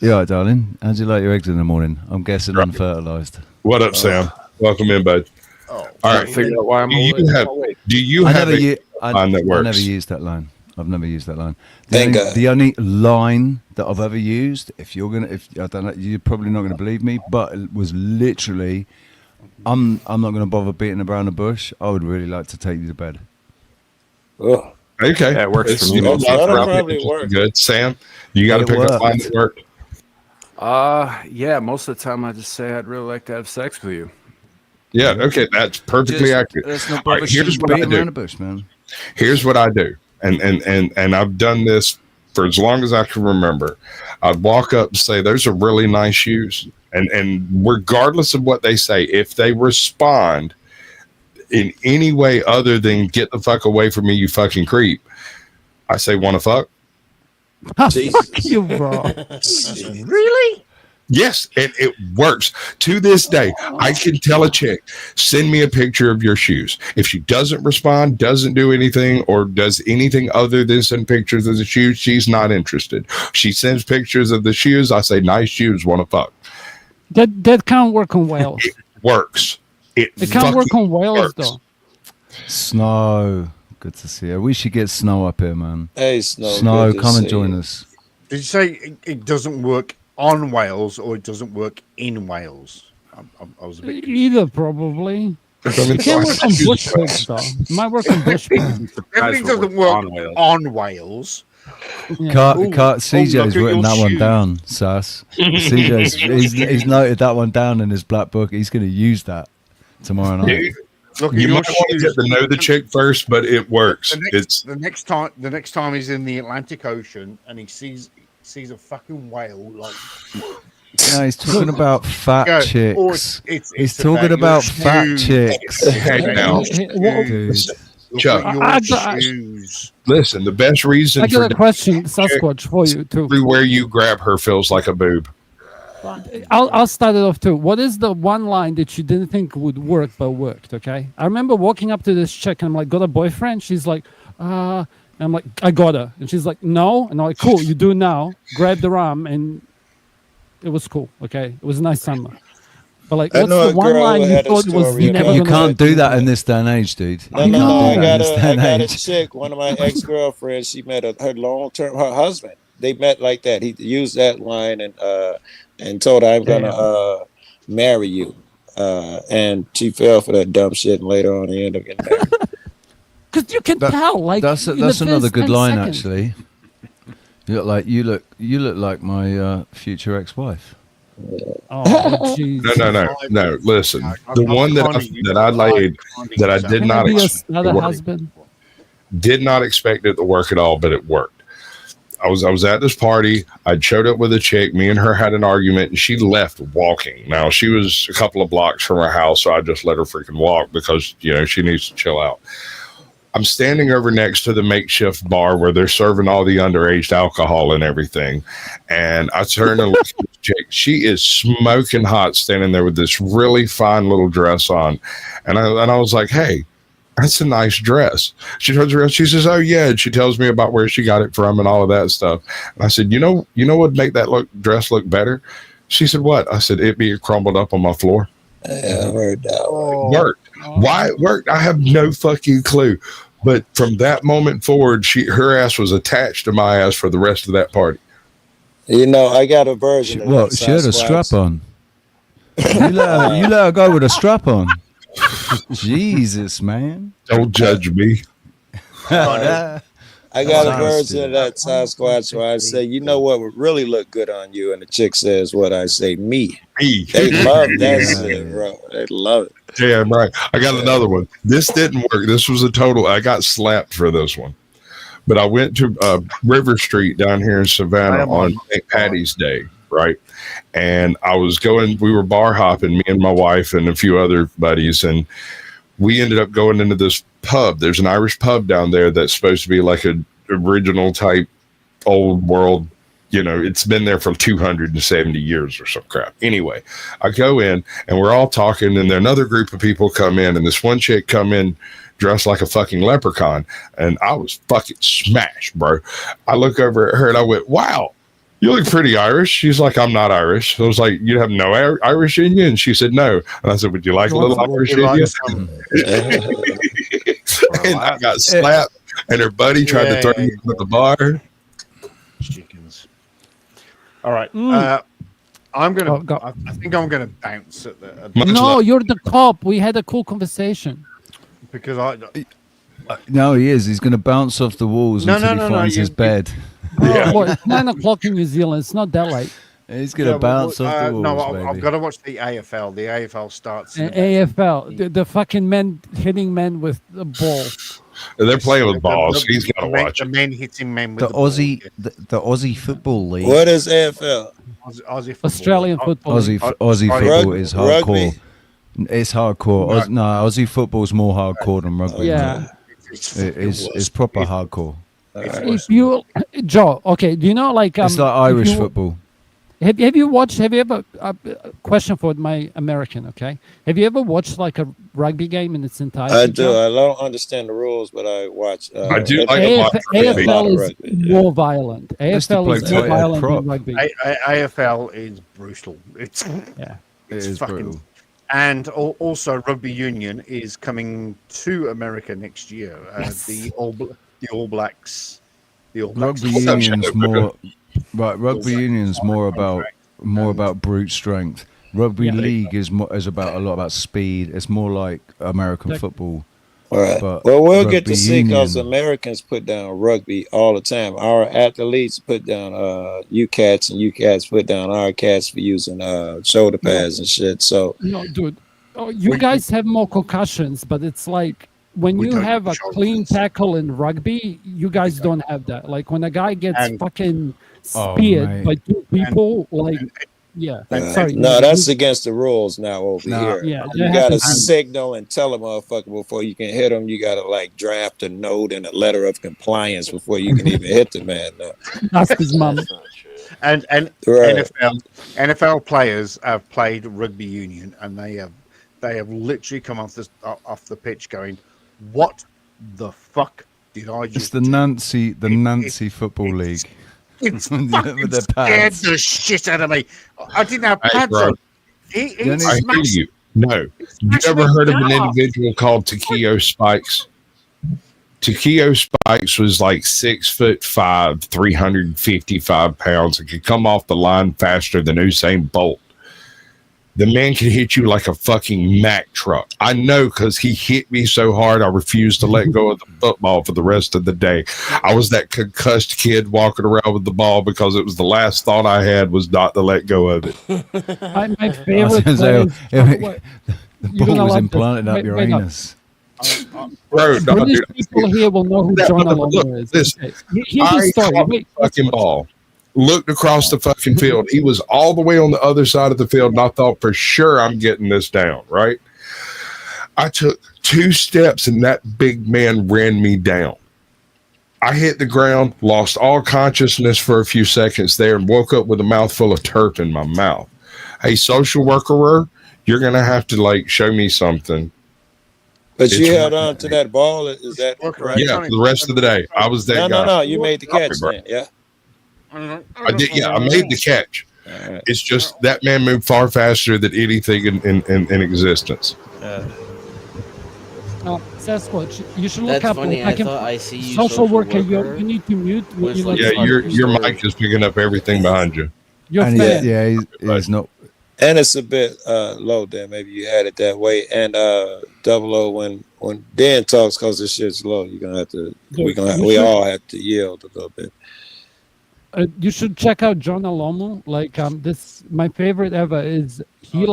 Yeah, right, darling. How do you like your eggs in the morning? I'm guessing unfertilized. What up, Sam? Welcome in, bud. All right. Figure out why I'm Do you have a line that works? I never used that line. I've never used that line. Thank God. The only line that I've ever used, if I don't know, you're probably not gonna believe me, but it was literally, I'm not gonna bother beating around the bush. I would really like to take you to bed. Oh. Okay, that works for me. That'll probably work. Good, Sam. You got to pick up line that worked. Yeah. Most of the time, I just say I'd really like to have sex with you. Yeah. Okay, that's perfectly accurate. There's no All right, here's what I do. Bush, man. Here's what I do, and I've done this for as long as I can remember. I'd walk up and say, "Those are really nice shoes," and regardless of what they say, if they respond in any way other than "Get the fuck away from me, you fucking creep," I say, "Want to fuck?" Fuck you, bro. Really? Yes, and it works. To this day, I can tell a chick, send me a picture of your shoes. If she doesn't respond, doesn't do anything, or does anything other than send pictures of the shoes, she's not interested. She sends pictures of the shoes. I say, "Nice shoes, want to fuck?" That can't work on whales. It works. It can't work fucking on whales, works. though. Snow. Good to see her. We should get Snow up here, man. Hey, Snow. Snow, good to come and see join you. us. Did you say it doesn't work on Wales or it doesn't work in Wales? I was a bit confused. Either, probably. It can't work on bush pigs, though. It might work on bush pigs. Everything doesn't work on Wales. CJ's look at written your that one shoes. down, Sass. CJ's he's noted that one down in his black book. He's going to use that tomorrow night. Dude, Look at you your might want to shoes. get to know the chick first, but it works. It's The next time he's in the Atlantic Ocean and he sees a fucking whale, like No, he's talking about fat Go. chicks. Or it's He's talking about your fat shoes. chicks. Hey, now. Dude. Chuck, shoes. listen, the best reason I got for a question, Sasquatch, for you, too. everywhere you grab her feels like a boob. I'll start it off too. What is the one line that you didn't think would work but worked? Okay, I remember walking up to this chick and I'm like, "Got a boyfriend?" She's like, and I'm like, "I got her," and she's like, "No," and I'm like, "Cool, you do now." Grab the arm, and it was cool. Okay, it was a nice summer. But like, I what's know the a one girl line who you had a thought was story never You gonna can't work? do that in this day and age, dude. No, You no, can't no. do I that got in this day and a age. chick, one of my ex-girlfriends. She met her long-term, her husband. They met like that. He used that line and told her, "I'm gonna marry you." And she fell for that dumb shit, and later on, he ended up getting married. Because you can tell, like That's in the another first good 10 line, seconds. actually. You look like my future ex-wife. Oh, jeez. No. Listen, the one that I laid that I did Can not I be expect another to work. husband? Did not expect it to work at all, but it worked. I was at this party. I'd showed up with a chick. Me and her had an argument, and she left walking. Now she was a couple of blocks from her house, so I just let her freaking walk because she needs to chill out. I'm standing over next to the makeshift bar where they're serving all the underage alcohol and everything, and I turn and look at this chick. She is smoking hot, standing there with this really fine little dress on, and I was like, "Hey, that's a nice dress." She turns around, she says, "Oh yeah," and she tells me about where she got it from and all of that stuff. And I said, "You know what make that dress look better?" She said, "What?" I said, "It be crumbled up on my floor." Yeah, I heard that. It worked. Why it worked, I have no fucking clue. But from that moment forward, her ass was attached to my ass for the rest of that party. I got a version of that. She had a strap on. You let her go with a strap on. Jesus, man. Don't judge me. I got a version of that Sasquatch where I say, "You know what would really look good on you?" And the chick says, "What?" I say, "Me." They love that shit, bro. They love it. Yeah, I'm right. I got another one. This didn't work. This was a total. I got slapped for this one. But I went to River Street down here in Savannah on St. Patty's Day, right? And we were bar hopping, me and my wife and a few other buddies, and we ended up going into this pub. There's an Irish pub down there that's supposed to be like a original type old world. It's been there for 270 years or some crap. Anyway, I go in and we're all talking, and then another group of people come in, and this one chick come in dressed like a fucking leprechaun, and I was fucking smashed, bro. I look over at her and I went, "Wow, you look pretty Irish." She's like, "I'm not Irish." So I was like, "You have no Irish in you?" And she said, "No." And I said, "Would you like a little Irish in you?" And I got slapped, and her buddy tried to throw me out of the bar. Chickens. All right. I'm gonna. I think I'm gonna bounce at the. No, you're the cop. We had a cool conversation. Because I. No, he is. He's going to bounce off the walls until he finds his bed. Well, it's 9 o'clock in New Zealand. It's not that late. He's going to bounce off the walls, No, baby. I've got to watch the AFL. The AFL starts. AFL, the fucking men hitting men with the ball. They're playing with balls. He's got to watch the it. men hitting men with The the ball. Aussie Football League. What is AFL? Aussie football. Australian football. Aussie football is hardcore. It's hardcore. No, Aussie football's more hardcore than rugby. Yeah. It's proper hardcore. If you, Joe, okay, do you know like It's like Irish football. Have you ever question for my American? Okay, have you ever watched like a rugby game in its entirety? I do. Joe? I don't understand the rules, but I watch. I do like a lot of rugby. AFL is more violent. AFL is more violent than rugby. AFL is brutal. It's It's fucking brutal. And also, rugby union is coming to America next year. The All Blacks. The All Blacks. Rugby union's more right. Rugby union's more about brute strength. Rugby league is about a lot about speed. It's more like American football. All right. But Well, we'll get to rugby see because union- Americans put down rugby all the time. Our athletes put down you cats, and you cats put down our cats for using shoulder pads and shit. So No, dude. Oh, you guys have more concussions, but it's like when We you don't have a have clean tackle in rugby, you guys don't have that. Like when a guy gets And- fucking Oh, speared mate. by two people, like yeah. Sorry. no, that's against the rules now over Nah. here. Yeah, You that gotta happens. signal and tell a motherfucker before you can hit him. You gotta like draft a note and a letter of compliance before you can even hit the man. Now. Ask his mum. And Right. NFL players have played rugby union, and they have literally come off the pitch going, "What the fuck did I It's just?" the Nancy Football League. It's With fucking the scared pads. the shit out of me. I didn't have Hey, pads bro. on. He Don't I hear smashed. you. No. You ever heard of an individual called Takeo Spikes? Takeo Spikes was like 6'5", 355 pounds, and could come off the line faster than Usain Bolt. The man can hit you like a fucking Mack truck. I know because he hit me so hard I refused to let go of the football for the rest of the day. I was that concussed kid walking around with the ball because it was the last thought I had was not to let go of it. My favorite So, play is- the You're ball gonna was love implanted this. up your Wait up. anus. Bro, no, British dude. people here will know who Yeah, John but look, Alonso is. listen, Okay. Here's the I story. caught Wait, the fucking ball, looked across the fucking field. He was all the way on the other side of the field, and I thought for sure I'm getting this down, right? I took 2 steps, and that big man ran me down. I hit the ground, lost all consciousness for a few seconds there, and woke up with a mouthful of turp in my mouth. Hey, social worker, you're going to have to, like, show me something. But you It's held right. on to that ball. Is that right? Yeah, for the rest of the day. I was that guy. No. You made the catch Sorry, then. Yeah. I did. Yeah, I made the catch. All right. It's just that man moved far faster than anything in existence. Sasquatch, you should That's look up. funny. if I can- thought I see you social worker. worker You need to mute. When was you like let Yeah, someone- your mic is picking up everything behind you. You're And fat. he's not. And it's a bit low there. Maybe you had it that way. And 00 when Dan talks, because this shit's low, you're gonna have to. We all have to yield a little bit. You should check out John Alomu. Like this, my favorite ever is he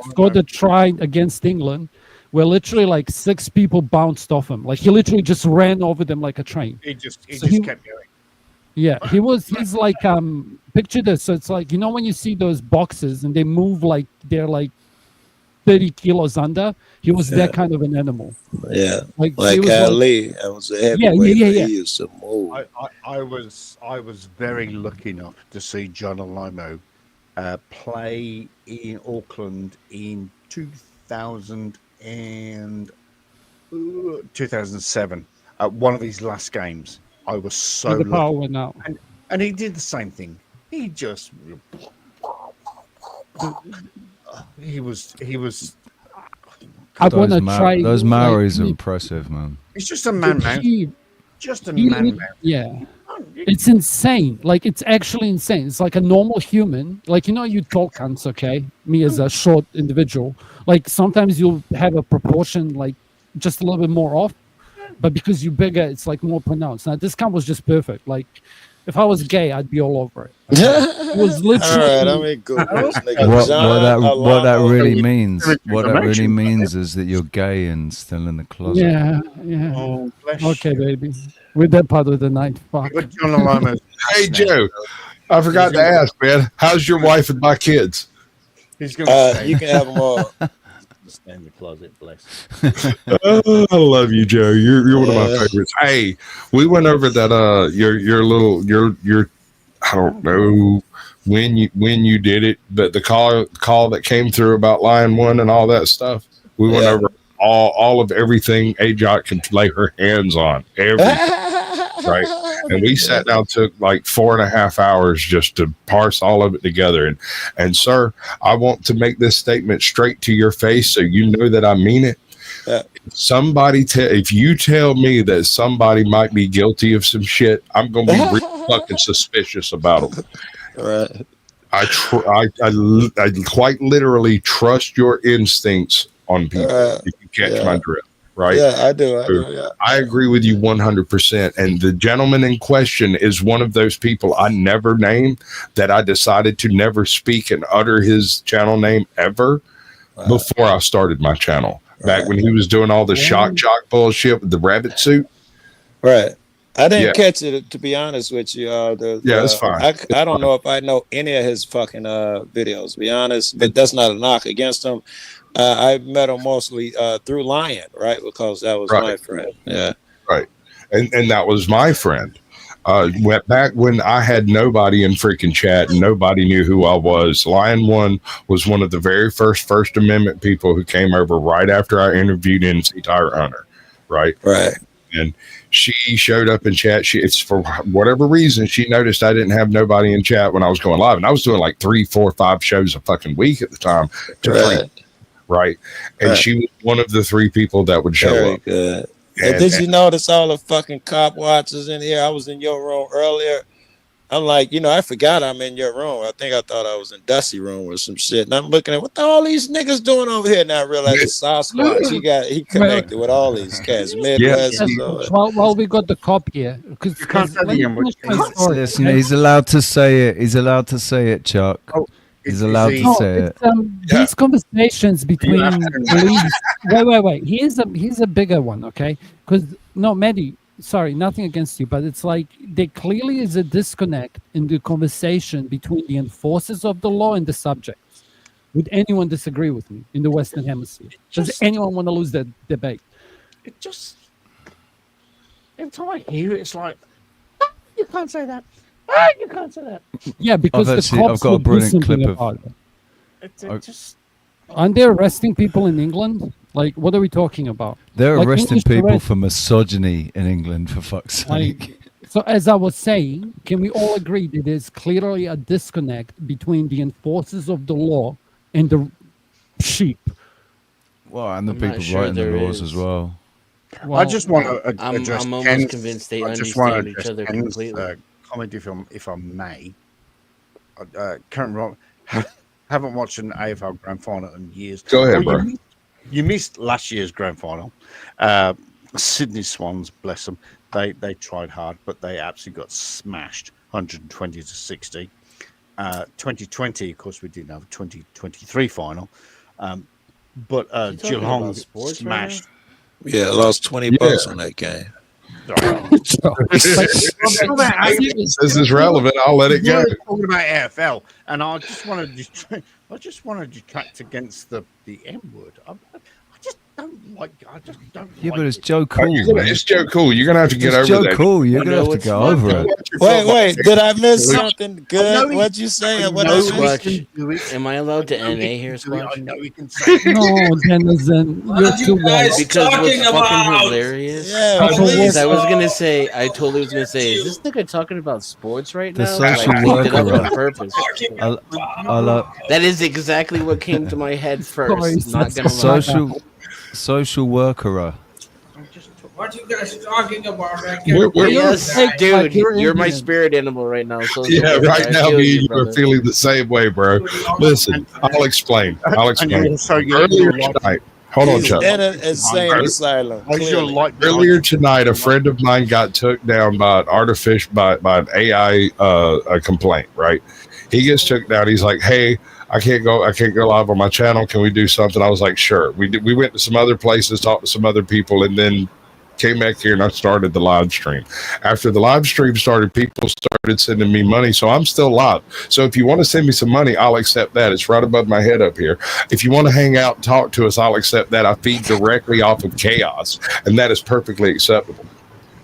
scored a try against England, where literally like 6 people bounced off him. Like he literally just ran over them like a train. He just So kept going. Yeah, he's like picture this. So it's like, you know when you see those boxes and they move like they're like 30 kilos under, he was that kind of an animal. Yeah, Like, like he was Ali, that was a Yeah, heavyweight. yeah, but yeah. He used to move. I was very lucky enough to see John Alomo play in Auckland in 2007 at one of his last games. I was so the power lucky. went out. And he did the same thing. He just he was I want to try. Those Maoris are like, impressive, man. he's just a man. Just a man. Yeah. It's insane. Like, it's actually insane. It's like a normal human. Like, you know, you tall cunts, okay? Me as a short individual. Like, sometimes you'll have a proportion, like, just a little bit more off. But because you're bigger, it's, like, more pronounced. Now, this cunt was just perfect. Like, If I was gay, I'd be all over it. It was All literally. right, I mean, Google this nigga. What John that Alamo. really means, what that really means is that you're gay and still in the closet. Yeah, yeah. Oh, bless Okay, baby. With that part of the night, fuck. But John Alomo's Hey, Joe, I forgot to ask, man. How's your wife and my kids? He's gonna say You can have them all. Stay in the closet, bless. Oh, I love you, Joe. You're one of my favorites. Hey, we went over that your little I don't know when you did it, but the call that came through about Lion One and all that stuff. We went over all of everything AJOT can lay her hands on. Everything. Right. And we sat down, took like 4.5 hours just to parse all of it together. And sir, I want to make this statement straight to your face so you know that I mean it. If you tell me that somebody might be guilty of some shit, I'm gonna be really fucking suspicious about them. Right. I quite literally trust your instincts on people. If you catch my drift. Right? Yeah, I do. Yeah. I agree with you 100%. And the gentleman in question is one of those people I never named that I decided to never speak and utter his channel name ever before I started my channel. Back when he was doing all the shock jock bullshit with the rabbit suit. Right. I didn't catch it, to be honest with you. It's fine. I don't know if I know any of his fucking videos, to be honest, but that's not a knock against him. I met him mostly through Lion, right? Because that was my friend. Yeah. Right. And that was my friend. Went back when I had nobody in freaking chat and nobody knew who I was. Lion One was one of the very First Amendment people who came over right after I interviewed NC Tire Hunter. Right. Right. And she showed up in chat. It's for whatever reason, she noticed I didn't have nobody in chat when I was going live. And I was doing like 3, 4, 5 shows a fucking week at the time. Right. And she was one of the 3 people that would show up. Good. And did you notice all the fucking cop watchers in here? I was in your room earlier. I'm like, I forgot I'm in your room. I thought I was in Dusty room or some shit. And I'm looking at what all these niggas doing over here. And I realized it's CaucSquatch. He connected with all these cats. Midwest. Well, we got the cop here. Listen, he's allowed to say it. He's allowed to say it, Chuck. He's allowed to say it. These conversations between police. Wait. Here's a bigger one, okay? Because Maddie, sorry, nothing against you, but it's like there clearly is a disconnect in the conversation between the enforcers of the law and the subjects. Would anyone disagree with me in the Western Hemisphere? Does anyone want to lose that debate? It just every time I hear it, it's like you can't say that. You can't say that. Yeah, because I've got a brilliant clip of. Aren't they arresting people in England? Like, what are we talking about? They're like arresting people for misogyny in England, for fuck's sake. So, as I was saying, can we all agree that there's clearly a disconnect between the enforcers of the law and the sheep? Well, and the people writing the laws as well. I just want to address I'm almost convinced they understand each other completely. Comment if I may. Current Rock haven't watched an AFL Grand Final in years. Go ahead, bro. You missed last year's Grand Final. Sydney Swans, bless them. They tried hard, but they absolutely got smashed, 120 to 60. 2020, of course, we didn't have a 2023 final. But Geelong smashed. Yeah, lost $20 on that game. This is relevant. I'll let it go. We're talking about AFL, and I just want to detract against the M word. I just don't. Yeah, but it's Joe Cool. It's Joe Cool. You're gonna have to get over that. Joe Cool. You're gonna have to go over it. Wait. Did I miss something good? What'd you say? Am I allowed to NA here, Squatch? I know we can say. No, Denizen, you're too white. Because what's fucking hilarious is I totally was gonna say, is this nigga talking about sports right now? The social looked it up worker. on purpose. That is exactly what came to my head first. Not gonna lie. Social worker. What you guys talking about? Yes, dude, you're my spirit animal right now. So yeah, right now, me and you are feeling the same way, bro. Listen, I'll explain. Earlier tonight, Hold on, He's Chuck. in an insane asylum. Clearly. Earlier tonight, a friend of mine got took down by an by an AI a complaint. Right, he gets took down. He's like, "Hey, I can't go live on my channel. Can we do something?" I was like, "Sure." We went to some other places, talked to some other people, and then came back here and I started the live stream. After the live stream started, people started sending me money, so I'm still live. So if you want to send me some money, I'll accept that. It's right above my head up here. If you want to hang out and talk to us, I'll accept that. I feed directly off of Chaos, and that is perfectly acceptable.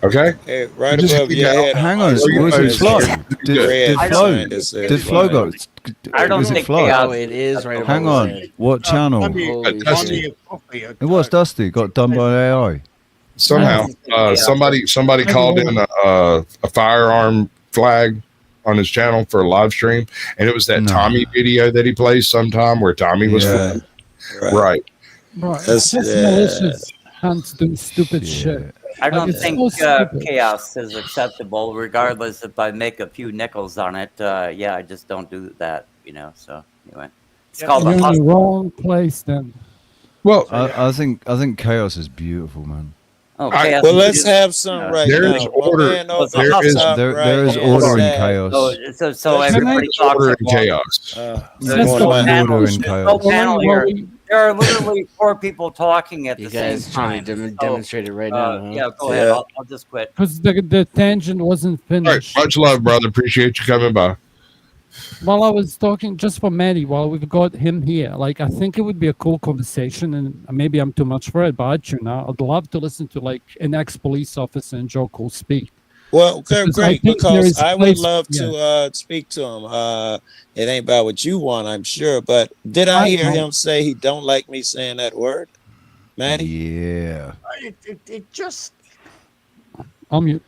Okay? Hey, right Just above hang your out. head. Hang on on, my screen was it is Flo? a Did red Flo? sign that says Did Flo go? live. I don't Was it think Flo? chaos. Oh, it is right Hang above on. his head. What channel? It was Dusty. Got done by AI. Somehow, somebody called in a firearm flag on his channel for a live stream, and it was that Tommy video that he plays sometime where Tommy was Yeah. right. Bro, That's- it's just malicious cunts doing stupid shit. I don't Like, it's think so stupid. chaos is acceptable, regardless if I make a few nickels on it. Yeah, I just don't do that, you know. So anyway, it's called You're the in the hustle. wrong place then. Well, I think chaos is beautiful, man. Oh, Well, let's have some right There now. is My order. man over There the is top there is right order in hand side. chaos. So Let's everybody There's talks order at in once. chaos. There's There's no order panel. in There's chaos. no panel here. There are literally 4 people talking at You the same guys trying time. to So, demonstrate it right now, huh? Yeah, go ahead. I'll just quit. Because the tangent wasn't All right, finished. much love, brother. Appreciate you coming by. While I was talking, just for Maddie, while we've got him here, like, I think it would be a cool conversation, and maybe I'm too much for it, but I'd tune out. I'd love to listen to, like, an ex-police officer and Joe Cool speak. Well, Because I great, think there because is I would place- love yeah. to speak to him. It ain't about what you want, I'm sure, but did I hear him say he don't like me saying that word, Maddie? Yeah. It just. I'll mute.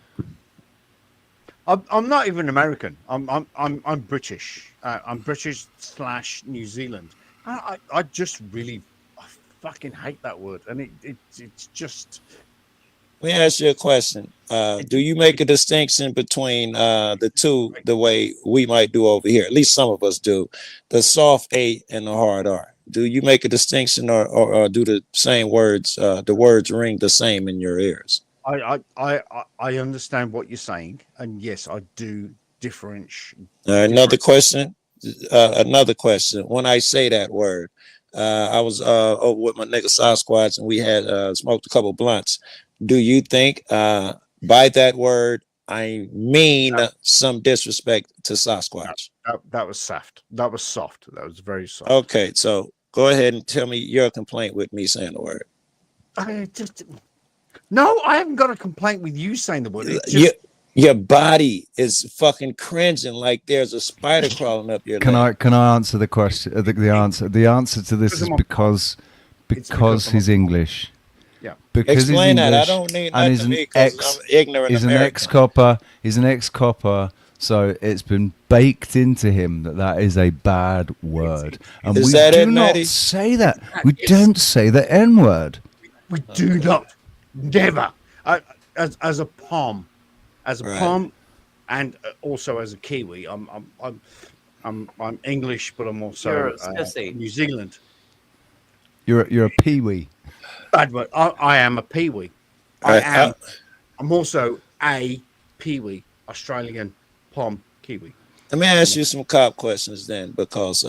I'm not even American. I'm British. I'm British / New Zealand. I just really fucking hate that word, and it's just. Let me ask you a question. Do you make a distinction between the two the way we might do over here? At least some of us do. The soft A and the hard R. Do you make a distinction or do the same words, the words ring the same in your ears? I understand what you're saying, and yes, I do differentiate. Another question. Another question. When I say that word, I was over with my nigga CaucSquatch, and we had smoked a couple blunts. Do you think by that word I mean some disrespect to Sasquatch? That was soft. That was soft. That was very soft. Okay, so go ahead and tell me your complaint with me saying the word. No, I haven't got a complaint with you saying the word. It's just, Your body is fucking cringing like there's a spider crawling up your leg. Can I answer the question? The answer to this is because he's English. Yeah. Because Explain he's that. I English, don't need and nothing he's to an me because I'm ignorant He's an American. ex-copper. He's an ex-copper. So it's been baked into him that is a bad word, and Is we that do it, not Maddie? say that. We don't say the N word. we do not, never. As a palm, palm, and also as a Kiwi. I'm English, but I'm also You're a sissy. New Zealand. You're a peewee. Bad word. I am a Peewee. I'm also a Peewee, Australian Pom Kiwi. Let me ask you some cop questions then, because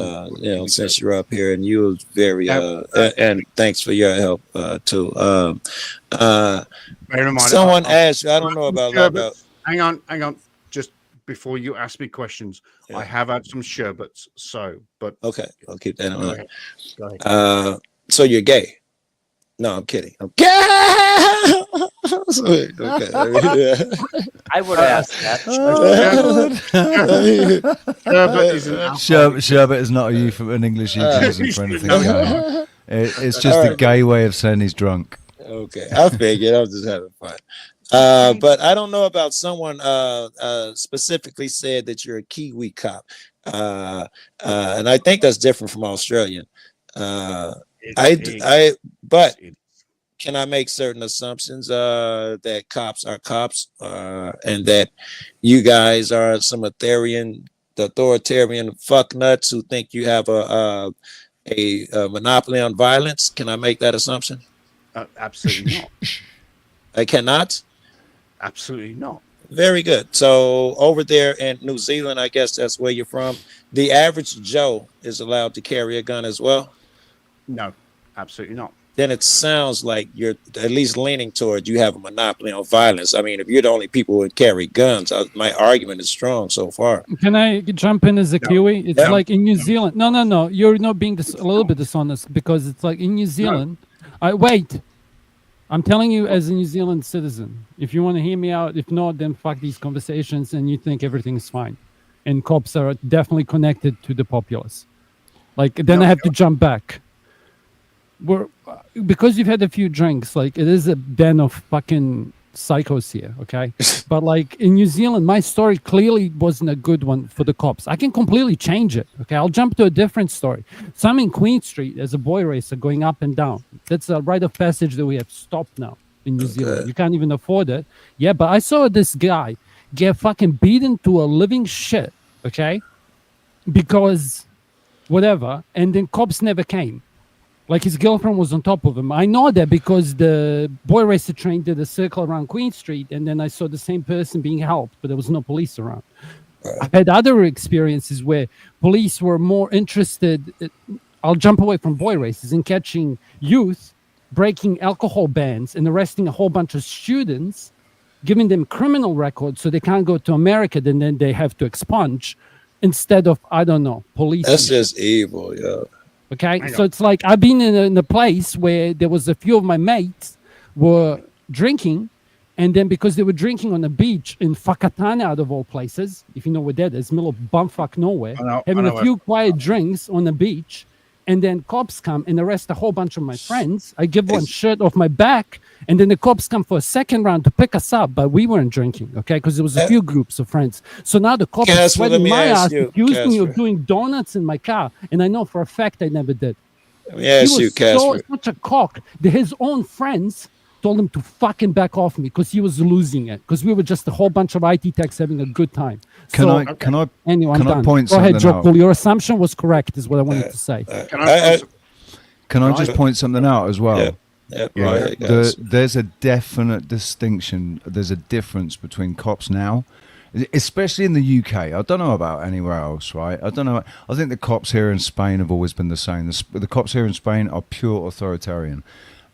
since you're up here and you was very and thanks for your help too. Someone asked you, I don't know about Hang on. Just before you ask me questions, I have had some sherbets. So, but okay, I'll keep that in mind. Go ahead. So you're gay? No, I'm kidding. I'm gay. Okay. I would ask that. Sherbet is not an English euphemism for anything. It's just a gay way of saying he's drunk. Okay, I figured. I was just having fun. But I don't know about someone specifically said that you're a Kiwi cop, and I think that's different from Australian. But can I make certain assumptions that cops are cops, and that you guys are some authoritarian fuck nuts who think you have a a monopoly on violence? Can I make that assumption? Absolutely not. I cannot. Absolutely not. Very good. So over there in New Zealand, I guess that's where you're from. The average Joe is allowed to carry a gun as well. No, absolutely not. Then it sounds like you're at least leaning toward you have a monopoly on violence. I mean, if you're the only people who carry guns, my argument is strong so far. Can I jump in as a Kiwi? It's Yeah. like in New Zealand. No. You're not being a little bit dishonest because it's like in New Zealand. Wait. I'm telling you as a New Zealand citizen. If you want to hear me out, if not, then fuck these conversations and you think everything's fine. And cops are definitely connected to the populace. Like then I have to jump back. Because you've had a few drinks, like it is a den of fucking psychos here, okay? But like in New Zealand, my story clearly wasn't a good one for the cops. I can completely change it, okay? I'll jump to a different story. So I'm in Queen Street as a boy racer going up and down. That's a rite of passage that we have stopped now in New Zealand. You can't even afford it. Yeah, but I saw this guy get fucking beaten to a living shit, okay? Because whatever, and then cops never came. Like his girlfriend was on top of him. I know that because the boy racer train did a circle around Queen Street, and then I saw the same person being helped, but there was no police around. I've had other experiences where police were more interested. I'll jump away from boy races in catching youth, breaking alcohol bans, and arresting a whole bunch of students, giving them criminal records so they can't go to America, and then they have to expunge, instead of, I don't know, police. That's just evil, yo. Okay, so it's like I've been in a place where there was a few of my mates were drinking, and then because they were drinking on the beach in Whakatane, out of all places, if you know where that is, middle of bumfuck nowhere, having a few quiet drinks on the beach, and then cops come and arrest a whole bunch of my friends. I give one shirt off my back, and then the cops come for a second round to pick us up, but we weren't drinking, okay, because there was a few groups of friends. So now the cops are sweating my ass, accusing me of doing donuts in my car, and I know for a fact I never did. Let me ask you, Casper. Such a cock that his own friends told him to fucking back off me because he was losing it, because we were just a whole bunch of IT techs having a good time. Can I point Go ahead, something Joe out? Cool. Your assumption was correct, is what I wanted to say. Can I just point something out as well? Yeah. Right. There's a definite distinction. There's a difference between cops now, especially in the UK. I don't know about anywhere else, right? I don't know. I think the cops here in Spain have always been the same. The cops here in Spain are pure authoritarian.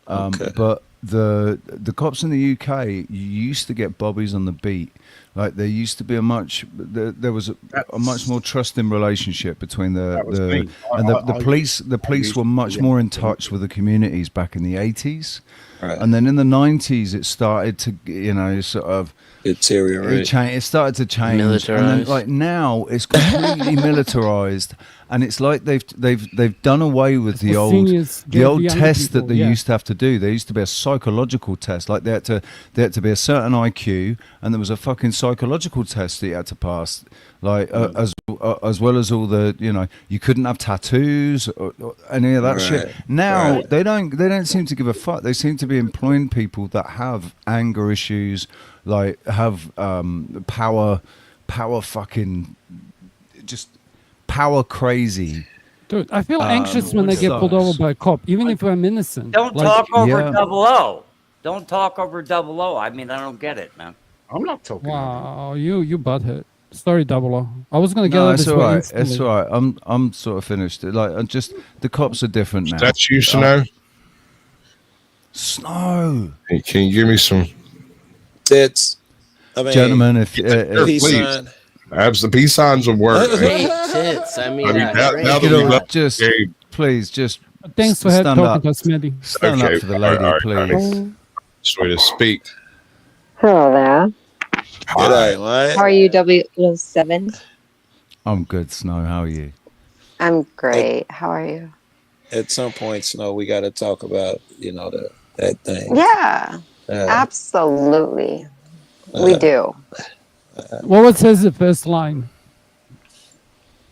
But the cops in the UK, you used to get bobbies on the beat. Like there used to be there was a much more trusting relationship between the police. The police were much more in touch with the communities back in the 80s, and then in the 90s it started to sort of deteriorate. It started to change, and then like now it's completely militarized, and it's like they've done away with the old test that they used to have to do. There used to be a psychological test, like they had to be a certain IQ, and there was a fucking psychological test that you had to pass, like as well as all the you couldn't have tattoos or any of that shit. Now they don't seem to give a fuck. They seem to be employing people that have anger issues, like have power fucking just power crazy. Dude, I feel anxious when I get pulled over by a cop, even if I'm innocent. Don't talk over double O. Don't talk over double O. I mean, I don't get it, man. I'm not talking. Wow, you butthead. Sorry, double O. I was gonna get No, out it's this all way right. instantly. It's all right. I'm sort of finished. Like, the cops are different now. That's you, Snow. Snow. Hey, can you give me some tits? I mean, gentlemen, if peace sign. The peace signs will work. Hey, tits. I mean, now that you we know, left just the game, please, just Thanks for stand talking up. to us, Smitty. Stand up for the lady, all right, please. Just way to speak. Hello there. G'day, mate. How are you, W07? I'm good, Snow. How are you? I'm great. How are you? At some point, Snow, we got to talk about that thing. Yeah, absolutely. We do. What was his first line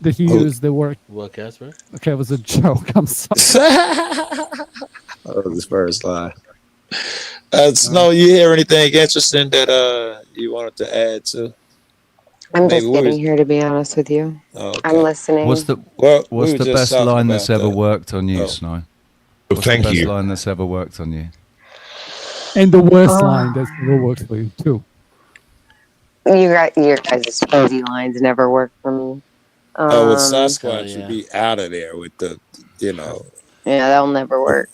that he used that worked? What, Casper? Okay, it was a joke. I'm sorry. That was his first line. Snow, you hear anything interesting that you wanted to add to? I'm Maybe just we getting was here, to be honest with you. okay. I'm listening. What's the Well, we what's were the just best talking line about that's ever that. worked on you, Oh. Snow? Well, What's thank the best you. line that's ever worked on you? And the worst line that ever works for you too. Your guys' cozy lines never work for me. Oh, with Hell Sasquatch, yeah. would be out of there with the, you know. Yeah, that'll never work.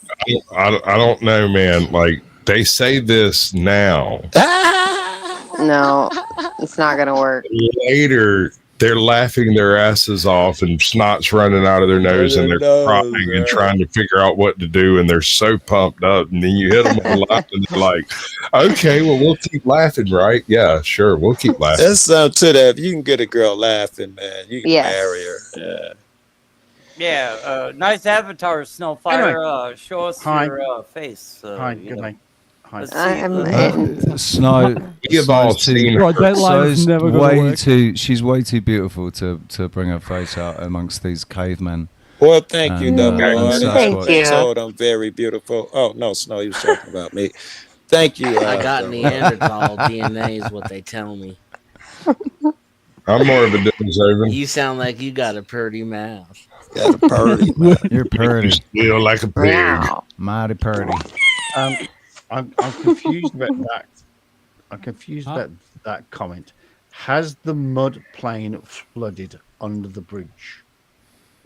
I don't know, man. Like they say this now. No, it's not gonna work. Later, they're laughing their asses off and snot's running out of their nose and they're crying and trying to figure out what to do. And they're so pumped up. And then you hit them with a laugh and they're like, okay, well, we'll keep laughing, right? Yeah, sure. We'll keep laughing. There's something to that. If you can get a girl laughing, man, you can Yes. marry her. Yeah. Yeah, nice avatar, Snowfire. Show us your face. Hi, you good know. night. Hi. Let's see. Snow. We have all Snow's too- seen Bro, that line's Snow's never gonna way work. too. She's way too beautiful to bring her face out amongst these cavemen. Well, thank you, And, Double and R. Sasquatch. They told I'm very beautiful. Oh, no, Snow, he was talking about me. Thank you. I got Double R. Neanderthal DNA is what they tell me. I'm more of a demonstration. You sound like you got a pretty mouth. Got a purdy, man. You're pretty. Feel like a pig. Mighty pretty. I'm confused about that. I'm confused about that comment. Has the mud plane flooded under the bridge?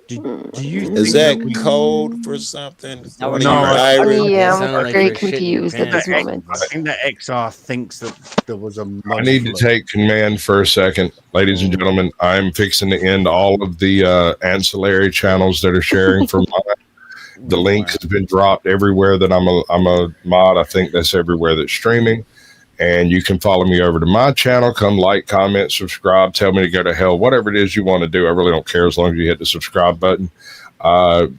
Do you Is think that we- code for something? No, What no, are you, I- Irish? Yeah, Sound I'm like very you're shitting your confused at this pants. moment. I think that XR thinks that there was a mud I need to flood. take command for a second, ladies and gentlemen. I'm fixing to end all of the ancillary channels that are sharing from mine. The link has been dropped everywhere that I'm a mod. I think that's everywhere that's streaming. And you can follow me over to my channel. Come like, comment, subscribe. Tell me to go to hell. Whatever it is you want to do. I really don't care as long as you hit the subscribe button.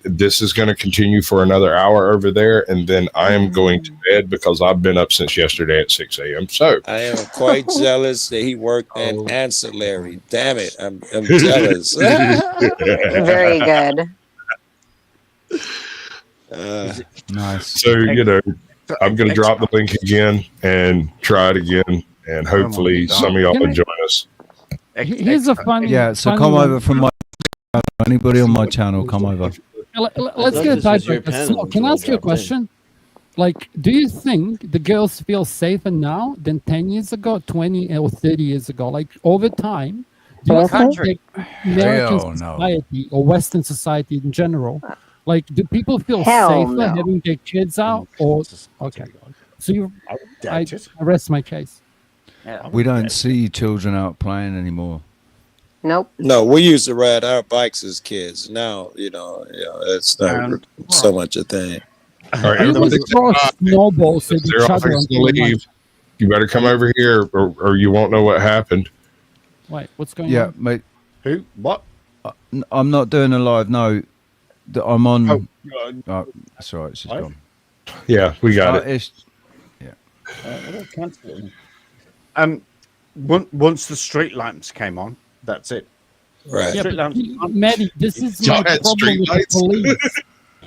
This is going to continue for another hour over there. And then I am going to bed because I've been up since yesterday at 6 a.m. So I am quite jealous that he worked in ancillary. Damn it. I'm jealous. Very good. Nice. So, I'm going to drop the link again and try it again. And hopefully some of y'all will join us. Here's a funny. Yeah. So funny come one. over from my. Anybody on my channel, come over. Let's thought get this was your tight. panel Can I until ask you a it dropped in. question? Like, do you think the girls feel safer now than 10 years ago, 20 or 30 years ago? Like, over time, do you What think country? that American Hell no. society or Western society in general, like, do people feel Hell safer no. having their kids out? Or okay, so I rest my case. Yeah. We don't see children out playing anymore. Nope. No, we used to ride our bikes as kids. Now, it's not so much a thing. All right, We everybody, would throw snowballs at they're each all other. fixing until to night. leave. You better come over here or you won't know what happened. Wait, what's going Yeah, on? mate. Who? What? I'm not doing a live. No, I'm on. Oh, Oh, that's all right. She's gone. Yeah, we got it. Once the street lamps came on, that's it. Right. Yeah, Street but lamps. Maddie, this is Y'all my had problem street with the lights? police.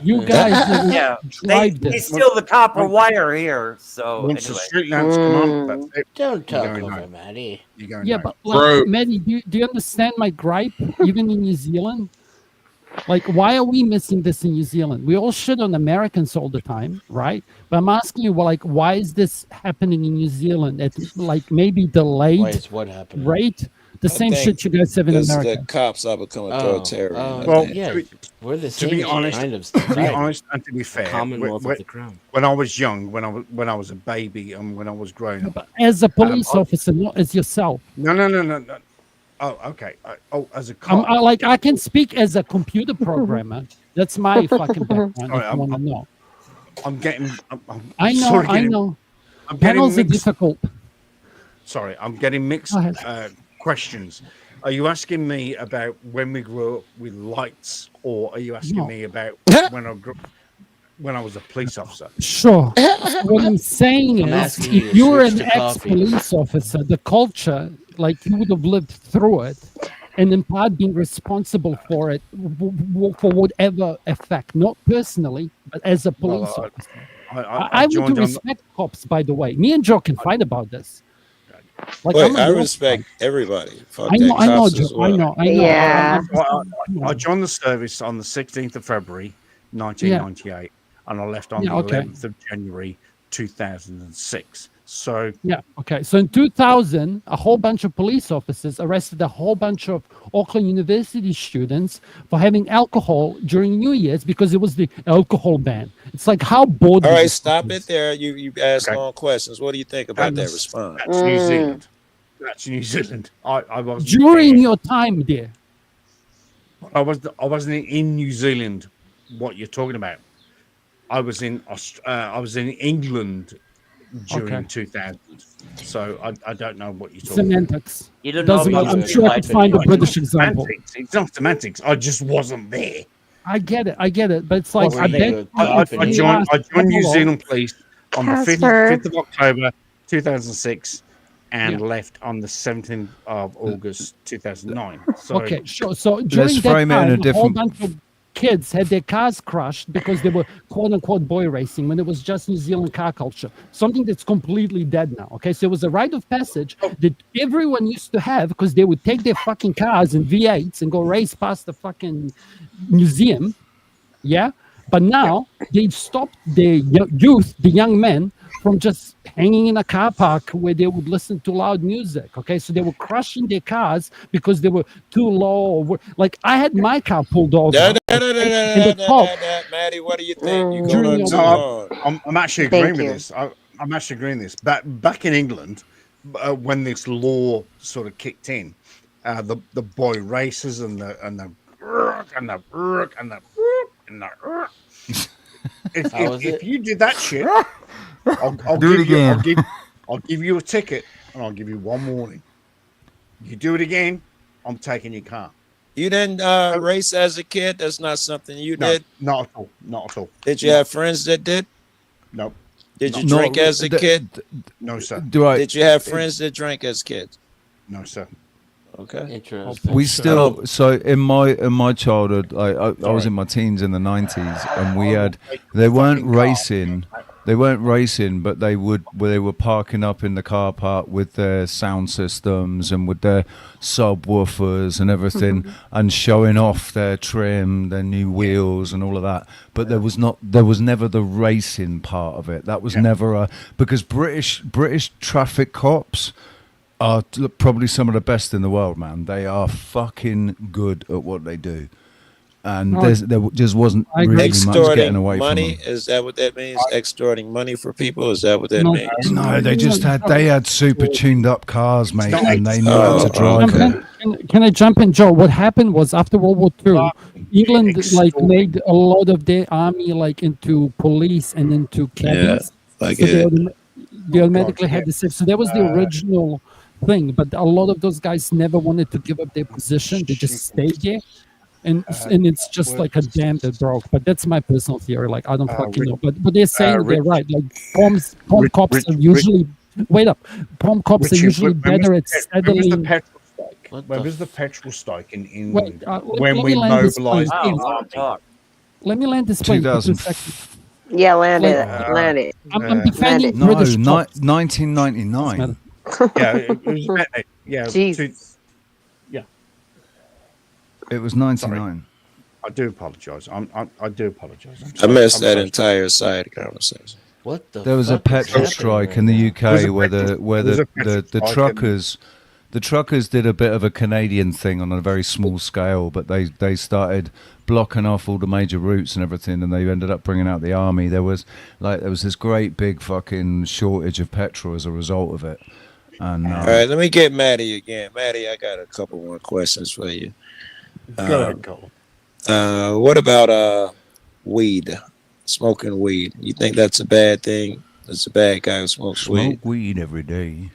You guys didn't Yeah, drive they this. steal the copper wire here. So Once the anyway. street lamps come on, that's it. Don't talk You're going over home. Maddie. You're going Yeah, home. but like, Bro. Maddie, do you understand my gripe? Even in New Zealand, like, why are we missing this in New Zealand? We all shit on Americans all the time, right? But I'm asking you, well, like, why is this happening in New Zealand at like maybe Why delayed is what happened? rate? The same think shit you guys have in Because America. the cops are becoming authoritarian. I Well, think. yeah, to be- we're the to same be honest, kind of to be society. honest, and to be fair, Commonwealth of the Crown. when I was young, when I was a baby, and when I was growing up, But as a police officer, not as yourself. no. Oh, okay. As a I'm, cop, I can speak as a computer programmer. That's my fucking background. If Alright, you want to know. I'm getting. I'm I know. sort of I getting- know. I'm getting Panels are mixed. difficult. Sorry, I'm getting mixed Go ahead. questions. Are you asking me about when we grew up with lights, or are you asking No. me about when I was a police officer? Sure. What I'm saying I'm is, asking you if to you're switch an to coffee. ex-police officer, the culture, like, you would have lived through it, and in part being responsible for it, for whatever effect, not personally, but as a police officer. I would joined on. respect cops, by the way. Me and Joe can fight about this. Like Wait, I'm a I real respect fan. everybody. Fuck I know, that, I know, cops Joe. as well. I know. Yeah. I joined the service on the 16th of February, 1998, and I left on Yeah, the okay. 11th of January, 2006. So Yeah. Okay. So in 2000, a whole bunch of police officers arrested a whole bunch of Auckland University students for having alcohol during New Year's because it was the alcohol ban. It's like how bored. All were right, you stop fuckers? it there. You ask long questions. What do you think about that that's, response? that's New Zealand. That's New Zealand. I wasn't During there. your time there. I wasn't in New Zealand. What you're talking about? I was in I was in England during Okay. 2000. So I don't know what you're talking about. Semantics. You don't Doesn't know matter. about I'm the sure I life could find a anymore. British example. It's not semantics. I just wasn't there. I get it, but it's like Wasn't I there. bet I joined New Zealand Police on the 5th Casper. of October 2006 and Yeah. left on the 17th of August 2009. So Okay, sure. So during Let's that frame it in time, a a whole different. bunch of kids had their cars crushed because they were quote unquote boy racing when it was just New Zealand car culture, something that's completely dead now. Okay, so it was a rite of passage that everyone used to have because they would take their fucking cars and V8s and go race past the fucking museum. Yeah, but now they've stopped the youth, the young men, from just hanging in a car park where they would listen to loud music. Okay, so they were crushing their cars because they were too low. Or like I had my car pulled over. And the cop, Maddie, what do you think? You're During going your too time. long. I'm actually Thank agreeing with you. this. I'm actually agreeing with this. Back in England, when this law sort of kicked in, the boy races and the if you did that shit, I'll Do it give you again. I'll give you a ticket and I'll give you one warning. You do it again, I'm taking your car. You didn't race as a kid? That's not something you No, did? not at all. Not at all. Did you have friends that did? No. Did you Not drink as a kid? No, sir. Do I? Did you have friends that drank as kids? No, sir. Okay. Interesting. We still so in my childhood, I was in my teens in the 90s, and we had they weren't racing. They weren't racing, but they were parking up in the car park with their sound systems and with their subwoofers and everything, and showing off their trim, their new wheels, and all of that. But there was never the racing part of it. That was never because British traffic cops are probably some of the best in the world, man. They are fucking good at what they do. And there just wasn't really much getting away money, from them. is that what that means? Extorting money for people? Is that what that means? No, they had super tuned up cars, mate, and they knew how to drive it. Can I jump in, Joe? What happened was after World War II, England made a lot of their army into police and into cabins. like so it. they automatically had the same. So that was the original thing. But a lot of those guys never wanted to give up their position. They just stayed there. And it's just like a dam that broke. But that's my personal theory. Like I don't fucking know. But they're saying they're right. Like prom cops are usually prom cops are usually better at settling. When was the petrol strike in Wait, England? When we mobilized. Let me land this plane for 2 2000. seconds. Yeah, land it. I'm defending No, British cops. 1999. Jeez. It was 99. I do apologize. I do apologize. I missed that entire side conversation. What the? There was a petrol strike in the UK where the truckers did a bit of a Canadian thing on a very small scale, but they started blocking off all the major routes and everything, and they ended up bringing out the army. There was this great big fucking shortage of petrol as a result of it. And all right, let me get Maddie again. Maddie, I got a couple more questions for you. Go ahead, Cole. What about weed? Smoking weed. You think that's a bad thing? That's a bad guy who smokes weed. Smoke weed every day.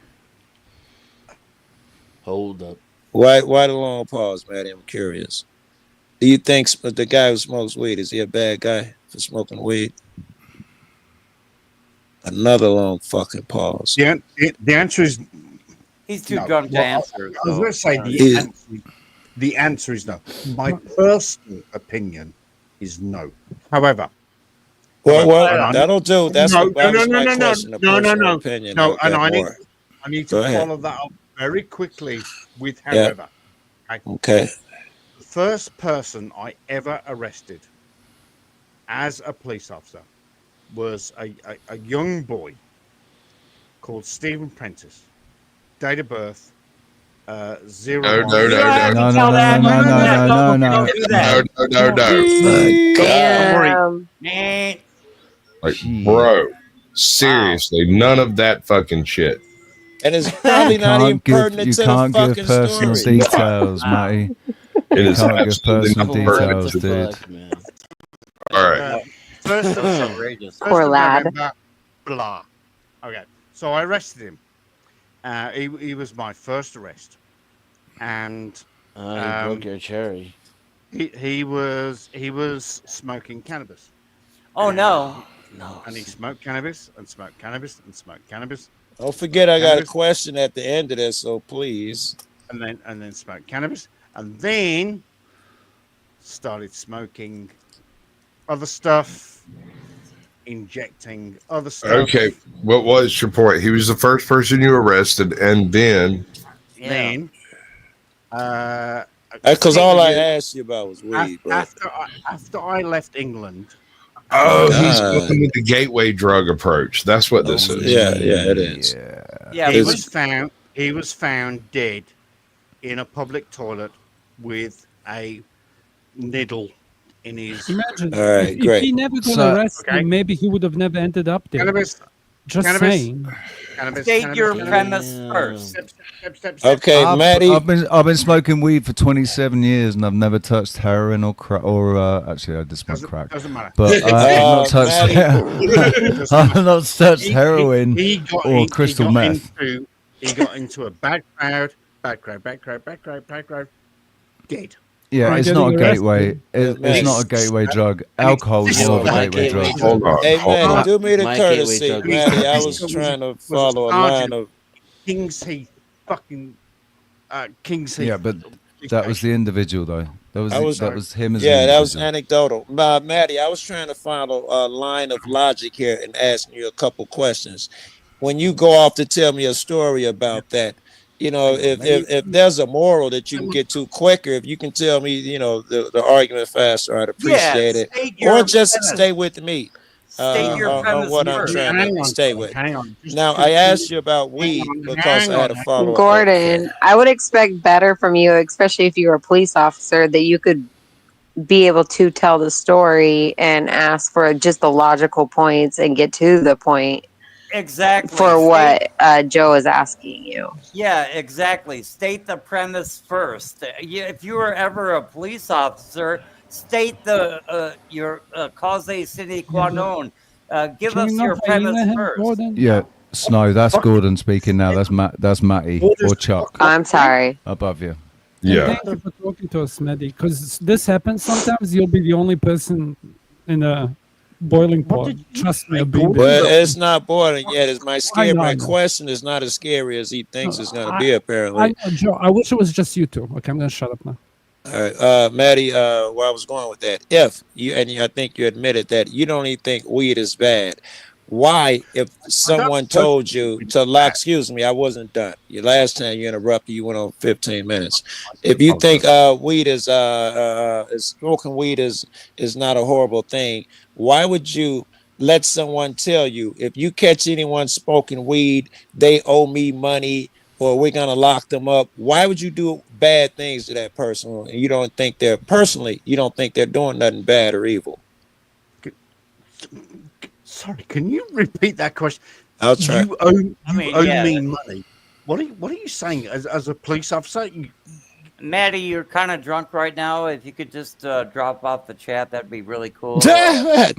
Hold up. Why the long pause, Maddie? I'm curious. Do you think the guy who smokes weed, is he a bad guy for smoking weed? Another long fucking pause. The answer is he's too no. drunk to Well, answer. I was going to say the answer is no. My personal opinion is no. However, well, that'll do. That's no, that was my no, question. no, Opinion. no, and I need. I need Go to ahead. follow that up very quickly with Yeah. however. Okay. The first person I ever arrested as a police officer was a young boy called Stephen Prentice. Date of birth, 01. No. You don't have to No, no, tell no, that. no, no, Don't, no, no, don't no. do that. No. Don't worry. Man. Like, Shit. bro, seriously, none of that fucking shit. And it's probably not even pertinent You to the can't give fucking personal story. details, Matty. It You is can't give absolutely personal not pertinent details, to dude. Fuck, man. All right. First That was of, outrageous. first Poor of lad. November, blah. Okay, so I arrested him. He was my first arrest, and He broke your cherry. he was smoking cannabis. Oh no. No. And he smoked cannabis and smoked cannabis and smoked cannabis. Don't forget, I got a Cannabis. question at the end of this, so please. And then smoked cannabis, and then started smoking other stuff, injecting other stuff. Okay. What was your point? He was the first person you arrested, and then Then, Because all I you- asked you about was weed, bro. after I left England. he's God. going with the gateway drug approach. That's what this is. Yeah, it is. Yeah, he but- was found dead in a public toilet with a needle in his. Imagine All right, if great. he never got So- arrested, okay. maybe he would have never ended up there. Cannabis. Just Cannabis. saying. Cannabis. State cannabis, your cannabis. premise first. Step. Okay, Maddie. I've been smoking weed for 27 years, and I've never touched heroin or crack. Actually, I did smoke crack. Doesn't matter. But I've not touched. Maddie. I've not touched He heroin got or crystal meth. He got into a bad crowd. Dead. Yeah, Right. it's not a Getting gateway. arrested. It's not a gateway drug. Alcohol is more of a gateway drug. Hold on. Hey, man, do me the My courtesy, gateway drug is Maddie. I cocaine. was trying to Was follow a sergeant line of. King's Heath, fucking King's Heath. Yeah, but that was the individual though. That was him as Yeah, an that was individual. anecdotal. Maddie, I was trying to follow a line of logic here and asking you a couple questions. When you go off to tell me a story about that, you know, if there's a moral that you can get to quicker, if you can tell me, you know, the argument faster, I'd appreciate it. state your Or just premise. stay with me. State your on premise what I'm first. trying Hang to on, stay with. hang on. Just Now, I asked you about weed because I had a follow-up. Gordon, I would expect better from you, especially if you were a police officer, that you could be able to tell the story and ask for just the logical points and get to the point Exactly. for State- what Joe is asking you. Yeah, exactly. State the premise first. If you were ever a police officer, state your cause sine qua non. Give Can us you not your premise hyena him, first. Gordon? Yeah, Snow. That's Gordon speaking now. That's Matty or Chuck I'm sorry. above you. And Yeah. thank you for talking to us, Maddie, because this happens sometimes. You'll be the only person in a boiling pot. Trust me, I've been Well, there. it's not boring yet. It's my scary. know, I My know. question is not as scary as he thinks it's going to I- be. Apparently. I know, Joe. I wish it was just you two. Okay, I'm gonna shut up now. All right, Maddie. Where I was going with that, if you I think you admitted that you don't even think weed is bad. Why, if someone told you to lock, excuse me, I wasn't done. Your last time you interrupted, you went on 15 minutes. If you think weed is smoking weed is not a horrible thing, why would you let someone tell you if you catch anyone smoking weed, they owe me money or we're gonna lock them up? Why would you do bad things to that person? And you don't think they're doing nothing bad or evil? Sorry, can you repeat that question? I'll try. You owe, I mean, owe yeah. me money. What are you saying? As a police officer, Maddie, you're kind of drunk right now. If you could just drop off the chat, that'd be really cool. Well,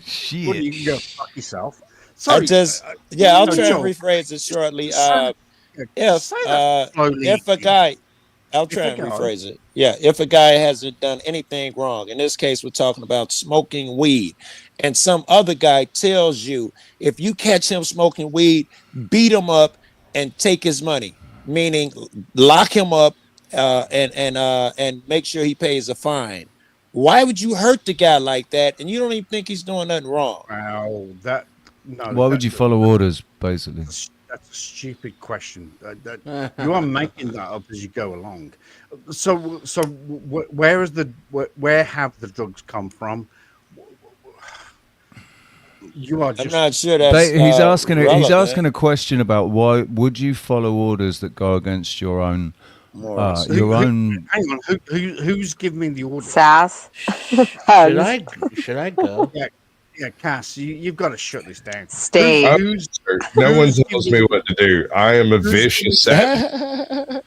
Shit. you can go fuck yourself. I'll try no, to Joe. rephrase it shortly. Say that slowly. If a guy, I'll If try a and guy- rephrase it. Yeah, if a guy hasn't done anything wrong, in this case, we're talking about smoking weed, and some other guy tells you if you catch him smoking weed, beat him up and take his money, meaning lock him up and make sure he pays a fine. Why would you hurt the guy like that? And you don't even think he's doing nothing wrong. Wow, that no. Why would you follow orders, basically? That's a stupid question. You are making that up as you go along. So where have the drugs come from? You are I'm just. not sure that's He's asking relevant. a question about why would you follow orders that go against your own Morals. own. Hang on, who's giving me the order? Sass. Should I go? Yeah, Cass, you've got to shut this down. Stay. No one who's tells me what to do. I am a vicious savage.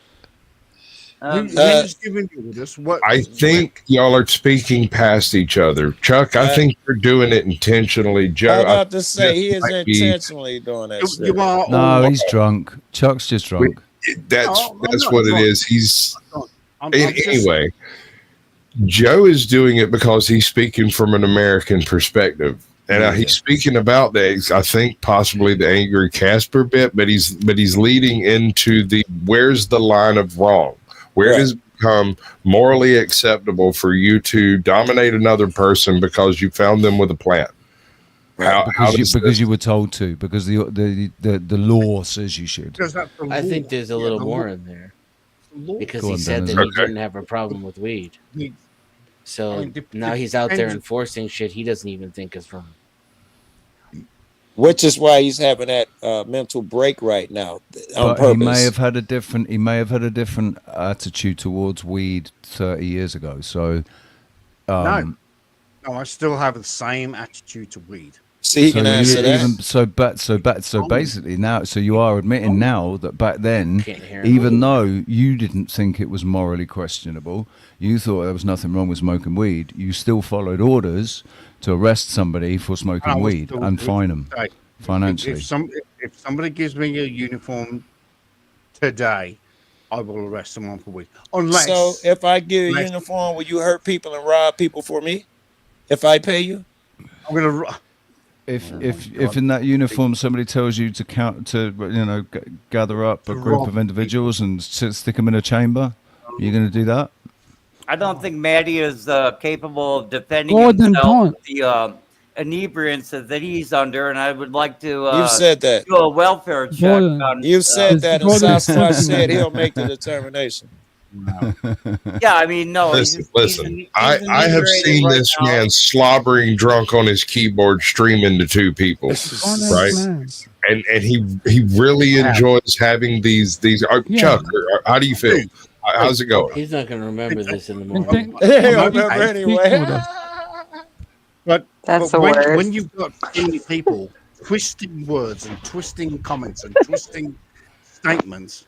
Who's giving the orders? I think y'all are speaking past each other. Chuck, I think you're doing it intentionally. Joe, I'm about to say he is might be- intentionally doing that shit. You are. No, he's drunk. Chuck's just drunk. That's I'm that's not what it drunk. is. He's I'm just- anyway. Joe is doing it because he's speaking from an American perspective, and he's speaking about the, I think possibly the angry Casper bit, but he's leading into the where's the line of wrong? Where does it become morally acceptable for you to dominate another person because you found them with a plan? Because you were told to, because the law says you should. I think there's a little more in there because Go he on, said Dennis. that he Okay. didn't have a problem with weed. So I mean, now he's out there depends- enforcing shit he doesn't even think is wrong. Which is why he's having that mental break right now on But purpose. he may have had a different attitude towards weed 30 years ago. So No, I still have the same attitude to weed. See, he can answer that. So basically now, so you are admitting now that back then, Can't hear him. even though you didn't think it was morally questionable, you thought there was nothing wrong with smoking weed, you still followed orders to arrest somebody for I smoking will weed still and do it fine them today. financially. If somebody gives me a uniform today, I will arrest someone for weed. Unless, So if I give you a uniform, will you hurt people and rob people for me? If I pay you? I'm gonna. If in that uniform somebody tells you to gather up a group of individuals and stick them in a chamber, you're going to do that? I don't think Maddie is capable of defending Gordon, himself don't. with the inebriance that he's under, and I would like to You've said that. do a welfare check. Gordon. On, You've said that, and Gordon Sasquatch said- said he'll make the determination. yeah, I mean, no. Listen. I have seen right this now. man slobbering drunk on his keyboard, streaming to two people, right? And he really enjoys having these. Chuck, how do you feel? How's it going? He's not going to remember this in the morning. He'll remember anyway. But That's but the worst. when you've got so many people twisting words and twisting comments and twisting statements,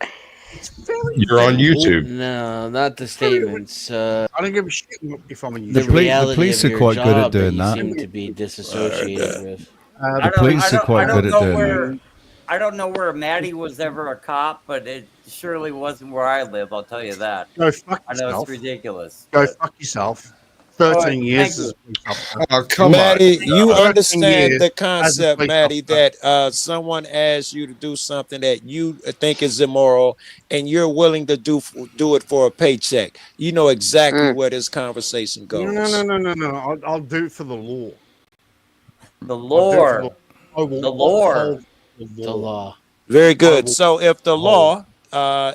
it's very. You're on YouTube. No, not the statements. I don't give a shit if I'm on The YouTube. reality police of are your quite good at job doing you that. seem to be disassociated with. The police are quite good at doing that. I don't know where Maddie was ever a cop, but it surely wasn't where I live. I'll tell you that. Go fuck I know yourself. it's ridiculous. Go fuck yourself. All 13 right, years thank as a police officer. Oh, come Maddie, on. you 13 understand years the as a concept, police Maddie, officer. that someone asks you to do something that you think is immoral, and you're willing to do it for a paycheck. You know exactly where this conversation goes. No. I'll do it for the law. The I'll do it lore. for I will The lore. uphold The law. Very good. will So if the law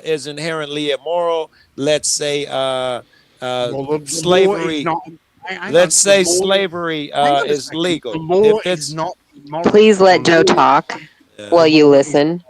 is inherently immoral, let's say Well, the law is slavery. not. hang on, Let's say the law- slavery hang on a is second. legal. The law If it's is not immoral. Please let The Joe law- talk while you listen.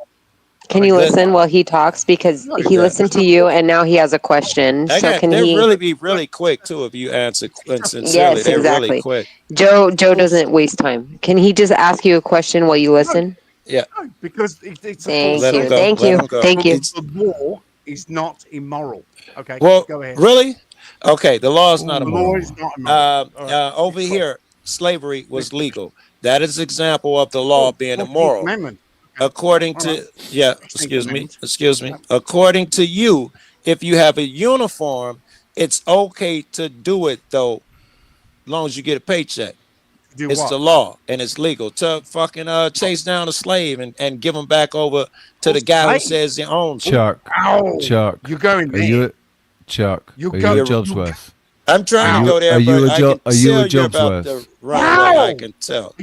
Can you listen while he talks? Because he Yeah. listened to you and now he has a question. So can they he? really be really quick too if you answer sincerely. Yes, They're really exactly. quick. Joe doesn't waste time. Can he just ask you a question while you listen? Yeah. No, because it's Thank Let him you. go. Thank Let you. him go. Thank you. The law is not immoral. Okay, Well, go ahead. really? Okay, the law is not The immoral. law is not immoral. All right. Over here, slavery was legal. That is example of the law being 14th immoral. Amendment. According All to right. yeah, 14th excuse me. According to you, if you have a uniform, it's okay to do it though, as long as you get a paycheck. Do It's what? the law and it's legal to fucking chase down a slave and give him back over to the guy who slave? says he owns him. Chuck, Ow! Chuck, You're going are there. you, Chuck? You Are go- you a you- Jobsworth? I'm trying Are to you- go there, are you but a I jo- can are you tell a you're about Jobsworth? to run away. I can tell.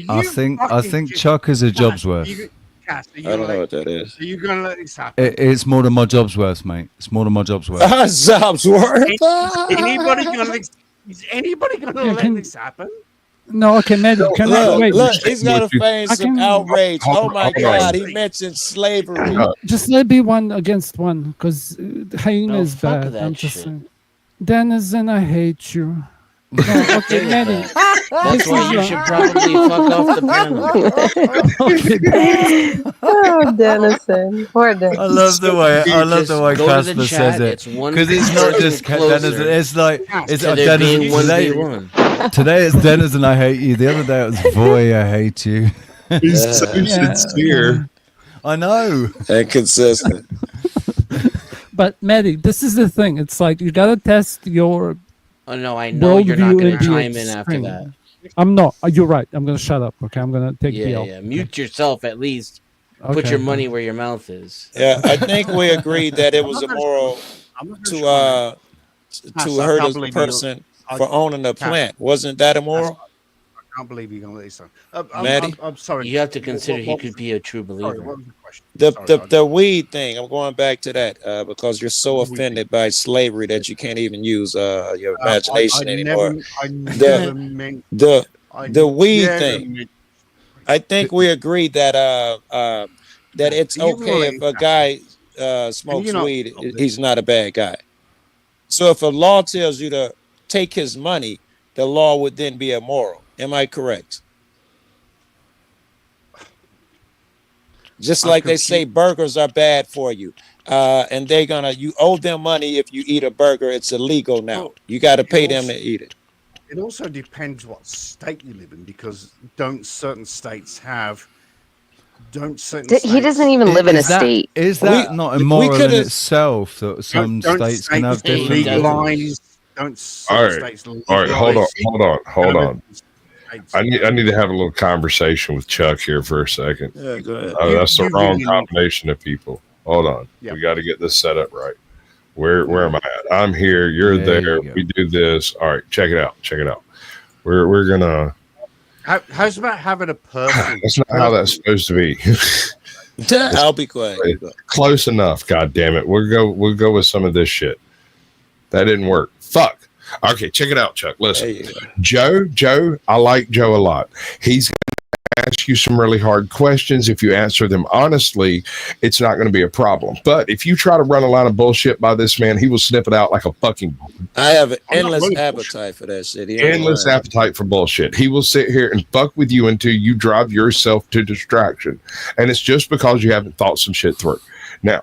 I think Chuck is a Jobsworth. Cass, I don't know what that is. Are you gonna let this happen? It's more than my job's worth, mate. It's more than my job's worth. Job's worth. Is anybody gonna Yeah, let this happen? No, okay, Maddie, can I Look, wait? look, he's got to feign I some can- outrage. Hold Oh my on. God, he mentioned slavery. Just let be one against one, because hyena is fuck bad. that I'm just shit. saying. Denizen, I hate you. No, okay, Maddie. That's this why is you a- should probably fuck off the panel. Oh, Dennison. Poor Dennison. I love the way Just go to the Casper says chat, it, it's one because it's not person just closer Denizen. It's like it's to there Denizen being today. 1v1. Today it's Denizen, I hate you. The other day it was Voy, I hate you. He's so sincere. I know. And consistent. But Maddie, this is the thing. It's like you gotta test your Oh no, I know you're not worldview going in to the chime in after extreme. that. I'm not. You're right. I'm gonna shut up. Okay, I'm gonna take Yeah, the L. yeah. Mute yourself at least. Put Okay. your money where your mouth is. Yeah, I think we agreed that it was immoral to hurt a person for owning a plant. Wasn't that immoral? I can't believe you're gonna let this happen. Maddie? I'm sorry. You have to consider he could be a true believer. Sorry, what was the question? The weed thing. I'm going back to that because you're so offended by slavery that you can't even use your imagination anymore. I never meant the weed never thing. meant- I think we agreed that that it's You okay if a guy smokes you know- weed, he's not a bad guy. So if a law tells you to take his money, the law would then be immoral. Am I correct? Just like they say burgers are bad for you. And you owe them money if you eat a burger, it's illegal now. You got to pay them to eat it. It also depends what state you live in, because don't certain states have? He doesn't even live in a state. Is that not immoral in itself that some Don't states can have states different legalize? Don't All certain right, states all right. Hold legalize- on. I need to have a little conversation with Chuck here for a second. Yeah, go ahead. That's the You wrong really need- combination of people. Hold on. Yeah. We got to get this set up right. Where am I at? I'm here. You're There there. you go. We do this. All right. Check it out. We're gonna. How's about having a person? That's not how that's supposed to be. I'll be quiet. Close enough. God damn it. We'll go with some of this shit. That didn't work. Fuck. Okay, check it out, Chuck. Listen, Joe, I like Joe a lot. He's going to ask you some really hard questions. If you answer them honestly, it's not going to be a problem. But if you try to run a line of bullshit by this man, he will snip it out like a fucking. I have an endless appetite for that shit. He ain't Endless lying. appetite for bullshit. He will sit here and fuck with you until you drive yourself to distraction. And it's just because you haven't thought some shit through. Now,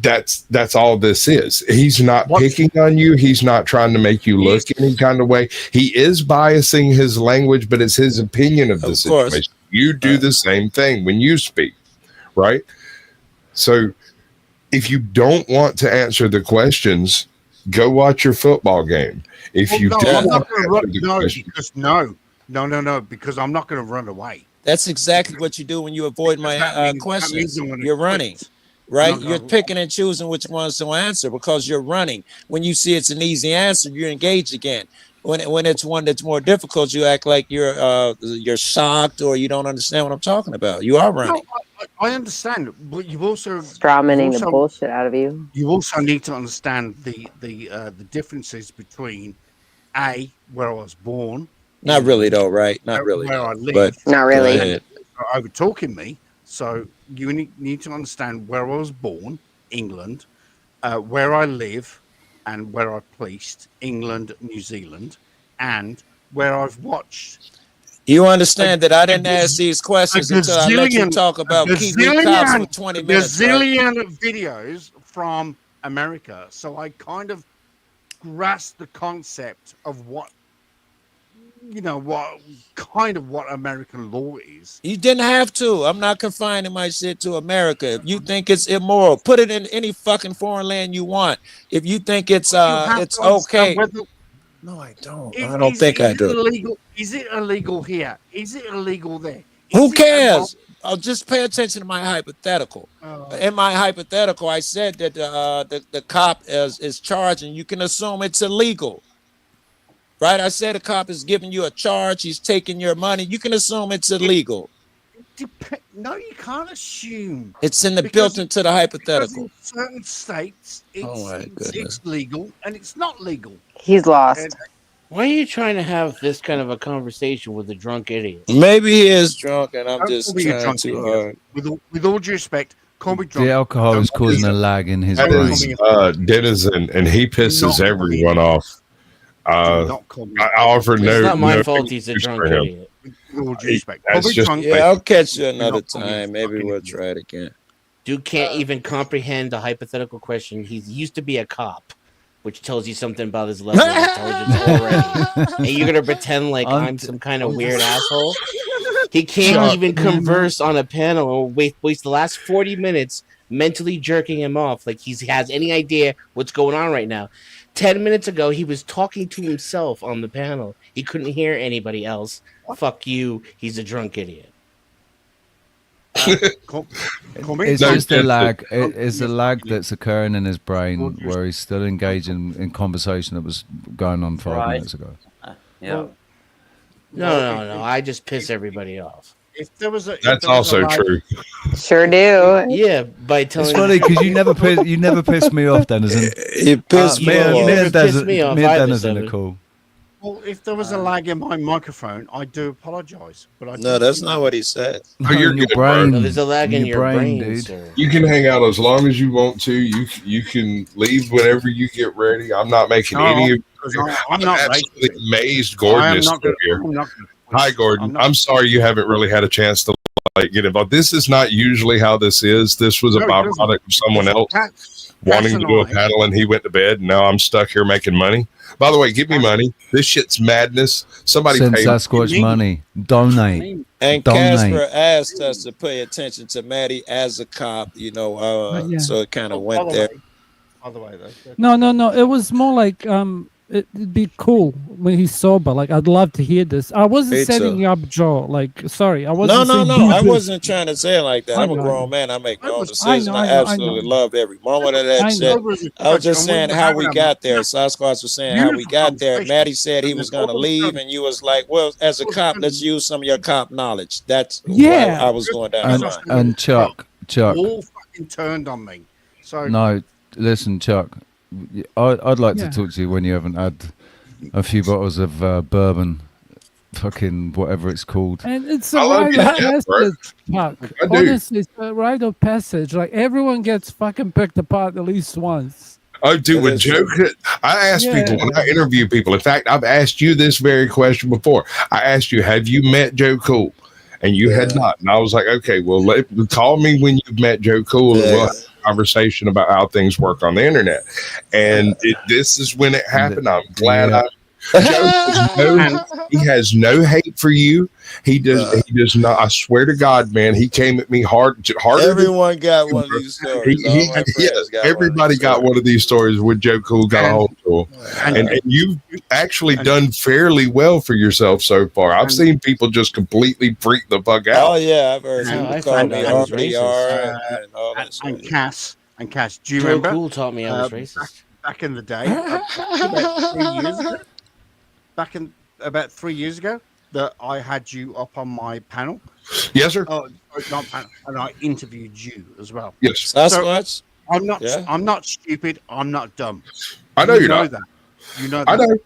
that's all this is. He's not picking on you. He's not trying to make you look any kind of way. He is biasing his language, but it's his opinion of the situation. You do the same thing when you speak, right? So if you don't want to answer the questions, go watch your football game. If you do I'm not want going to to run. answer the No, question- because no, because I'm not going to run away. That's exactly what you do when you avoid my That means questions. I'm gonna You're running, right? No, You're no. picking and choosing which ones to answer because you're running. When you see it's an easy answer, you engage again. When it's one that's more difficult, you act like you're shocked or you don't understand what I'm talking about. You are running. No, I understand, but you've also Strawmanning you've the also- bullshit out of you. You also need to understand the differences between where I was born. Not really though, right? Not really. Where though. I live. But Not really. go ahead. Over talking me. So you need to understand where I was born, England, where I live, and where I placed, England, New Zealand, and where I've watched. You understand that I didn't ask these questions until I let you talk about Kiwi cops for 20 minutes. Right? Gazillion videos from America, so I kind of grasped the concept of what American law is. You didn't have to. I'm not confining my shit to America. If you think it's immoral, put it in any fucking foreign land you want. If you think it's okay. No, I don't. I don't think I do. Is it illegal here? Is it illegal there? Who cares? I'll just pay attention to my hypothetical. In my hypothetical, I said that the cop is charging. You can assume it's illegal. Right? I said a cop is giving you a charge. He's taking your money. You can assume it's illegal. No, you can't assume. It's in the Because- built into the because hypothetical. in certain states, Oh my it's goodness. legal and it's not legal. He's lost. And Why are you trying to have this kind of a conversation with a drunk idiot? Maybe he is drunk, and I'm don't just call me a trying drunk too idiot. hard. With all due respect, call me drunk. The alcohol Don't is call me causing a drunk. lag in his That brain. is Denizen, and he pisses Not everyone off. not call me. I offer It's no. not my no fault he's a excuse drunk for him. idiot. With all due respect, That's call me just- drunk. Yeah, I'll catch you You're another not calling me a time. Maybe fucking we'll idiot. try it again. Dude can't even comprehend the hypothetical question. He used to be a cop, which tells you something about his level of intelligence already. And you're gonna pretend like I'm some kind of weird asshole. He can't Chuck, even man. converse on a panel and waste the last 40 minutes mentally jerking him off like he has any idea what's going on right now. 10 minutes ago, he was talking to himself on the panel. He couldn't hear anybody else. Fuck you. He's a drunk idiot. Call me It's drunk. just a lag. It's a lag that's occurring in his brain where he's still engaging in conversation that was going on 5 minutes ago. Yeah. No. I just piss everybody off. If there was a, if That's there was a also lag- true. Sure do. Yeah, by telling It's funny because you never piss me off, Denizen. You pissed you me off. never pissed me off Me and either, Denizen Seven. are cool. Well, if there was a lag in my microphone, I do apologize. But I No, don't that's do not that. what he said. Oh, you're in your good, brain. No, there's a lag in your brain, dude. sir. You can hang out as long as you want to. You can leave whenever you get ready. I'm not making No, any of. because I'm not absolutely racist. amazed. I Gordon am is not still gonna- here. I'm not gonna- Hi, Gordon. not- I'm sorry you haven't really had a chance to get involved. This is not usually how this is. This was a No, it doesn't. byproduct of someone else Cass wanting to and do a I- panel, and he went to bed. And now I'm stuck here making money. By the way, give me money. This shit's madness. Somebody Send pay Sasquatch me. money. Donate. And Donate. Casper asked us to pay attention to Maddie as a cop, Yeah. so it kind of By went the there. way- By the way, though, No. It was more like it'd be cool when he's sober. Like I'd love to hear this. I wasn't Me setting too. you up, Joe. Like sorry, I No, wasn't. no, saying no. do I this. wasn't trying to say it like that. I I'm a know. grown man. I make my own I decisions. know, I I know. absolutely love every moment of that I shit. know. I was just saying how we got there. Sasquatch was saying how we got there. Maddie said he was going to leave, and you was like, well, as a cop, let's use some of your cop knowledge. That's Yeah. why I was going down And, the line. and Chuck, all fucking turned on me. So no, listen, Chuck. I'd like Yeah. to talk to you when you haven't had a few bottles of bourbon, fucking whatever it's called. And it's a I love rite you, of Jeff, bro. passage, Chuck. I do. Honestly, it's a rite of passage. Like everyone gets fucking picked apart at least once. Oh, dude, That when is Joe true. I ask Yeah. people when I interview people. In fact, I've asked you this very question before. I asked you, have you met Joe Cool? And you had not. And I was like, okay, well, call me when you've met Joe Cool, and we'll have a conversation about how things work on the internet. And this is when it happened. I'm glad Yeah. He has no hate for you. He does not. I swear to God, man, he came at me harder. Everyone got one of these stories. All my friends got Everybody got one of these stories where Joe Cool got a hold of him. And you've actually done fairly well for yourself so far. I've seen people just completely freak the fuck Oh out. yeah, I've heard how people I call found me out I was RDR racist. and all that and stuff. Cass, do you Joe remember? Cool taught me I was racist. Back in the day, about 3 years ago. About 3 years ago, that I had you up on my panel. Yes, sir. Oh, not panel, and I interviewed you as well. Yes. Sasquatch? I'm not. Yeah. I'm not stupid. I'm not dumb. I know You you're not. that. You know that. I know.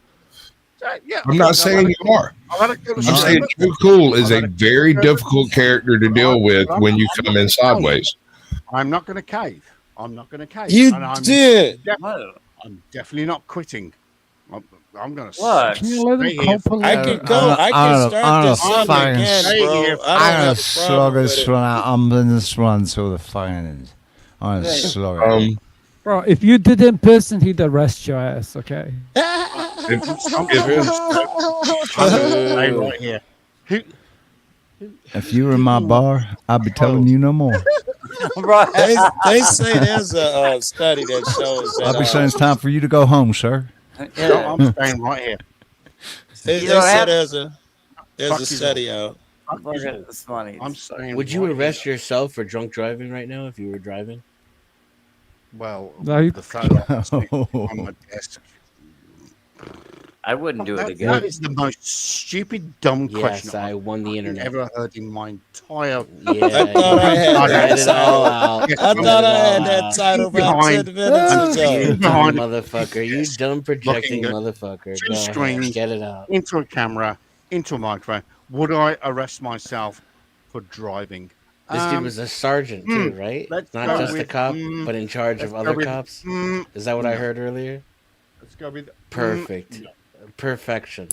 Yeah, I'm not saying you are. I'm saying Joe Cool is a very difficult character to deal with when you come in sideways. I'm not going to cave. I'm not going to cave. You and I'm did. I'm definitely not quitting. I'm going to. What? Can you let him copulate? I can go. I can start this Sunday fucking again, stay bro. here. I don't have a slug problem with this it. one out. I'm in this one till the fucking. I'm slug it. Bro, if you did in person, he'd arrest your ass. Okay. Stay right here. If you were in my bar, I'd be telling you no more. They say there's a study that shows that I'd be saying it's time for you to go home, sir. No, I'm staying right here. they You don't say have- there's a Fuck you. study out. It's funny. I'm staying. Would you right arrest here. yourself for drunk driving right now if you were driving? Well, No, you- the phone on my desk. I wouldn't do it That again. is the most stupid, dumb question Yes, I won the I've internet. ever heard in my entire. Yeah, I thought I had God, that let it all title. out. Yes, I I'm thought I had all that out. title about behind. 10 minutes I'm ago. You dumb behind motherfucker. You yes, dumb projecting looking at motherfucker. two Go ahead. screens Get it out. into a camera, into a microphone. Would I arrest myself for driving? This dude was a sergeant too, right? Let's Not go just a with. cop, but in charge Let's of go other with. cops. Is that what I No. heard earlier? Let's go with. Perfect. No. Perfection.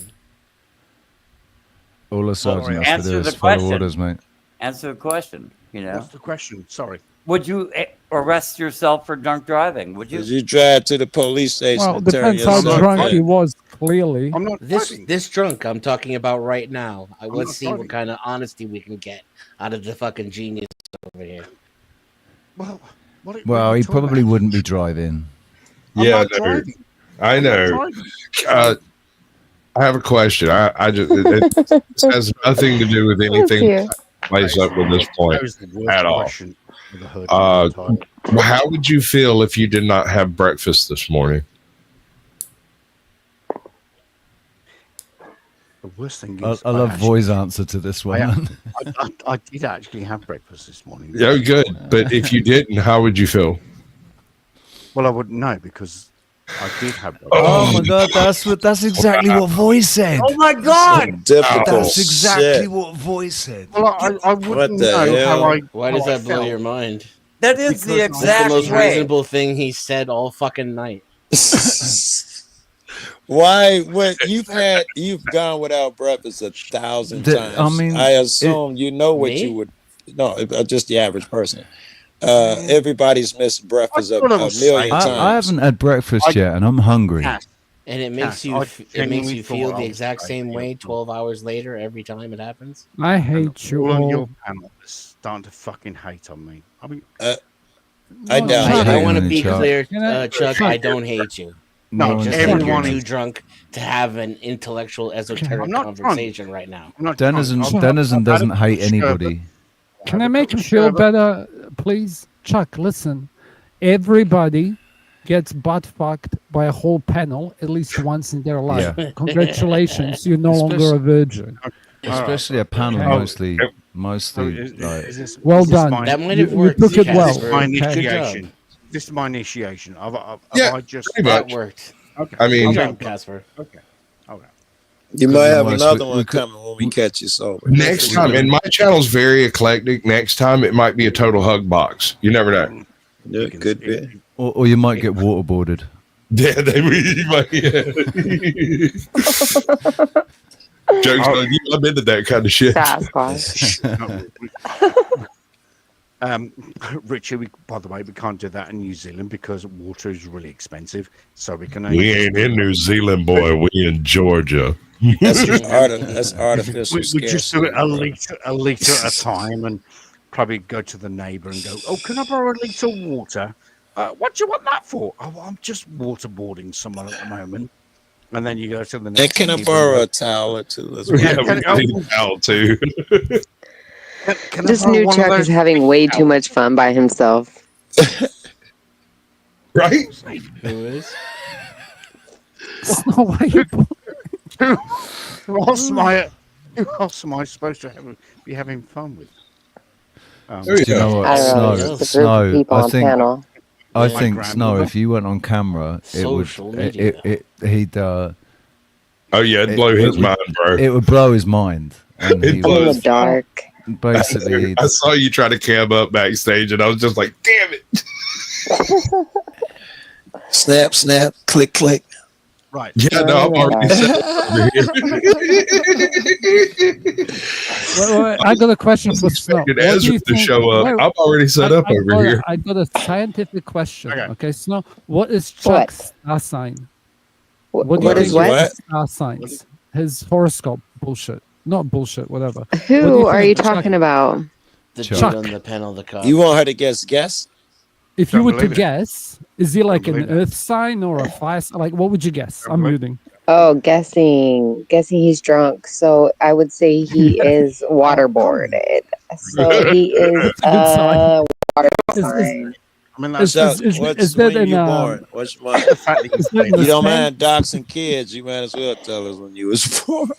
All a sergeant has to Answer do the is follow question. orders, mate. Answer the question. You know, What's the question? Sorry. would you arrest yourself for drunk driving? Would you? Did you drive to the police station Well, and turn depends how yourself drunk in? he was. Clearly, I'm not This drunk I'm talking about right now. I'm Let's not see driving. what kind of honesty we can get out of the fucking genius over here. Well, what are Well, you he talking probably about? wouldn't be driving. I'm Yeah, not no, driving. I I'm not know. driving. I have a question. I just it has nothing to do with anything you. that plays up with this point That was the worst at all. question I've ever heard in my entire. How would you feel if you did not have breakfast this morning? The worst thing I is, love Voi's answer to this one. man. I did actually have breakfast this morning. Yeah, good. But if you didn't, how would you feel? Well, I wouldn't know because I did have breakfast. Oh my god, that's exactly what Voice said. Oh my god! Difficult That's exactly shit. what Voice said. Well, I What wouldn't the know hell? how I. Why how does I that blow felt your mind? That is because the I- It's the exact most way. reasonable thing he said all fucking night. Why? When you've gone without breakfast 1,000 times. I mean, I assume you know what you Me? would. No, just the average person. Everybody's missed breakfast a million times. I haven't had breakfast yet, and I'm hungry. And it makes Yes, you I it makes genuinely you feel thought I the was exact crazy. same way 12 hours later every time it happens. I hate you All on all. your panel is starting to fucking hate on me. I mean, I No, doubt Chuck, it. I want to Chuck. be clear, Can I- Chuck. Chuck. I don't hate you. no, I just think you're everyone too is. drunk to have an intellectual, esoteric I'm not drunk. conversation right now. I'm not drunk. Denizen I've doesn't had a hate couple of anybody. Can I have a make couple him of feel sherbet. better, please? Chuck, listen. Everybody gets butt fucked by a whole panel at least once in their life. Yeah. Congratulations, you're no longer a virgin. Especially a panel, Okay. mostly Is like. this, Well is this done. my- That might You- have you worked. took it well. This is my Casper. Good job. initiation. This is my initiation. Have Yeah, I just pretty That much. worked. okay? I mean- Good okay. job, Casper. Okay. Okay. You Could might be have worse. another We one could- coming when we catch you sober. Next time, and my channel's very eclectic. Next time, it might be a total hug box. You never know. Yeah, could be. Or you might get waterboarded. Yeah, they really might. Yeah. Jokes on you. I'm into that kind of shit. Sasquatch. Richard, by the way, we can't do that in New Zealand because water is really expensive. So we can only. We ain't in New Zealand, boy. We in Georgia. That's artificial. We just do it scarcity, a liter at a time, and probably go to the neighbour and go, "Oh, can I borrow a litre of water? What do you want that for? Oh, I'm just waterboarding someone at the moment." And then you go to the next. And can I neighbour borrow a and towel or two as go, well? Yeah, can we need towel too. I This borrow new one of Chuck those is having way too much fun by himself. Right? Who is? So why are you Who else am I supposed to be having fun with? There you Do you know what? I don't know, Snow, just a group of people I on think, panel. I My think Snow. grandmother. If you went on camera, it would. Social media. He'd. Oh yeah, it'd blow his mind, bro. It would blow his mind. And It he I'm in would, the blows. dark. basically, he'd- I saw you try to cam up backstage, and I was just like, "Damn it!" Snap, snap, click, click. Right. Yeah, no, I'm already set up over here. Wait, I got a question for Snow. Expected What do Ezra you to think- show up. wait, I'm already set up over got here. I got a scientific question. Okay. Okay, Snow, what is What? Chuck's star sign? What do you is think what? of his star signs? His horoscope bullshit. Not bullshit, whatever. What do Who are think you of Chuck? talking about? The Chuck. dude on the panel, the cop. You want her to guess? If you Don't were to believe it. guess, is he like an believe it. earth sign or a fire sign? Like, what would you guess? Don't I'm believe- muting. Oh, guessing he's drunk. So I would say he is waterboarded. So he is That's a good sign. water Is- sign. mean, Is, that's is, is, What's is that when an you born? What's month? the fact that you is that say in You the don't that. mind States? doxing kids, you might as well tell us when you was born.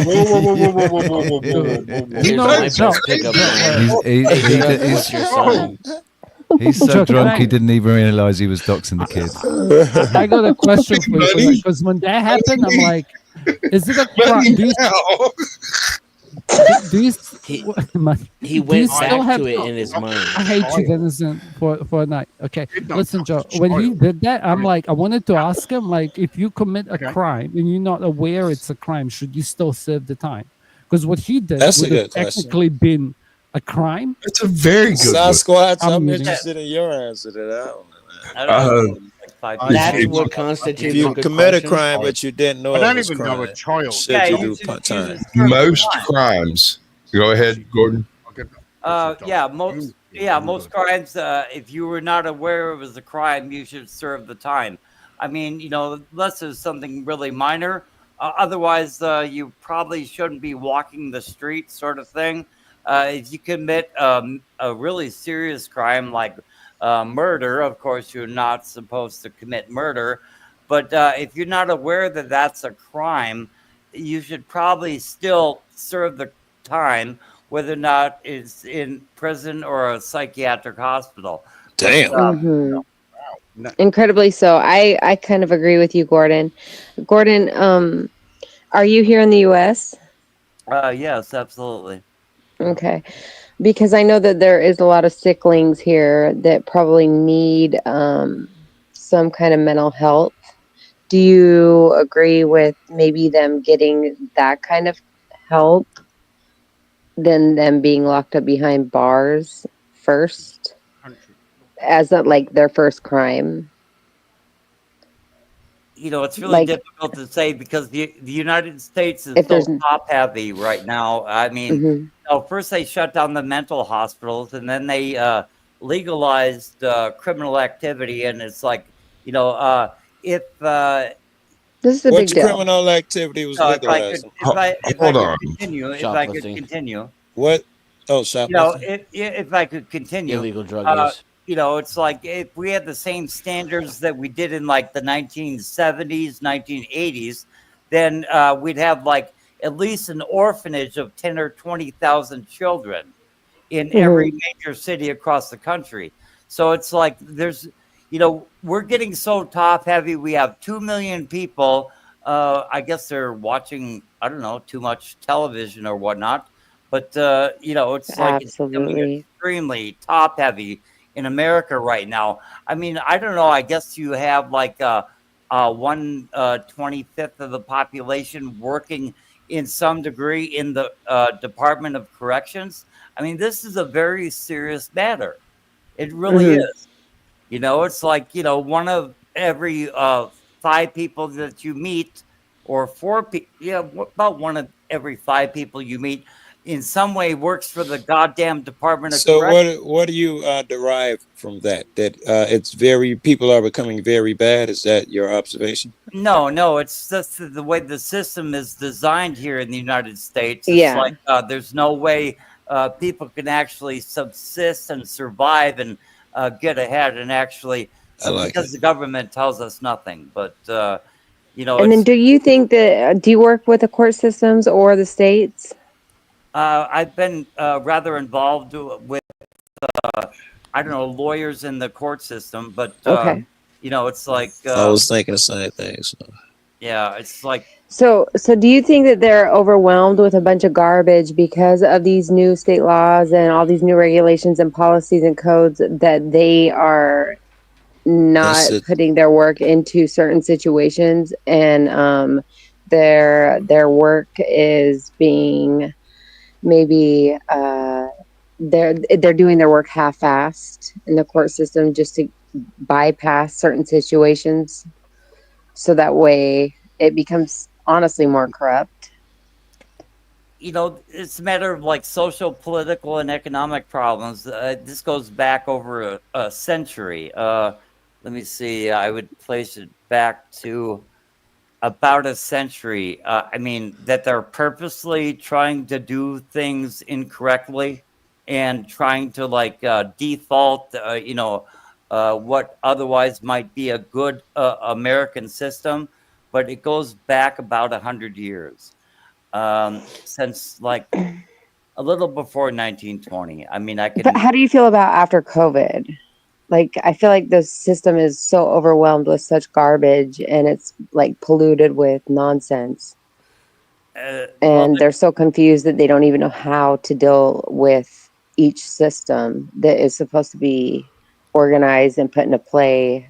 Whoa, whoa, whoa, whoa, whoa, whoa, whoa, whoa, whoa, whoa, whoa. Here's know, my Joe, first pickup Joe, line. He's Hey, shut up, what's your son? he's so Joe, can drunk he I didn't even realize he was doxing the kid. I got a question for you for that because when that happened, I'm like, is it a crime? Do you do you He man, he do you went still back have to it in his mind. I hate you, Dennison, for a night. Okay, Kid don't listen, touch Joe. the When he child. did that, I'm like, I wanted to ask him, like, if you commit a Okay. crime and you're not aware it's a crime, should you still serve the time? Because what he did That's a would have good question. technically been a crime. It's a very good one. Sasquatch, I'm I'm using interested in your answer to that one. I don't know. Uh, Like 5 I years. That's did what not. constitutes If a you good commit a question. crime but you didn't know I it don't was even know a crime, child. should Yeah, you you do should time? serve the Most time. crimes. Go ahead, Gordon. I'll get that. Yeah, most crimes. If you were not aware it was a crime, you should serve the time. I mean, unless there's something really minor. Otherwise, you probably shouldn't be walking the street, sort of thing. If you commit a really serious crime like murder, of course, you're not supposed to commit murder. But if you're not aware that that's a crime, you should probably still serve the time, whether or not it's in prison or a psychiatric hospital. But Damn. Hmm. Incredibly so. I kind of agree with you, Gordon. Gordon, are you here in the U.S.? yes, absolutely. Okay, because I know that there is a lot of sicklings here that probably need some kind of mental health. Do you agree with maybe them getting that kind of help than them being locked up behind bars first as like their first crime? It's really Like difficult to say because the United States is if so there's top heavy right now. I mean, Mhm. first they shut down the mental hospitals and then they legalized criminal activity. And it's like, if This is a big Which deal. criminal activity was no, if I could, legalized? if I Hold could on. continue, Shoplifting. What? Oh, shoplifting. If I could continue, Illegal drug uh, use. it's like if we had the same standards that we did in like the 1970s, 1980s, then we'd have like at least an orphanage of 10 or 20,000 children in every Mhm. major city across the country. So it's like we're getting so top heavy. We have 2 million people. I guess they're watching, I don't know, too much television or whatnot. But, it's like it's becoming Absolutely. extremely top heavy in America right now. I mean, I don't know. I guess you have like 1/25th of the population working in some degree in the Department of Corrections. I mean, this is a very serious matter. It really Mhm. is. It's like, one of every 5 people that you meet, or 4 people, about one of every 5 people you meet in some way works for the goddamn Department of So Corrections. what do you derive from that? That it's very people are becoming very bad. Is that your observation? No, it's just the way the system is designed here in the United States. It's Yeah. like there's no way people can actually subsist and survive and get ahead, and actually I like because it. the government tells us nothing. But And then it's do you think that do you work with the court systems or the states? I've been rather involved with I don't know, lawyers in the court system, but Okay. it's like I was thinking the same thing. So. yeah, it's like So do you think that they're overwhelmed with a bunch of garbage because of these new state laws and all these new regulations and policies and codes that they are That's not it. putting their work into certain situations and their work is being maybe they're doing their work half-assed in the court system just to bypass certain situations so that way it becomes honestly more corrupt. it's a matter of like social, political, and economic problems. This goes back over a century. Let me see. I would place it back to about a century. I mean, that they're purposely trying to do things incorrectly. and trying to like default, what otherwise might be a good American system, but it goes back about 100 years, since like a little before 1920. I mean, I But can. how do you feel about after COVID? Like, I feel like the system is so overwhelmed with such garbage and it's like polluted with nonsense. Well, And they're so confused that they don't even know how to deal with each system that is supposed to be organized and put into play.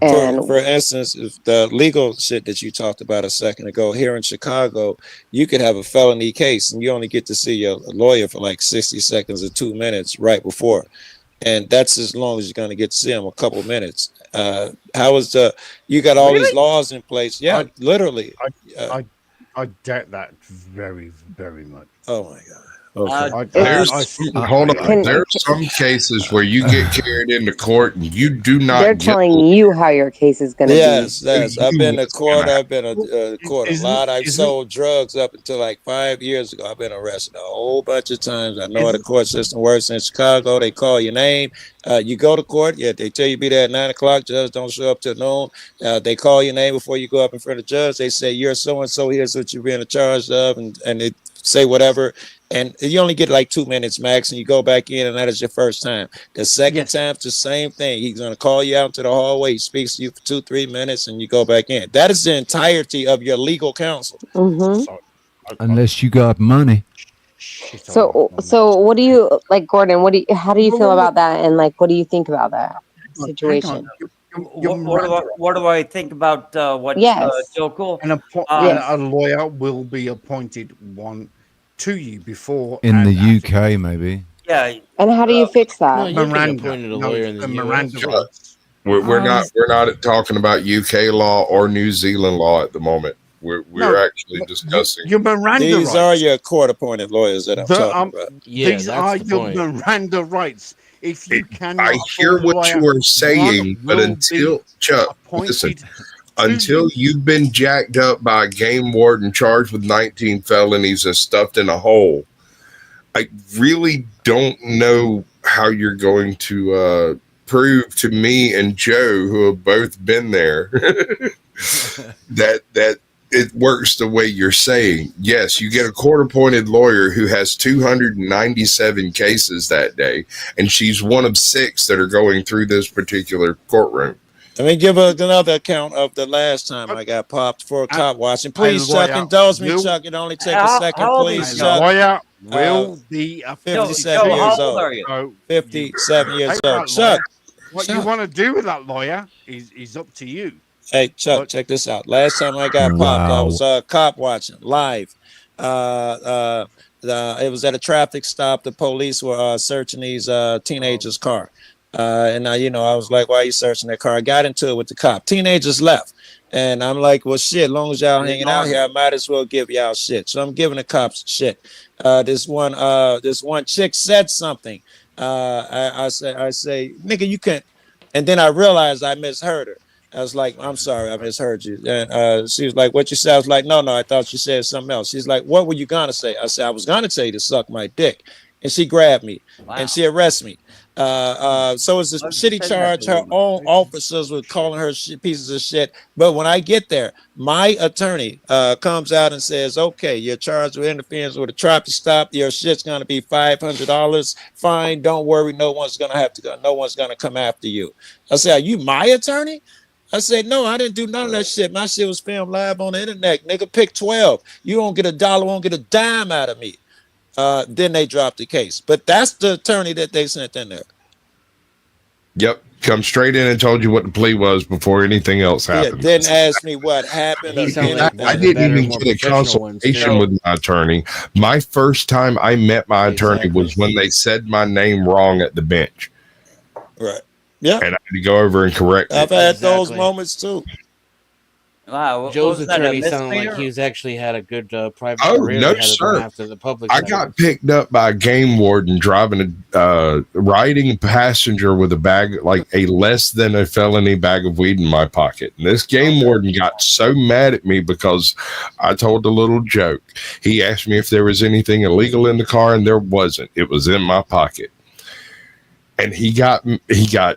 And For instance, if the legal shit that you talked about a second ago here in Chicago, you could have a felony case and you only get to see your lawyer for like 60 seconds or 2 minutes right before. And that's as long as you're going to get to see him, a couple minutes. How is you got all these laws in place? Yeah, literally. I doubt that very, very much. Oh my God. Okay. Hold on. There are some cases where you get carried into court and you do not they're get telling you how your case is going to Yes, be. yes. I've been to court. I've been to court a lot. I've sold drugs up until like 5 years ago. I've been arrested a whole bunch of times. I know how the court system works in Chicago. They call your name. You go to court. Yeah, they tell you be there at 9 o'clock. Judge don't show up till noon. They call your name before you go up in front of the judge. They say you're so and so. Here's what you're being charged of, and they say whatever. And you only get like 2 minutes max, and you go back in, and that is your first time. The second time, it's the same thing. He's going to call you out into the hallway. He speaks to you for 2-3 minutes, and you go back in. That is the entirety of your legal counsel. Unless you got money. So what do you like, Gordon? How do you feel about that? And like, what do you think about that situation? What do I think about what Yes. Joe Cool? A lawyer will be appointed one to you before In the UK, maybe. Yeah. And how do you fix that? Miranda. We're not talking about UK law or New Zealand law at the moment. We're actually discussing your Miranda These rights. are your court-appointed lawyers that I'm talking about. These are your Miranda rights. If you cannot, I hear afford a what you lawyer, are saying, one but will until be Chuck, listen, until you've been jacked up by a game warden charged with 19 felonies and stuffed in a hole, I really don't know how you're going to prove to me and Joe, who have both been there, that it works the way you're saying. Yes, you get a court-appointed lawyer who has 297 cases that day, and she's one of 6 that are going through this particular courtroom. Let me give another account of the last time I got popped for cop watching. Please, Chuck, indulge me, Chuck. It only take a second, please, Chuck. lawyer will be 57 years old. 57 years old. Chuck, what you want to do with that lawyer is up to you. Hey, Chuck, check this out. Last time I got popped, I was cop watching live. It was at a traffic stop. The police were searching these teenagers' car. And I was like, why are you searching that car? I got into it with the cop. Teenagers left. And I'm like, well, shit, as long as y'all hanging out here, I might as well give y'all shit. So I'm giving the cops shit. This one chick said something. I say, nigga, you can't. And then I realized I misheard her. I was like, I'm sorry, I misheard you. And she was like, what you said? I was like, no, I thought you said something else. She's like, what were you gonna say? I said, I was gonna tell you to suck my dick. And she grabbed me and she arrested me. So it's a shitty charge. Her own officers were calling her pieces of shit. But when I get there, my attorney comes out and says, okay, you're charged with interference with a traffic stop. Your shit's going to be $500 fine. Don't worry. No one's going to come after you. I said, are you my attorney? I said, no, I didn't do none of that shit. My shit was filmed live on the internet. Nigga, pick 12. You don't get $1, won't get a dime out of me. Then they dropped the case. But that's the attorney that they sent in there. Yep. Come straight in and told you what the plea was before anything else happened. Yeah, didn't ask me what happened. I didn't even get a consultation with my attorney. My first time I met my attorney was when they said my name wrong at the bench. Right. Yeah. And I had to go over and correct I've had those moments too. Wow, what Joe's was that, a attorney sounded like misdemeanor? he was actually had a good private Oh career. no, He had to go sir! after the public. I side. got picked up by a game warden driving riding a passenger with a bag, like a less than a felony bag of weed in my pocket. And this game warden got so mad at me because I told a little joke. He asked me if there was anything illegal in the car, and there wasn't. It was in my pocket. And he got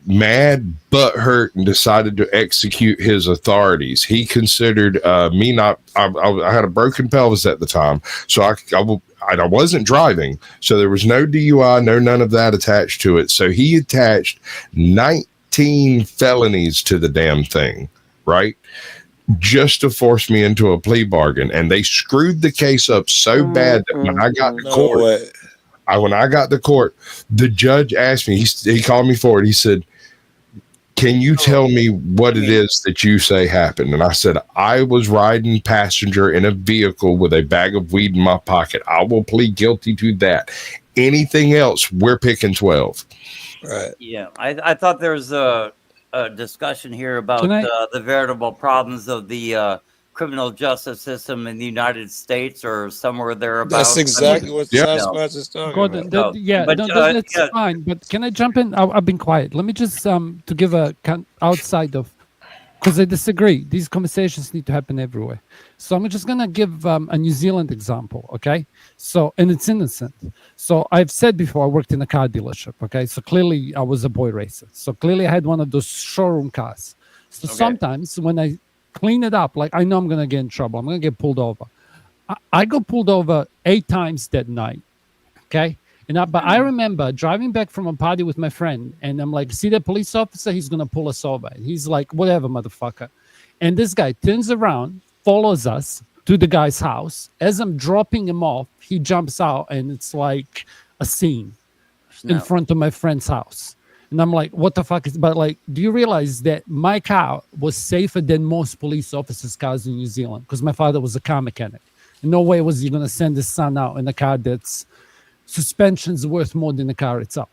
mad, butthurt, and decided to execute his authorities. He considered me not. I had a broken pelvis at the time, so I wasn't driving, so there was no DUI, none of that attached to it. So he attached 19 felonies to the damn thing, right? Just to force me into a plea bargain, and they screwed the case up so bad that when I got to court. When I got to court, the judge asked me, he called me forward. He said, "Can you tell me what it is that you say happened?" And I said, "I was riding passenger in a vehicle with a bag of weed in my pocket. I will plead guilty to that. Anything else, we're picking 12. Right. Yeah, I thought there was a discussion here about the veritable problems of the criminal justice system in the United States or somewhere thereabouts. That's exactly what CaucSquatch is talking Gordon, about. that's fine. But can I jump in? I've been quiet. Let me just to give a outside of, because I disagree. These conversations need to happen everywhere. So I'm just gonna give a New Zealand example, okay? So, and it's innocent. So I've said before, I worked in a car dealership, okay? So clearly I was a boy racer. So clearly I had one of those showroom cars. So sometimes when I clean it up, like I know I'm gonna get in trouble, I'm gonna get pulled over. I got pulled over 8 times that night, okay? But I remember driving back from a party with my friend, and I'm like, "See that police officer? He's gonna pull us over." And he's like, "Whatever, motherfucker." And this guy turns around, follows us to the guy's house. As I'm dropping him off, he jumps out, and it's like a scene in front of my friend's house. And I'm like, "What the fuck is?" But like, do you realize that my car was safer than most police officers' cars in New Zealand? Because my father was a car mechanic. In no way was he gonna send his son out in a car that's suspension's worth more than the car itself.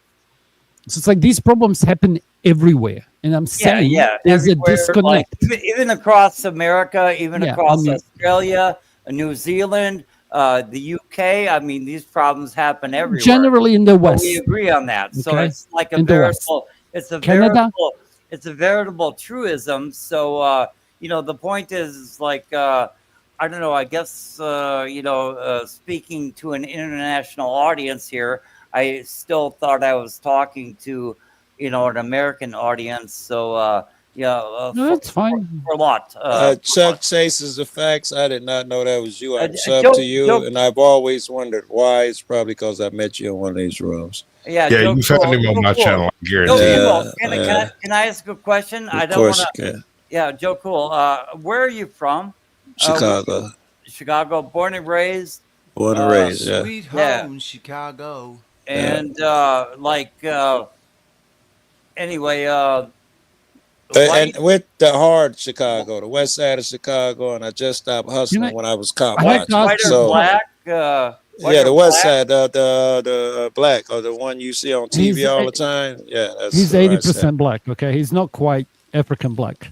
So it's like these problems happen everywhere, and I'm saying there's a disconnect. Like, even across America, even across Australia, New Zealand, the UK. I mean, these problems happen everywhere. Generally in the West, we agree on that. So okay? it's like a In the West. veritable. It's a Canada? veritable truism. So the point is like. I don't know. I guess speaking to an international audience here, I still thought I was talking to, an American audience. So no, that's fine. For a lot. Chuck chases the facts. I did not know that was you. I'm sub Joe- to you, Joe- and I've always wondered why. It's probably because I met you in one of these rooms. Yeah, Yeah, you found him on my channel, I guarantee Joe you. Cool. Can I ask a question? I don't course want you to. can. Yeah, Joe Cool. Where are you from? Chicago. Chicago, born and raised. Born and raised, yeah. Sweet Yeah. home, Chicago. And anyway, And with the hard Chicago, the west side of Chicago, and I just stopped hustling when I was cop watching. white or black? White Yeah, or the west black? side, the black, or the one you see on TV all the time. Yeah, that's He's the right 80% black. Okay, he's not quite African black.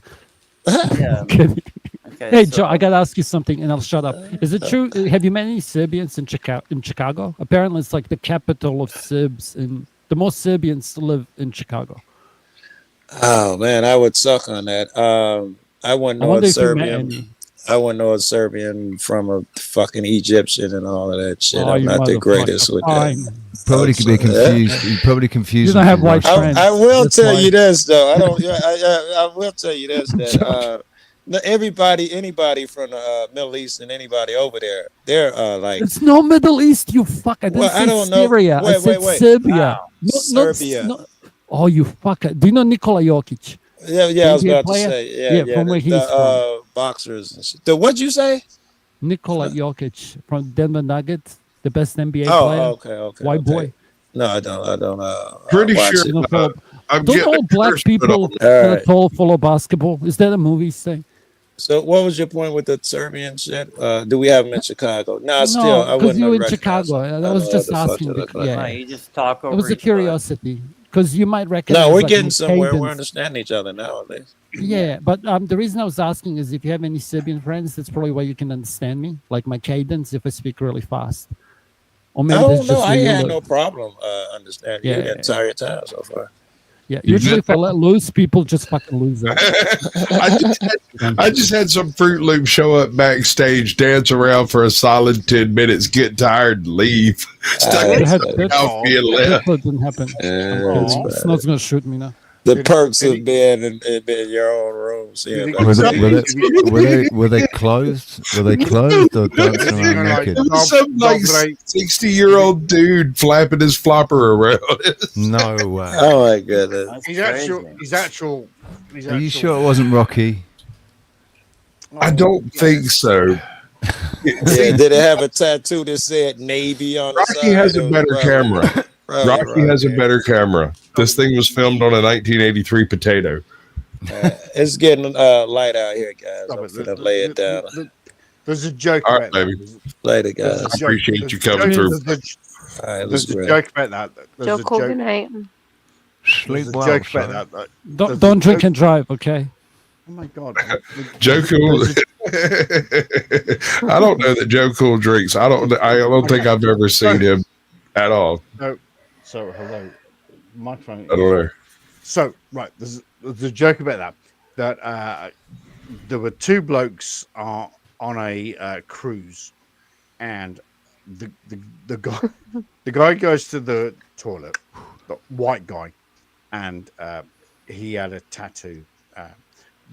Yeah. Kidding. Okay, Hey, so- Joe, I gotta ask you something, and I'll shut up. Is it true? Have you met any Serbians in Chicago? Apparently, it's like the capital of Serbs, and the most Serbians live in Chicago. Oh man, I would suck on that. I wouldn't I know wonder a if you met Serbian. any. I wouldn't know a Serbian from a fucking Egyptian and all of that shit. Oh, I'm you not the motherfucker. greatest with that. Fine. Probably could be confused. You probably confused. You don't them have for white Russian. friends. I will That's tell why. you this though. I don't. I will tell you this that anybody from the Middle East and anybody over there, they're like. It's no Middle East, you fuck. I didn't Well, say I don't know. Syria. I said Wait. Serbia. Wow. Not Serbia. oh, you fucker. Do you know Nikola Jokic? Yeah, The I was NBA about player? to say. Yeah, from where he's from. boxers and shit. What'd you say? Nikola Jokic from Denver Nuggets, the best NBA Oh, player. okay. White boy. No, I don't. Pretty watch sure. it. I'm Don't getting all a black curse put people on. that are Alright. tall follow basketball? Is that a movie thing? So, what was your point with the Serbian shit? Do we have them in Chicago? No, still, I No, because wouldn't you have in recognized Chicago. them. I was I just don't know what the fuck asking. they look like. you just talk over It was a each other. curiosity. because you might recognize. No, we're like, getting my somewhere. We're cadence. understanding each other now, at least. Yeah, but the reason I was asking is if you have any Serbian friends, that's probably why you can understand me, like my cadence if I speak really fast. Or maybe Oh that's no, just I where you had live. no problem understanding you the Yeah. entire time so far. Yeah, usually if I let loose, people just fucking lose it. I just had some Fruit Loop show up backstage, dance around for a solid 10 minutes, get tired, and leave. Stuck in Philadelphia and left. That didn't happen. Snow's gonna shoot me now. The perks of being in your own room. Seeing Were they closed? Were they closed or dancing around naked? There was some like 60-year-old dude flapping his flopper around. No way. Oh my goodness. He's actual. Are you sure it wasn't Rocky? I don't think so. Yeah, did it have a tattoo that said Navy on the side? Rocky has a better camera. Probably Rocky has a better camera. This thing was filmed on a 1983 potato. It's getting light out here, guys. I'm gonna lay it down. There's a joke All about right, baby. Later, guys. I appreciate you coming through. All right, There's a joke about that. There's Joe Cole, good night. There's a joke about that. Don't drink and drive, okay? Oh my god, Joe Cool. I don't know that Joe Cool drinks. I don't think I've ever seen him at all. So hello, my phone. I don't know. So right, there's a joke about that there were two blokes on a cruise, and the guy goes to the toilet, the white guy, and he had a tattoo,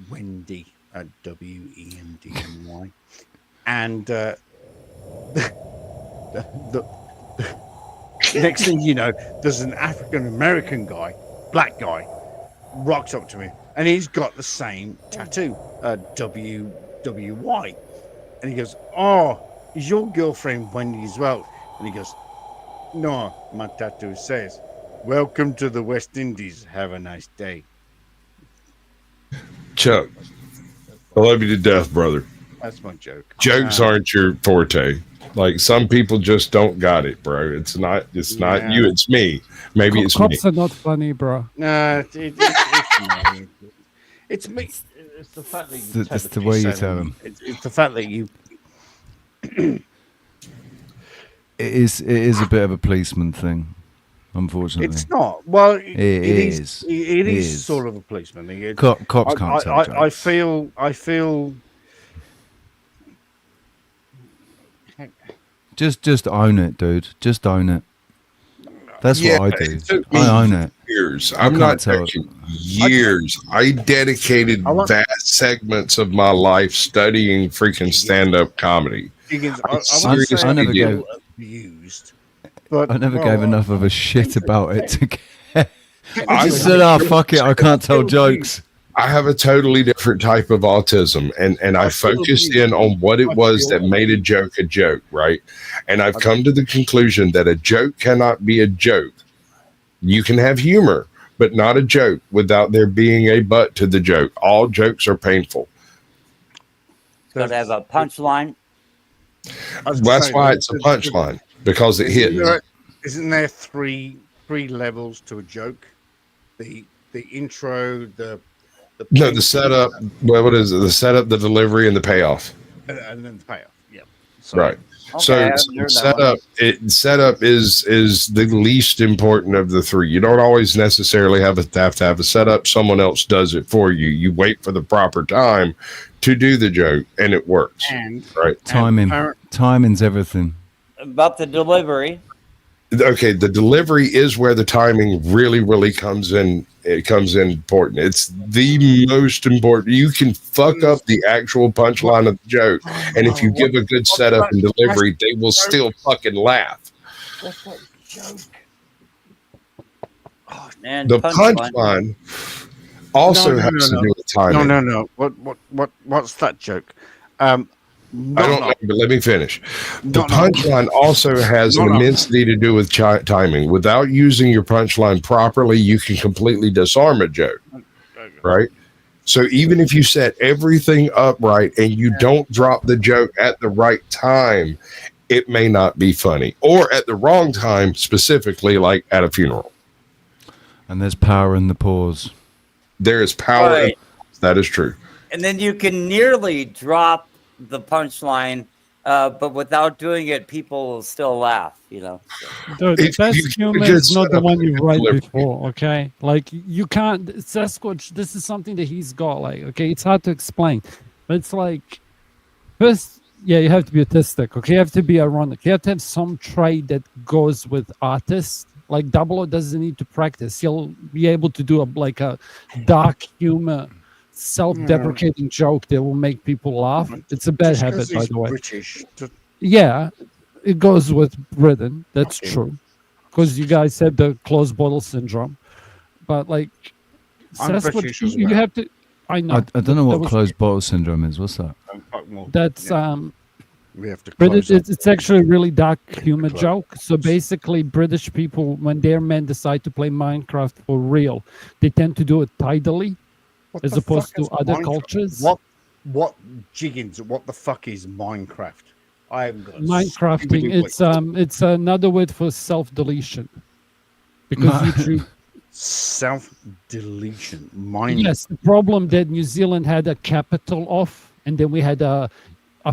Wendy, WENDY, and the next thing you know, there's an African American guy, black guy, rocks up to me, and he's got the same tattoo, WWY, and he goes, "Oh, is your girlfriend Wendy as well?" And he goes, "No, my tattoo says, 'Welcome to the West Indies. Have a nice day.'" Chuck, I love you to death, brother. That's my joke. Jokes aren't your forte. Like some people just don't got it, bro. It's not Yeah. you, it's me. Maybe it's me. Cops are not funny, bro. No, it's me. It's me. It's the fact that you It's the way you tell them. It's the fact that you. It is a bit of a policeman thing, unfortunately. It's not. Well, it is. It is sort of a policeman thing. Cops can't tell jokes. I feel. Just own it, dude. Just own it. That's what I do. I own it. Years. I'm not joking. Years. I dedicated vast segments of my life studying freaking stand-up comedy. I never gave used, I never gave enough of a shit about it to care. I just said, "Oh fuck it, I can't tell jokes." I have a totally different type of autism, and I focused in on what it was that made a joke, right? And I've come to the conclusion that a joke cannot be a joke. You can have humor, but not a joke without there being a but to the joke. All jokes are painful. Got to have a punchline. That's why it's a punchline, because it hits. Isn't there three levels to a joke? The intro, the setup. Well, what is it? The setup, the delivery, and the payoff. And then the payoff. Yeah. Right. Okay, So setup is the least important of the three. You don't always necessarily have to have a setup. Someone else does it for you. You wait for the proper time to do the joke, and it works. Right. Timing's everything. About the delivery. Okay, the delivery is where the timing really comes in. It comes in important. It's the most important. You can fuck up the actual punchline of the joke, and if you give a good setup and delivery, they will still fucking laugh. That's what joke. Oh, man, The punchline also has to do with timing. No. What's that joke? I don't know, but let me finish. The punchline also has an immensity to do with timing. Without using your punchline properly, you can completely disarm a joke, right? So even if you set everything up right and you don't drop the joke at the right time, it may not be funny. Or at the wrong time, specifically like at a funeral. And there's power in the pause. There is power. Right. That is true. And then you can nearly drop the punchline, but without doing it, people will still laugh, you know. Dude, the If best you humor just is not set the up one a you good write delivery. before, okay? Like, you can't, Sasquatch, this is something that he's got, like, okay, it's hard to explain, but it's like, first, yeah, you have to be artistic, okay? You have to be ironic. You have to have some trait that goes with artists. Like, Double O doesn't need to practice. He'll be able to do like a dark humor, self-deprecating joke that will make people laugh. It's a bad Just habit, 'cause by he's the way. British. Yeah, it goes with Britain. That's true. Because you guys have the closed bottle syndrome. But like, I'm Sasquatch, British as you well. have to. I know. I don't know that what was- closed bottle syndrome is. What's that? That's We have to But close it's actually a really dark humor joke. So basically, British people, when their men decide to play Minecraft for real, they tend to do it tidily, What as the opposed fuck to is other Minecraft? cultures. What jiggins? What the fuck is Minecraft? I haven't got a Minecrafting, stupid it's another word for self-deletion, because you treat. self-deletion. Mine. Yes, the problem that New Zealand had a capital of, and then we had a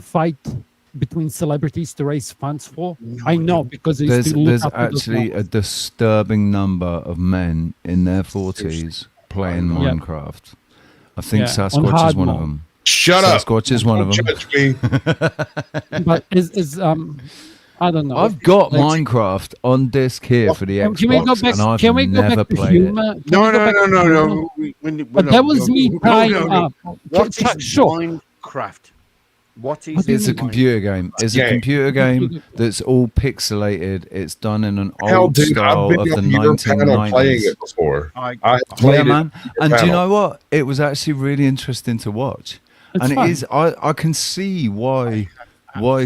fight between celebrities to raise funds for. I know because I used to look There's up to those actually a numbers. disturbing number of men in their 40s playing Yeah. Minecraft. I think Yeah, on Sasquatch is hard one of mode. them. Shut up. Sasquatch is one of Don't them. judge me. But is I don't know. I've got Like- Minecraft on disc here for the Xbox, Can we go back? and I've Can we go never back to played humor? it. Can we go back to humor? But that was me tying up. What is Sure. Minecraft? What is It's a Minecraft? computer game. It's a Game. computer game that's all pixelated. It's done in an Hell, old dude, I've style been of the on your panel playing 1990s. it before. I Yeah, played it. man. on your And do you panel. know what? It was actually really interesting to watch. It's And fun. it is. I can see why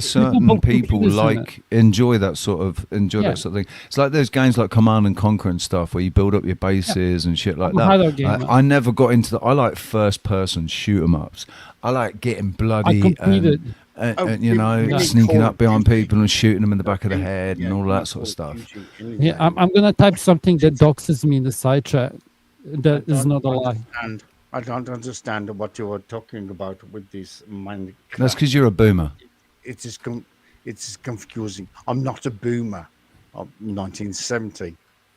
certain both people computers in like enjoy that sort of Yeah. thing. It's like those games like Command and Conquer and stuff where you build up your bases and shit like I'm a that. hideout gamer. I never got into the. I like first person shoot 'em ups. I like getting bloody completed. and you know, Yeah. sneaking up behind people and shooting them in the back of the head and all that sort of stuff. Yeah, I'm gonna type something that doxes me in the side chat. That is not a lie. And I don't understand what you are talking about with this Minecraft. That's because you're a boomer. It is confusing. I'm not a boomer. I'm 1970.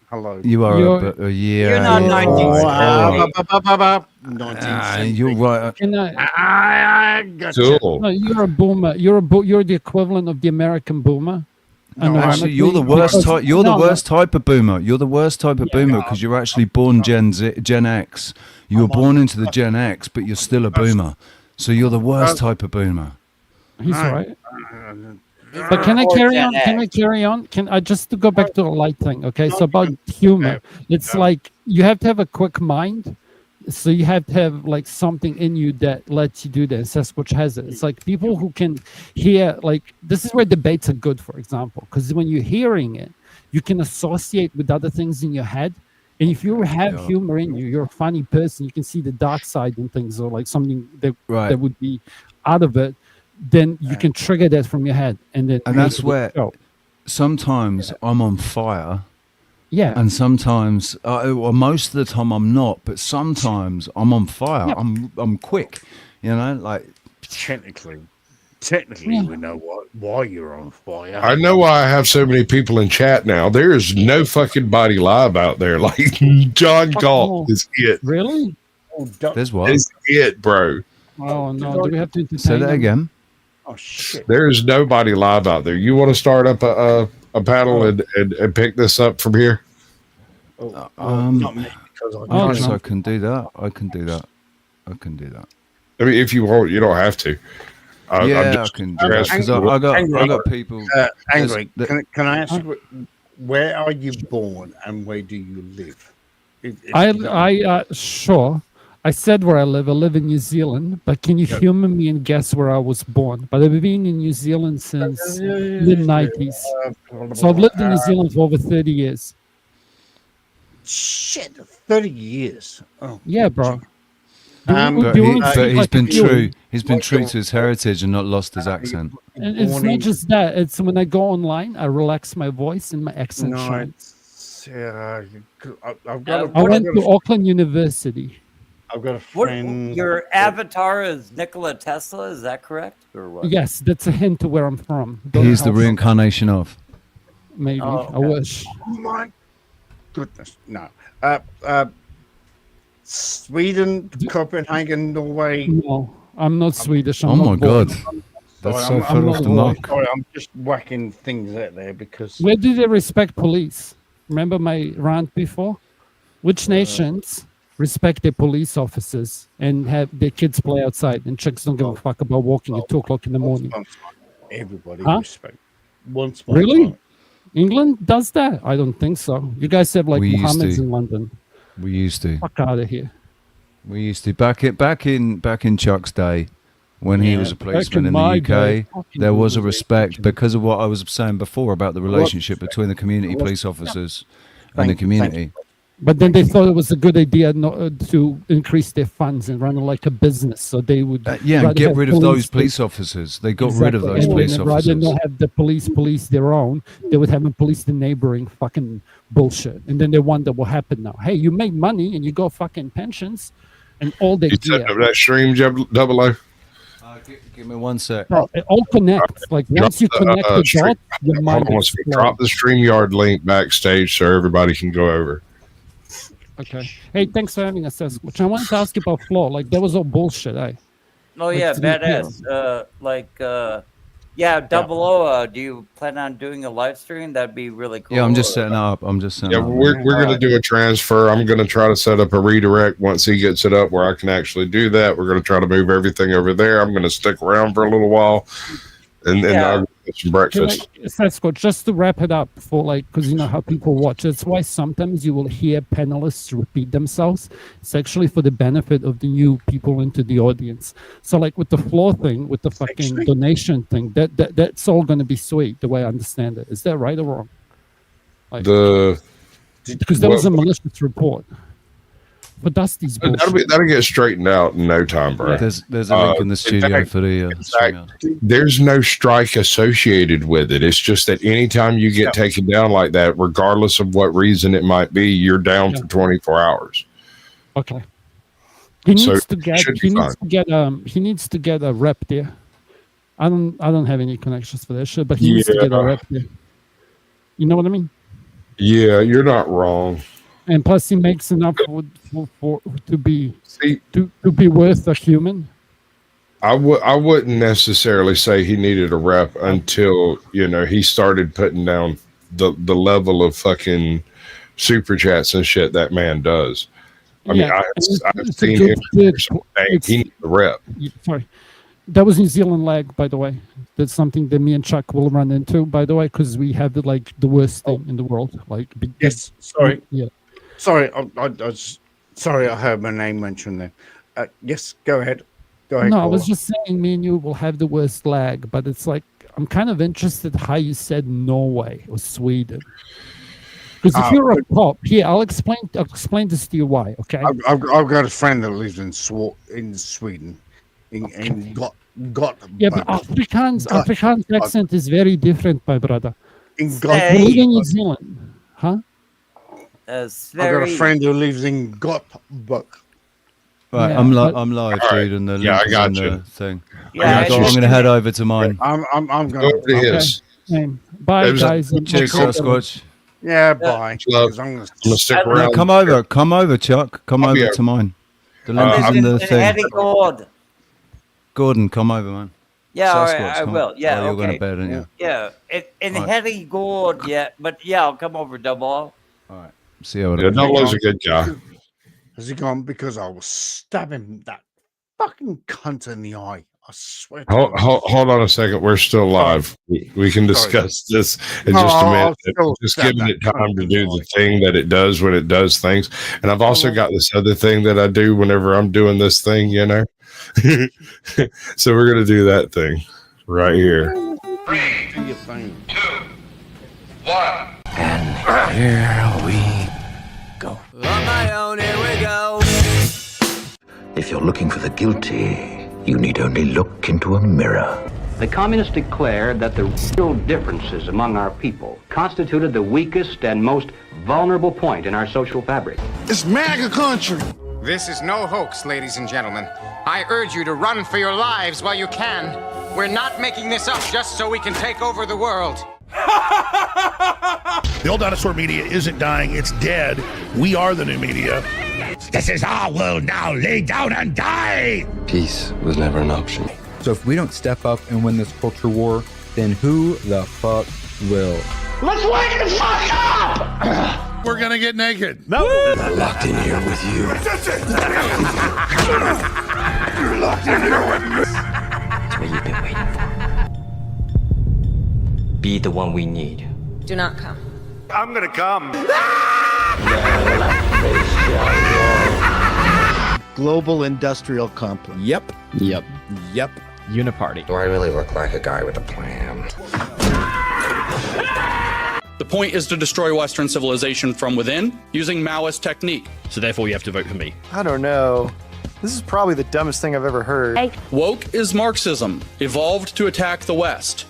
Hello. You are a year. You're not you're 1970. you're right. Can I? I gotcha. Cool. No, you're a boomer. You're the equivalent of the American boomer. Actually, you're the worst type. You're the worst type of boomer. You're the worst type of boomer because you're actually born Gen X. You were born into the Gen X, but you're still a boomer. So you're the worst type of boomer. He's right. But can I carry on? Can I carry on? Can I just to go back to the light thing? Okay, so about humor, it's like you have to have a quick mind. So you have to have like something in you that lets you do that. Sasquatch has it. It's like people who can hear, like this is where debates are good, for example, because when you're hearing it, you can associate with other things in your head. And if you have humor in you, you're a funny person. You can see the dark side in things, or like something that that would be out of it. Then you can trigger that from your head, and then And make that's it where show. sometimes I'm on fire. Yeah. And sometimes, well, most of the time I'm not, but sometimes I'm on fire. Yeah. I'm quick, you know, like Technically, Yeah. we know why you're on fire. I know why I have so many people in chat now. There is no fucking body live out there. Like John Galt is it. Really? There's what? Is it, bro. Oh no! Do we have to entertain Say that them? again. Oh shit! There is nobody live out there. You want to start up a panel and pick this up from here? Not me, because Yes, I can do that. I can do that. I can do that. I mean, if you want, you don't have to. Yeah, I can do that because I got people. Angry. there's- Can I ask you, where are you born and where do you live? Sure. I said where I live. I live in New Zealand, but can you humor me and guess where I was born? But I've been in New Zealand since mid '90s, so I've lived in New Zealand for over 30 years. Shit, 30 years. Oh, Yeah, bro. But, do you he, wanna but speak he's like been a Kiwi? true. He's been true to his heritage and not lost his accent. And it's not just that. It's when I go online, I relax my voice and my accent shines. I've got Uh, a, I went I've to got a, Auckland University. I've got a What, friend. your avatar is Nikola Tesla, is that correct? Or what? Yes, that's a hint to where I'm from. Don't He's the help. reincarnation of. Maybe. Oh, I okay. wish. Oh my goodness, no. Sweden, Copenhagen, Norway. No, I'm not Swedish. I'm Oh not my born. God. That's Sorry, so I'm far off not the born. mark. Sorry, I'm just whacking things out there because Where do they respect police? Remember my rant before? Which nations respect their police officers and have their kids play outside and chicks don't give a fuck about walking at 2 o'clock in the morning? everybody Huh? respect. Once upon a Really? time. England does that? I don't think so. You guys have like We used Mohammed's to. in London. We used to. Fuck out of here. We used to back in Chuck's day, when he Yeah, was a back policeman in in my the day, UK. fucking There was a was respect because of what I was saying before about the relationship between the community police officers and the community. But then they thought it was a good idea not, to increase their funds and run it like a business, so they would Yeah, rather and get have rid of those police- police officers. They got rid of Exactly. those And police then rather than officers. not have the police their own, they would have them police the neighboring fucking bullshit. And then they wonder what happened now. Hey, you make money and you go fucking pensions and all their You gear. set up that stream, Double O? Give me 1 sec. Bro, it all connects. Like once you connect the stream- dots, your mind Hold on one second. explodes. Drop the StreamYard link backstage so everybody can go over. Okay. Hey, thanks for having us, Sasquatch. I wanted to ask you about Flow. Like, that was all bullshit, eh? Oh Like, yeah, to be clear. badass. Yeah, Double O. Do you plan on doing a live stream? That'd be really cool. Yeah, I'm just setting up. I'm just setting Yeah, up. we're going to do a transfer. I'm going to try to set up a redirect once he gets it up where I can actually do that. We're going to try to move everything over there. I'm going to stick around for a little while and then I'll get some breakfast. Sasquatch, just to wrap it up for like, because you know how people watch. That's why sometimes you will hear panelists repeat themselves. It's actually for the benefit of the new people into the audience. So like with the floor thing, with the fucking donation thing, that's all going to be sweet, the way I understand it. Is that right or wrong? Like, because there was a malicious report. But Dusty's bullshit. That'll get straightened out in no time, bro. There's a link in the studio for the there's no strike associated with it. It's just that anytime you get taken down like that, regardless of what reason it might be, you're down for 24 hours. Okay. He needs So to get. should He be needs to get. He needs to get a rep there. I don't have any connections for that shit, but he needs to get a rep there. You know what I mean? Yeah, you're not wrong. And plus, he makes enough for to be to be worth a human. I wouldn't necessarily say he needed a rep until he started putting down the level of fucking super chats and shit that man does. I mean, I've seen him. He needs a rep. Sorry, that was New Zealand lag, by the way. That's something that me and Chuck will run into, by the way, because we have the worst thing in the world. Like, yes, sorry, yeah, sorry, sorry, I heard my name mentioned there. Yes, go ahead. Go ahead. No, I was caller. just saying me and you will have the worst lag, but it's like I'm kind of interested how you said Norway or Sweden. Because if you're a cop, here I'll explain this to you why. Okay. I've got a friend that lives in Sweden, in Yeah, but Afrikaans accent is very different, my brother. In You live in New Zealand, huh? I've got a friend who lives in Gothenburg. Right, Yeah, I'm but- live, All right. dude, and the Yeah, link I is got in you. the thing. Yeah, I'm going to head over to mine. I'm going Go over to his. Bye, guys. Cheers, Sasquatch. Yeah, bye. Because I'm gonna stick No, around. come over, Chuck. Come I'll be over over. to mine. The link is in the thing. Eddie God. Gordon, come over, man. Yeah, all right, Sasquatch, I come will. on. Yeah, Oh, you're okay. going to bed, aren't you? Yeah, and All right. Eddie God, yeah, but yeah, I'll come over double. All right. See how it Yeah, Double-O's a good guy. Has he gone? Because I will stab him that fucking cunt in the eye. I swear to God. Hold on a second. We're still live. We can discuss this in No, just a I'll minute. still Just stab giving that it time to cunt do the thing that it does when it does things. And I've also got this other thing that I do whenever I'm doing this thing, So we're going to do that thing right here. Do your thing. And here we go. On my own, here we go. If you're looking for the guilty, you need only look into a mirror. The communists declared that the real differences among our people constituted the weakest and most vulnerable point in our social fabric. It's MAGA country. This is no hoax, ladies and gentlemen. I urge you to run for your lives while you can. We're not making this up just so we can take over the world. The old dinosaur media isn't dying, it's dead. We are the new media. This is our world now. Lay down and die. Peace was never an option. So if we don't step up and win this culture war, then who the fuck will? Let's wake the fuck up! We're gonna get naked. No. I'm locked in here with you. You're locked in here with me. That's what you've been waiting for. Be the one we need. Do not come. I'm gonna come. Global industrial complex. Yep. Uniparty. Do I really look like a guy with a plan? The point is to destroy Western civilization from within using Maoist technique. So therefore you have to vote for me. I don't know. This is probably the dumbest thing I've ever heard. Woke is Marxism, evolved to attack the West.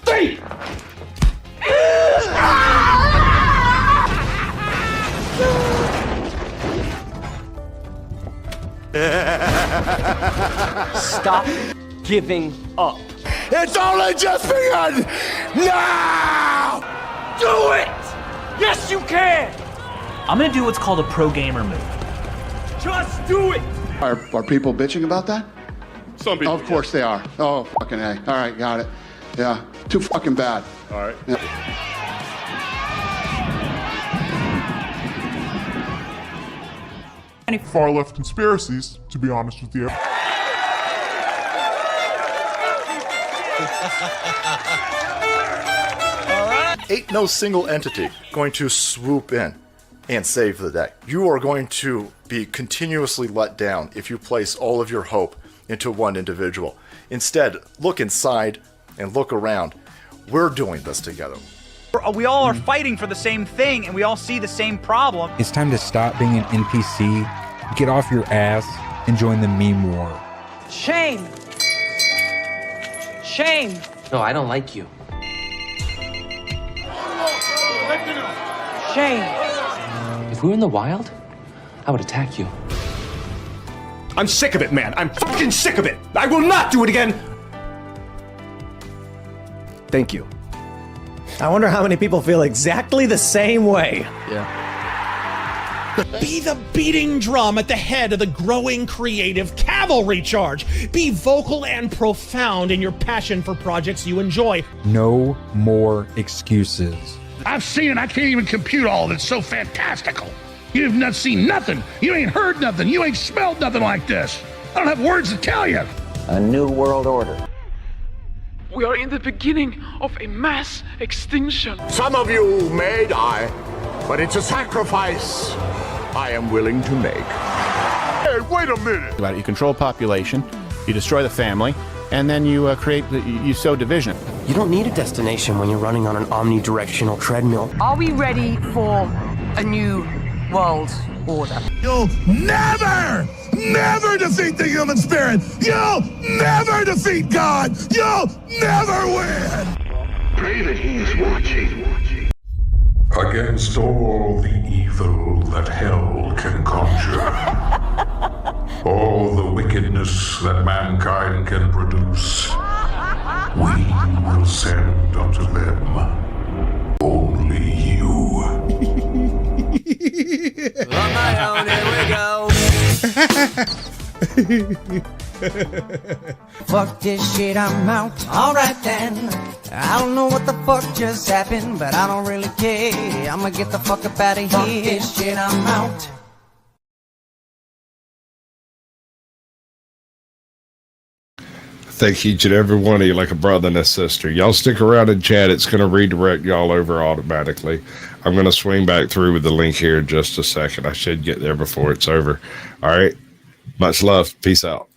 Stop giving up. It's only just begun. Now! Do it! Yes, you can! I'm gonna do what's called a pro gamer move. Just do it! Are people bitching about that? Some people. Of course they are. Oh, fucking A. All right, got it. Yeah, too fucking bad. All right. Yeah. Far left conspiracies, to be honest with you. Ain't no single entity going to swoop in and save the day. You are going to be continuously let down if you place all of your hope into one individual. Instead, look inside and look around. We're doing this together. We all are fighting for the same thing, and we all see the same problem. It's time to stop being an NPC, get off your ass, and join the meme war. Shame! Shame! No, I don't like you. Shame! If we were in the wild, I would attack you. I'm sick of it, man. I'm fucking sick of it. I will not do it again. Thank you. I wonder how many people feel exactly the same way. Be the beating drum at the head of the growing creative cavalry charge. Be vocal and profound in your passion for projects you enjoy. No more excuses. I've seen it. I can't even compute all of it. It's so fantastical. You've not seen nothing. You ain't heard nothing. You ain't smelled nothing like this. I don't have words to tell you. A new world order. We are in the beginning of a mass extinction. Some of you may die, but it's a sacrifice I am willing to make. Hey, wait a minute. You control population, you destroy the family, and then you you sow division. You don't need a destination when you're running on an omnidirectional treadmill. Are we ready for a new world order? You'll never defeat the human spirit. You'll never defeat God. You'll never win. Pray that he is watching. Against all the evil that hell can conjure, all the wickedness that mankind can produce, we will send unto them only you. On my own, here we go. Fuck this shit, I'm out. Alright then. I don't know what the fuck just happened, but I don't really care. I'ma get the fuck up out of here. Fuck this shit, I'm out. Thank each and every one of you like a brother and a sister. Y'all stick around and chat. It's going to redirect y'all over automatically. I'm going to swing back through with the link here in just a second. I should get there before it's over. All right. Much love. Peace out.